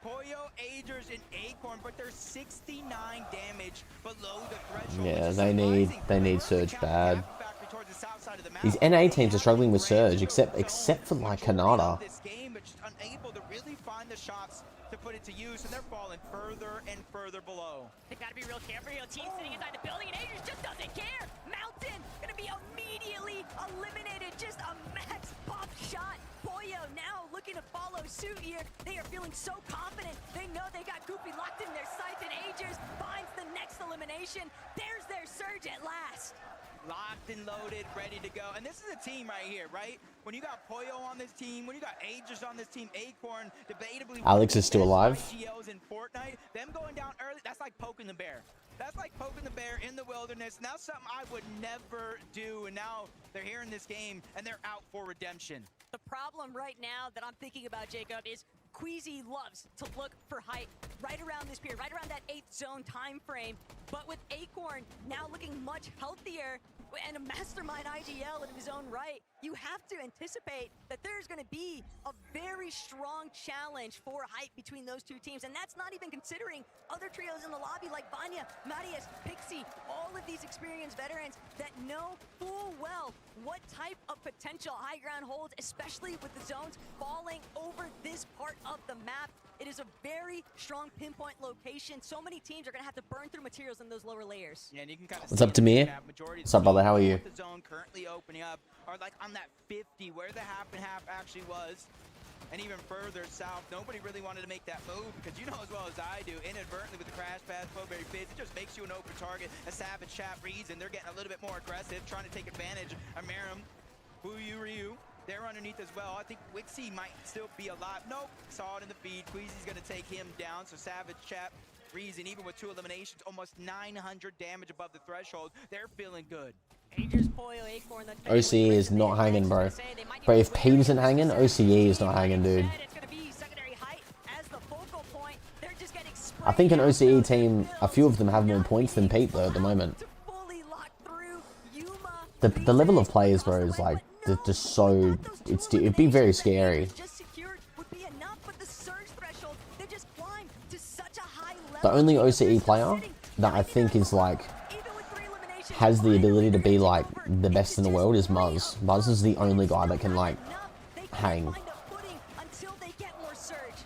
Pollo, Agers, and Acorn, but they're 69 damage below the threshold. Yeah, they need Surge bad. These NA teams are struggling with Surge, except for like Canada. This game, but just unable to really find the shots to put it to use, and they're falling further and further below. They gotta be real careful. Team sitting inside the building, and Agers just doesn't care. Mountain gonna be immediately eliminated. Just a max pop shot. Pollo now looking to follow suit here. They are feeling so confident. They know they got Goofy locked in their sights, and Agers finds the next elimination. There's their Surge at last. Locked and loaded, ready to go. And this is a team right here, right? When you got Pollo on this team, when you got Agers on this team, Acorn, debatably Alex is still alive. IGLs in Fortnite, them going down early, that's like poking the bear. That's like poking the bear in the wilderness. Now something I would never do, and now they're here in this game, and they're out for redemption. The problem right now that I'm thinking about, Jacob, is Queasy loves to look for height right around this period, right around that 8th zone time frame. But with Acorn now looking much healthier and a mastermind IGL in his own right, you have to anticipate that there's going to be a very strong challenge for height between those two teams. And that's not even considering other trios in the lobby like Vanya, Marius, Pixie, all of these experienced veterans that know full well what type of potential high ground holds, especially with the zones falling over this part of the map. It is a very strong pinpoint location. So many teams are going to have to burn through materials in those lower layers. Yeah, and you can kind of What's up, Tamir? What's up, brother? How are you? The zone currently opening up are like on that 50 where the half and half actually was. And even further south, nobody really wanted to make that move because you know as well as I do, inadvertently with the crash pads, Flowberry Fizz, it just makes you an open target. A Savage Chat reads, and they're getting a little bit more aggressive, trying to take advantage of Marum, Huyu Ryu. They're underneath as well. I think Wixie might still be alive. Nope, saw it in the feed. Queasy's gonna take him down, so Savage Chat reason, even with 2 eliminations, almost 900 damage above the threshold. They're feeling good. OCE is not hanging, bro. Bro, if Pete isn't hanging, OCE is not hanging, dude. I think an OCE team, a few of them have more points than Pete, though, at the moment. The level of players, bro, is like, just so... it'd be very scary. The only OCE player that I think is like has the ability to be like the best in the world is Muzz. Muzz is the only guy that can like hang.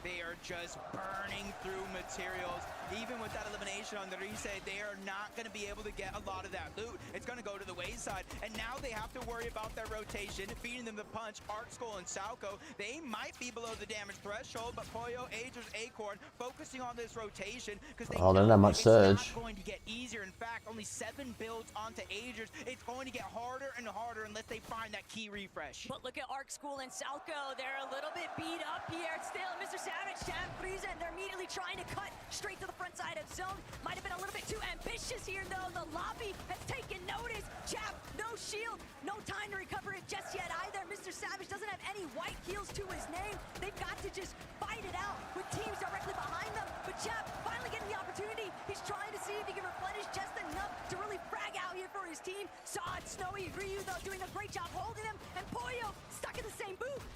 They are just burning through materials. Even with that elimination on the reset, they are not going to be able to get a lot of that loot. It's going to go to the wayside, and now they have to worry about their rotation, feeding them the punch. Arc Skull and Salco, they might be below the damage threshold, but Pollo, Agers, Acorn focusing on this rotation because they don't have much Surge. It's not going to get easier. In fact, only 7 builds onto Agers. It's going to get harder and harder unless they find that key refresh. But look at Arc School and Salco. They're a little bit beat up here. Still, Mr. Savage, Chad, Frieza, and they're immediately trying to cut straight to the front side of zone. Might have been a little bit too ambitious here, though. The lobby has taken notice. Chap, no shield, no time to recover it just yet either. Mr. Savage doesn't have any white heals to his name. They've got to just fight it out with teams directly behind them. But Chap finally getting the opportunity. He's trying to see if he can replenish just enough to really frag out here for his team. Saw it, Snowy, Ryu, though, doing a great job holding him. And Pollo stuck in the same booth.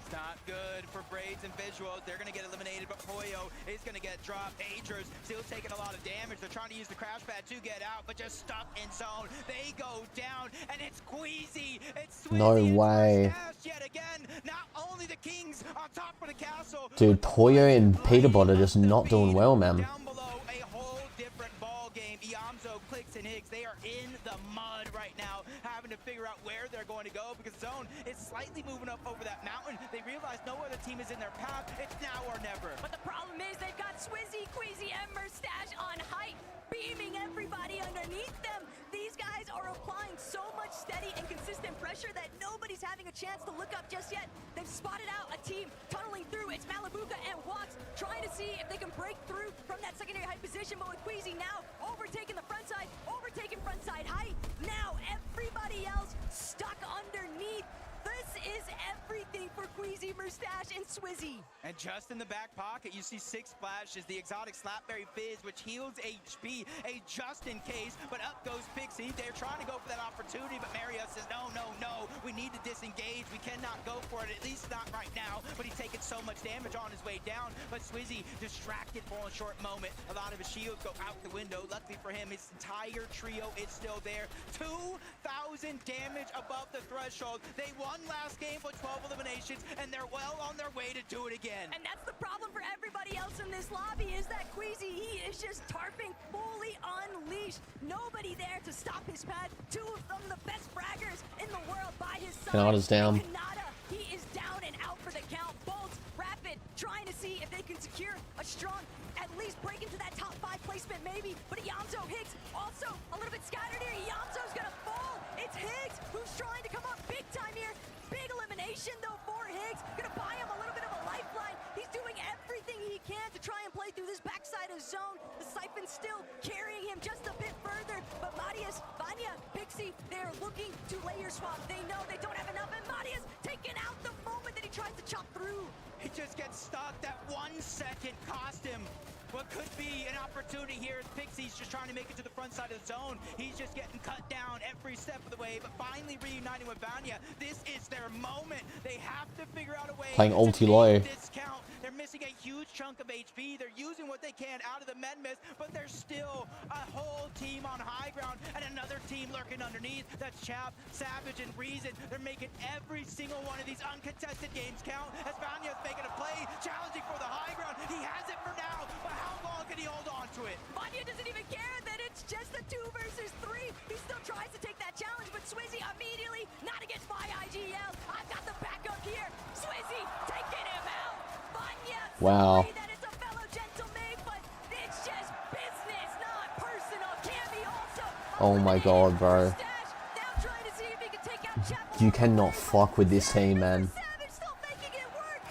It's not good for Braids and Visuals. They're going to get eliminated, but Pollo is going to get dropped. Agers still taking a lot of damage. They're trying to use the crash pad to get out, but just stuck in zone. They go down, and it's Queasy. It's No way. yet again. Not only the Kings on top of the castle. Dude, Pollo and Peterbot are just not doing well, man. Down below, a whole different ball game. Iamzo, Clicks, and Higgs, they are in the mud right now, having to figure out where they're going to go because zone is slightly moving up over that mountain. They realize no other team is in their path. It's now or never. But the problem is they've got Swizzy, Queasy, and Mustache on height, beaming everybody underneath them. These guys are applying so much steady and consistent pressure that nobody's having a chance to look up just yet. They've spotted out a team tunneling through. It's Malibuka and Walks trying to see if they can break through from that secondary height position. But with Queasy now overtaking the front side, overtaking front side height. Now everybody else stuck underneath. This is everything for Queasy, Mustache, and Swizzy. And just in the back pocket, you see 6 splashes, the exotic Slapberry Fizz, which heals HP, a just in case, but up goes Pixie. They're trying to go for that opportunity, but Mario says, no, no, no, we need to disengage. We cannot go for it, at least not right now, but he's taking so much damage on his way down. But Swizzy, distracted for a short moment. A lot of his shields go out the window. Luckily for him, his entire trio is still there. 2,000 damage above the threshold. They won last game with 12 eliminations, and they're well on their way to do it again. And that's the problem for everybody else in this lobby, is that Queasy, he is just tarping fully unleashed. Nobody there to stop his pad. 2 of them, the best fraggers in the world, by his side. Kanada's down. Kanada, he is down and out for the count. Bolts, Rapid, trying to see if they can secure a strong, at least break into that top 5 placement maybe. But Yamzo, Higgs, also a little bit scattered here. Yamzo's gonna fall. It's Higgs who's trying to come up big time here. Big elimination though for Higgs. Gonna buy him a little bit of a lifeline. He's doing everything he can to try and play through this backside of zone. The Siphon's still carrying him just a bit further. But Marius, Vanya, Pixie, they're looking to layer swap. They know they don't have enough, and Marius taking out the moment that he tries to chop through. He just gets stuck. That 1 second cost him what could be an opportunity here. Pixie's just trying to make it to the front side of the zone. He's just getting cut down every step of the way, but finally reuniting with Vanya. This is their moment. They have to figure out a way Playing to ulti make low. this count. They're missing a huge chunk of HP. They're using what they can out of the med miss, but there's still a whole team on high ground and another team lurking underneath. That's Chap, Savage, and Reason. They're making every single one of these uncontested games count as Vanya's making a play, challenging for the high ground. He has it for now, but how long can he hold on to it? Vanya doesn't even care that it's just a 2 versus 3. He still tries to take that challenge, but Swizzy immediately, not against my IGL. I've got the backup here. Swizzy taking him out. Vanya, Wow. sorry that it's a fellow gentleman, but it's just business, not personal. Cammy also. Oh my god, bro. Now trying to see if he can take out Chap. You cannot fuck with this team, man. Savage still making it work.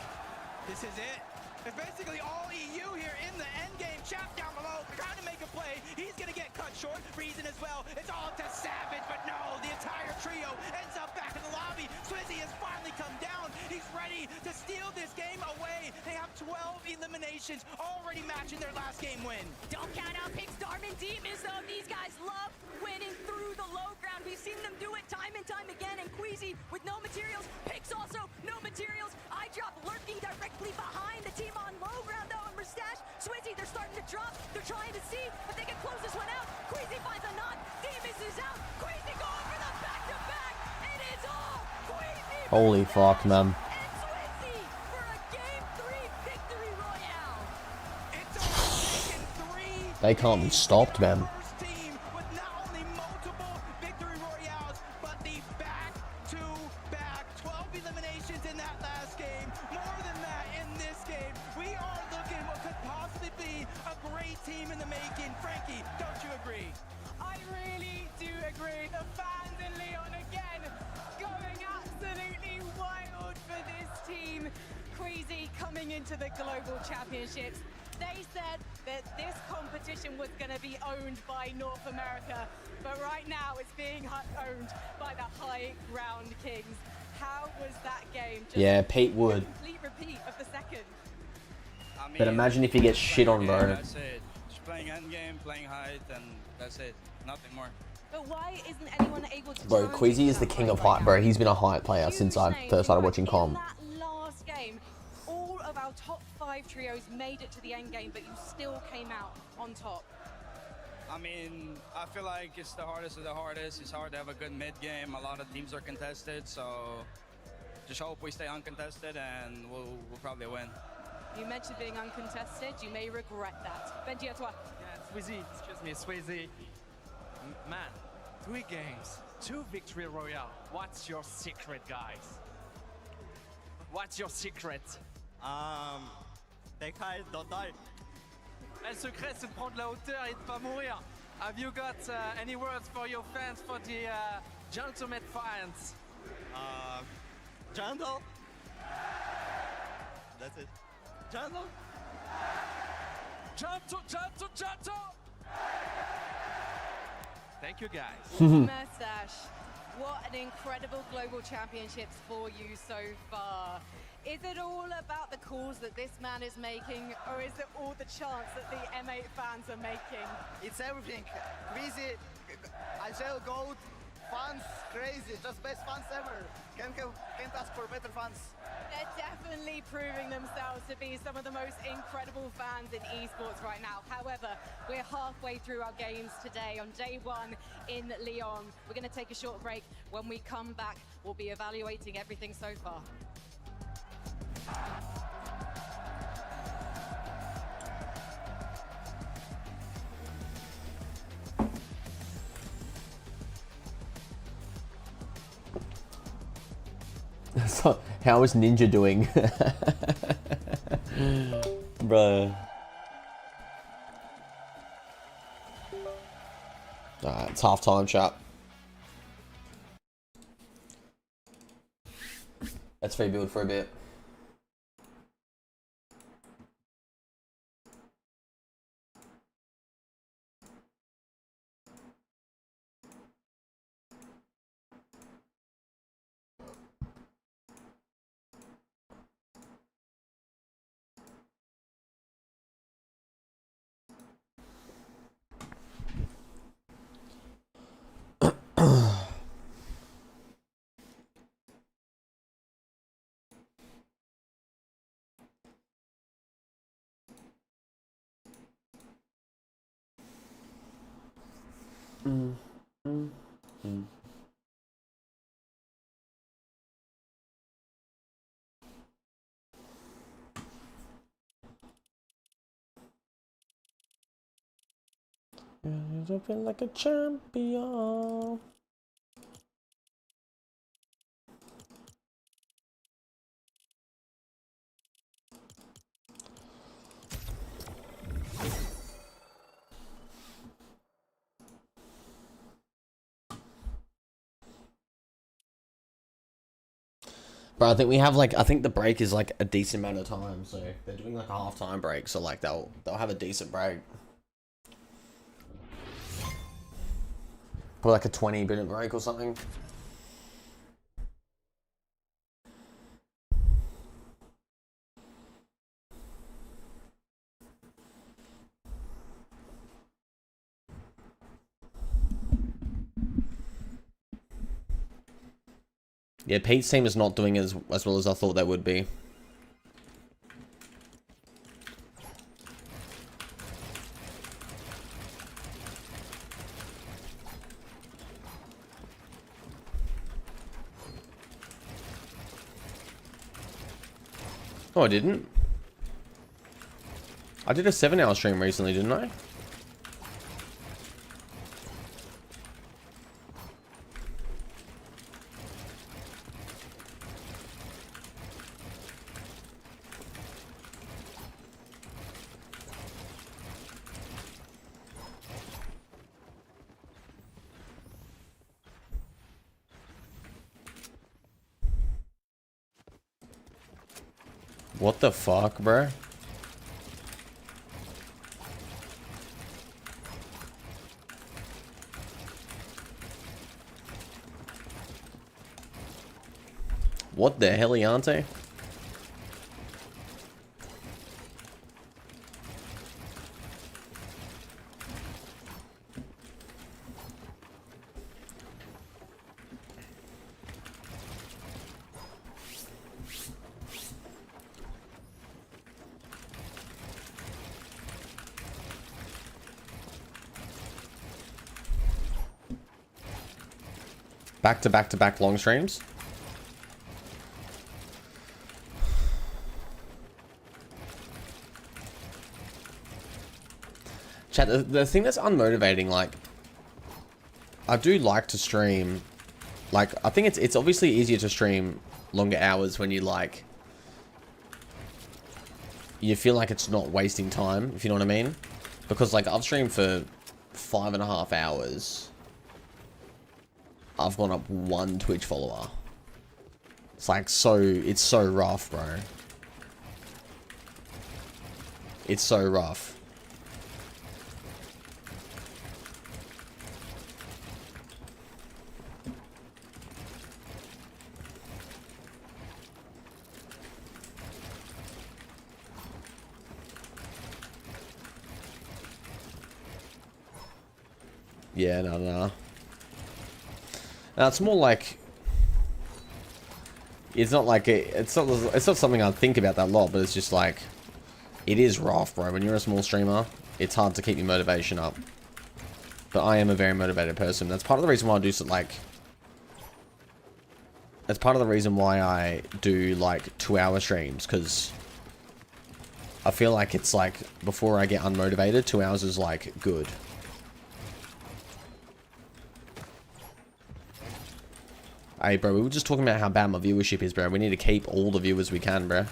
This is it. It's basically all EU here in the end game. Chap down below, trying to make a play. He's going to get cut short. Reason as well. It's all up to Savage, but no, the entire trio ends up back in the lobby. Swizzy has finally come down. He's ready to steal this game away. They have 12 eliminations, already matching their last game win. Don't count out Pix, Darman, Demons, though. These guys love winning through the low ground. We've seen them do it time and time again. And Queasy with no materials. Pix also no materials. I drop lurking directly behind the team on low ground, though. And Mustache, Swizzy, they're starting to drop. They're trying to see if they can close this one out. Queasy finds a knock. Demons is out. Queasy going for the back-to-back. It is all Queasy. Holy fuck, man. And Swizzy for a Game 3 victory royale. It's all taken 3. They can't be stopped, man. First team with not only multiple victory royales, but the back-to-back 12 eliminations in that last game. More than that in this game. We are looking what could possibly be a great team in the making. Frankie, don't you agree? I really do agree. The fans in Leon again going absolutely wild for this team. Queasy coming into the Global Championships. They said that this competition was going to be owned by North America, but right now it's being owned by the High Ground Kings. How was that game? Just Yeah, Pete would. complete repeat of the second. I mean, But imagine if he gets shit on, bro. That's it. Just playing endgame, playing height, and that's it. Nothing more. But why isn't anyone able to Bro, challenge Queasy is the that king height of right height, now? bro. He's been a height player Huge since I names. first started In watching fact, com. in that last game, all of our top 5 trios made it to the end game, but you still came out on top. I mean, I feel like it's the hardest of the hardest. It's hard to have a good mid game. A lot of teams are contested, so just hope we stay uncontested and we'll probably win. You mentioned being uncontested. You may regret that. Benji, à toi. Yeah, Swizzy, excuse me, Swizzy. Man, 3 games, 2 victory royale. What's your secret, guys? What's your secret? Take high, don't die. Le secret, c'est de prendre la hauteur et de pas mourir. Have you got any words for your fans, for the gentleman fans? Gentle. That's it. Gentle. Gentle. Thank you, guys. Mustache. What an incredible global championships for you so far. Is it all about the calls that this man is making, or is it all the chants that the M8 fans are making? It's everything. Crazy, Agile Gold, fans, crazy, just best fans ever. Can't ask for better fans. They're definitely proving themselves to be some of the most incredible fans in esports right now. However, we're halfway through our games today on day one in Lyon. We're going to take a short break. When we come back, we'll be evaluating everything so far. So, how is Ninja doing? Bruh. Alright, it's half time, chat. Let's rebuild for a bit. You feel like a champion. But I think we have like, I think the break is like a decent amount of time, so they're doing like a half-time break, so like they'll have a decent break. Probably like a 20-minute break or something. Yeah, Pete's team is not doing as well as I thought they would be. Oh, I didn't. I did a 7-hour stream recently, didn't I? What the fuck, bro? What the heliante? Back-to-back-to-back long streams. Chat, the thing that's unmotivating, like, I do like to stream, like, I think it's obviously easier to stream longer hours when you, like, you feel like it's not wasting time, if you know what I mean. Because, like, I've streamed for 5.5 hours. I've gone up 1 Twitch follower. It's like it's so rough, bro. It's so rough. Yeah, no. Now it's more like it's not like it's not something I think about that a lot, but it's just like it is rough, bro. When you're a small streamer, it's hard to keep your motivation up. But I am a very motivated person. That's part of the reason why I do that's part of the reason why I do like 2-hour streams, because I feel like it's like before I get unmotivated, 2 hours is like good. Hey, bro, we were just talking about how bad my viewership is, bro. We need to keep all the viewers we can, bro.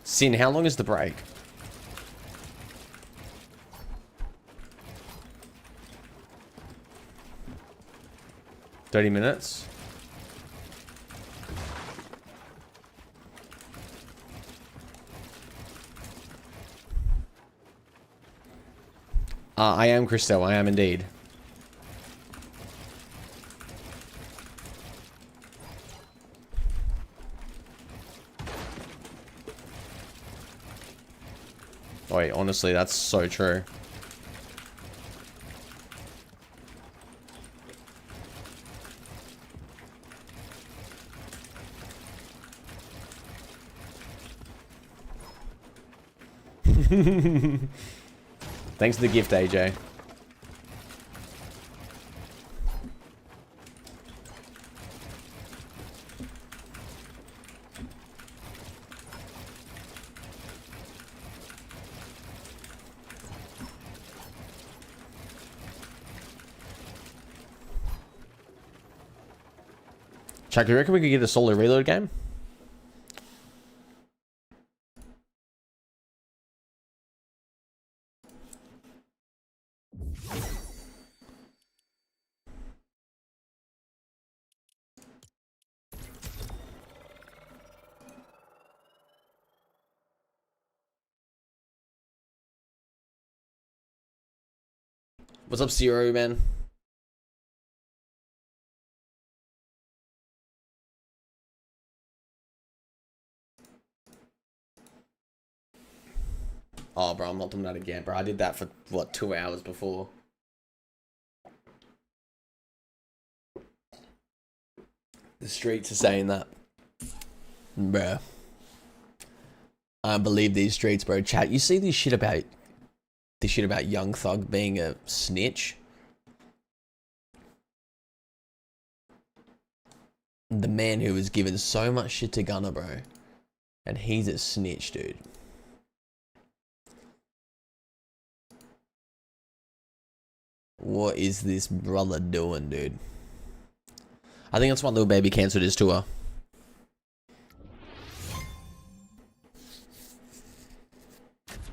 Sin, how long is the break? 30 minutes. I am Christo, I am indeed. Wait, honestly, that's so true. Thanks for the gift, AJ. Chuck, you reckon we could get a solo reload game? What's up, Zero, man? Oh, bro, I'm not doing that again, bro. I did that for, what, 2 hours before. The streets are saying that. Bruh. I believe these streets, bro. Chat, you see this shit about Young Thug being a snitch? The man who was given so much shit to Gunner, bro. And he's a snitch, dude. What is this brother doing, dude? I think that's why Lil Baby cancelled his tour.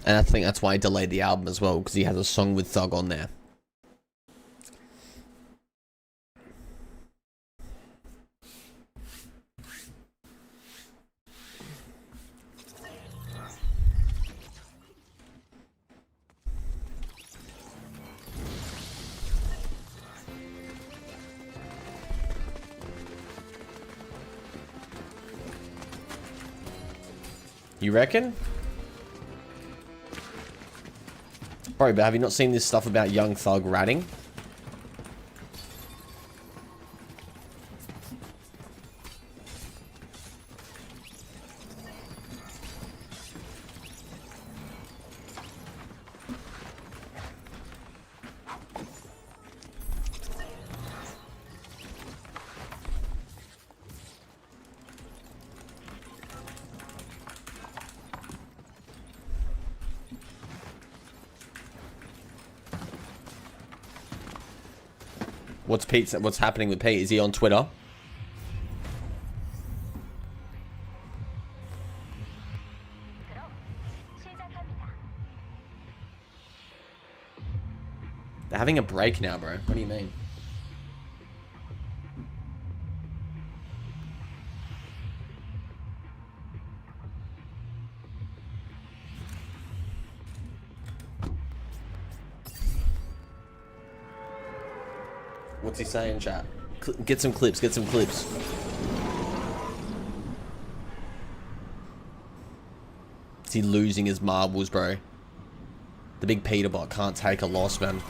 And I think that's why he delayed the album as well, because he has a song with Thug on there. You reckon? Bro, but have you not seen this stuff about Young Thug ratting? What's happening with Pete? Is he on Twitter? They're having a break now, bro. What do you mean? What's he saying, chat? Get some clips, get some clips. Is he losing his marbles, bro? The big Peter bot can't take a loss, man.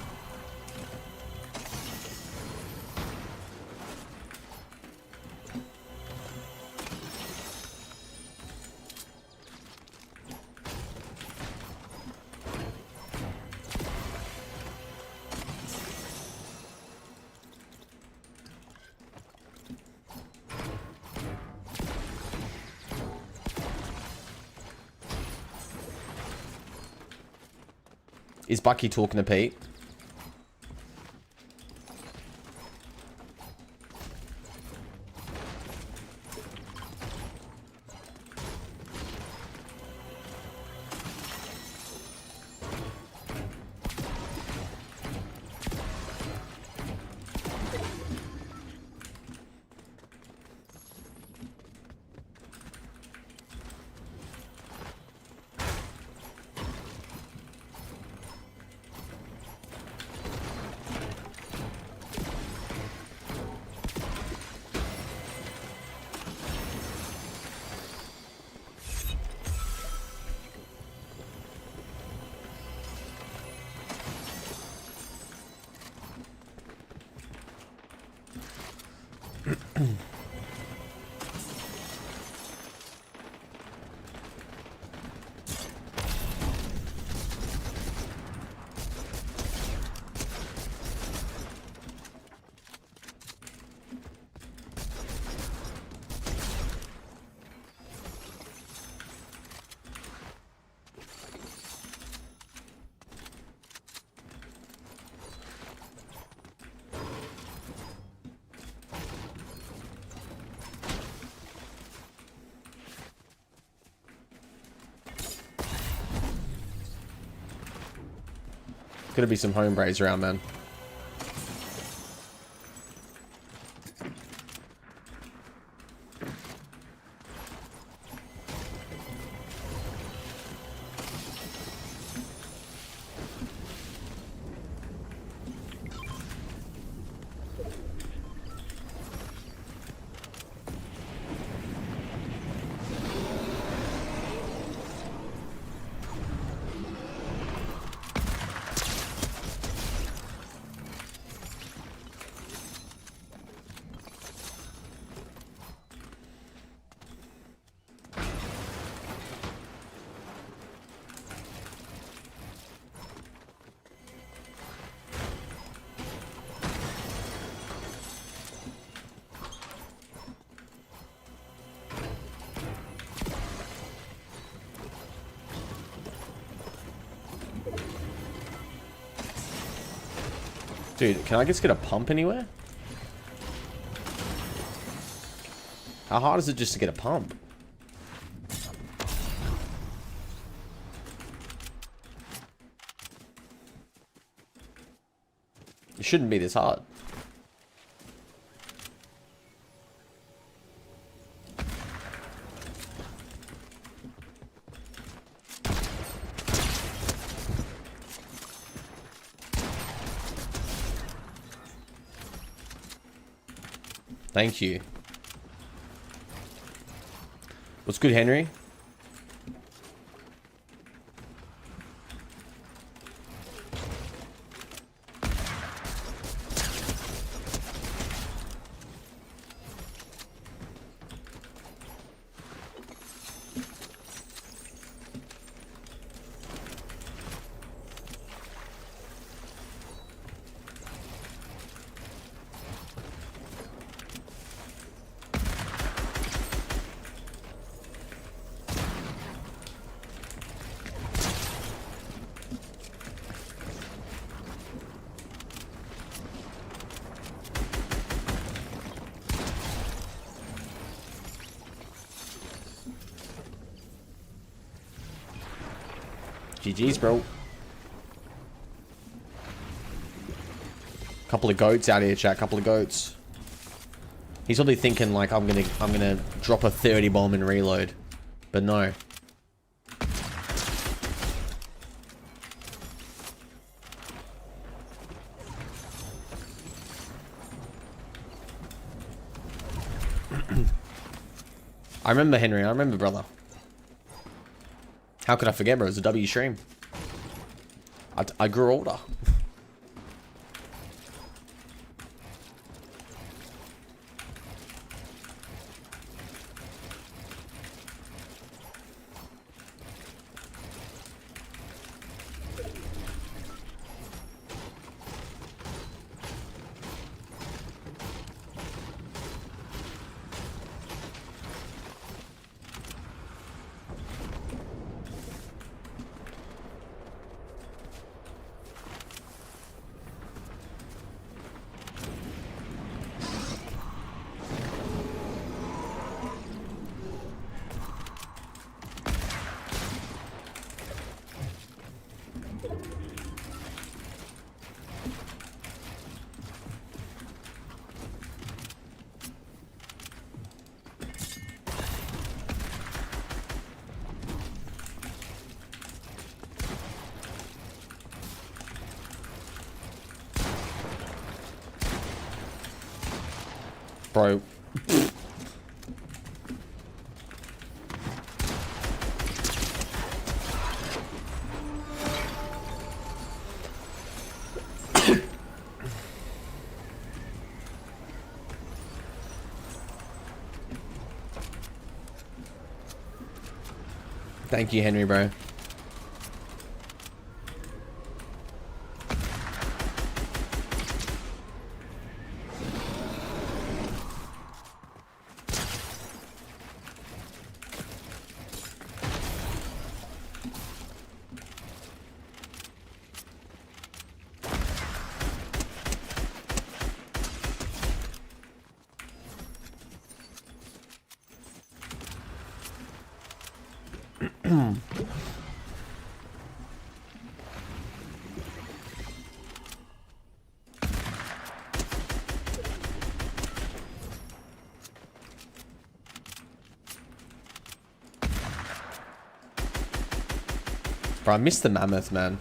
Is Bucky talking to Pete? Gonna be some home brays around, man. Dude, can I just get a pump anywhere? How hard is it just to get a pump? It shouldn't be this hard. Thank you. What's good, Henry? GG's, bro. Couple of goats out here, chat. Couple of goats. He's probably thinking like I'm gonna drop a 30 bomb and reload, but no. I remember, Henry. I remember, brother. How could I forget, bro? It was a W stream. I grew older. Bro. Thank you, Henry, bro. Bro, I missed the mammoth, man.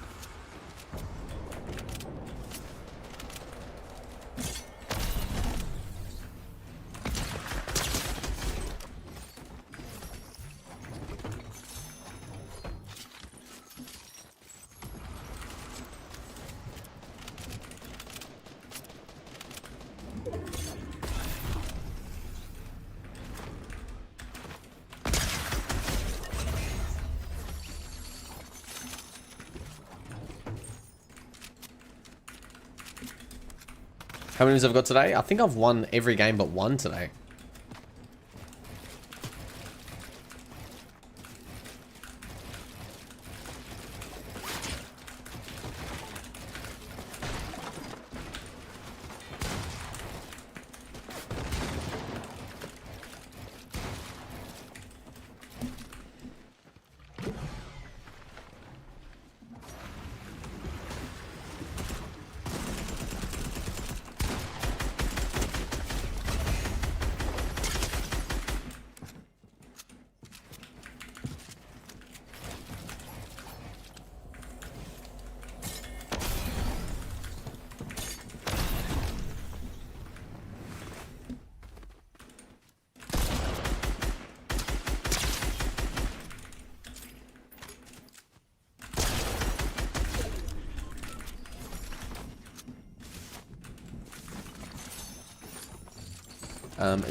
How many wins have I got today? I think I've won every game but one today.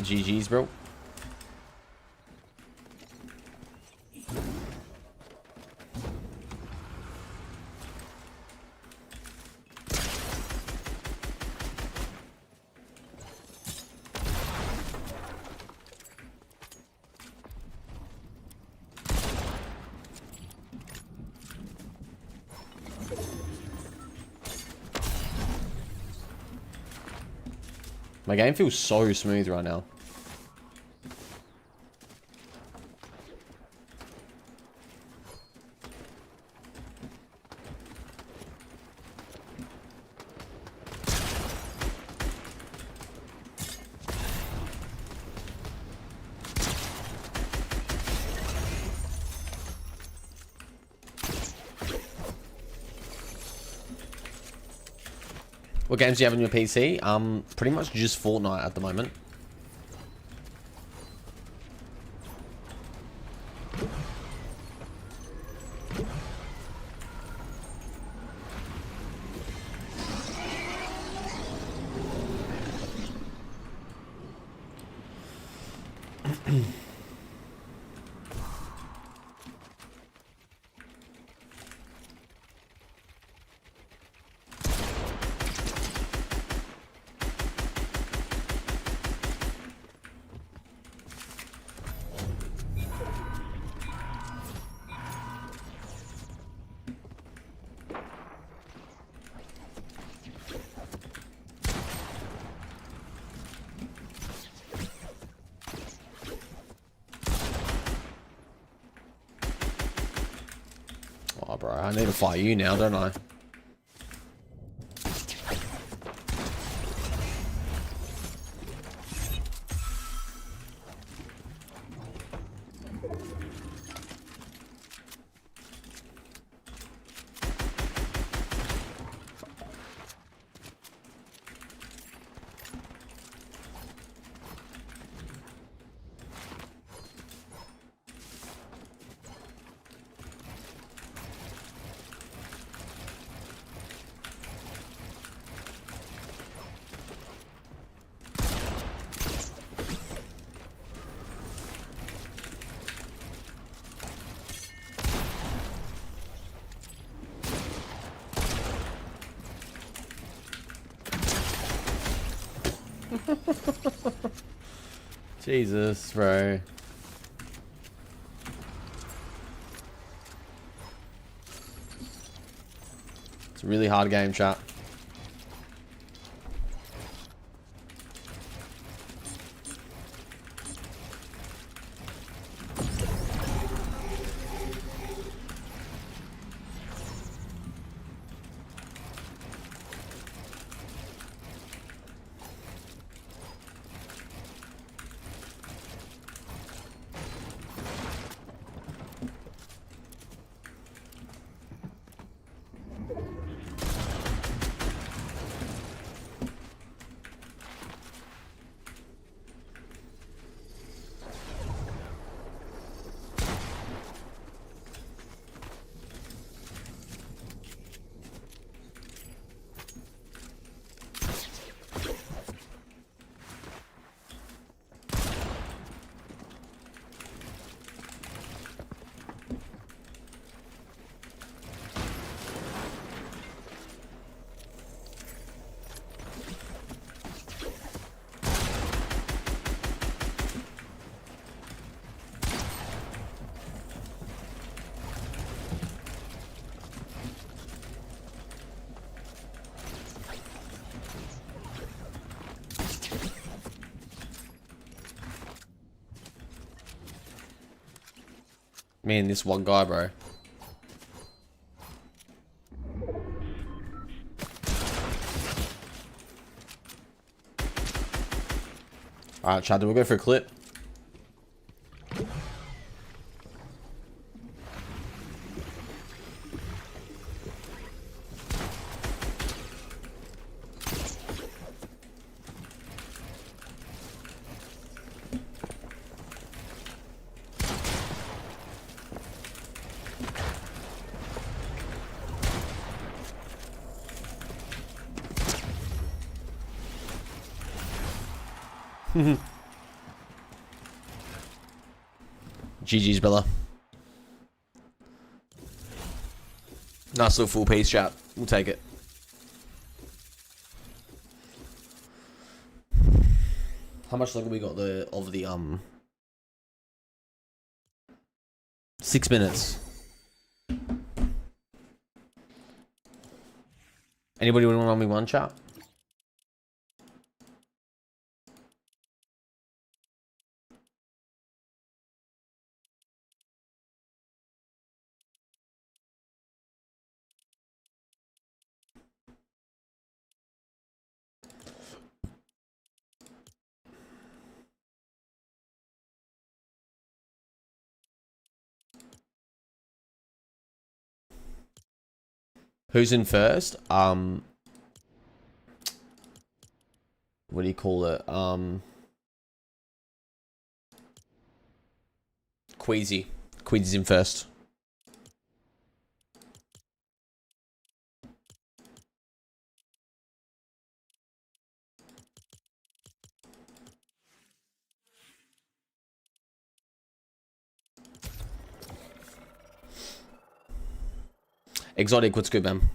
GG's, bro. My game feels so smooth right now. What games do you have on your PC? Pretty much just Fortnite at the moment. bro. I need to fight you now, don't I? Jesus, bro. It's a really hard game, chat. Man, this one guy, bro. Alright, Chad, we'll go for a clip. GG's, brother. Nice little full piece, chat. We'll take it. How much longer we got of the 6 minutes. Anybody want to run me one, chat? Who's in first? What do you call it? Queasy. Queasy's in first. Exotic, what's good, man?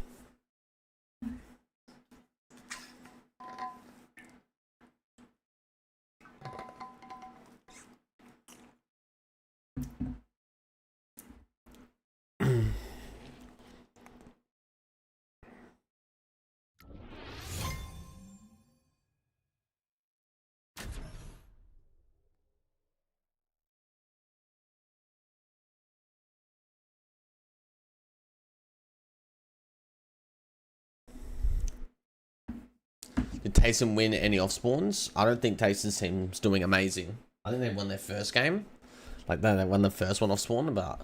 Did Tayson win any off spawns? I don't think Tayson's team's doing amazing. I think they won their first game. Like they won the first one off spawn, but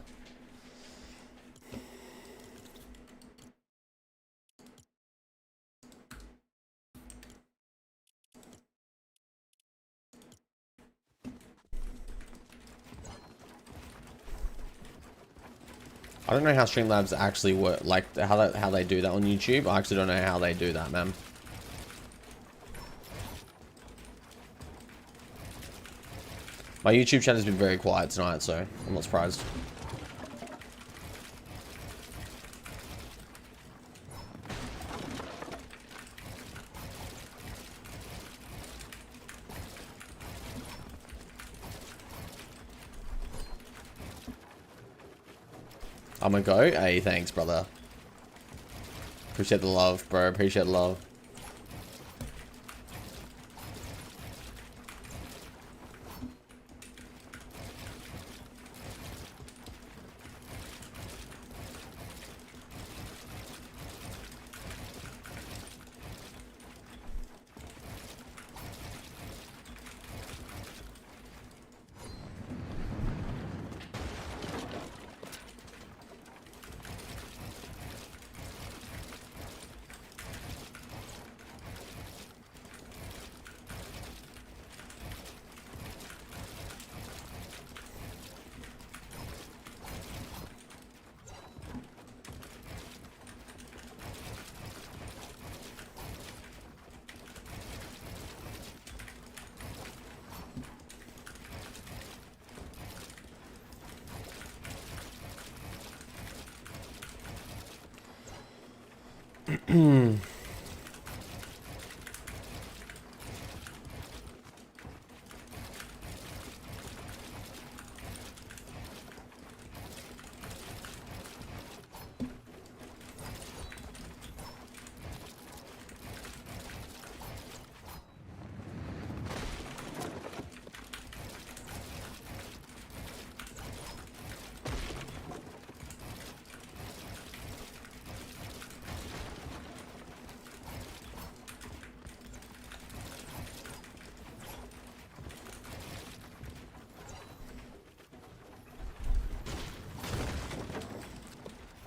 I don't know how Streamlabs actually work, like how they do that on YouTube. I actually don't know how they do that, man. My YouTube channel has been very quiet tonight, so I'm not surprised. I'm gonna go. Hey, thanks, brother. Appreciate the love, bro. Appreciate the love.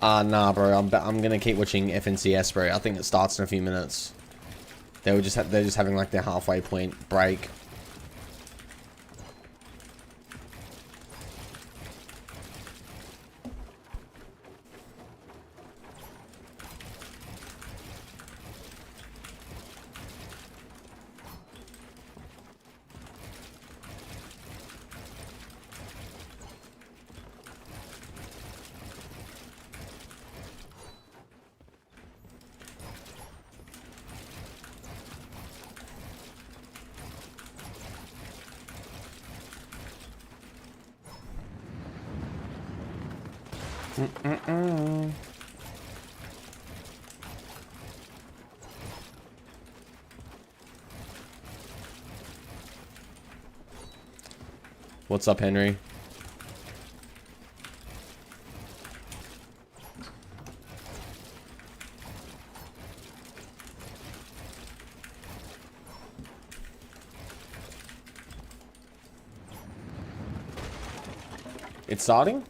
Nah, bro. I'm gonna keep watching FNCS, bro. I think it starts in a few minutes. They're just having like their halfway point break. What's up, Henry? It's starting?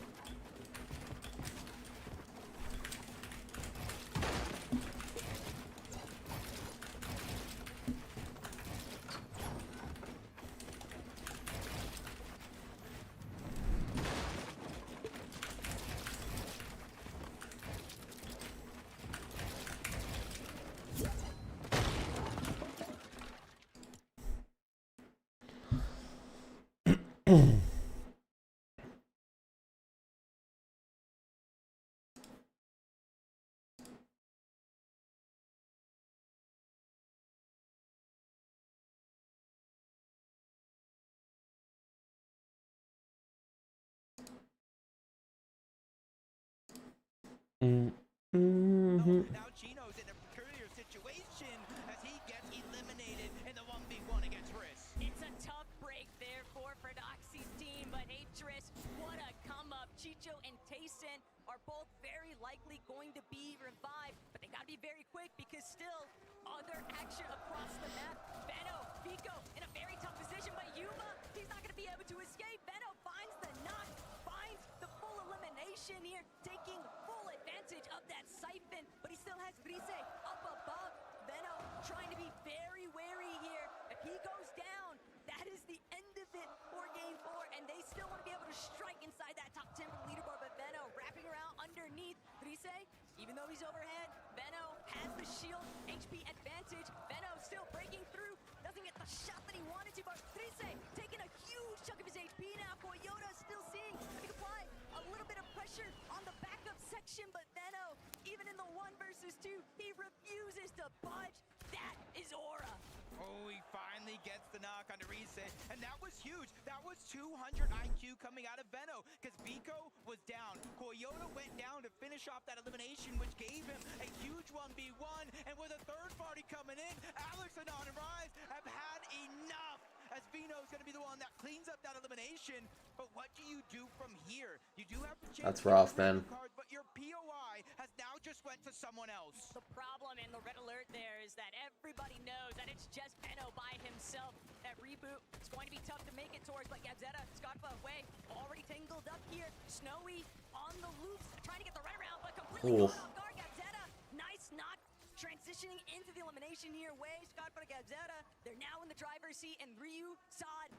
Now Chino's in a peculiar situation as he gets eliminated in the 1v1 against Riss. It's a tough break there for Fradoxi's team, but hey Triss, what a come up. Chicho and Tayson are are both very likely going to be revived, but they gotta be very quick because still other action across the map. Benno, Vico in a very tough position, but Yuma, he's not gonna be able to escape. Benno finds the knock, finds the full elimination here, taking full advantage of that siphon, but he still has Rise up above. Benno trying to be very wary here. If he goes down, that is the end of it for game 4, and they still want to be able to strike inside that top 10 from leaderboard, but Benno wrapping around underneath Rise, even though he's overhead, Benno has the shield HP advantage. Benno still breaking through, doesn't get the shot that he wanted to, but Rise taking a huge chunk of his HP now. Koyota still seeing if he can apply a little bit of pressure on the backup section, but Benno, even in the 1 versus 2, he refuses to budge. That is aura. Oh, he finally gets the knock on Rise, and that was huge. That was 200 IQ coming out of Benno, because Vico was down. Koyota went down to finish off that elimination, which gave him a huge 1v1, and with a third party coming in, Alex and On and Rise have had enough, as Vino's going to be the one that cleans up that elimination. But what do you do from here? You do have to change. That's rough, man. Cards, but your POI has now just went to someone else. The problem in the red alert there is that everybody knows that it's just Benno by himself. That reboot is going to be tough to make it towards, but Gabzetta, Scarpa away, already tangled up here. Snowy on the loops, trying to get the runaround, but completely caught off guard. Gabzetta, nice knock. Transitioning into the elimination here, Way, Scarpa, Gabzetta. They're now in the driver's seat, and Ryu, Sod,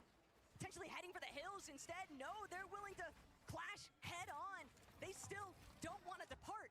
potentially heading for the hills instead. No, they're willing to clash head on. They still don't want to depart.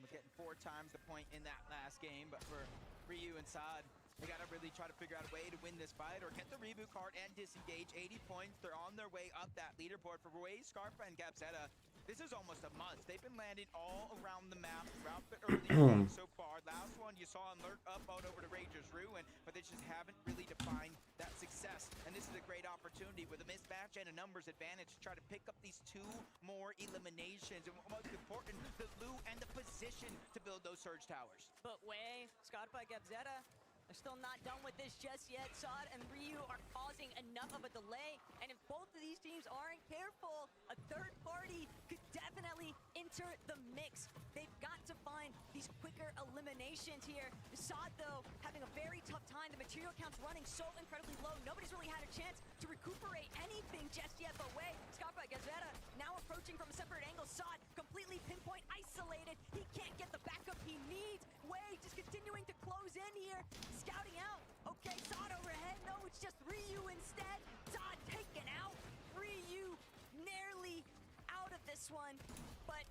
Was getting 4 times the point in that last game, but for Ryu and Sod, they got to really try to figure out a way to win this fight or get the reboot card and disengage. 80 points, they're on their way up that leaderboard for Way, Scarpa, and Gabzetta. This is almost a must. They've been landing all around the map throughout the early game so far. Last one you saw alert up out over to Ranger's Ruin, but they just haven't really defined that success. And this is a great opportunity with a mismatch and a numbers advantage to try to pick up these 2 more eliminations. And most important, the loot and the position to build those surge towers. But Way, Scarpa, Gabzetta, they're still not done with this just yet. Sod and Ryu are causing enough of a delay, and if both of these teams aren't careful, a third party could definitely enter the mix. They've got to find these quicker eliminations here. Sod, though, having a very tough time. The material count's running so incredibly low. Nobody's really had a chance to recuperate anything just yet, but Way, Scarpa, Gazetta now approaching from a separate angle. Sod completely pinpoint isolated. He can't get the backup he needs. Way just continuing to close in here. Scouting out. Okay, Sod overhead. No, it's just Ryu instead. Sod taken out. Ryu nearly out of this one, but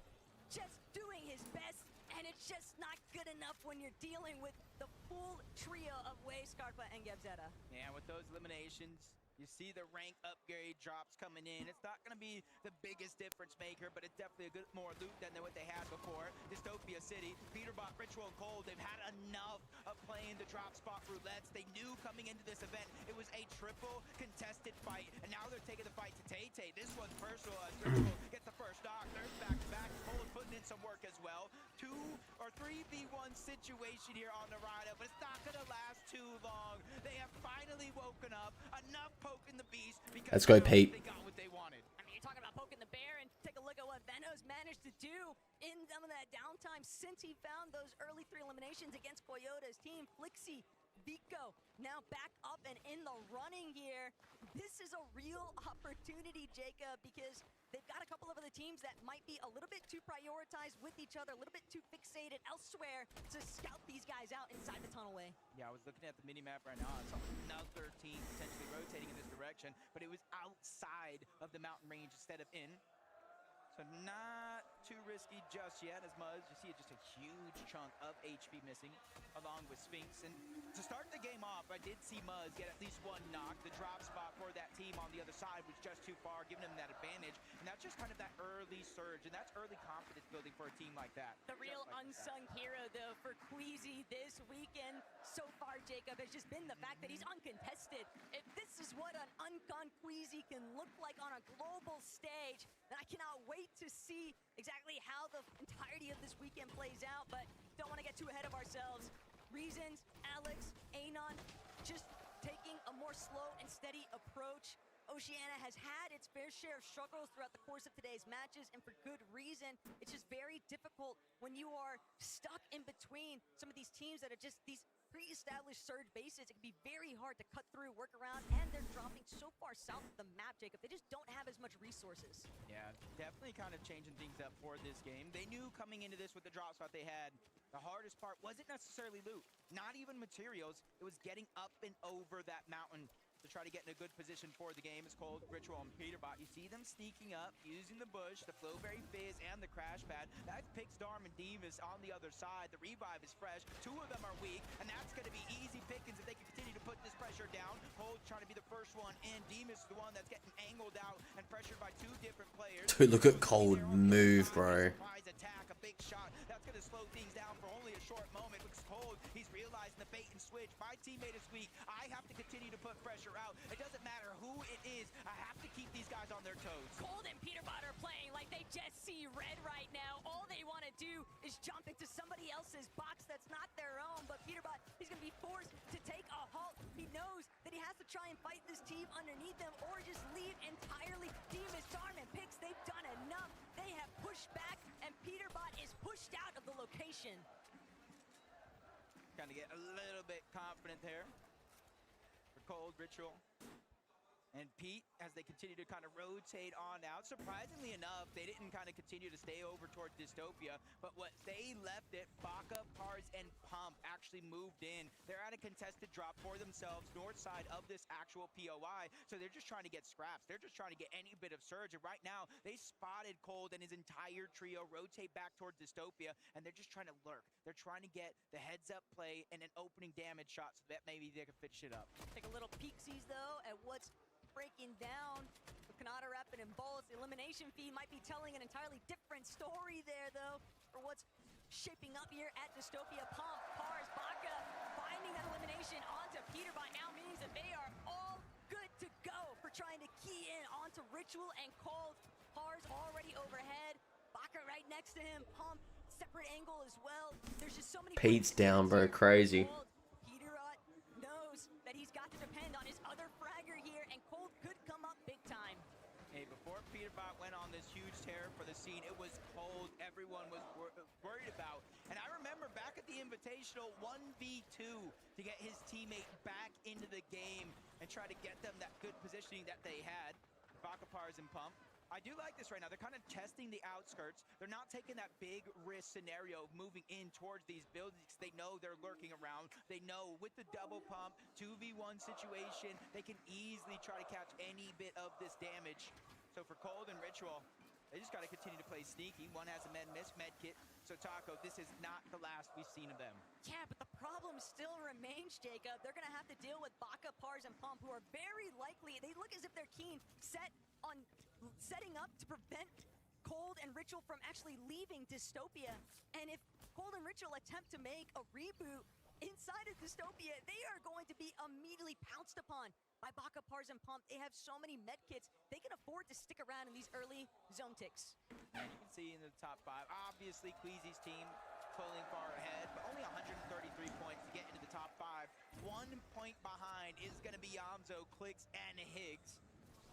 just doing his best, and it's just not good enough when you're dealing with the full trio of Way, Scarpa, and Gabzetta. Yeah, with those eliminations, you see the rank upgrade drops coming in. It's not going to be the biggest difference maker, but it's definitely a good more loot than what they had before. Dystopia City, Peterbot, Ritual, and Cold, they've had enough of playing the drop spot roulettes. They knew coming into this event it was a triple contested fight, and now they're taking the fight to Tay-Tay. This one's personal as Ritual gets the first knock. There's back-to-back. Cold putting in some work as well. 2 or 3v1 situation here on the ride up, but it's not going to last too long. They have finally woken up. Enough poking the beast because let's go, Pete. They got what they wanted. I mean, you're talking about poking the bear, and take a look at what Benno's managed to do in some of that downtime since he found those early 3 eliminations against Koyota's team. Flixie, Vico now back up and in the running here. This is a real opportunity, Jacob, because they've got a couple of other teams that might be a little bit too prioritized with each other, a little bit too fixated elsewhere to scout these guys out inside the tunnel way. Yeah, I was looking at the mini-map right now. I saw another team potentially rotating in this direction, but it was outside of the mountain range instead of in. So not too risky just yet, as Muzz, you see just a huge chunk of HP missing, along with Sphinx. And to start the game off, I did see Muzz get at least 1 knock. The drop spot for that team on the other side was just too far, giving him that advantage. And that's just kind of that early surge, and that's early confidence building for a team like that. The real unsung hero, though, for Queasy this weekend so far, Jacob, has just been the fact that he's uncontested. If this is what an uncon Queasy can look like on a global stage, then I cannot wait to see exactly how the entirety of this weekend plays out, but don't want to get too ahead of ourselves. Reasons, Alex, Anon, just taking a more slow and steady approach. Oceania has had its fair share of struggles throughout the course of today's matches, and for good reason. It's just very difficult when you are stuck in between some of these teams that are just these pre-established surge bases. It can be very hard to cut through, work around, and they're dropping so far south of the map, Jacob. They just don't have as much resources. Yeah, definitely kind of changing things up for this game. They knew coming into this with the drop spot they had, the hardest part wasn't necessarily loot, not even materials. It was getting up and over that mountain to try to get in a good position for the game. It's called Ritual and Peterbot. You see them sneaking up, using the bush, the Flowberry Fizz, and the Crash Pad. That picks Darm and Demas on the other side. The revive is fresh. Two of them are weak, and that's going to be easy pickings if they can continue to put this pressure down. Cold trying to be the first one in. Demas is the one that's getting angled out and pressured by two different players. Dude, look at Cold move, bro. Surprise attack, a big shot. That's going to slow things down for only a short moment. Looks Cold. He's realizing the bait and switch. My teammate is weak. I have to continue to put pressure out. It doesn't matter who it is. I have to keep these guys on their toes. Cold and Peterbot are playing like they just see red right now. All they want to do is jump into somebody else's box that's not their own. But Peterbot, he's going to be forced to take a halt. He knows that he has to try and fight this team underneath them or just leave entirely. Demas, Darm, and Pix, they've done enough. They have pushed back, and Peterbot is pushed out of the location. Kind of get a little bit confident there for Cold, Ritual, and Pete as they continue to kind of rotate on out. Surprisingly enough, they didn't kind of continue to stay over toward Dystopia, but what they left it, Baka, Pars, and Pump actually moved in. They're at a contested drop for themselves, north side of this actual POI, so they're just trying to get scraps. They're just trying to get any bit of surge, and right now, they spotted Cold and his entire trio rotate back toward Dystopia, and they're just trying to lurk. They're trying to get the heads-up play and an opening damage shot so that maybe they can finish it up. Take a little peek-sees, though, at what's breaking down. With Kanata Rapid and Bolts, the elimination feed might be telling an entirely different story there, though, for what's shaping up here at Dystopia. Pump, Pars, Baka, finding that elimination onto Peterbot now means that they are all good to go for trying to key in onto Ritual and Cold. Pars already overhead, Baka right next to him, Pump, separate angle as well. There's just so many... Pete's down, bro, crazy. Peterbot knows that he's got to depend on his other fragger here, and Cold could come up big time. Hey, before Peterbot went on this huge tear for the scene, it was Cold everyone was worried about. And I remember back at the Invitational 1v2 to get his teammate back into the game and try to get them that good positioning that they had. Baka, Pars, and Pump. I do like this right now. They're kind of testing the outskirts. They're not taking that big risk scenario of moving in towards these buildings. They know they're lurking around. They know with the double pump, 2v1 situation, they can easily try to catch any bit of this damage. So for Cold and Ritual, they just got to continue to play sneaky. One has a med kit. So Taco, this is not the last we've seen of them. Yeah, but the problem still remains, Jacob. They're going to have to deal with Baka, Pars, and Pump, who are very likely, they look as if they're keen, set on setting up to prevent Cold and Ritual from actually leaving Dystopia. And if Cold and Ritual attempt to make a reboot inside of Dystopia, they are going to be immediately pounced upon by Baka, Pars, and Pump. They have so many medkits, they can afford to stick around in these early zone ticks. And you can see in the top 5, obviously Queasy's team pulling far ahead, but only 133 points to get into the top 5. 1 point behind is going to be Yamzo, Clicks, and Higgs,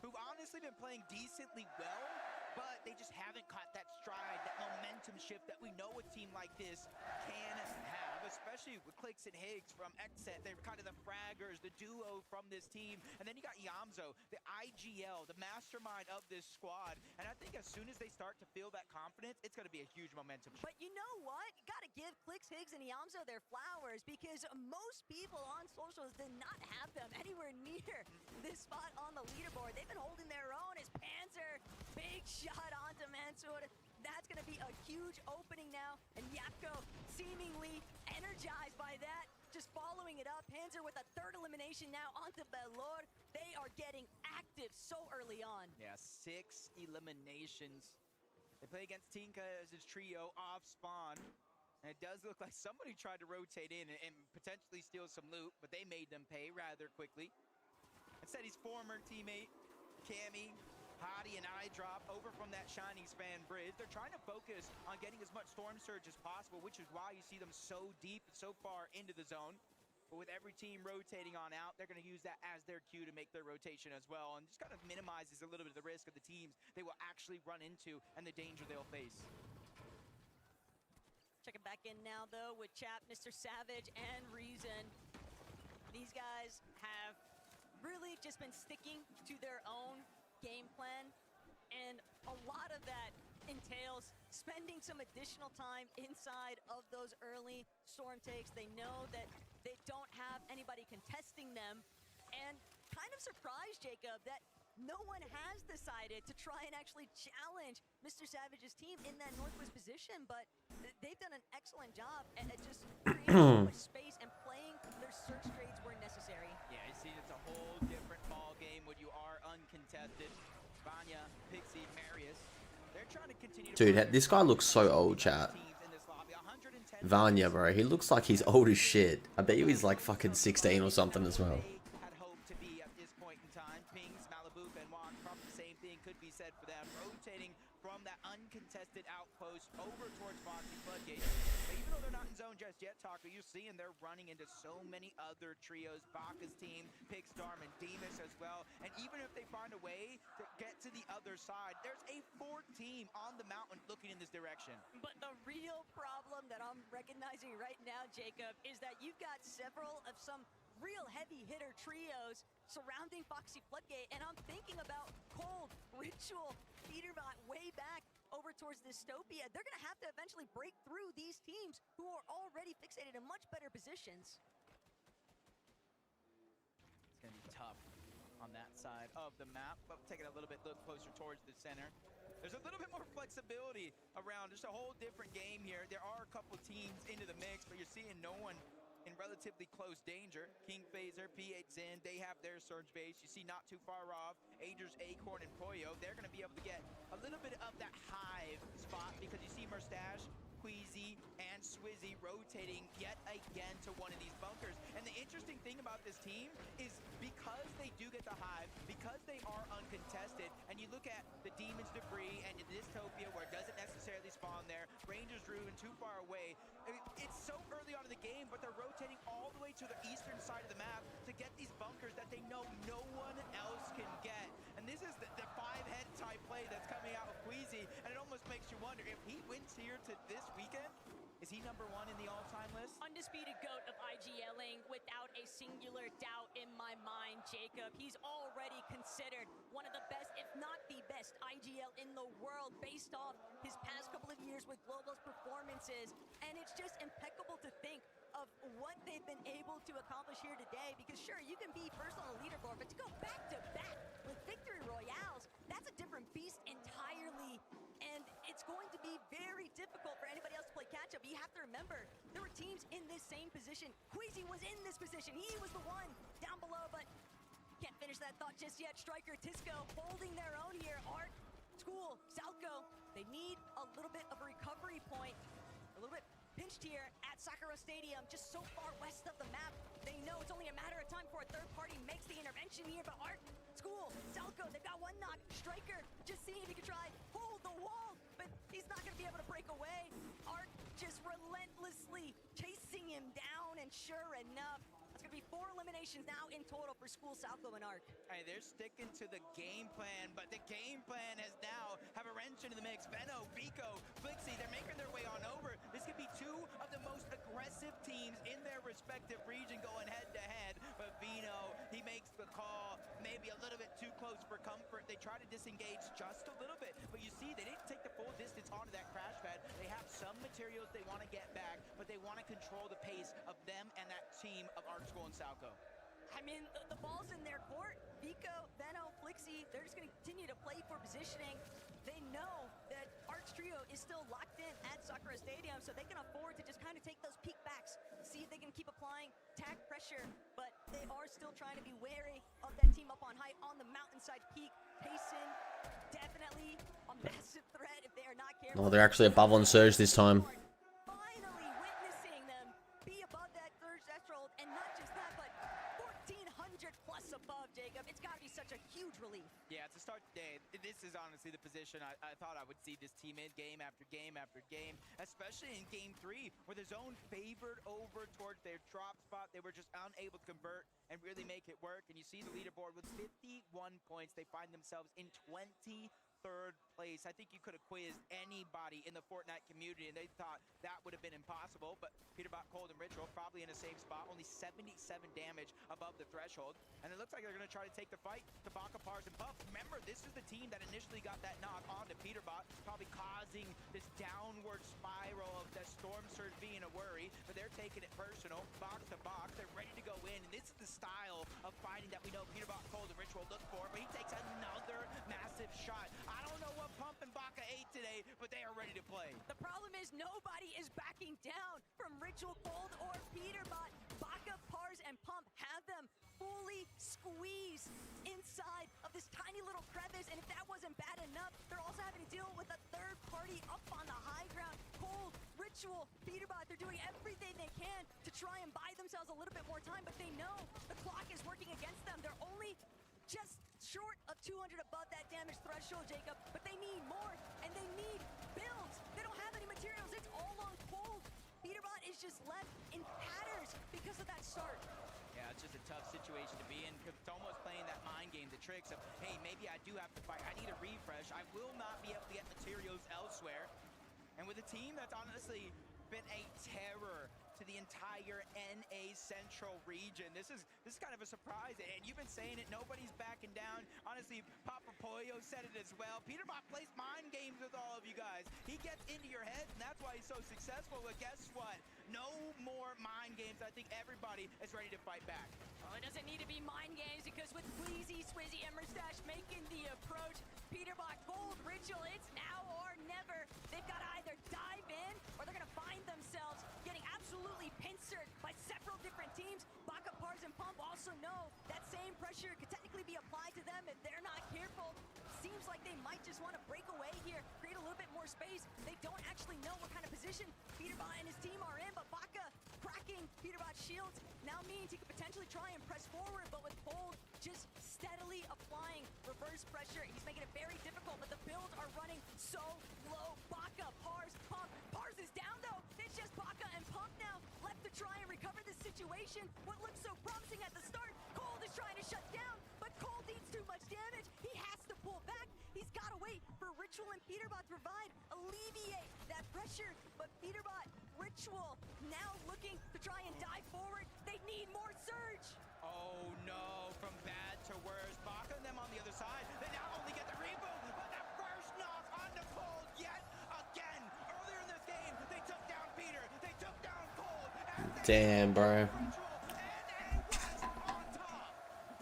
who've honestly been playing decently well, but they just haven't caught that stride, that momentum shift that we know a team like this can have, especially with Clicks and Higgs from Xset. They're kind of the fraggers, the duo from this team. And then you got Yamzo, the IGL, the mastermind of this squad. And I think as soon as they start to feel that confidence, it's going to be a huge momentum shift. But you know what? You got to give Clicks, Higgs, and Yamzo their flowers, because most people on socials did not have them anywhere near this spot on the leaderboard. They've been holding their own as Panzer, big shot onto Mansour. That's going to be a huge opening now, and Yapko seemingly energized by that, just following it up. Panzer with a third elimination now onto Belor. They are getting active so early on. Yeah, 6 eliminations. They play against Tinka as his trio off spawn. And it does look like somebody tried to rotate in and potentially steal some loot, but they made them pay rather quickly. Instead, his former teammate, Cammy, Hottie, and iDrop over from that Shining Span bridge. They're trying to focus on getting as much Storm Surge as possible, which is why you see them so deep, so far into the zone. But with every team rotating on out, they're going to use that as their cue to make their rotation as well, and just kind of minimizes a little bit of the risk of the teams they will actually run into and the danger they'll face. Checking back in now, though, with Chap, Mr. Savage, and Reason. These guys have really just been sticking to their own game plan, and a lot of that entails spending some additional time inside of those early storm takes. They know that they don't have anybody contesting them, and kind of surprised, Jacob, that no one has decided to try and actually challenge Mr. Savage's team in that northwest position, but they've done an excellent job at just creating so much space and playing their search trades where necessary. Yeah, you see, it's a whole different ball game when you are uncontested. Vanya, Pixie, Marius, they're trying to continue to... Dude, this guy looks so old, chat. Vanya, bro. He looks like he's old as shit. I bet you he's like fucking 16 or something as well. Had hoped to be at this point in time. Pings, Malibu, Benoit, probably the same thing could be said for them. Rotating from that uncontested outpost over towards Foxy Floodgate. But even though they're not in zone just yet, Taco, you're seeing they're running into so many other trios. Baka's team, Pigstorm, and Demus as well. And even if they find a way to get to the other side, there's a 4th team on the mountain looking in this direction. But the real problem that I'm recognizing right now, Jacob, is that you've got several of some real heavy hitter trios surrounding Foxy Floodgate, and I'm thinking about Cold, Ritual, Peterbot way back over towards Dystopia. They're gonna have to eventually break through these teams who are already fixated in much better positions. It's gonna be tough on that side of the map, but taking a little bit look closer towards the center. There's a little bit more flexibility around, just a whole different game here. There are a couple teams into the mix, but you're seeing no one in relatively close danger. King Phaser, P8 Zin, they have their surge base. You see not too far off, Agers, Acorn, and Poyo. They're going to be able to get a little bit of that hive spot because you see Mustache, Queasy, and Swizzy rotating yet again to one of these bunkers. And the interesting thing about this team is because they do get the hive, because they are uncontested, and you look at the Demon's Debris and the Dystopia where it doesn't necessarily spawn there, Rangers Ruin too far away. It's so early on in the game, but they're rotating all the way to the eastern side of the map to get these bunkers that they know no one else can get. And this is the 5-head type play that's coming out of Queasy, and it almost makes you wonder if he wins here to this weekend, is he #1 in the all-time list? Undisputed GOAT of IGLing without a singular doubt in my mind, Jacob. He's already considered one of the best, if not the best, IGL in the world based off his past couple of years with Global's performances. And it's just impeccable to think of what they've been able to accomplish here today, because sure, you can be first on the leaderboard, but to go back-to-back with victory royales, that's a different beast entirely. And it's going to be very difficult for anybody else to play catch-up. You have to remember, there were teams in this same position. Queasy was in this position. He was the one down below, but can't finish that thought just yet. Striker, Tisco holding their own here. Art, School, Salco, they need a little bit of a recovery point. A little bit pinched here at Sakura Stadium, just so far west of the map. They know it's only a matter of time before a third party makes the intervention here, but Art, School, Salco, they've got one knock. Striker, just seeing if he can try hold the wall, but he's not gonna be able to break away. Art just relentlessly chasing him down, and sure enough, it's gonna be 4 eliminations now in total for School, Salco, and Arc. Hey, they're sticking to the game plan, but the game plan has now have a wrench into the mix. Veno, Vico, Flixie, they're making their way on over. This could be 2 of the most aggressive teams in their respective region going head-to-head, but Vino, he makes the call, maybe a little bit too close for comfort. They try to disengage just a little bit, but you see they didn't take the full distance onto that crash pad. They have some materials they want to get back, but they want to control the pace of them and that team of Art School and Salco. I mean, the ball's in their court. Vico, Veno, Flixie, they're just going to continue to play for positioning. They know that Art's trio is still locked in at Sakura Stadium, so they can afford to just kind of take those peek backs, see if they can keep applying tag pressure, but they are still trying to be wary of that team up on height on the mountainside peak. Payson, definitely a massive threat if they are not careful. Oh, they're actually above on Surge this time. Finally witnessing them be above that third threshold, and not just that, but 1,400 plus above, Jacob. It's got to be such a huge relief. Yeah, to start the day, this is is honestly the position I thought I would see this team in game after game after game, especially in game 3, where the zone favored over towards their drop spot. They were just unable to convert and really make it work. And you see the leaderboard with 51 points. They find themselves in 23rd place. I think you could have quizzed anybody in the Fortnite community and they thought that would have been impossible, but Peterbot, Cold, and Ritual probably in the same spot, only 77 damage above the threshold, and it looks like they're going to try to take the fight to Baka, Pars, and Puff. Remember, this is the team that initially got that knock onto Peterbot, probably causing this downward spiral of the Storm Surge being a worry, but they're taking it personal, box to box. They're ready to go in, and this is the style of fighting that we know Peterbot, Cold, and Ritual look for, but he takes another massive shot. I don't know what Pump and Baka ate today, but they are ready to play. The problem is nobody is backing down from Ritual, Cold, or Peterbot. Baka, Pars, and Pump have them fully squeezed inside of this tiny little crevice, and if that wasn't bad enough, they're also having to deal with a third party up on the high ground. Cold, Ritual, Peterbot, they're doing everything they can to try and buy themselves a little bit more time, but they know the clock is working against them. They're only just short of 200 above that damage threshold, Jacob, but they need more, and they need builds. They don't have any materials. It's all on Cold. Peterbot is just left in tatters because of that start. Yeah, it's just a tough situation to be in. It's almost playing that mind game, the tricks of, hey, maybe I do have to fight. I need a refresh. I will not be able to get materials elsewhere. And with a team that's honestly been a terror to the entire NA Central region, this is kind of a surprise, and you've been saying it, nobody's backing down. Honestly, Prattyboii said it as well. Peterbot plays mind games with all of you guys. He gets into your head, and that's why he's so successful. But guess what? No more mind games. I think everybody is ready to fight back. Well, it doesn't need to be mind games, because with Queasy, Swizzy, and Mustache making the approach, Peterbot, Cold, Ritual, it's now or never. They've got to either dive in, or they're going to find themselves getting absolutely pincered by several different teams. Baka, Pars, and Pump also know that same pressure could technically be applied to them if they're not careful. Seems like they might just want to break away here, create a little bit more space. They don't actually know what kind of position Peterbot and his team are in, but Baka cracking Peterbot's shields now means he could potentially try and press forward, but with Cold just steadily applying reverse pressure, he's making it very difficult, but the builds are running so low. Baka, Pars, Pump. Pars is down though. It's just Baka and Pump now left to try and recover the situation. What looked so promising at the start, Cold is trying to shut down, but Cold needs too much damage. He has to pull back. He's got to wait for Ritual and Peterbot to alleviate that pressure, but Peterbot, Ritual now looking to try and dive forward. They need more surge. Oh no, from bad to worse. Baka and them on the other side. They now only get the reboot, but the first knock onto Cold yet again. Earlier in this game, they took down Peter, they took down Cold. Damn, bro.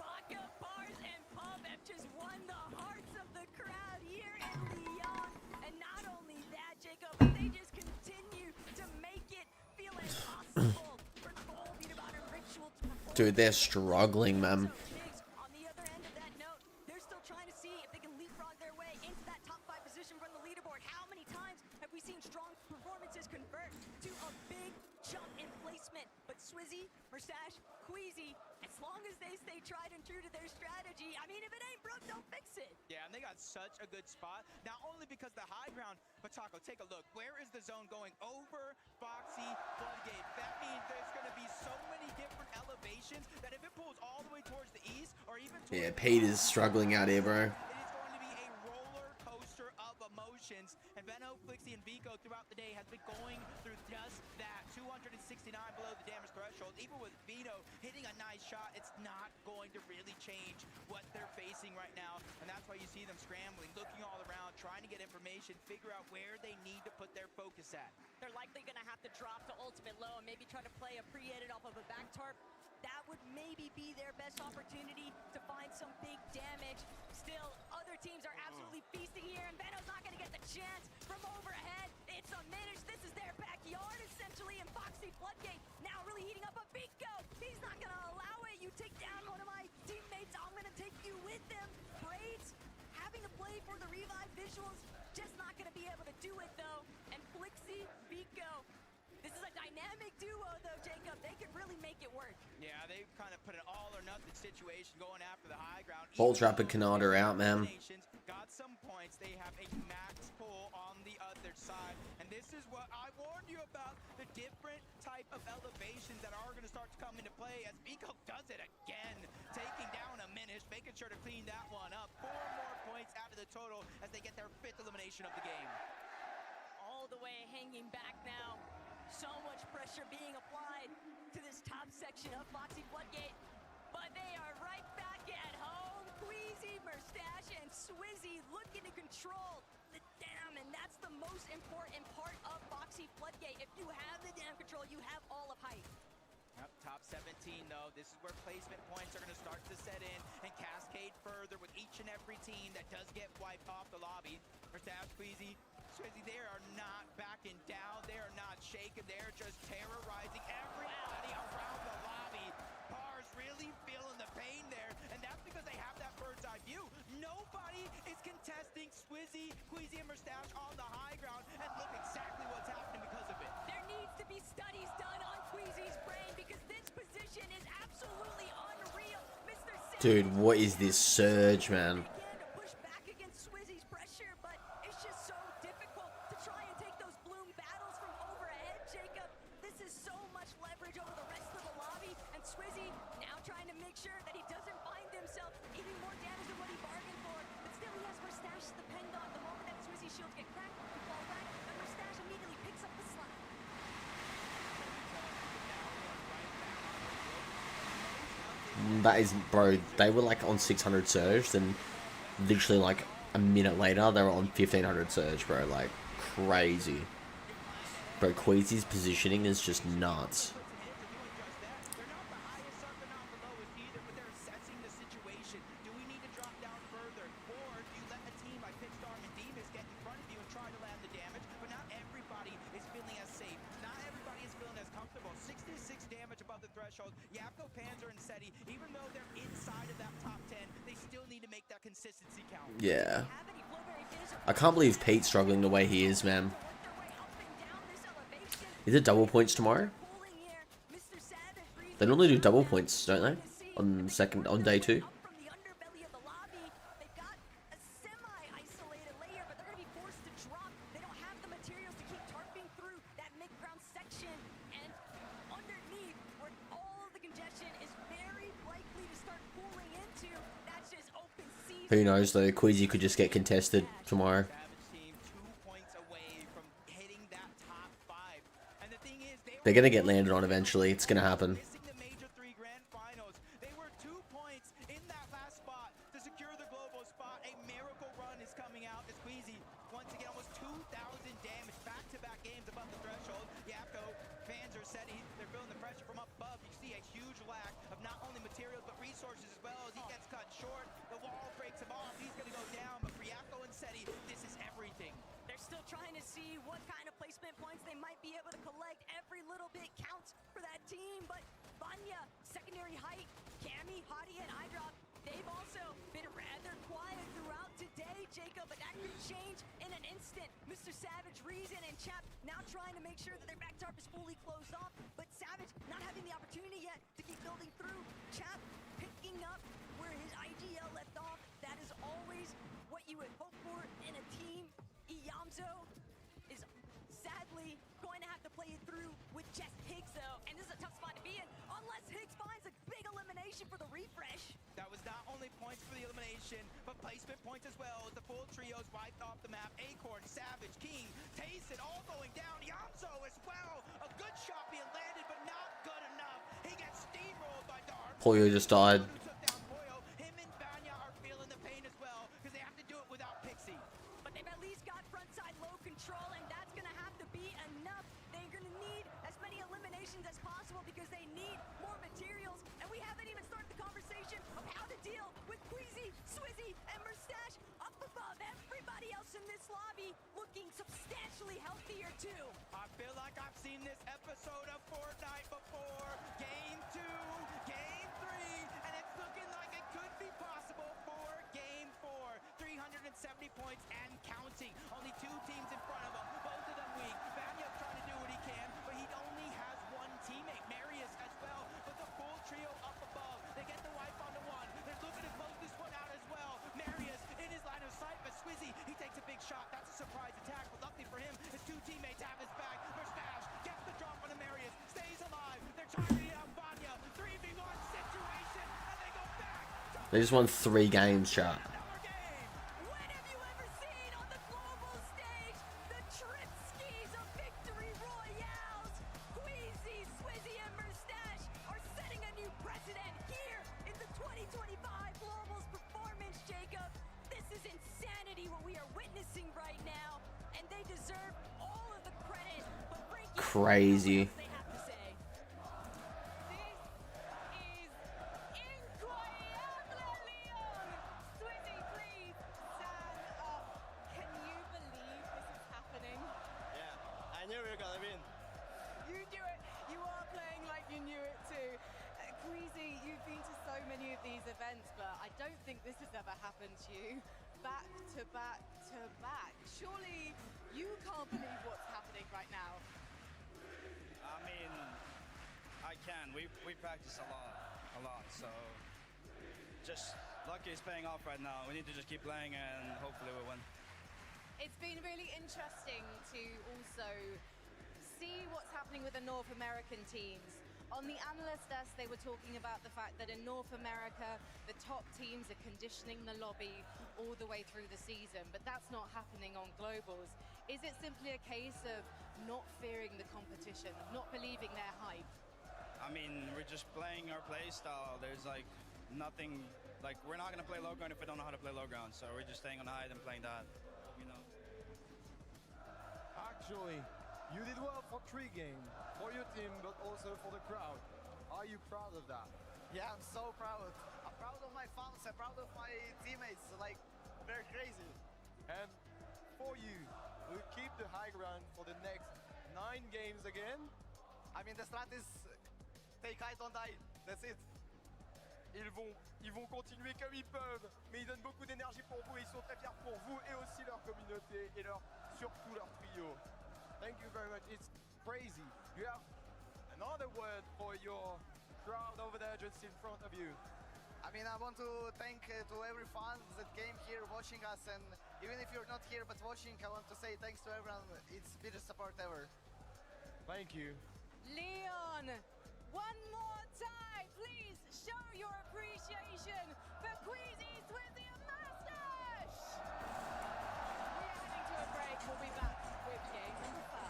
Baka, Pars, and Pump have just won the hearts of the crowd here in Lyon. And not only that, Jacob, but they just continue to make it feel impossible for Cold, Peterbot, and Ritual to perform. Dude, they're struggling, man. On the other end of that note, they're still trying to see if they can leapfrog their way into that top 5 position from the leaderboard. How many times have we seen strong performances convert to a big jump in placement? But Swizzy, Mustache, Queasy, as long as they stay tried and true to their strategy, I mean, if it ain't broke, don't fix it. Yeah, and they got such a good spot, not only because the high ground, but Taco, take a look. Where is the zone going? Over Foxy Floodgate. That means there's going to be so many different elevations that if it pulls all the way towards the east, or even towards Yeah, Peter's struggling out here, bro. it is going to be a roller coaster of emotions. And Venno, Flixie, and Vico throughout the day has been going through just that. 269 below the damage threshold. Even with Vito hitting a nice shot, it's not going to really change what they're facing right now. And that's why you see them scrambling, looking all around, trying to get information, figure out where they need to put their focus at. They're likely going to have to drop to ultimate low and maybe try to play a pre-edit off of a back tarp. That would maybe be their best opportunity to find some big damage. Still, other teams are absolutely feasting here, and Venno's not going to get the chance from overhead. It's a minute. This is their backyard, essentially, and Foxy Floodgate now really heating up a Vico. He's not going to allow it. You take down one of my teammates, I'm going to take you with them. Braids having to play for the revive visuals, just not going to be able to do it, though. And Flixie, Vico, this is a dynamic duo, though, Jacob. They could really make it work. Yeah, they've kind of put an all-or-nothing situation going after the high ground. Ball trapper Canada out, man. Got some points. points. They have a max pull on the other side. And this is what I warned you about, the different type of elevations that are going to start to come into play as Vico does it again, taking down a Minish, making sure to clean that one up. 4 more points out of the total as they get their 5th elimination of the game. All the way hanging back now. So much pressure being applied to this top section of Foxy Floodgate. But they are right back at home. Queasy, Mustache, and Swizzy looking to control the dam, and that's the most important part of Foxy Floodgate. If you have the dam control, you have all of height. Yep, top 17 though, this is where placement points are going to start to set in and cascade further with each and every team that does get wiped off the lobby. Mustache, Queasy, Swizzy, they are not backing down, they are not shaking, they're just terrorizing everybody around the lobby. Pars really feeling the pain there, and that's because they have that bird's eye view. Nobody is contesting Swizzy, Queasy, and Mustache on the high ground, and look exactly what's happening because of it. There needs to be studies done on Queasy's brain because this position is absolutely unreal. Mr. Dude, what is this surge, man? Push back against Swizzy's pressure, but it's just so difficult to try and take those bloom battles from overhead, Jacob. This is so much leverage over the rest of the lobby, and Swizzy now trying to make sure that he doesn't find himself eating more damage than what he bargained for. But still, he has Mustache to depend on. The moment that Swizzy's shields get cracked, he falls back, and Mustache immediately picks up the slack. That is, bro, they were like on 600 surge, then literally like a minute later, they were on 1500 surge, bro. Like, crazy. Bro, Queasy's positioning is just nuts. Yeah. I can't believe Pete's struggling the way he is, man. Is it double points tomorrow? They normally do double points, don't they? On day 2. Who knows though, Queasy could just get contested tomorrow. They're gonna get landed on eventually, it's gonna happen. Trying to see what kind of placement points they might be able to collect. Every little bit counts for that team, but Vanya, secondary height, Cammy, Hottie, and iDrop, they've also been rather quiet throughout today, Jacob, but that could change in an instant. Mr. Savage, Reason, and Chap now trying to make sure that their back tarp is fully closed off, but Savage not having the opportunity yet to keep building through. Chap picking up where his IGL left off. That is always what you would hope for in a team. Yamzo is sadly going to have to play it through with just Higgs though, and this is a tough spot to be in unless Higgs finds a big elimination for the refresh. That was not only points for the elimination, but placement points as well as the full trios wiped off the map. Acorn, Savage, King, Tayson all going down. Yamzo as well. A good shot being landed, but not good enough. He gets steamrolled by Dark. Polio just died. Him and Vanya are feeling the pain as well because they have to do it without Pixie. But they've at least got frontside low control, and that's going to have to be enough. They're going to need as many eliminations as possible because they need more materials. And we haven't even started the conversation of how to deal with Queasy, Swizzy, and Mustache up above. Everybody else in this lobby looking substantially healthier too. I feel like I've seen this episode of Fortnite before. Game 2, Game 3, and it's looking like it could be possible for Game 4. 370 points and counting. Only 2 teams in front of him, both of them weak. Vanya's trying to do what he can, but he only has one teammate, Marius as well. But the full trio up above, they get the wipe onto one. They're looking to close this one out as well. Marius in his line of sight, but Swizzy, he They just won 3 games, chat. Crazy. Back to back to back. Surely you can't believe what's happening right now. I mean, I can. We practice a lot. So just lucky it's paying off right now. We need to just keep playing and hopefully we'll win. It's been really interesting to also see what's happening with the North American teams. On the analyst desk, they were talking about the fact that in North America, the top teams are conditioning the lobby all the way through the season, but that's not happening on globals. Is it simply a case of not fearing the competition, not believing their hype? I mean, we're just playing our play style. There's like nothing, like we're not gonna play low ground if we don't know how to play low ground. So we're just staying on high and playing that, you know. Actually, you did well for 3 games, for your team, but also for the crowd. Are you proud of that? Yeah, I'm so proud. I'm proud of my fans. I'm proud of my teammates. Like, they're crazy. And for you, will you keep the high ground for the next 9 games again? I mean, the strat is take high, don't die. That's it. Ils vont continuer comme ils peuvent, mais ils donnent beaucoup d'énergie pour vous et ils sont très fiers pour vous et aussi leur communauté et surtout leur trio. Thank you very much. It's crazy. You have another word for your crowd over there just in front of you. I mean, I want to thank to every fan that came here watching us, and even if you're not here but watching, I want to say thanks to everyone. It's the biggest support ever. Thank you. Leon, one more time, please show your appreciation for Queasy, Swizzy and Mustache! We're heading to a break. We'll be back with game number 5.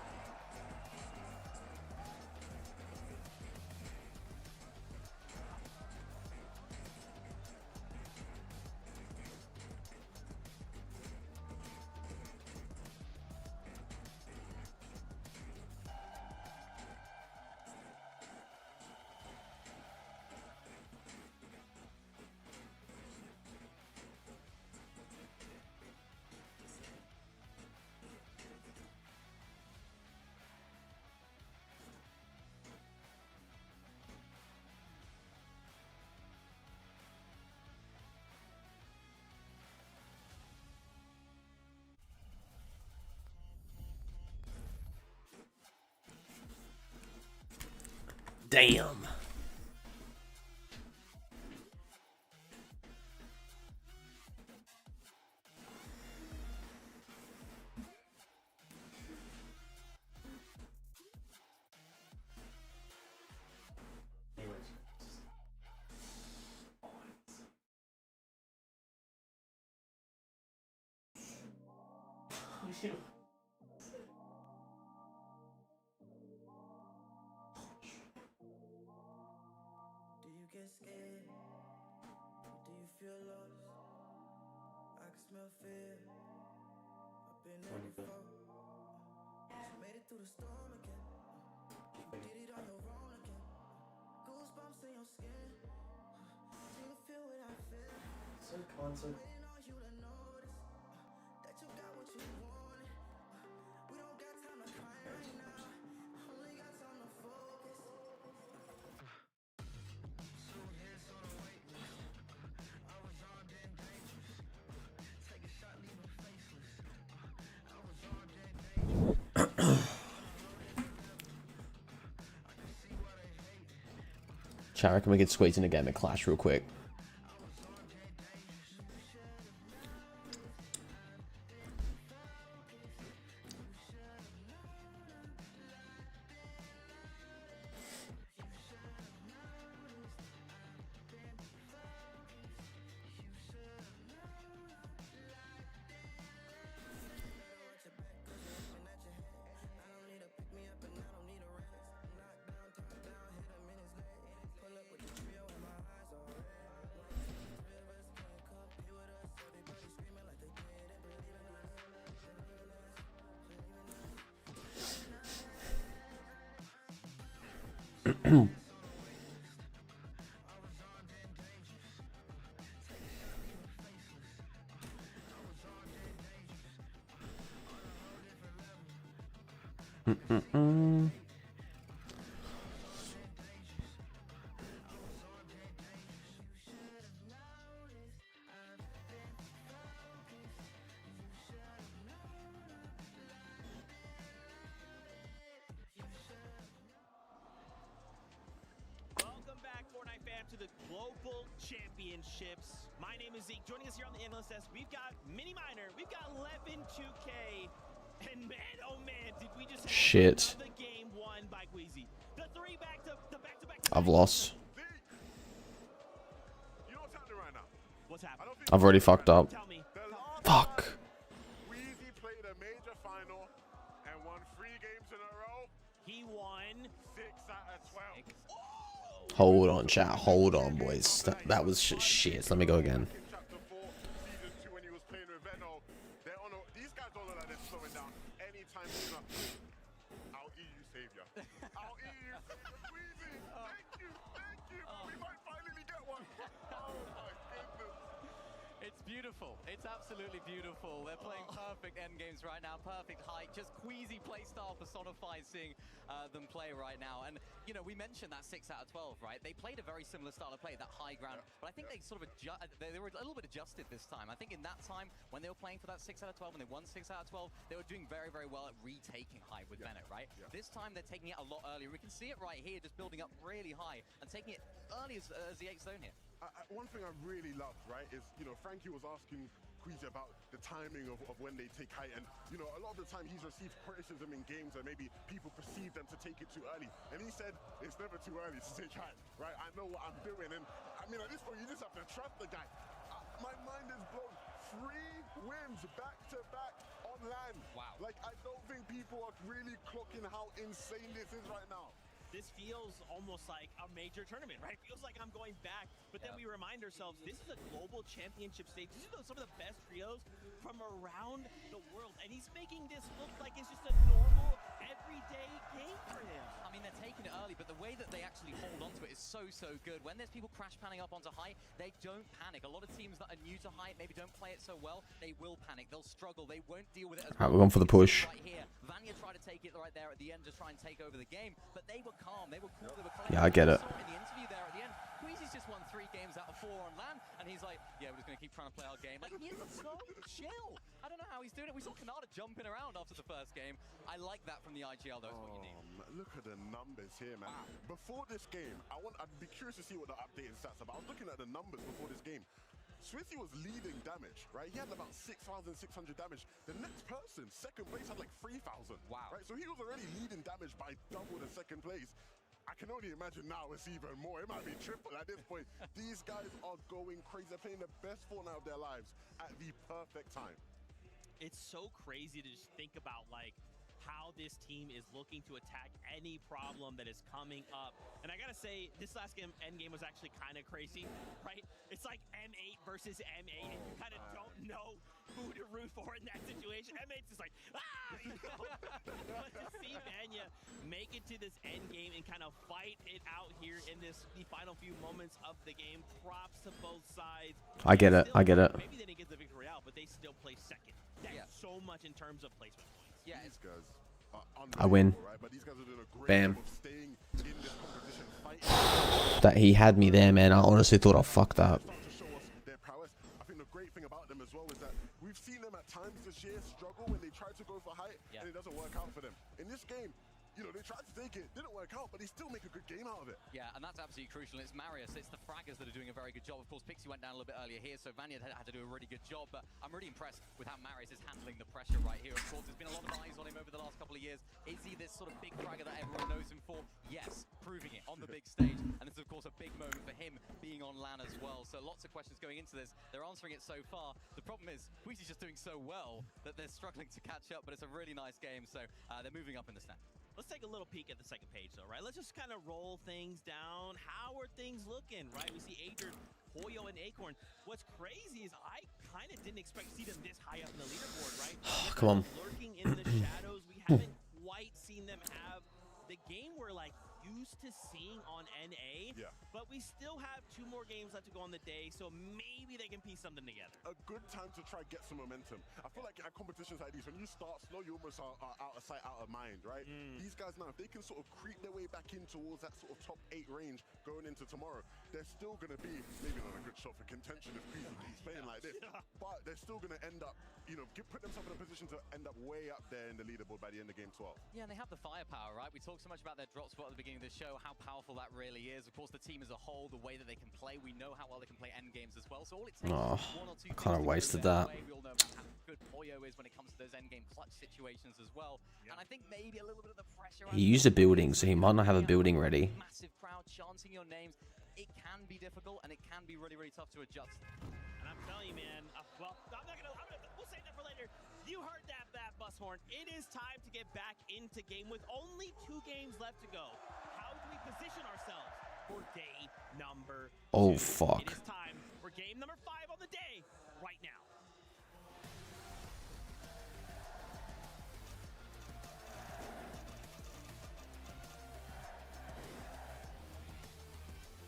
Damn. Get scared? Do you feel lost? I can smell fear. I've been there before. You made it through the storm again. You did it on your own again. Goosebumps in your skin. Do you feel what I feel? So concert. Waiting on you to notice that you got what you wanted. We don't got time to cry right now. Only got time to focus. Chat, I reckon we could squeeze in a game of Clash real quick. Welcome back, Fortnite fam, to the Global Championships. My name is Zeke. Joining us here on the analyst desk, we've got Mini Miner, we've got 11-2K, and man, oh man, did we just Shit. have the game won by Queasy. The three back-to-back. I've lost. You know what's happening right now? What's happening? I've already fucked up. Tell me. Fuck. Queasy played a major final and won 3 games in a row. He won 6 out of 12. Hold on, chat. Hold on, boys. That was shit. Let me go again. Season 2 when he was playing with Venno, these guys don't look like they're slowing down anytime soon. I'll eat you, savior. I'll eat you. Queasy, thank you. We might finally get one. Oh my goodness. It's beautiful. It's absolutely beautiful. They're playing perfect end games right now. Perfect height. Just Queasy playstyle personified seeing them play right now. And, you know, we mentioned that 6 out of 12, right? They played a very similar style of play, that high ground. But I think they sort of they were a little bit adjusted this time. I think in that time, when they were playing for that 6 out of 12, when they won 6 out of 12, they were doing very, very well at retaking high with Bennett, right? This time, they're taking it a lot earlier. We can see it right here, just building up really high and taking it early as the 8th zone here. One thing I really loved, right, is, you know, Frankie was asking Queasy about the timing of when they take height, and, you know, a lot of the time he's received criticism in games and maybe people perceive them to take it too early, and he said it's never too early to take height, right? I know what I'm doing, and I mean, at this point you just have to trust the guy. My mind is blown. 3 wins back-to-back on land. Wow. Like, I don't think people are really clocking how insane this is right now. This feels almost like a major tournament, right? It feels like I'm going back, but then we remind ourselves, this is a global championship stage. These are some of the best trios from around the world, and he's making this look like it's just a normal, everyday game for him. I mean, they're taking it early, but the way that they actually hold onto it is so good. When there's people crash panning up onto high, they don't panic. A lot of teams that are new to high maybe don't play it so well. They will panic. They'll struggle. They won't deal with it as well. Alright, we're going for the push. Right here, Vanya tried to take it right there at the end to try and take over the game, but they were calm. They were cool. They were collected. Yeah, I get it. In the interview there at the end, Queasy's just won 3 games out of 4 on land, and he's like, yeah, we're just going to keep trying to play our game. Like, he's so chill. I don't know how he's doing it. We saw Canada jumping around after the first game. I like that from the IGL, though. It's what you need. Look at the numbers here, man. Wow. Before this game, I'd be curious to see what the updated stats are, but I was looking at the numbers before this game. Swizzy was leading damage, right? He had about 6,600 damage. The next person, second place, had like 3,000. Wow. Right? So he was already leading damage by double the second place. I can only imagine now it's even more. It might be triple at this point. These guys are going crazy. They're playing the best Fortnite of their lives at the perfect time. It's so crazy to just think about, like, how this team is looking to attack any problem that is coming up. And I gotta say, this last game, endgame, was actually kind of crazy, right? It's like M8 versus M8, and you kind of don't know who to root for in that situation. M8's just like, ah! You know? But to see Vanya make it to this endgame and kind of fight it out here in the final few moments of the game, props to both sides. I get it. I get it. Maybe they didn't get the victory out, but they still play second. That's so much in terms of placement points. Yeah, these guys I win. right? But these guys are doing a great Bam. job of staying in this competition, fighting. That he had me there, man. I honestly thought I fucked up. To show us their prowess. I think the great thing about them as well is that we've seen them at times this year struggle when they try to go for height and it doesn't work out for them. In this game, you know, they tried to take it, didn't work out, but they still make a good game out of it. Yeah, and that's absolutely crucial. It's Marius, it's the fraggers that are doing a very good job. Of course, Pixie went down a little bit earlier here, so Vanya had to do a really good job, but I'm really impressed with how Marius is handling the pressure right here. Of course, there's been a lot of eyes on him over the last couple of years. Is he this sort of big fragger that everyone knows him for? Yes, proving it on the big stage, and it's, of course, a big moment for him being on LAN as well. So lots of questions going into this. They're answering it so far. The problem is, Queasy's just doing so well that they're struggling to catch up, but it's a really nice game, so they're moving up in the stand. Let's take a little peek at the second page, though, right? Let's just kind of roll things down. How are things looking, right? We see Adrian, Hoyo, and Acorn. What's crazy is I kind of didn't expect to see them this high up in the leaderboard, right? Come on. Lurking in the shadows. We haven't quite seen them have the game we're like used to seeing on NA. Yeah. But we still have 2 more games left to go on the day, so maybe they can piece something together. A good time to try get some momentum. I feel like at competitions like these, when you start slow, you almost are out of sight, out of mind, right? These guys now, if they can sort of creep their way back in towards that sort of top 8 range going into tomorrow, they're still going to be, maybe not a good shot for contention if Queasy keeps playing like this, but they're still going to end up, you know, put themselves in a position to end up way up there in the leaderboard by the end of game 12. Yeah, and they have the firepower, right? We talked so much about their drop spot at the beginning of the show, how powerful that really is. Of course, the team as a whole, the way that they can play, we know how well they can play end games as well. So all it takes is 1 or 2 I kind of wasted that. We all know about how good Pollo is when it comes to those end game clutch situations as well. And I think maybe a little bit of the pressure. He used a building, so he might not have a building ready. Massive crowd chanting your names. It can be difficult, and it can be really, really tough to adjust. And I'm telling you, man, well, we'll save that for later. You heard that bus horn. It is time to get back into game with only 2 games left to go. How do we position ourselves for day number 2? Oh, fuck. It is time for game number 5 on the day right now.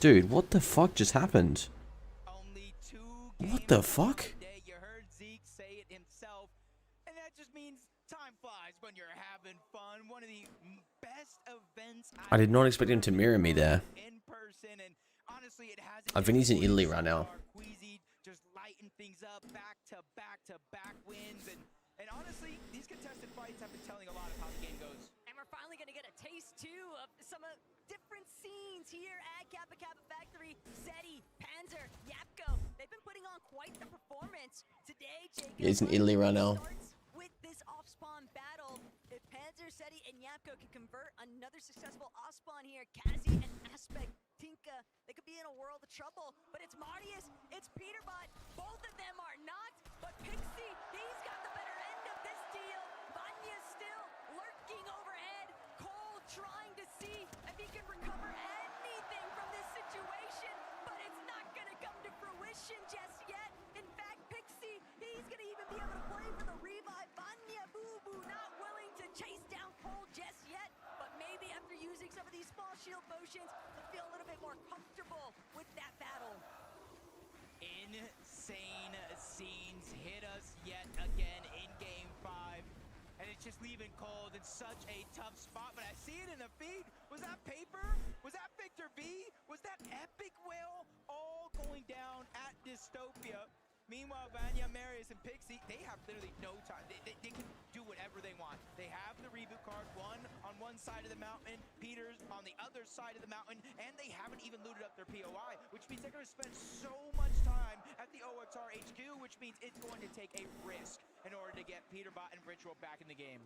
Dude, what the fuck just happened? What the fuck? You heard Zeke say it himself, and that just means time flies when you're having fun. One of the best events I did not expect him to mirror me there. in person, and honestly, it hasn't. I think he's in Italy right now. Queasy just lighting things up, back to back wins, and honestly, these contested fights have been telling a lot of how the game goes. And we're finally going to get a taste, too, of some different scenes here at Kappa Kappa Factory. Zeddy, Panzer, Yapko, they've been putting on quite the performance. Today, Jacob, Yeah, he's in Italy right now. starts with this off-spawn battle. If Panzer, Zeddy, and Yapko can convert another successful off-spawn here, Kazi and Aspect, Tinka, they could be in a world of trouble. But it's Martius, it's Peterbot. Both of them are not, but Pixie, he's got the better end of this deal. Vanya's still lurking overhead. Cole trying to see if he can recover anything from this situation, but it's not going to come to fruition just yet. In fact, Pixie, he's going to even be able to play for the revive. Vanya Boo-Boo not willing to chase down Cole just yet, but maybe after using some of these small shield potions, they feel a little bit more comfortable with that battle. Insane scenes hit us yet again in game 5. And it's just leaving Cold in such a tough spot. But I see it in the feed. Was that Paper? Was that Victor V? Was that Epic Whale? All going down at Dystopia. Meanwhile, Vanya, Marius, and Pixie, they have literally no time. They can do whatever they want. They have the reboot card, one on one side of the mountain, Peter's on the other side of the mountain, and they haven't even looted up their POI, which means they're going to spend so much time at the OXR HQ, which means it's going to take a risk in order to get Peterbot and Ritual back in the game.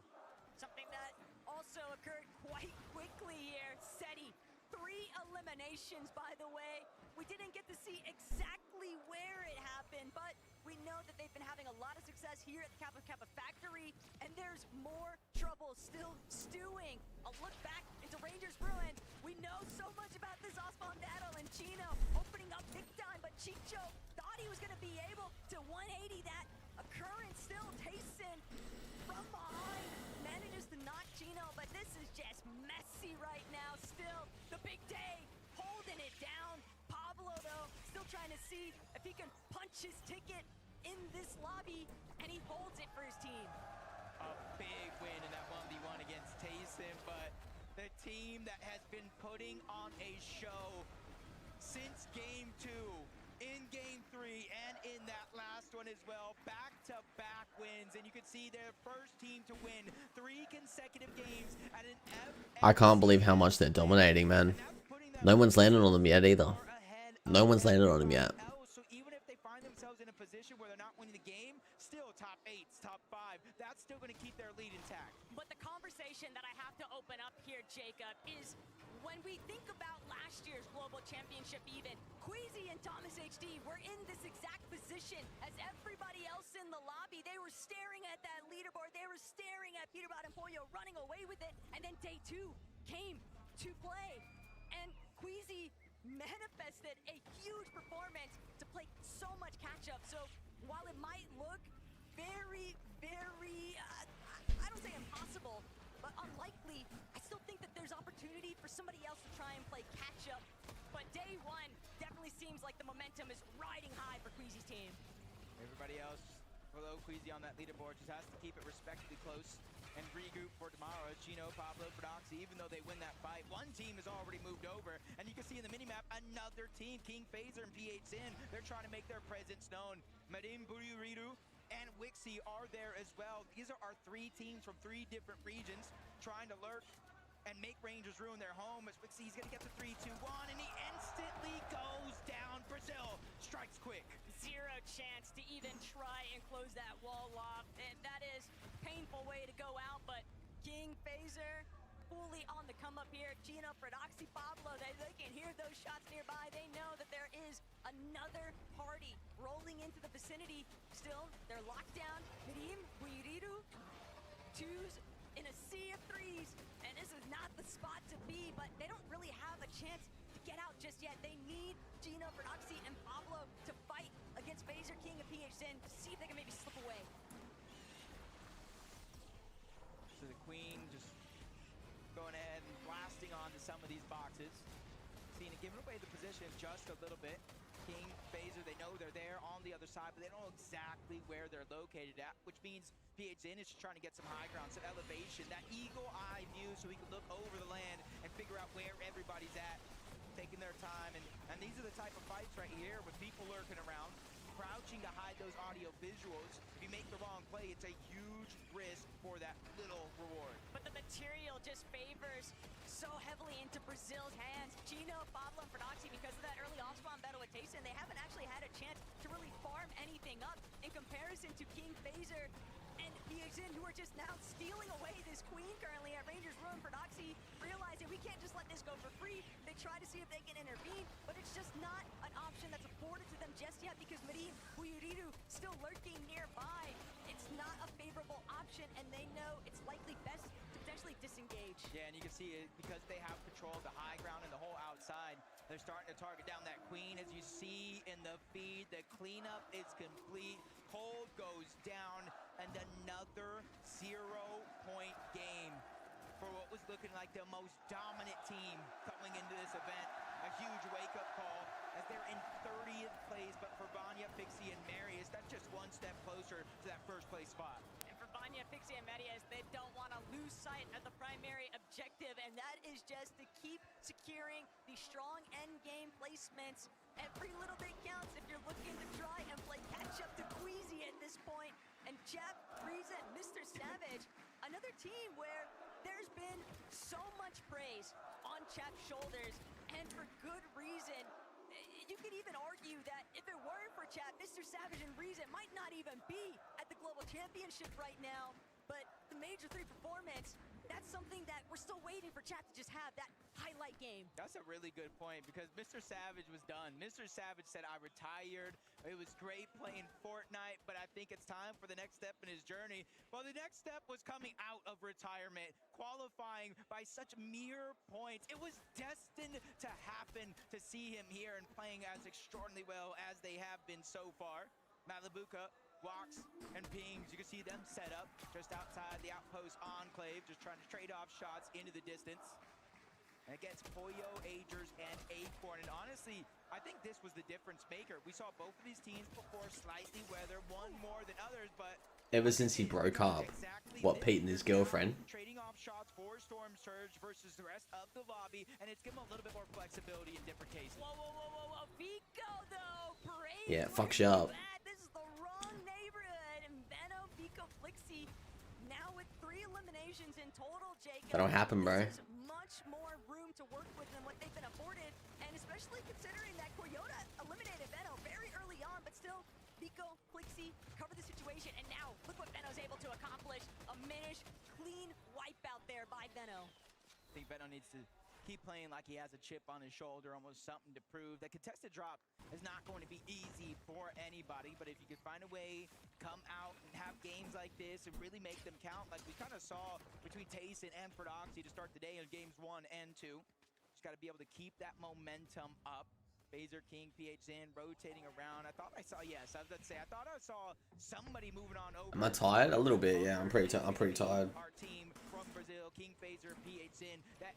Something that also occurred quite quickly here. Seti, 3 eliminations, by the way. We didn't get to see exactly where it happened, but we know that they've been having a lot of success here at the Kappa Kappa Factory, and there's more trouble still stewing. A look back into Rangers Ruin. We know so much about this Osmond battle, and Chino opening up big time, but Chicho thought he was going to be able to 180 that occurrence. Still Tayson from behind manages to knock Chino, but this is just messy right now. Still the big day holding it down. Pablo, though, still trying to see if he can punch his ticket in this lobby, and he holds it for his team. A big win in that 1v1 against Tayson, but the team that has been putting on a show since game 2, in game 3, and in that last one as well, back-to-back wins, and you can see their first team to win 3 consecutive games at an I can't believe how much they're dominating, man. No one's landed on them yet either. No one's landed on them yet. So even if they find themselves in a position where they're not winning the game, still top 8s, top 5, that's still going to keep their lead intact. But the conversation that I have to open up here, Jacob, is when we think about last year's Global Championship even, Queasy and Thomas HD were in this exact position as everybody else in the lobby. They were staring at that leaderboard. They were staring at Peterbot and Pollo running away with it. And then day 2 came to play. And Queasy manifested a huge performance to play so much catch-up. So while it might look very, I don't say impossible, but unlikely, I still think that there's opportunity play catch up. But day one definitely seems like the momentum is riding high for Queasy's team. Everybody else below Queasy on that leaderboard just has to keep it respectively close and regroup for tomorrow. Gino, Pablo, Prodoxy, even though they win that fight, one team has already moved over. And you can see in the minimap, another team, King Phaser and PH Sin, they're trying to make their presence known. Madim Buriuriru and Wixie are there as well. These are our 3 teams from 3 different regions trying to lurk and make Rangers ruin their home. As Wixie's gonna get the 3-2-1, and he instantly goes down. Brazil strikes quick. Zero chance to even try and close that wall off. And that is a painful way to go out, but King Phaser fully on the come up here. Gino, Prodoxy, Pablo, they can hear those shots nearby. They know that there is another party rolling into the vicinity. Still, they're locked down. Mirim, Buiriru, 2s in a sea of 3s, and this is not the spot to be, but they don't really have a chance to get out just yet. They need Gino, Prodoxy, and Pablo to fight against Phaser, King, and PH Sin to see if they can maybe slip away. So the Queen just going ahead and blasting onto some of these boxes. Cena giving away the position just a little bit. King, Phaser, they know they're there on the other side, but they don't know exactly where they're located at, which means PHN is just trying to get some high ground, some elevation, that eagle eye view so he can look over the land and figure out where everybody's at, taking their time. And these are the type of fights right here with people lurking around, crouching to hide those audio visuals. If you make the wrong play, it's a huge risk for that little reward. But the material just favors so heavily into Brazil's hands. Gino, Pablo, and Prodoxy, because of that early off-spawn battle with Tayson, they haven't actually had a chance to really farm anything up in comparison to King Phaser and PHN, who are just now stealing away this Queen currently at Rangers Ruin. Prodoxy realizing we can't just let this go for free. They try to see if they can intervene, but it's just not an option that's afforded to them just yet because Marim Buyuriru still lurking nearby. It's not a favorable option, and they know it's likely best to potentially disengage. Yeah, and you can see it because they have control of the high ground and the whole outside. They're starting to target down that Queen. As you see in the feed, the cleanup is complete. Cold goes down, and another 0-point game for what was looking like the most dominant team coming into this event. A huge wake-up call as they're in 30th place, but for Vanya, Pixie, and Marius, that's just one step closer to that first place spot. And for Vanya, Pixie, and Marius, they don't want to lose sight of the primary objective, and that is just to keep securing the strong end game placements. Every little bit counts if you're looking to try and play catch up to Queasy at this point. And Jeff, Frieza, and Mr. Savage, another team where there's been so much praise on Chap's shoulders, and for good reason. You could even argue that if it weren't for Chap, Mr. Savage and Reason might not even be at the Global Championship right now. But the Major 3 performance, that's something that we're still waiting for Chap to just have that highlight game. That's a really good point because Mr. Savage was done. Mr. Savage said, I retired. It was great playing Fortnite, but I think it's time for the next step in his journey. Well, the next step was coming out of retirement, qualifying by such mere points. It was destined to happen to see him here and playing as extraordinarily well as they have been so far. Malibuka, Walks, and Pings, you can see them set up just outside the Outpost Enclave, just trying to trade off shots into the distance. And against Pollo, Agers, and Acorn. And honestly, I think this was the difference maker. We saw both of these teams before slightly weather, one more than others, but ever since he broke up, what, Pete and his girlfriend? Trading off shots for Storm Surge versus the rest of the lobby, and it's given a little bit more flexibility in different cases. Whoa, whoa, whoa, whoa, whoa. Vico, though, brave. Yeah, fucks you up. This is the wrong neighborhood. And Benno, Vico, Flixie, now with 3 eliminations in total, Jacob. That don't happen, bro. This is much more room to work with than what they've been afforded, and especially considering that Coyota eliminated Benno very early on, but still, Vico, Flixie cover the situation, and now look what Benno's able to accomplish. A Minish clean wipeout there by Benno. I think Benno needs to keep playing like he has a chip on his shoulder, almost something to prove. The contested drop is not going to be easy for anybody, but if you can find a way, come out and have games like this and really make them count, like we kind of saw between Tayson and Prodoxy to start the day in games 1 and 2. Just got to be able to keep that momentum up. Phaser, King, PH in, rotating around. I thought I saw, yes, I was about to say, I thought I saw somebody moving on over. Am I tired? A little bit, yeah. I'm pretty tired. Our team from Brazil, King, Phaser, PH in, that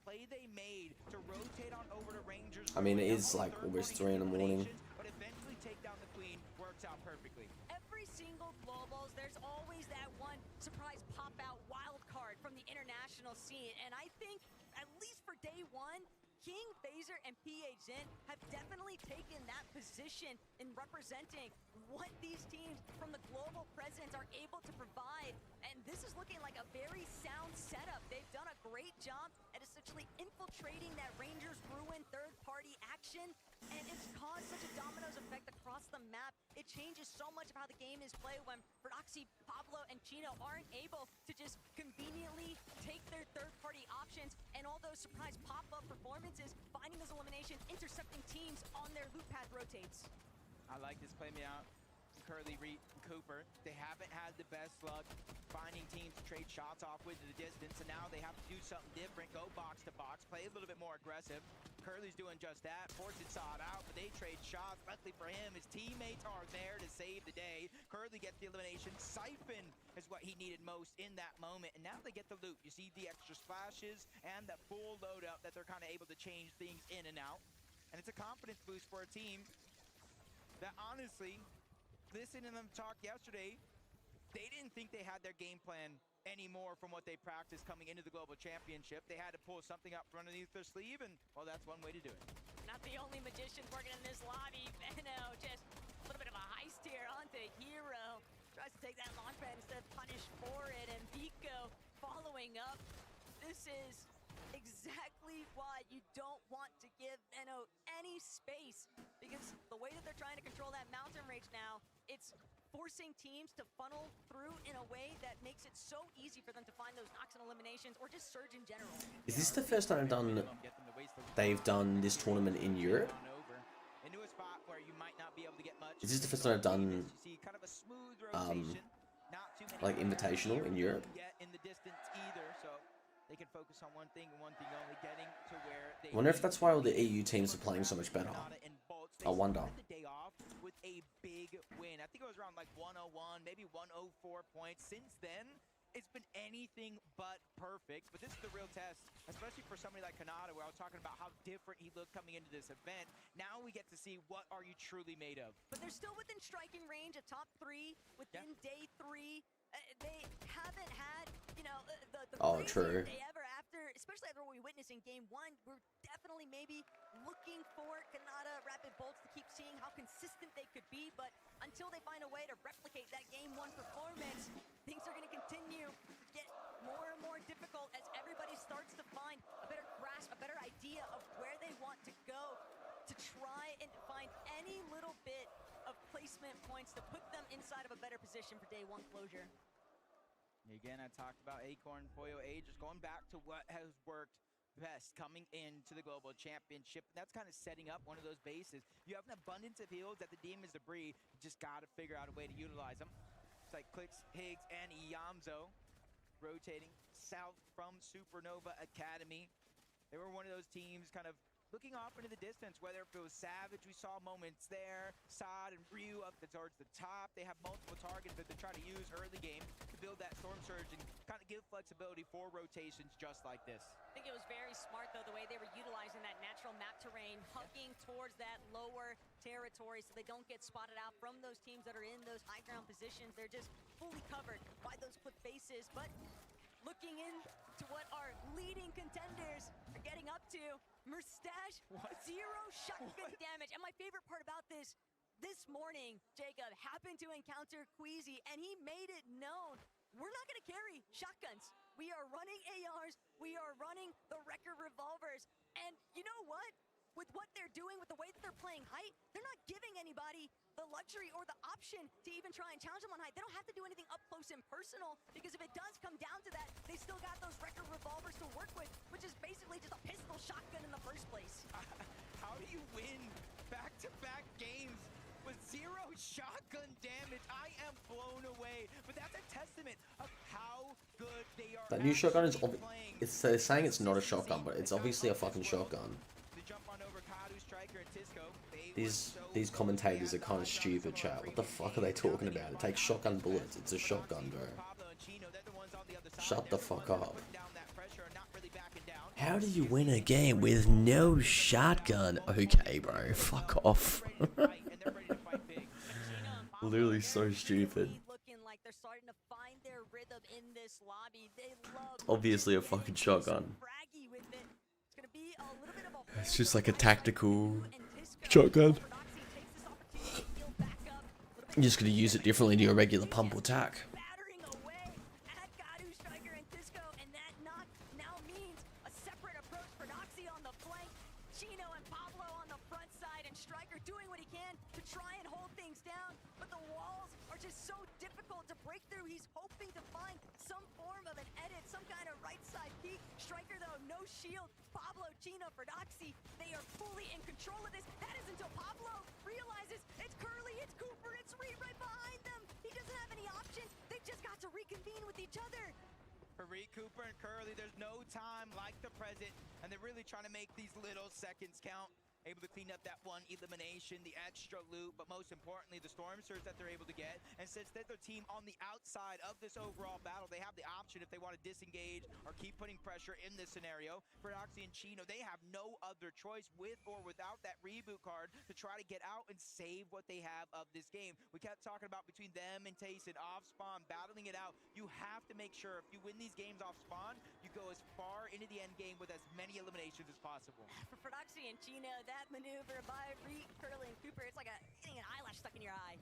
play they made to rotate on over to Rangers. I mean, it is like almost 3 in the morning. But eventually take down the Queen works out perfectly. Every single globals, there's always that one surprise pop-out wild card from the international scene. And I think, at least for day one, King, Phaser, and PH in have definitely taken that position in representing what these teams from the global presence are able to provide. And this is looking like a very sound setup. They've done a great job at essentially infiltrating that Rangers ruin third-party action. And it's caused such a dominoes effect across the map. It changes so much of how the game is played when Proxy, Pablo, and Chino aren't able to just conveniently take their third-party options and all those surprise pop-up performances, finding those eliminations, intercepting teams on their loop path rotates. I like this play me out. Curly, Reed, and Cooper, they haven't had the best luck finding teams to trade shots off with in the distance, and now they have to do something different, go box to box, play a little bit more aggressive. Curly's doing just that, forcing Sod out, but they trade shots. Luckily for him, his teammates are there to save the day. Curly gets the elimination. Siphon is what he needed most in that moment, and now they get the loot. You see the extra splashes and that full loadout that they're kind of able to change things in and out, and it's a confidence boost for a team that honestly, listening to them talk yesterday, they didn't think they had their game plan anymore from what they practiced coming into the Global Championship. They had to pull something up from underneath their sleeve, and, well, that's one way to do it. Not the only magicians working in this lobby. Veno, just a little bit of a heist here onto Hero. Tries to take that launchpad instead of punish for it, and Vico following up. This is exactly why you don't want to give Veno any space, because the way that they're trying to control that mountain rage now, it's forcing teams to funnel through in a way that makes it so easy for them to find those knocks and eliminations, or just surge in general. Is this the first time they've done this tournament in Europe? Into a spot where you might not be able to get much. Is this the first time I've done like invitational in Europe? In the distance either, so they can focus on one thing and one thing only, getting to where they I wonder if that's why all the EU teams are playing so much better. I wonder. The day off with a big win. I think it was around like 101, maybe 104 points. Since then, it's been anything but perfect, but this is the real test, especially for somebody like Kanata, where I was talking about how different he looked coming into this event. Now we get to see what are you truly made of. But they're still within striking range of top 3 within day 3. They haven't had, you know, the true. they ever after, especially after what we witnessed in game 1. We're definitely maybe looking for Kanata Rapid Bolts to keep seeing how consistent they could be, but until they find a way to replicate that game 1 performance, things are going to continue to get more and more difficult as everybody starts to find a better grasp, a better idea of where they want to go to try and find any little bit of placement points to put them inside of a better position for day 1 closure. Again, I talked about Acorn, Poyo A, just going back to what has worked best coming into the Global Championship. That's kind of setting up one of those bases. You have an abundance of heals at the Demon's Debris. You just got to figure out a way to utilize them. It's like Clicks, Higgs, and Iamzo rotating south from Supernova Academy. They were one of those teams kind of looking off into the distance, whether if it was Savage, we saw moments there, Sod and Ryu up towards the top. They have multiple targets that they try to use early game to build that Storm Surge and kind of give flexibility for rotations just like this. I think it was very smart, though, the way they were utilizing that natural map terrain, hugging towards that lower territory so they don't get spotted out from those teams that are in those high ground positions. They're just fully covered by those cliff faces, but looking into what our leading contenders are getting up to, Mustache, 0 shotgun damage. And my favorite part about this morning, Jacob happened to encounter Queasy, and he made it known, we're not going to carry shotguns. We are running ARs. We are running the record revolvers. And you know what? With what they're doing, with the way that they're playing height, they're not giving anybody the luxury or the option to even try and challenge them on height. They don't have to do anything up close and personal, because if it does come down to that, they still got those record revolvers to work with, which is basically just a pistol shotgun in the first place. How do you win back-to-back games with 0 shotgun damage? I am blown away, but that's a testament of how good they are. That new shotgun is they're saying it's not a shotgun, but it's obviously a fucking shotgun. Jump on over Kadu's try These commentators are kind of stupid, chat. What the fuck are they talking about? It takes shotgun bullets. It's a shotgun, bro. Shut the fuck up. How do you win a game with no shotgun? Okay, bro. Fuck off. Literally so stupid. Obviously a fucking shotgun. It's just like a tactical shotgun. You're just gonna use it differently to your regular pump or tack. Shield, Pablo, Chino, Ferdoxy, they are fully in control of this. That is until Pablo realizes it's Curly, it's Cooper, it's Reed right behind them. He doesn't have any options. They've just got to reconvene with each other. For Reed, Cooper, and Curly, there's no time like the present, and they're really trying to make these little seconds count. Able to clean up that one elimination, the extra loot, but most importantly, the storm surge that they're able to get. And since they're the team on the outside of this overall battle, they have the option if they want to disengage or keep putting pressure in this scenario. For Doxy and Chino, they have no other choice with or without that reboot card to try to get out and save what they have of this game. We kept talking about between them and Tayson off spawn, battling it out. You have to make sure if you win these games off spawn, you go as far into the end game with as many eliminations as possible. For Doxy and Chino, that maneuver by Reed, Curly, and Cooper, it's like getting an eyelash stuck in your eye.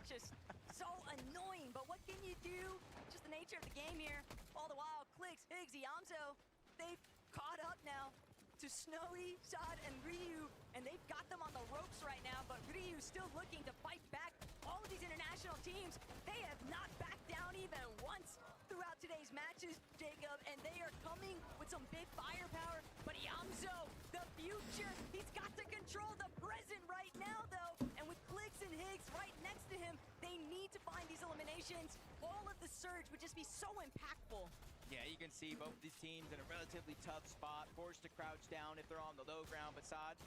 Just so annoying, but what can you do? Just the nature of the game here. All the while, Clicks, Higgs, Yamso, they've caught up now to Snowy, Sad, and Ryu, and they've got them on the ropes right now, but Ryu's still looking to fight back. All of these international teams, they have not backed down even once throughout today's matches, Jacob, and they are coming with some big firepower, but Yamso, the future, he's got to control the present right now, though, and with Clicks and Higgs right next to him, they need to find these eliminations. All of the surge would just be so impactful. Yeah, you can see both these teams in a relatively tough spot, forced to crouch down if they're on the low ground. Besides,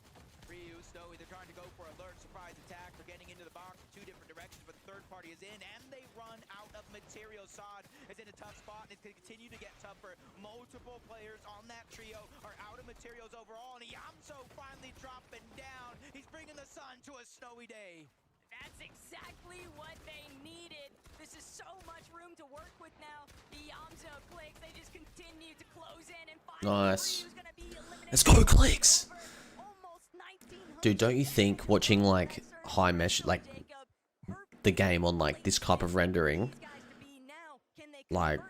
Ryu, Snowy, they're trying to go for alert, surprise attack. They're getting into the box in two different directions, but the third party is in, and they run out of material. Sod is in a tough spot, and it's going to continue to get tougher. Multiple players on that trio are out of materials overall, and Yamso finally dropping down. He's bringing the sun to a snowy day. That's exactly what they needed. This is so much room to work with now. The Yamso Clicks, they just continue to close in and find Nice. Let's go, Clicks! Dude, don't you think watching like high mesh, like the game on like this type of rendering, like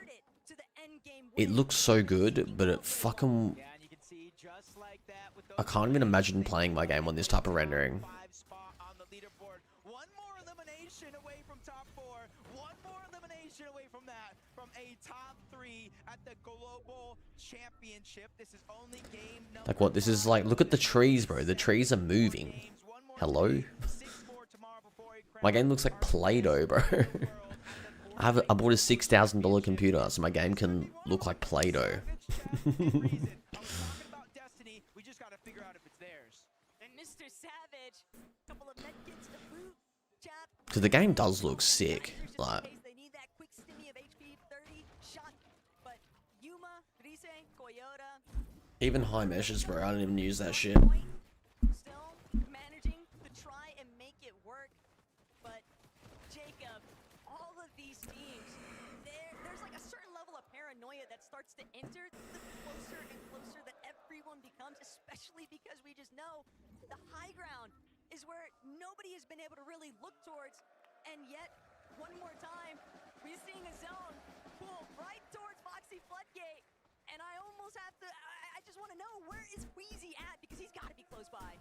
it looks so good, but it fucking, I can't even imagine playing my game on this type of rendering. Championship. This is only game number Like what? This is like, look at the trees, bro. The trees are moving. Hello? My game looks like Play-Doh, bro. I bought a $6,000 computer, so my game can look like Play-Doh. Because the game does look sick. Like, even high meshes, bro. I don't even use that shit. Still managing to try and make it work, but Jacob, all of these teams, there's like a certain level of paranoia that starts to enter the closer and closer that everyone becomes, especially because we just know the high ground is where nobody has been able to really look towards, and yet one more time we're seeing a zone pull right towards Foxy Floodgate. And I almost have to, I just want to know, where is Queasy at? Because he's got to be close by.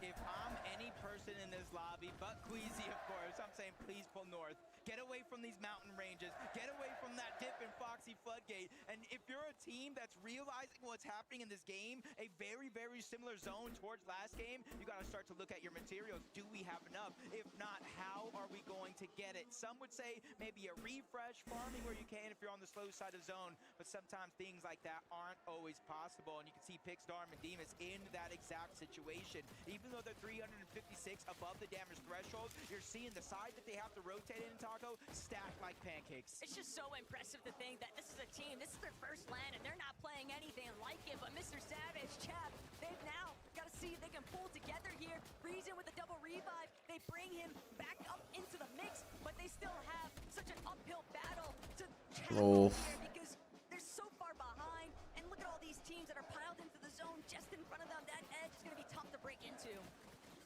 If I'm any person in this lobby, but Queasy, of course, So I'm saying please pull north. Get away from these mountain ranges. Get away from that dip and Foxy Floodgate. And if you're a team that's realizing what's happening in this game, a very, very similar zone towards last game, you got to start to look at your materials. Do we have enough? If not, how are we going to get it? Some would say maybe a refresh, farming where you can if you're on the slow side of zone, but sometimes things like that aren't always possible. And you can see Pixdarm and Demas in that exact situation. Even though they're 356 above the damage threshold, you're seeing the side that they have to rotate in, Taco, stack like pancakes. It's just so impressive to think that this is a team, this is their first land, and they're not playing anything like it. But Mr. Savage, Chap, they've now got to see if they can pull together here. Reason with the double revive, they bring him back up into the mix, but they still have such an uphill battle to tackle here because they're so far behind. And look at all these teams that are piled into the zone just in front of them. That edge is going to be tough to break into.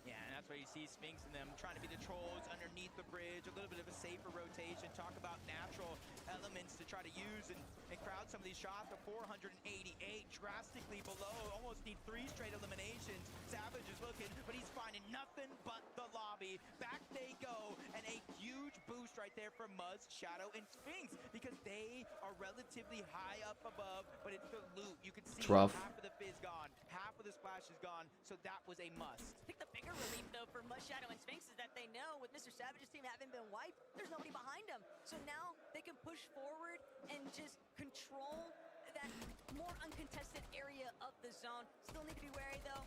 Yeah, and that's why you see Sphinx and them trying to be the trolls underneath the bridge, a little bit of a safer rotation. Talk about natural elements to try to use and crowd some of these shots. The 488, drastically below. Almost need 3 straight eliminations. Savage is looking, but he's finding nothing but the lobby. Back they go, and a huge boost right there for Muzz, Shadow, and Sphinx because they are relatively high up above, but it's the loot. You can see half of the fizz gone, half of the splash is gone, so that was a must. I think the bigger relief, though, for Muzz, Shadow, and Sphinx is that they know with Mr. Savage's team having been wiped, there's nobody behind them. So now they can push forward and just control that more uncontested area of the zone. Still need to be wary, though.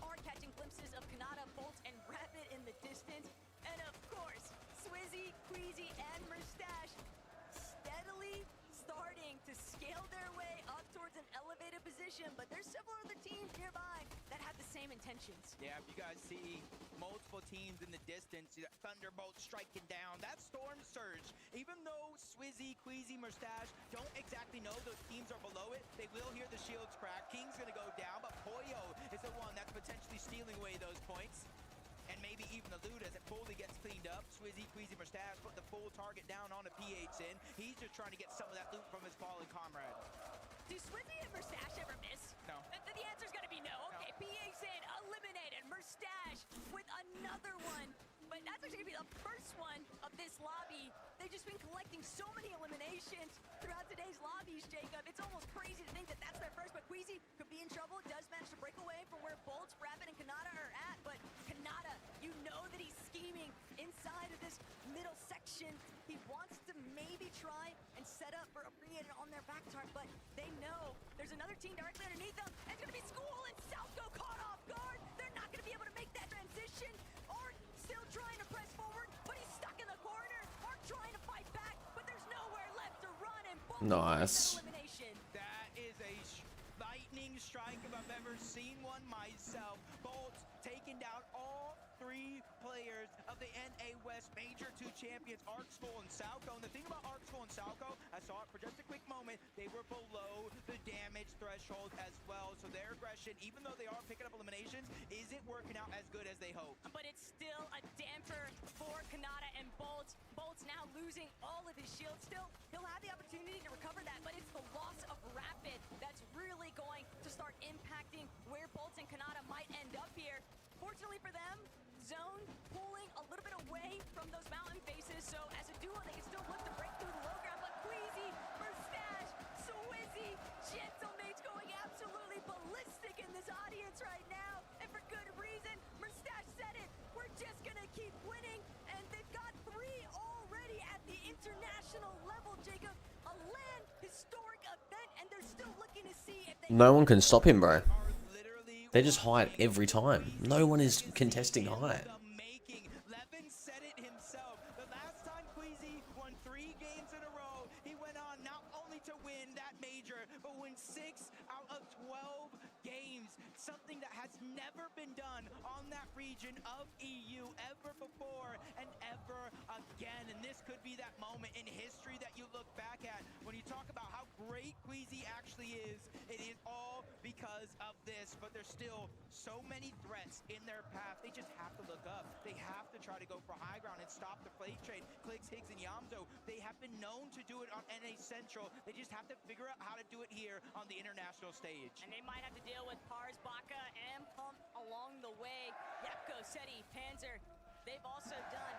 Are catching glimpses of Kanata, Bolt, and Rapid in the distance. And of course, Swizzy, Queasy, and Mustache steadily starting to scale their way up towards an elevated position, but there's several other teams nearby that have the same intentions. Yeah, if you guys see multiple teams in the distance, Thunderbolt striking down, that Storm Surge, even though Swizzy, Queasy, Mustache don't exactly know those teams are below it, they will hear the shields crack. King's gonna go down, but Poyo is the one that's potentially stealing away those points. And maybe even the loot as it fully gets cleaned up. Swizzy, Queasy, Mustache put the full target down on a PH in. He's just trying to get some of that loot from his fallen comrade. Do Swizzy and Mustache ever miss? No. The answer's gonna be no. Okay, PH in, eliminated. Mustache with another one. But that's actually gonna be the first one of this lobby. They've just been collecting so many eliminations throughout today's lobbies, Jacob. It's almost crazy to think that that's their first, but Queasy could be in trouble. Does manage to break away from where Bolts, Rapid, and Kanata are at, but Kanata, you know that he's scheming inside of this middle section. He wants to maybe try and set up for a pre-hit on their back target, but they know there's another team directly underneath them. It's gonna be School and Southgo caught off guard. They're not gonna be able to make that transition. Art still trying to press forward, but he's stuck in the corner. Art trying to fight back, but there's nowhere left to run, and nice. That is a lightning strike if I've ever seen one myself. Bolts taking down all 3 players of the NA West Major 2 champions, Arksful and Salco. And the thing about Arksful and Salco, I saw it for just a quick moment, they were below the damage threshold as well. So their aggression, even though they are picking up eliminations, isn't working out as good as they hoped. But it's still a damper for Kanata and Bolts. Bolts now losing all of his shields. Still, he'll have the opportunity to recover that, but it's the loss of Rapid that's really going to start impacting where Bolts and Kanata might end up here. Fortunately for them, zone pulling a little bit away from those mountain faces, so as a duo, they can still look to break through the low ground, but Queasy, Mustache, Swizzy, Gentlemate's going absolutely ballistic in this audience right now, and for good reason. Mustache said it, we're just gonna keep winning, and they've got 3 already at the international level, Jacob. A land historic event, and they're still looking to see if they No one can stop him, bro. They just hide every time. No one is contesting high. Levin said it himself. The last time Queasy won 3 games in a row, he went on not only to win that major, but win 6 out of 12 games. Something that has never been done on that region of EU ever before and ever again. And this could be that moment in history that you look back at when you talk about how great Queasy actually is. It is all because of this, but there's still so many threats in their path. They just have to look up. They have to try to go for high ground and stop the plate trade. Clicks, Higgs, and Yamzo, they have been known to do it on NA Central. They just have to figure out how to do it here on the international stage. And they might have to deal with Pars, Baka, and Pump along the way. Yapko, Seti, Panzer, they've also done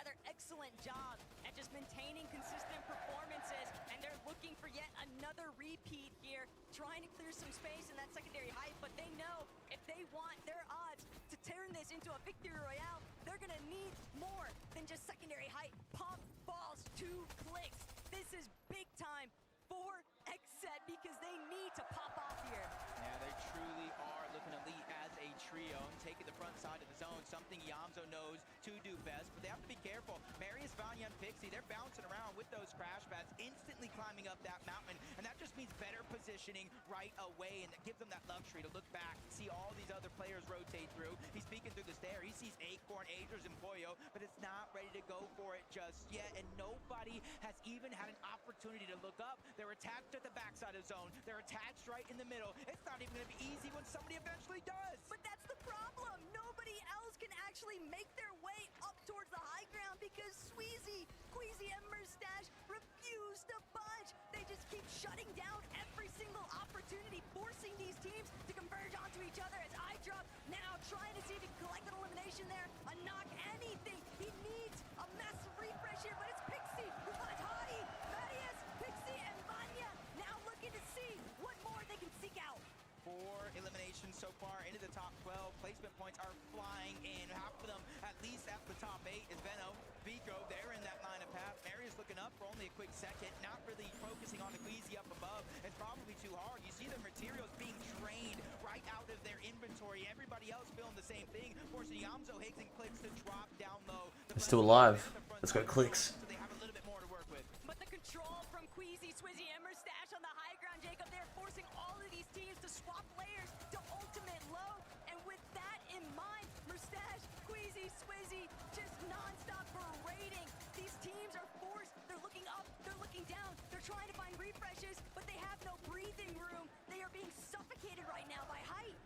another excellent job at just maintaining consistent performances, and they're looking for yet another repeat here, trying to clear some space in that secondary height, but they know if they want their odds to turn this into a victory royale, they're gonna need more than just secondary height. Pop balls, 2 clicks. This is big time for XZ because they need to pop off here. Yeah, they truly are looking elite as a trio, taking the front side of the zone, something Yamzo knows to do best, but they have to be careful. Marius, Vanya, and Pixie, they're bouncing around with those crash pads, instantly climbing up that mountain, and that just means better positioning right away, and that gives them that luxury to look back, see all these other players rotate through. He's peeking through the stair, he sees Acorn, Agers, and Pollo, but it's not ready to go for it just yet, and nobody has even had an opportunity to look up. They're attached at the backside of zone, they're attached right in the middle. It's not even gonna be easy when somebody eventually does. But that's the problem. Nobody else can actually make their way up towards the high ground because Sweezy, Queasy, and Merstash refuse to budge. They just keep shutting down every single opportunity, forcing these teams to converge onto each other as iDrop now trying to see if he can collect an elimination there, a knock, anything. He needs a massive refresh here, but it's Pixie who finds Hottie, Thaddeus, Pixie, and Vanya now looking to see what more they can seek out. 4 eliminations so far into the top 12. Placement points are flying in. Half of them at least at the top 8 is Veno, Vico, they're in that line of path. Marius looking up for only a quick second, not really focusing on the Queasy up above. It's probably too hard. You see the materials being drained right out of their inventory. Everybody else feeling the same thing, forcing Yamzo, Higgs, and Clicks to drop down low. They're still alive. Let's go Clicks. So they have a little bit more to work with. But the control from Queasy, Swizzy, and Merstash on the high ground, Jacob, they're forcing all of these teams to swap layers to ultimate low. And with that in mind, Merstash, Queasy, Swizzy, just non-stop berating. These teams are forced. They're looking up, they're looking down. They're trying to find refreshes, but they have no breathing room. They are being suffocated right now by height.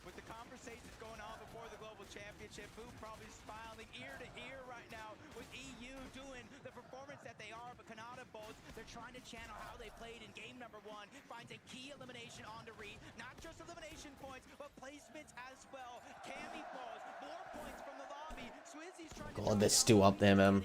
With the conversations going on before the Global Championship, Boo probably smiling ear to ear right now with EU doing the performance that they are, but Kanata Bolts, they're trying to channel how they played in game number 1, finds a key elimination on to Reed, not just elimination points, but placements as well. Cammy falls, more points from the lobby. Swizzy's trying to... God, they're still up there, man.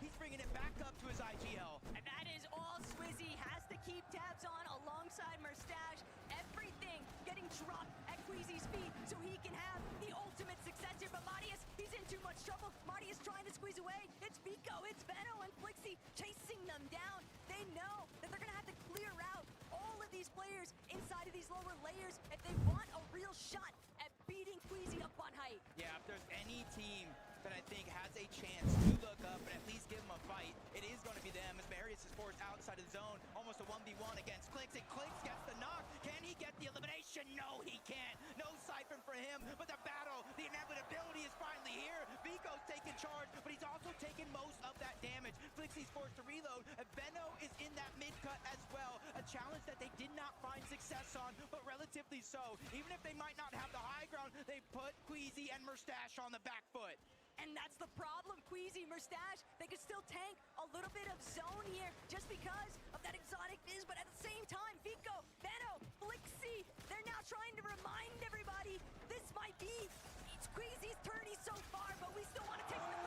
He's bringing it back up to his IGL. And that is all Swizzy has to keep tabs on alongside Merstash. Everything getting dropped at Queasy's feet so he can have the ultimate success here. But Marius, he's in too much trouble. Marius trying to squeeze away. It's Vico, it's Veno, and Flixie chasing them down. They know that they're gonna have to clear out all of these players inside of these lower layers if they want a real shot at beating Queasy up on height. Yeah, if there's any team that I think has a chance to look up and at least give them a fight, it is going to be them, as Marius is forced outside of the zone, almost a 1v1 against Clicks, and Clicks gets the knock. Can he get the elimination? No, he can't. No siphon for him, but the battle, the inevitability is finally here. Vico's taking charge, but he's also taking most of that damage. Flixie's forced to reload, and Veno is in that mid-cut as well, a challenge that they did not find success on, but relatively so. Even if they might not have the high ground, they put Queasy and Merstash on the back foot. And that's the problem, Queasy, Merstash. They can still tank a little bit of zone here just because of that exotic fizz, but at the same time, Vico, Veno, Flixie, they're now trying to remind everybody this might be Queasy's tourney so far, but we still want to take the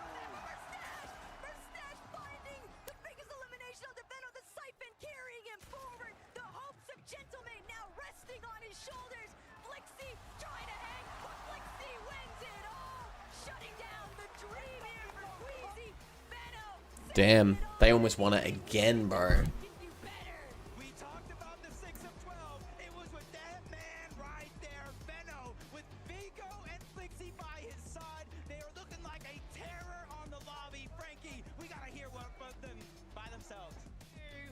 Merstash! Merstash finding the biggest elimination on the Veno, the siphon carrying him forward. The hopes of Gentleman now resting on his shoulders. Flixie trying to hang, but Flixie wins it all, shutting down the dream here for Queasy. Veno. Damn, they almost won it again, bro. We talked about the 6 of 12. It was with that man right there, Veno, with Vico and Flixie by his side. They are looking like a terror on the lobby. Frankie, we gotta hear what from them by themselves.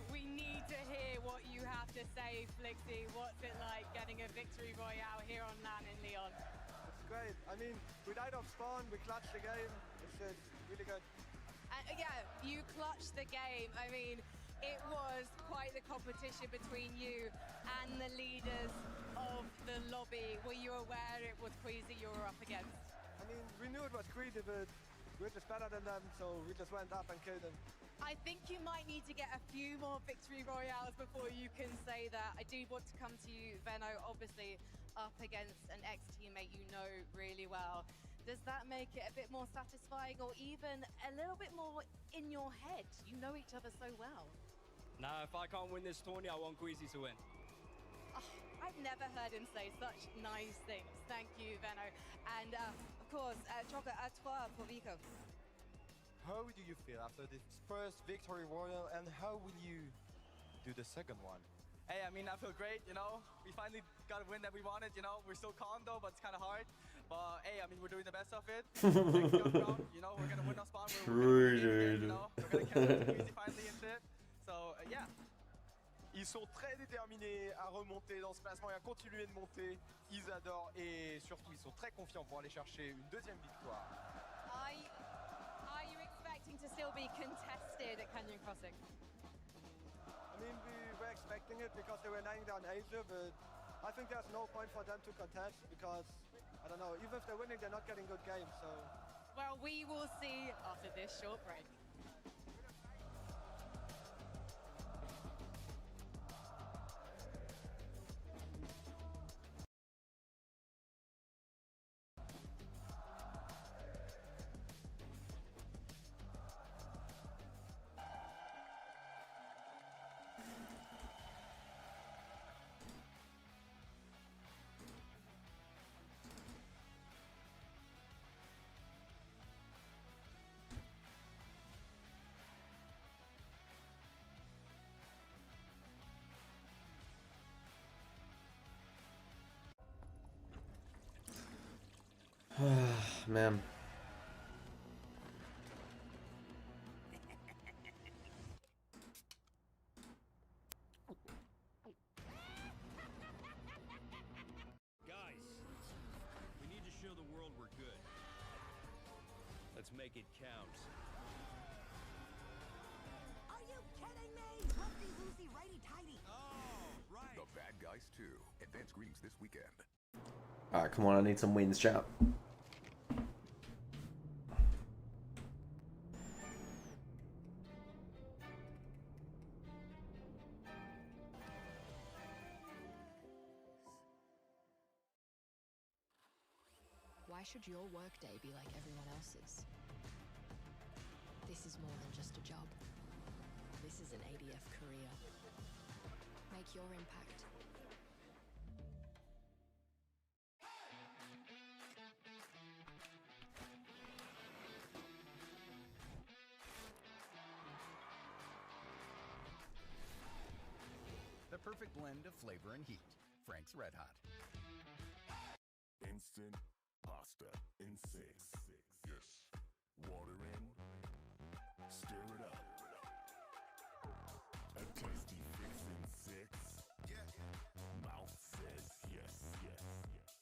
We need to hear what you have to say, Flixie. What's it like getting a victory royale here on LAN in Leon? It's great. I mean, we died off spawn, we clutched the game. It's really good. Yeah, you clutched the game. I mean, it was quite the competition between you and the leaders of the lobby. Were you aware it was Queasy you were up against? I mean, we knew it was Queasy, but we're just better than them, so we just went up and killed them. I think you might need to get a few more victory royales before you can say that. I do want to come to you, Veno, obviously up against an ex-teammate you know really well. Does that make it a bit more satisfying or even a little bit more in your head? You know each other so well. Nah, if I can't win this tourney, I want Queasy to win. Oh, I've never heard him say such nice things. Thank you, Venno. And of course, Choco, à toi pour Vico. How do you feel after this first victory royal, and how will you do the second one? Hey, I mean, I feel great, you know. We finally got a win that we wanted, you know. We're still calm though, but it's kind of hard. But hey, I mean, we're doing the best of it. Next go round, you know, we're gonna win our spawn. We're gonna win again, you know. We're gonna catch up to Queasy finally and shit. So yeah. Ils sont très déterminés à remonter dans ce classement et à continuer de monter. Ils adorent et surtout ils sont très confiants pour aller chercher une deuxième victoire. Are you expecting to still be contested at Canyon Crossing? I mean, we were expecting it because they were lying down Asia, but I think there's no point for them to contest because, I don't know, even if they're winning, they're not getting good games, so... Well, we will see after this short break. Man. Guys, we need to show the world we're good. Let's make it count. Are you kidding me? Lefty loosey righty tighty. Oh, right. The Bad Guys 2. Advanced greetings this weekend. Alright, come on, I need some wins, chat. Why should your workday be like everyone else's? This is more than just a job. This is an ADF career. Make your impact. The perfect blend of flavor and heat. Frank's Red Hot. Instant pasta in 6. Yes. Water in. Stir it up. A tasty fix in 6. Yeah. Mouth says yes, yes, yes.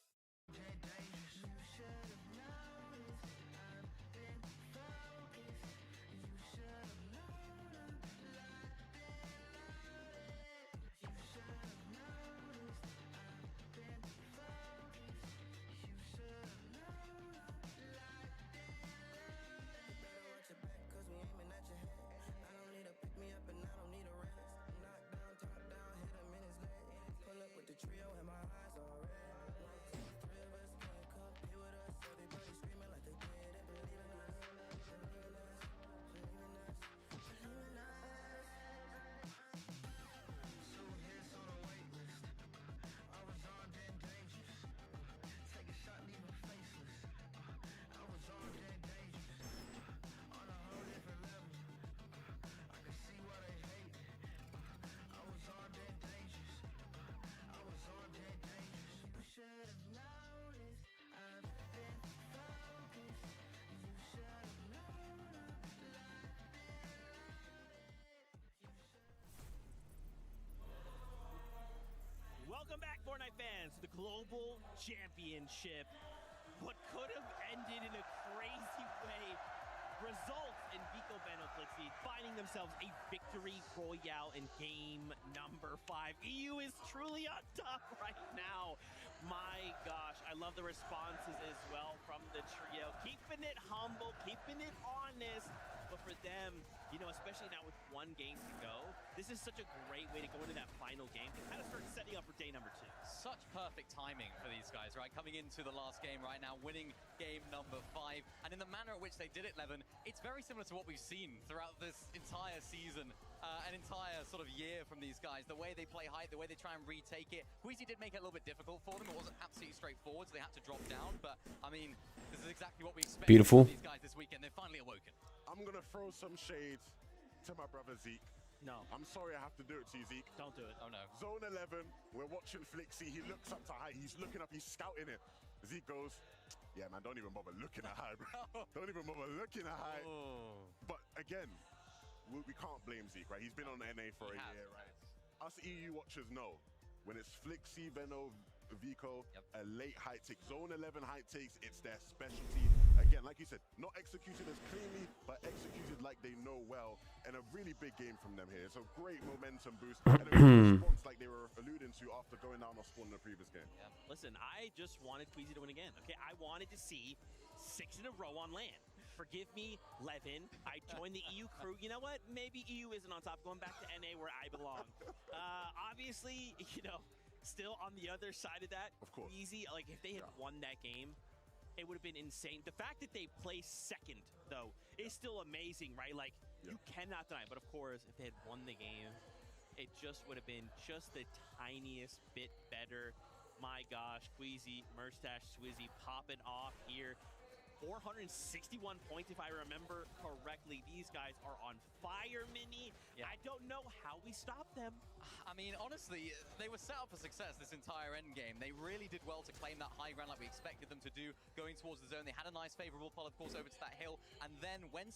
Welcome back, Fortnite fans, to the Global Championship. What could have ended in a crazy way results in Vico Benoflixi finding themselves a victory royale in game number 5. EU is truly on top right now. My gosh, I I love the responses as well from the trio. Keeping it humble, keeping it honest. But for them, you know, especially now with one game to go, this is such a great way to go into that final game to kind of start setting up for day number 2. Such perfect timing for these guys, right? Coming into the last game right now, winning game number 5. And in the manner at which they did it, Levin, it's very similar to what we've seen throughout this entire season, an entire sort of year from these guys. The way they play height, the way they try and retake it. Queasy did make it a little bit difficult for them. It wasn't absolutely straightforward, so they had to drop down. But, I mean, this is exactly what we expected Beautiful. from these guys this weekend. They've finally awoken. I'm going to throw some shade to my brother Zeke. No. I'm sorry I have to do it to you, Zeke. Don't do it. Oh, no. Zone 11, we're watching Flixie. He looks up to high. He's looking up. He's scouting it. Zeke goes, yeah, man, don't even bother looking at high, bro. Don't even bother looking at high. Oh. But again, we can't blame Zeke, right? He's been on NA for a year, right? Us EU watchers know when it's Flixie, Veno, Vico, a late height take. Zone 11 height takes, it's their specialty. Again, like you said, not executed as cleanly, but executed like they know well. And a really big game from them here. It's a great momentum boost. And a response like they were alluding to after going down on spawn in the previous game. Yeah. Listen, I just wanted Queasy to win again. Okay, I wanted to see 6 in a row on land. Forgive me, Levin. I joined the EU crew. You know what? Maybe EU isn't on top. Going back to NA where I belong. Obviously, you know, still on the other side of that, of course. Easy, like if they had won that game, it would have been insane. The fact that they placed second, though, is still amazing, right? Like, you cannot deny. But of course, if they had won the game, it just would have been just the tiniest bit better. My gosh, Queasy, Merstash, Swizzy popping off here. 461 points, if I remember correctly. These guys are on fire, Mini. Yeah. I don't know how we stop them. I mean, honestly, they were set up for success this entire end game. They really did well to claim that high ground like we expected them to do, going towards the zone. They had a nice favorable pull, of course, over to that hill. And then when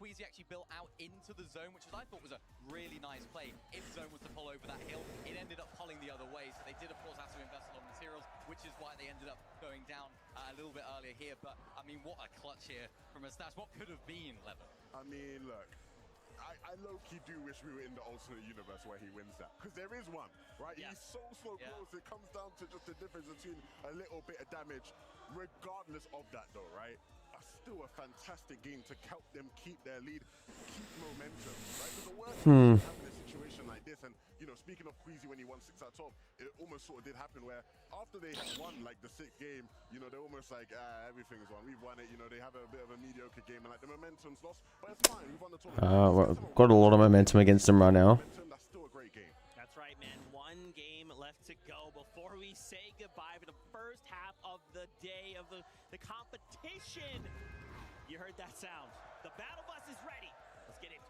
Queasy actually built out into the zone, which I thought was a really nice play, if zone was to pull over that hill, it ended up pulling the other way. So they did, of course, have to invest a lot of materials, which is why they ended up going down a little bit earlier here. But, I mean, what a clutch here from a Stash. What could have been, Levin? I mean, look, I low-key do wish we were in the alternate universe where he wins that. Because there is one, right? Yeah. He's so close. It comes down to just the difference between a little bit of damage. Regardless of that, though, right? Still a fantastic game to help them keep their lead, keep momentum, right? Because the worst thing having a situation like this, and, you know, speaking of Queasy when he won 6 out of 12, it almost sort of did happen where after they had won, like, the 6th game, you know, they're almost like, everything's won. We've won it. You know, they have a bit of a mediocre game, and, like, the momentum's lost. But it's fine. We've won the tournament. Got a lot of momentum against them right now. That's still a great game. That's right, man. One game left to go before we say goodbye for the first half of the day of the competition. You heard that sound. The battle bus is ready. Let's get it.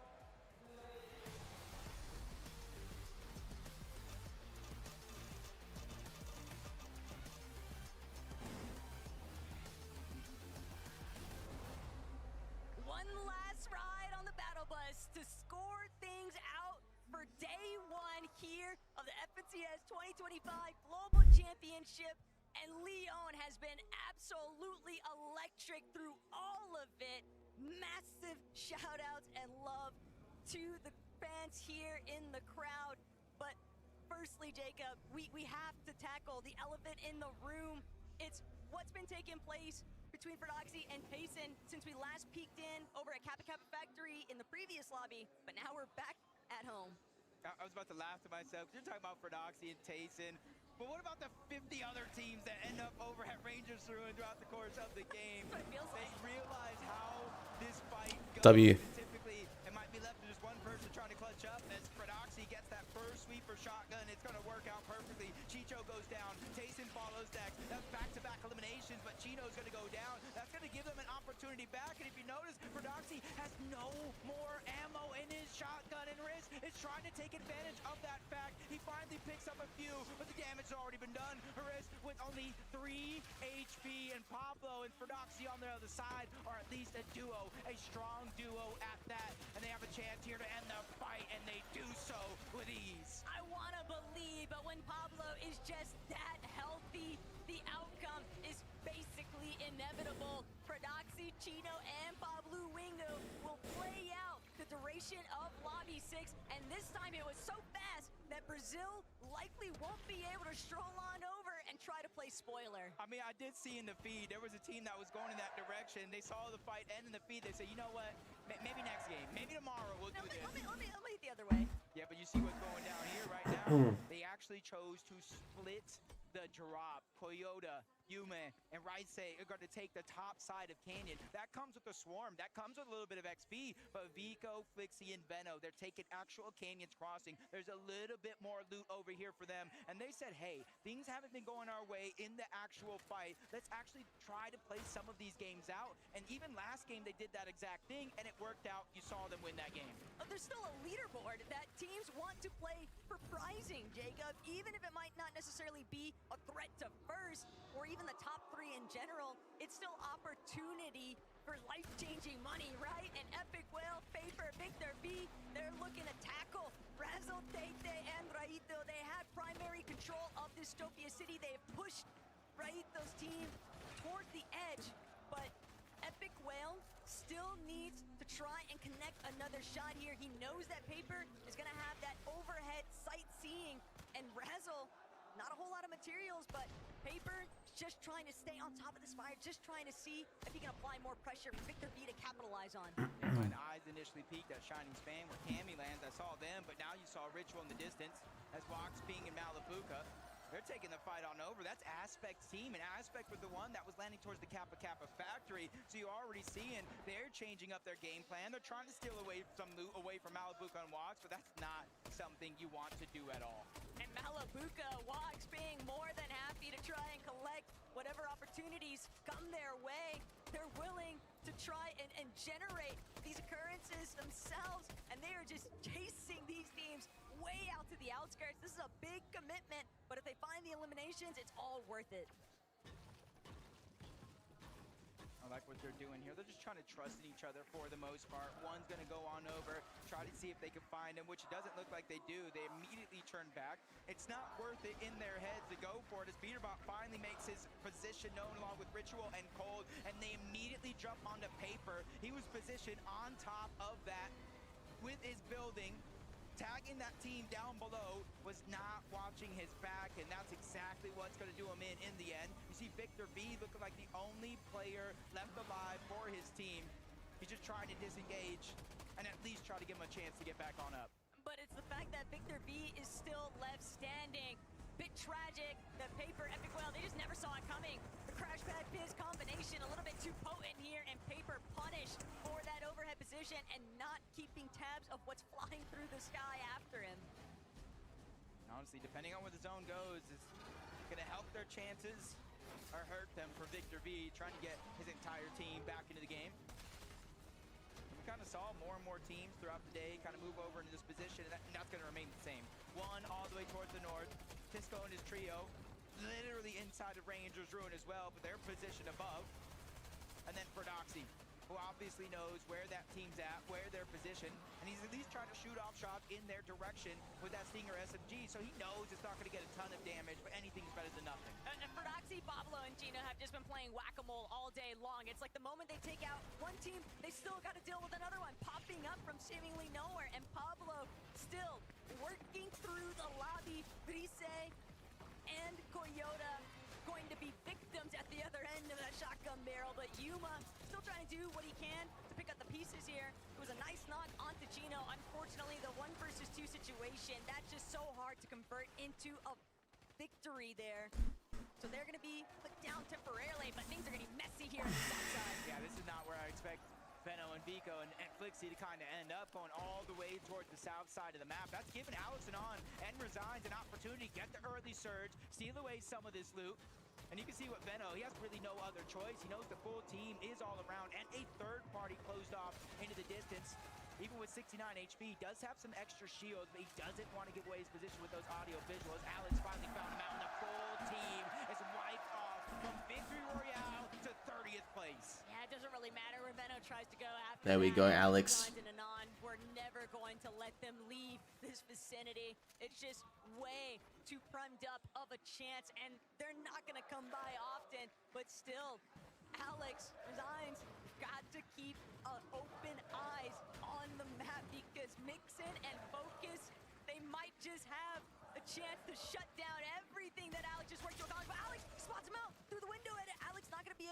One last ride on the battle bus to score things out for day 1 here of the FNCS 2025 Global Championship. And Leon has been absolutely electric through all of it. Massive shout outs and love to the fans here in the crowd. But firstly, Jacob, we have to tackle the elephant in the room. It's what's been taking place between Prattyboii and Tayson since we last peeked in over at Kappa Kappa Factory in the previous lobby, but now we're back at home. I was about to laugh to myself. You're talking about Prattyboii and Tayson. But what about the 50 other teams that end up over at Rangers Ruin throughout the course of the game? They realize how this fight goes. W. Typically, it might be left to just one person trying to clutch up. As Prattyboii gets that first sweeper shotgun, it's going to work out perfectly. Chicho goes down. Tayson follows next. That's back-to-back eliminations, but Chino's going to go down. That's going to give them an opportunity back. And if you notice, Prattyboii has no more ammo in his shotgun, and Riz is trying to take advantage of that fact. He finally picks up a few, but the damage has already been done. Riz with only 3 HP, and Pablo and Prattyboii on the other side are at least a duo, a strong duo at that. And they have a chance here to end the fight, and they do so with ease. I want to believe, but when Pablo is just that healthy, the outcome is basically inevitable. Prattyboii, Chino, and Pablo Wingo will play out the duration of Lobby 6, and this time it was so fast that Brazil likely won't be able to stroll on over and try to play nice spoiler. I mean, I did see in the feed, there was a team that was going in that direction. They saw the fight end in the feed. They said, you know what? Maybe next game, maybe tomorrow we'll do this. Let me the other way. Yeah, but you see what's going down here right now? They actually chose to split the drop. Coyote, Yume, and Raise are going to take the top side of Canyon. That comes with the swarm. That comes with a little bit of XP. But Vico, Flixie, and Veno, they're taking actual Canyons crossing. There's a little bit more loot over here for them. And they said, hey, things haven't been going our way in the actual fight. Let's actually try to play some of these games out. And even last game, they did that exact thing, and it worked out. You saw them win that game. There's still a leaderboard that teams want to play for prizing, Jacob. Even if it might not necessarily be a threat to first or even the top 3 in general, it's still opportunity for life-changing money, right? And Epic Whale, Paper, Victor V, they're looking to tackle Razzle, Tete, and Raito. They have primary control of Dystopia City. They've pushed Raito's team towards the edge, but Epic Whale still needs to try and connect another shot here. He knows that Paper is going to have that overhead sightseeing, and Razzle, not a whole lot of materials, but Paper just trying to stay on top of this fire, just trying to see if he can apply more pressure for Victor V to capitalize on. My eyes initially peeked at Shining Span where Cammy lands. I saw them, but now you saw Ritual in the distance as Walks being in Malabuka. They're taking the fight on over. That's Aspect's team, and Aspect was the one that was landing towards the Kappa Kappa factory. So you're already seeing they're changing up their game plan. They're trying to steal away some loot away from Malabuka and Walks, but that's not something you want to do at all. And Malabuka, Walks being more than happy to try and collect whatever opportunities come their way. They're willing to try and generate these occurrences themselves, and they are just chasing these teams way out to the outskirts. This is a big commitment, but if they find the eliminations, it's all worth it. I like what they're doing here. They're just trying to trust in each other for the most part. One's going to go on over, try to see if they can find him, which doesn't look like they do. They immediately turn back. It's not worth it in their heads to go for it as Beaterbot finally makes his position known along with Ritual and Cold, and they immediately jump onto Paper. He was positioned on top of that with his building. Tagging that team down below, was not watching his back, and that's exactly what's going to do him in the end. You see Victor V looking like the only player left alive for his team. He's just trying to disengage and at least try to give him a chance to get back on up. But it's the fact that Victor V is still left standing. Bit tragic. The Paper Epic Whale, they just never saw it coming. The Crash Pad Fizz combination a little bit too potent here, and Paper punished for that overhead position and not keeping tabs of what's flying through the sky after him. Honestly, depending on where the zone goes, it's going to help their chances or hurt them for Victor V, trying to get his entire team back into the game. We kind of saw more and more teams throughout the day kind of move over into this position, and that's going to remain the same. One all the way towards the north. Tisco and his trio, literally inside of Ranger's Ruin as well, but they're positioned above. And then Prodoxy, who obviously knows where that team's at, where they're positioned, and he's at least trying to shoot off shots in their direction with that Stinger SMG, so he knows it's not going to get a ton of damage, but anything's better than nothing. And Prodoxy, Pablo, and Gino have just been playing whack-a-mole all day long. It's like the moment they take out one team, they still got to deal with another one popping up from seemingly nowhere, and Pablo still working through the lobby. Brise and Coyote going to be victims at the other end of that shotgun barrel, but Yuma still trying to do what he can to pick up the pieces here. It was a nice knock onto Gino. Unfortunately, the 1 versus 2 situation, that's just so hard to convert into a victory there. So they're going to be put down temporarily, but things are going to be messy here on the south side. Yeah, this is not where I expect Veno and Vico and Flixie to kind of end up, going all the way towards the south side of the map. That's giving Alex and Resigns an opportunity to get the early surge, steal away some of this loot. And you can see what Veno, he has really no other choice. He knows the full team is all around, and a third party closed off into the distance. Even with 69 HP, he does have some extra shields, but he doesn't want to give away his position with those audio visuals. Alex finally found him out, and the full team is wiped off from Victory Royale to 30th place. Yeah, it doesn't really matter where Veno tries to go after There we that. go, Alex. We're never going to let them leave this vicinity. It's just way too primed up of a chance, and they're not going to come by often, but still, Alex Resigns got to keep open eyes on the map, because Mixin and Focus, they might just have a chance to shut down everything that Alex just worked to accomplish. But Alex spots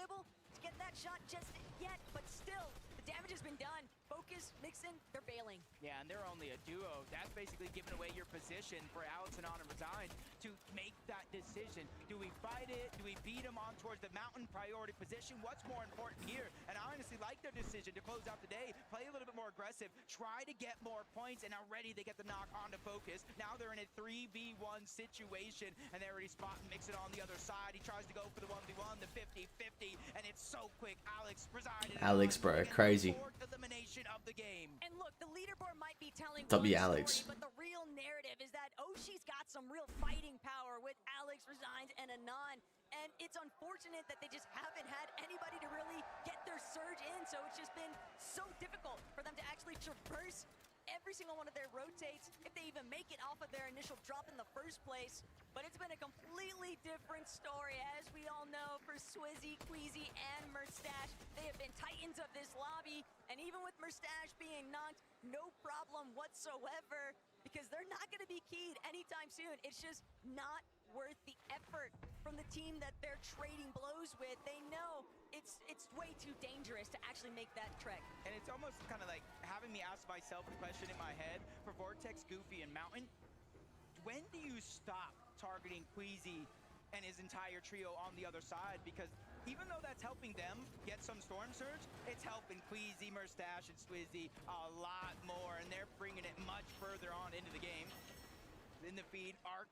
able to get that shot just yet, but still, the damage has been done. Focus, Mixon, they're bailing. Yeah, and they're only a duo. That's basically giving away your position for Alex and On and Resign to make that decision. Do we fight it? Do we beat him on towards the mountain priority position? What's more important here? And I honestly like their decision to close out the day, play a little bit more aggressive, try to get more points, and already they get the knock onto Focus. Now they're in a 3v1 situation, and they're already spotting Mixon on the other side. He tries to go for the 1v1, the 50-50, and it's so quick. Alex presided. Alex, bro, crazy. Elimination of the game. And look, the leaderboard might be telling W one Alex. story, but the real narrative is that Oshi's got some real fighting power with Alex, Resigns, and Anon. And it's unfortunate that they just haven't had anybody to really get their surge in, so it's just been so difficult for them to actually traverse every single one of their rotates, if they even make it off of their initial drop in the first place. But it's been a completely different story, as we all know, for Swizzy, Queasy, and Merstache. They have been titans of this lobby, and even with Merstache being knocked, no problem whatsoever, because they're not going to be keyed anytime soon. It's just not worth the effort from the team that they're trading blows with. They know it's way too dangerous to actually make that trek. And it's almost kind of like having me ask myself the question in my head for Vortex, Goofy, and Mountain. When do you stop targeting Queasy and his entire trio on the other side? Because even though that's helping them get some Storm Surge, it's helping Queasy, Merstache, and Swizzy a lot more, and they're bringing it much further on into the game. In the feed, Arc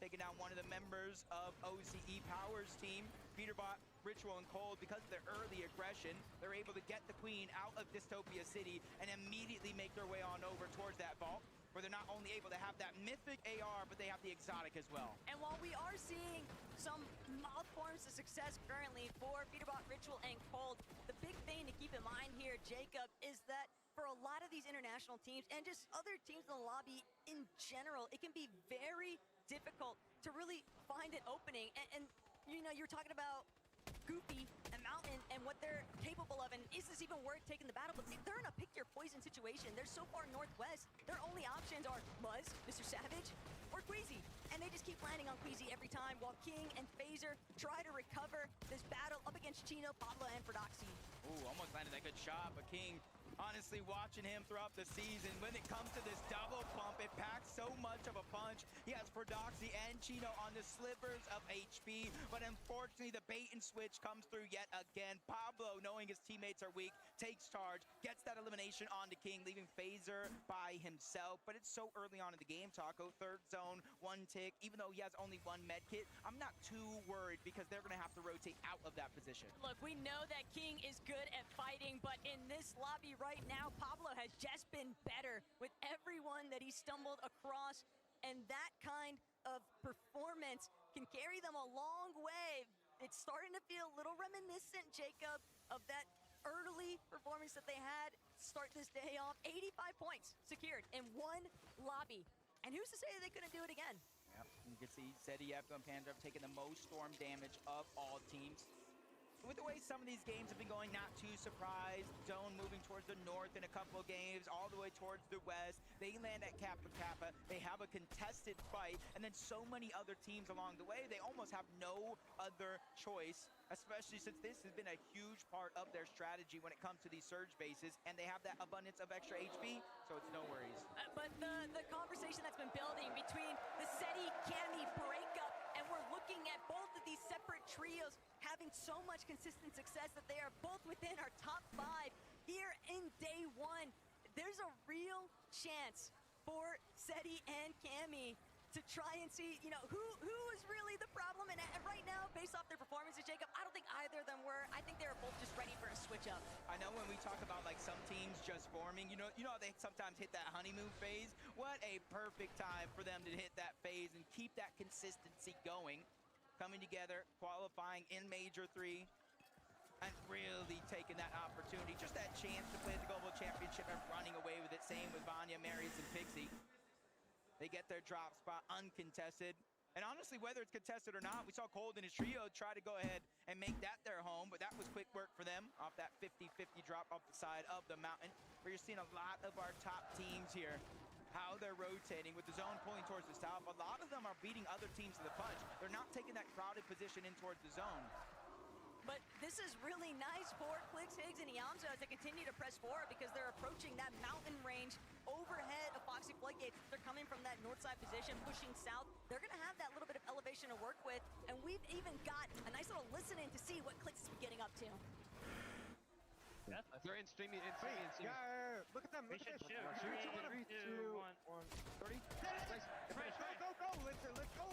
taking down one of the members of OCE Power's team. Prattyboii, Ritual, and Cold, because of their early aggression, they're able to get the Queen out of Dystopia City and immediately make their way on over towards that vault, where they're not only able to have that mythic AR, but they have the exotic as well. And while we are seeing some mild forms of success currently for Prattyboii, Ritual, and Cold, the big thing to keep in mind here, Jacob, is that for a lot of these international teams and just other teams in the lobby in general, it can be very difficult to really find an opening. And you know, you're talking about Goofy and Mountain and what they're capable of, and is this even worth taking the battle? But they're in a pick your poison situation. They're so far northwest, their only options are Muzz, Mr. Savage, or Queasy. And they just keep landing on Queasy every time, while King and Phaser try to recover this battle up against Chino, Pablo, and Prodoxy. Ooh, almost landed that good shot, but King, honestly, watching him throughout the season, when it comes to this double pump, it packs so much of a punch. He has Prodoxy and Chino on the slivers of HP, but unfortunately, the bait and switch comes through yet again. Pablo, knowing his teammates are weak, takes charge, gets that elimination onto King, leaving Phaser by himself. But it's so early on in the game, Taco. Third zone, one tick. Even though he has only one med kit, I'm not too worried because they're going to have to rotate out of that position. Look, we know that King is good at fighting, but in this lobby right now, Pablo has just been better with everyone that he stumbled across, and that kind of performance can carry them a long way. It's starting to feel a little reminiscent, Jacob, of that early performance that they had to start this day off. 85 points secured in one lobby. And who's to say they couldn't do it again? Yep, you can see Zediev and Pandra have taken the most storm damage of all teams. With the way some of these games have been going, not too surprised. Zone moving towards the north in a couple of games, all the way towards the west. They land at Kappa Kappa. They have a contested fight, and then so many other teams along the way, they almost have no other choice, especially since this has been a huge part of their strategy when it comes to these surge bases, and they have that abundance of extra HP, so it's no worries. But the conversation that's been building between the SETI-Cammy breakup, and we're looking at both of these separate trios having so much consistent success that they are both within our top 5 here in day one. There's a real chance for SETI and Cammy to try and see, you know, who is really the problem. And right now, based off their performances, Jacob, I don't think either of them were. I think they were both just ready for a switch up. I know when we talk about like some teams just forming, you know how they sometimes hit that honeymoon phase? What a perfect time for them to hit that phase and keep that consistency going. Coming together, qualifying in Major 3, and really taking that opportunity, just that chance to play the Global Championship and running away with it. Same with Vanya, Marius, and Pixie. They get their drop spot uncontested. And honestly, whether it's contested or not, we saw Cold and his trio try to go ahead and make that their home, but that was quick work for them off that 50-50 drop off the side of the mountain, where you're seeing a lot of our top teams here, how they're rotating with the zone pulling towards the south. A lot of them are beating other teams to the punch. They're not taking that crowded position in towards the zone. But this is really nice for Clix, Higgs, and Yamza as they continue to press forward because they're approaching that mountain range overhead of Foxy Floodgates. They're coming from that north side position, pushing south. They're going to have that little bit of elevation to work with, and we've even got a nice little listening to see what Clix is getting up to. Yeah, they're in streaming. Yeah, look at them. Look at this. Shoot. 3, 2, 1. 30. Go. Let's go.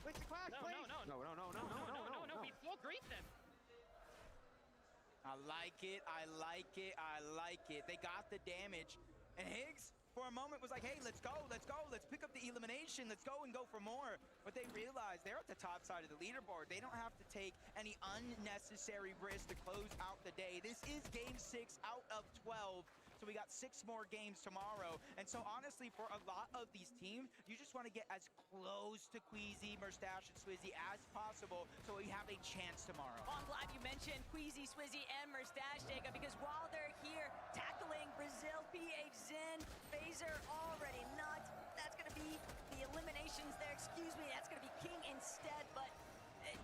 Let's clash, please. No. We full greet them. I like it. They got the damage. And Higgs, for a moment, was like, hey, let's go. Let's pick up the elimination. Let's go and go for more. But they realized they're at the top side of the leaderboard. They don't have to take any unnecessary risk to close out the day. This is game 6 out of 12. So we got 6 more games tomorrow. And so honestly, for a lot of these teams, you just want to get as close to Queasy, Merstash, and Swizzy as possible so we have a chance tomorrow. Well, I'm glad you mentioned Queasy, Swizzy, and Merstash, Jacob, because while they're here tackling Brazil, PH, Zen, Phaser already knocked. That's going to be the eliminations there. Excuse me, that's going to be King instead, but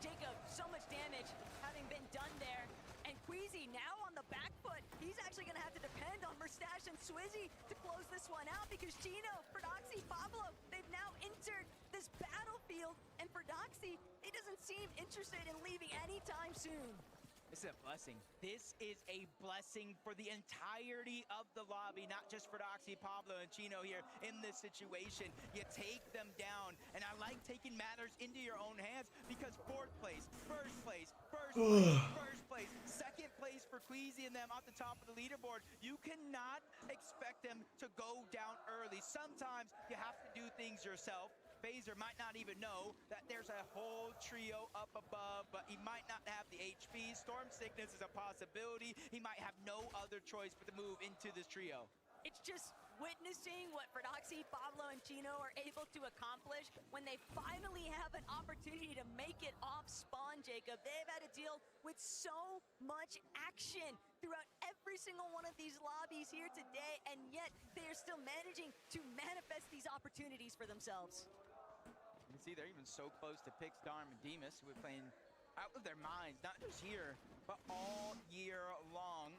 Jacob, so much damage having been done there. And Queasy now on the back foot. He's actually going to have to depend on Merstash and Swizzy to close this one out because Chino, Prattyboii, Pablo, they've now entered this battlefield. And Prattyboii, he doesn't seem interested in leaving anytime soon. This is a blessing. This is a blessing for the entirety of the lobby, not just for Prattyboii, Pablo, and Chino here in this situation. You take them down, and I like taking matters into your own hands because 4th place, 1st place, 1st place, 2nd place for Queasy and them at the top of the leaderboard. You cannot expect them to go down early. Sometimes you have to do things yourself. Phaser might not even know that there's a whole trio up above, but he might not have the HP. Storm Sickness is a possibility. He might have no other choice but to move into this trio. It's just witnessing what Prattyboii, Pablo, and Chino are able to accomplish when they finally have an opportunity to make it off spawn, Jacob. They've had to deal with so much action throughout every single one of these lobbies here today, and yet they are still managing to manifest these opportunities for themselves. You can see they're even so close to Pix, Darm, and Demus, who are playing out of their minds, not just here, but all year long.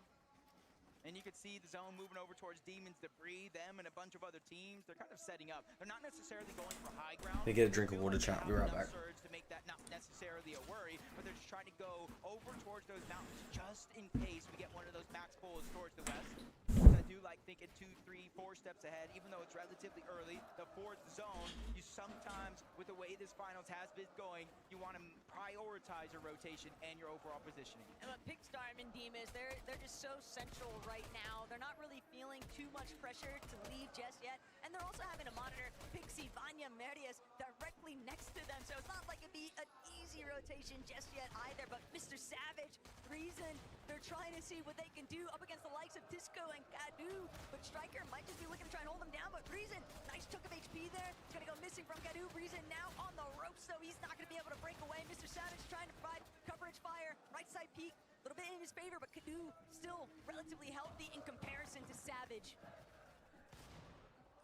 And you can see the zone moving over towards Demons, Debris, them, and a bunch of other teams. They're kind of setting up. They're not necessarily going for high ground. Let me get a drink of water, chat. Be right back. Surge to make that not necessarily a worry, but they're just trying to go over towards those mountains just in case we get one of those max pulls towards the west. I do like thinking 2, 3, 4 steps ahead, even though it's relatively early. The 4th zone, you sometimes, with the way this finals has been going, you want to prioritize your rotation and your overall positioning. And look, Pixstar and Demus, they're just so central right now. They're not really feeling too much pressure to leave just yet. And they're also having to monitor Pixie, Vanya, Meridius directly next to them. So it's not like it'd be an easy rotation just yet either. But Mr. Savage, Reason, they're trying to see what they can do up against the likes of Disco and Kadu. But Striker might just be looking to try and hold them down. But Reason, nice chunk of HP there. It's going to go missing from Kadu. Reason now on the ropes, so he's not going to be able to break away. Mr. Savage trying to provide coverage fire. Right side peek, a little bit in his favor, but Kadu still relatively healthy in comparison to Savage.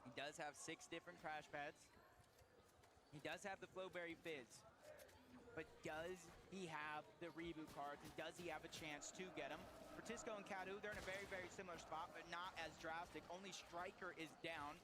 He does have 6 different crash pads. He does have the Flowberry Fizz. But does he have the reboot cards, and does he have a chance to get them? For Tisco and Kadu, they're in a very, very similar spot, but not as drastic. Only Striker is down.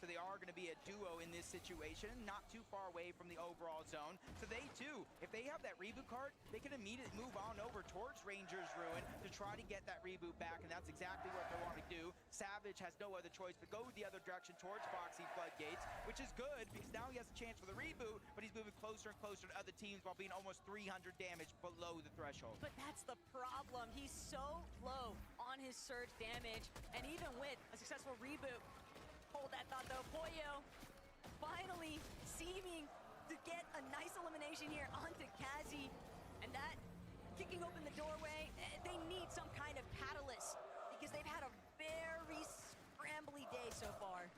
So they are going to be a duo in this situation, not too far away from the overall zone. So they too, if they have that reboot card, they can immediately move on over towards Rangers Ruin to try to get that reboot back, and that's exactly what they want to do. Savage has no other choice but go the other direction towards Foxy Floodgates, which is good because now he has a chance for the reboot, but he's moving closer and closer to other teams while being almost 300 damage below the threshold. But that's the problem. He's so low on his surge damage, and even with a successful reboot, hold that thought though. Pollo finally seeming to get a nice elimination here onto Kazi. And that kicking open the doorway, they need some kind of catalyst because they've had a very scrambly day so far.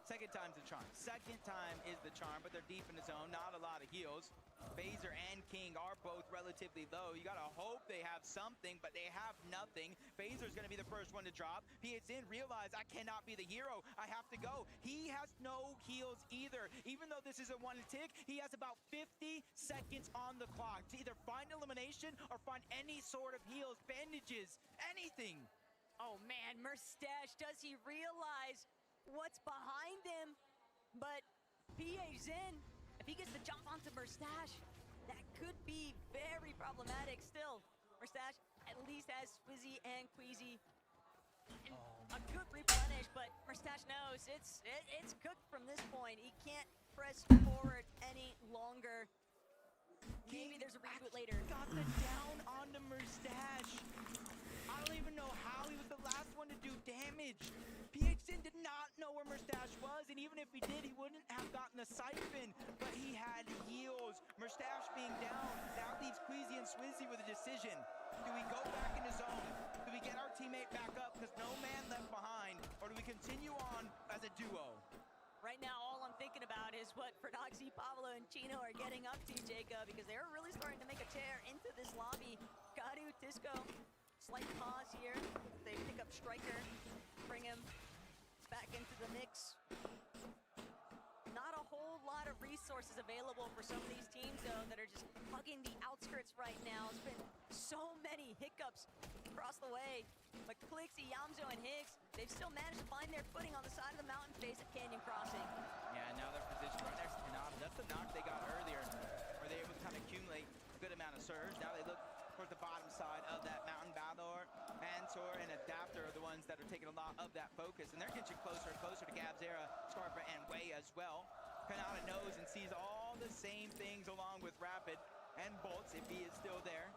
Second time's the charm. Second time is the charm, but they're deep in the zone. Not a lot of heals. Phaser and King are both relatively low. You gotta hope they have something, but they have nothing. Phaser's gonna be the first one to drop. He hits in, realize I cannot be the hero. I have to go. He has no heals either. Even though this is a one tick, he has about 50 seconds on the clock to either find an elimination or find any sort of heals, bandages, anything. Oh man, Mustache, does he realize what's behind him? But PA's in. If he gets the jump onto Mustache, that could be very problematic still. Mustache at least has Swizzy and Queasy. A good replenish, but Mustache knows it's cooked from this point. He can't press forward any longer. Maybe there's a reboot later. Got the down onto Mustache. I don't even know how he was the last one to do damage. PHN did not know where Mustache was, and even if he did, he wouldn't have gotten the siphon, but he had heals. Mustache being down, that leaves Queasy and Swizzy with a decision. Do we go back into zone? Do we get our teammate back up because no man left behind, or do we continue on as a duo? Right now, all I'm thinking about is what Prattyboii, Pablo, and Chino are getting up to, Jacob, because they're really starting to make a tear into this lobby. Garu, Tisco, slight pause here. They pick up Striker, bring him back into the mix. Not a whole lot of resources available for some of these teams, though, that are just hugging the outskirts right now. It's been so many hiccups across the way. But Clixie, Yamzo, and Higgs, they've still managed to find their footing on the side of the mountain face at Canyon Crossing. Yeah, now they're positioned right next to Kanata. That's the knock they got earlier, where they were able to kind of accumulate a good amount of surge. Now they look towards the bottom side of that mountain. Balor, Mantor, and Adapter are the ones that are taking a lot of that focus, and they're getting closer and closer to Gabzera, Scarpa, and Way as well. Kanata knows and sees all the same things along with Rapid and Bolts if he is still there.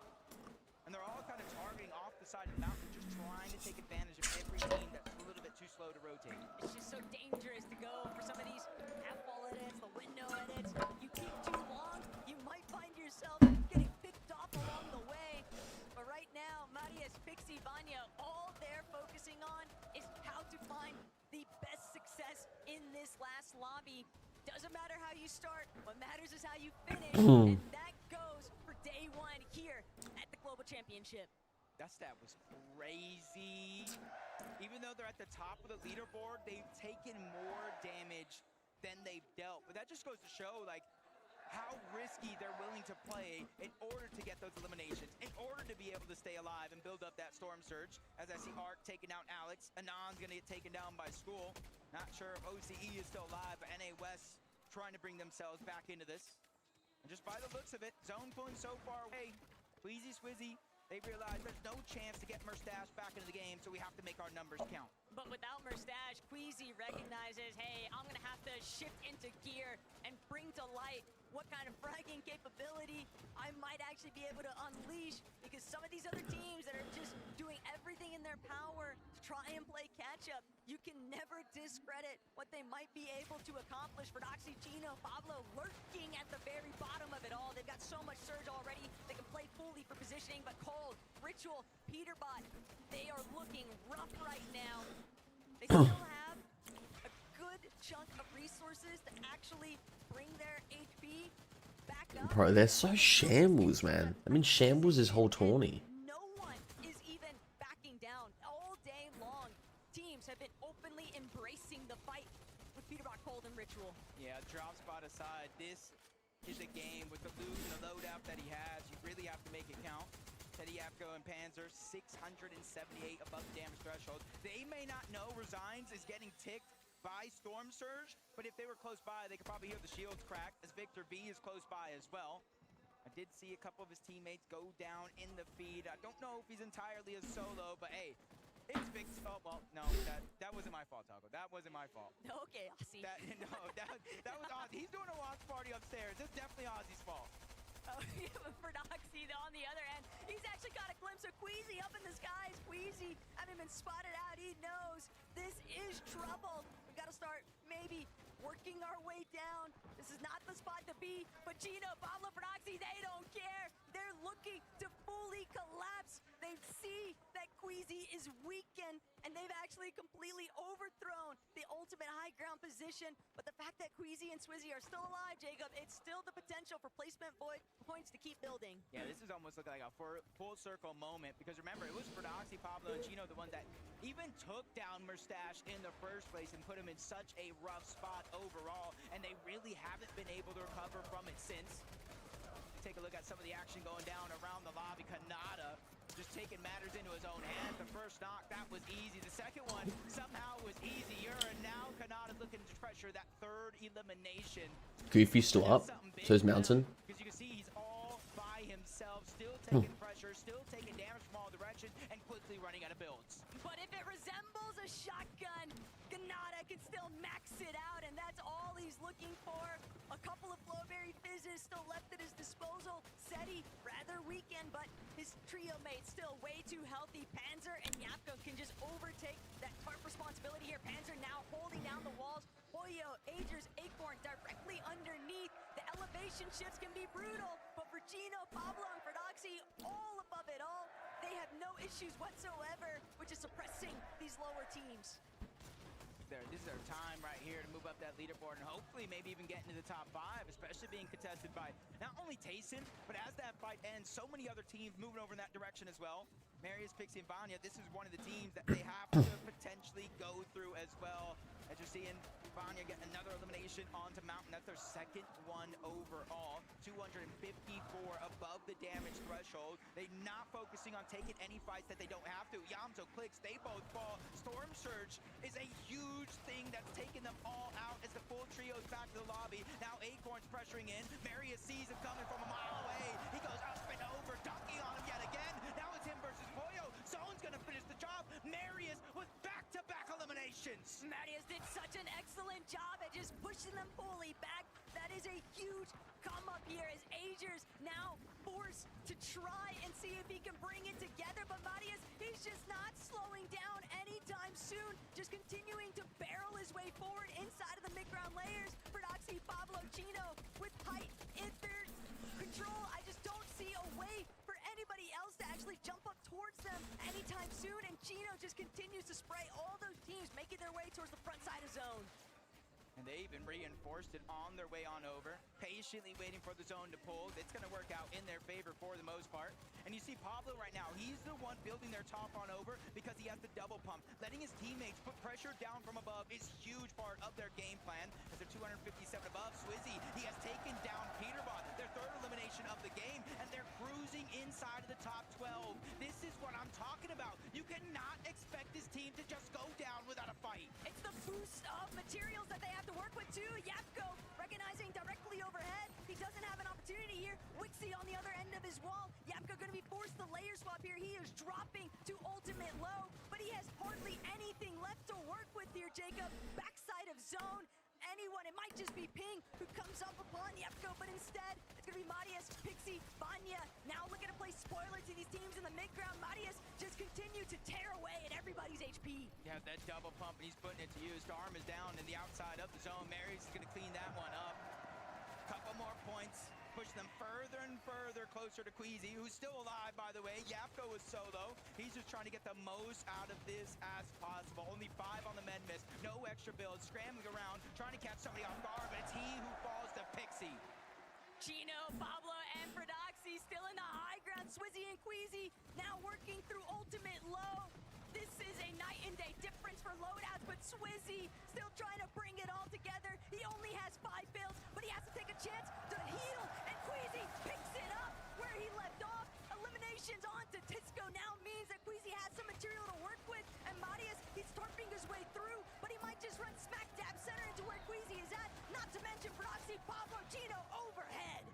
And they're all kind of targeting off the side of the mountain, just trying to take advantage of every team that's a little bit too slow to rotate. It's just so dangerous to go for some of these half-wall edits, the window edits. You keep too long, you might find yourself getting picked off along the way. But right now, Marius, Pixie, Vanya, all they're focusing on is how to find the best success in this last lobby. Doesn't matter how you start, what matters is how you finish, and that goes for day one here at the Global Championship. That stat was crazy. Even though they're at the top of the leaderboard, they've taken more damage than they've dealt. But that just goes to show, like, how risky they're willing to play in order to get those eliminations, in order to be able to stay alive and build up that Storm Surge. As I see Arc taking out Alex, Anon's gonna get taken down by School. Not sure if OCE is still alive, but NA West trying to bring themselves back into this. And just by the looks of it, zone pulling so far away. Queasy, Swizzy, they realize there's no chance to get Mustache back into the game, so we have to make our numbers count. But without Mustache, Queasy recognizes, hey, I'm gonna have to shift into gear and bring to light what kind of fragging capability I might actually be able to unleash, because some of these other teams that are just doing everything in their power to try and play catch-up, you can never discredit what they might be able to accomplish. For Doxy, Chino, Pablo lurking at the very bottom of it all. They've got so much surge already, they can play fully for positioning, but Cold, Ritual, Peterbot, they are looking rough right now. They still have a good chunk of resources to actually bring their HP back up. Bro, they're so shambles, man. I mean, shambles this whole tourney. No one is even backing down. All day long, teams have been openly embracing the fight with Peterbot, Cold, and Ritual. Yeah, drop spot aside, this is a game with the loot and the loadout that he has. You really have to make it count. Teddy Apko and Panzer, 678 above the damage threshold. They may not know Resigns is getting ticked by Storm Surge, but if they were close by, they could probably hear the shields crack, as Victor B is close by as well. I did see a couple of his teammates go down in the feed. I don't know if he's entirely a solo, but hey, it's Victor. Oh, well, no, that wasn't my fault, Taco. That wasn't my fault. Okay, Ozzy. That was Ozzy. He's doing a watch party upstairs. It's definitely Ozzy's fault. Oh, yeah, but for Doxy, though, on the other end, he's actually got a glimpse of Queasy up in the skies. Queasy, having been spotted out, he knows this is trouble. We got to start maybe working our way down. This is not the spot to be, but Gino, Pablo, Prodoxy, they don't care. They're looking to fully collapse. They see that Queasy is weakened, and they've actually completely overthrown the ultimate high ground position. But the fact that Queasy and Swizzy are still alive, Jacob, it's still the potential for placement points to keep building. Yeah, this is almost looking like a full circle moment, because remember, it was Prodoxy, Pablo, and Gino the ones that even took down Mustache in the first place and put him in such a rough spot overall, and they really haven't been able to recover from it since. Take a look at some of the action going down around the just taking matters into his own hands. The first knock, that was easy. The second one somehow was easier, and now Kanata's looking to pressure that third elimination. Goofy's still up, so is Mountain. Because you can see he's all by himself, still taking pressure, still taking damage from all directions, and quickly running out of builds. But if it resembles a shotgun, Ganata can still max it out, and that's all he's looking for. A couple of Flowberry Fizzes still left at his disposal. Seti, rather weakened, but his trio mates still way too healthy. Panzer and Yapko can just overtake that tarp responsibility here. Panzer now holding down the walls. Hoyo, Agers, Acorn directly underneath. The elevation shifts can be brutal, but for Gino, Pablo, and Ferdoxy, all above it all, they have no issues whatsoever, which is suppressing these lower teams. This is our time right here to move up that leaderboard and hopefully maybe even get into the top 5, especially being contested by not only Tayson, but as that fight ends, so many other teams moving over in that direction as well. Marius, Pixie, and Vanya, this is one of the teams that they have to potentially go through as well. As you're seeing Vanya get another elimination onto Mountain. That's their second one overall. 254 above the damage threshold. They're not focusing on taking any fights that they don't have to. Yamzo, Clicks, they both fall. Storm Surge is a huge thing that's taking them all out as the full trio's back to the lobby. Now Acorn's pressuring in. Marius sees him coming from a mile away. He goes up and over, dunking on him yet again. Now it's him versus Pollo. Zone's gonna finish the job. Marius with back-to-back eliminations. Marius did such an excellent job at just pushing them fully back. That is a huge come up here as Agers now forced to try and see if he can bring it together. But Marius, he's just not slowing down anytime soon. Just continuing to barrel his way forward inside of the mid-ground layers. Ferdoxy, Pablo, Chino with height in their control. I just don't see a way for anybody else to actually jump up towards them anytime soon. And Chino just continues to spray all those teams making their way towards the front side of zone. And they even reinforced it on their way on over, patiently waiting for the zone to pull. It's going to work out in their favor for the most part. And you see Pablo right now, he's the one building their top on over because he has the double pump. Letting his teammates put pressure down from above is huge part of their game plan. As they're 257 above, Swizzy, he has taken down Peterbot, their third elimination of the game, and they're cruising inside of the top 12. This is what I'm talking about. You cannot expect this team to just go down without a fight. It's the boost of materials that they have to work with too. Yapko recognizing directly overhead. He doesn't have an opportunity here. Wixie on the other end of his wall. Yapko going to be forced to layer swap here. He is dropping to ultimate low, but he has hardly anything left to work with here, Jacob. Backside of zone. Anyone, it might just be Ping who comes up upon Yapko, but instead it's gonna be Marius, Pixie, Vanya. Now looking to play spoiler to these teams in the mid-ground. Marius just continue to tear away at everybody's HP. Yeah, that double pump, and he's putting it to use. Storm is down in the outside of the zone. Marius is gonna clean that one up. Couple more points. Push them further and further closer to Queasy, who's still alive, by the way. Yapko is solo. He's just trying to get the most out of this as possible. Only 5 on the med miss. No extra builds. Scrambling around, trying to catch somebody off guard, but it's he who falls to Pixie. Chino, Pablo, and Ferdoxy still in the high ground. Swizzy and Queasy now working through ultimate low. This is a night and day difference for loadouts, but Swizzy still trying to bring it all together. He only has 5 builds, but he has to take a chance to heal, and Queasy picks it up where he left off. Eliminations onto Tisco now means that Queasy has some material to work with, and Marius, he's tarping his way through, but he might just run smack dab center into where Queasy is at, not to mention Proxy, Pablo, Chino overhead.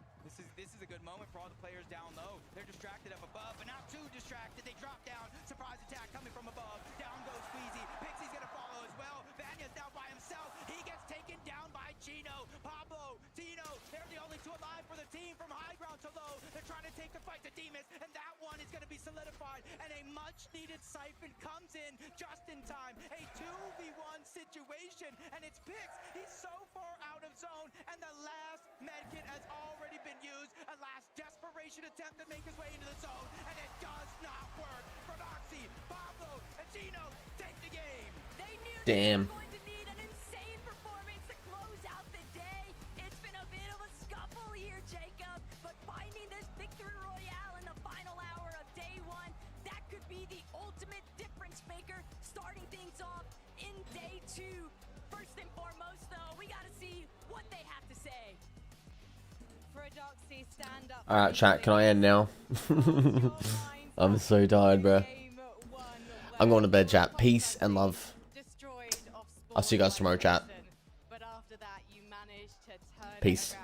This is a good moment for all the players down low. They're distracted up above, but not too distracted. They drop down. Surprise attack coming from above. Down goes Queasy. Pixie's gonna follow as well. Vanya's now by himself. He gets taken down by Chino. Pablo, Tino, they're the only 2 alive for the team from high ground to low. They're trying to take the fight to Demas, and that one is gonna be solidified. And a much-needed siphon comes in just in time. A 2v1 situation, and it's Pix. He's so far out of zone, and the last medkit has already been used. A last desperation attempt to make his way into the zone, and it does not work. Prodoxy, Pablo, and Chino take the game. They knew Damn. they were going to need an insane performance to close out the day. It's been a bit of a scuffle here, Jacob, but finding this victory royale in the final hour of day 1, that could be the ultimate difference maker, starting things off in day 2. First and foremost, though, we got to see what they have to say. Ferdoxy, stand up. Alright, chat, can I end now? I'm so tired, bro. I'm going to bed, chat. Peace and love. I'll see you guys tomorrow, chat. Peace.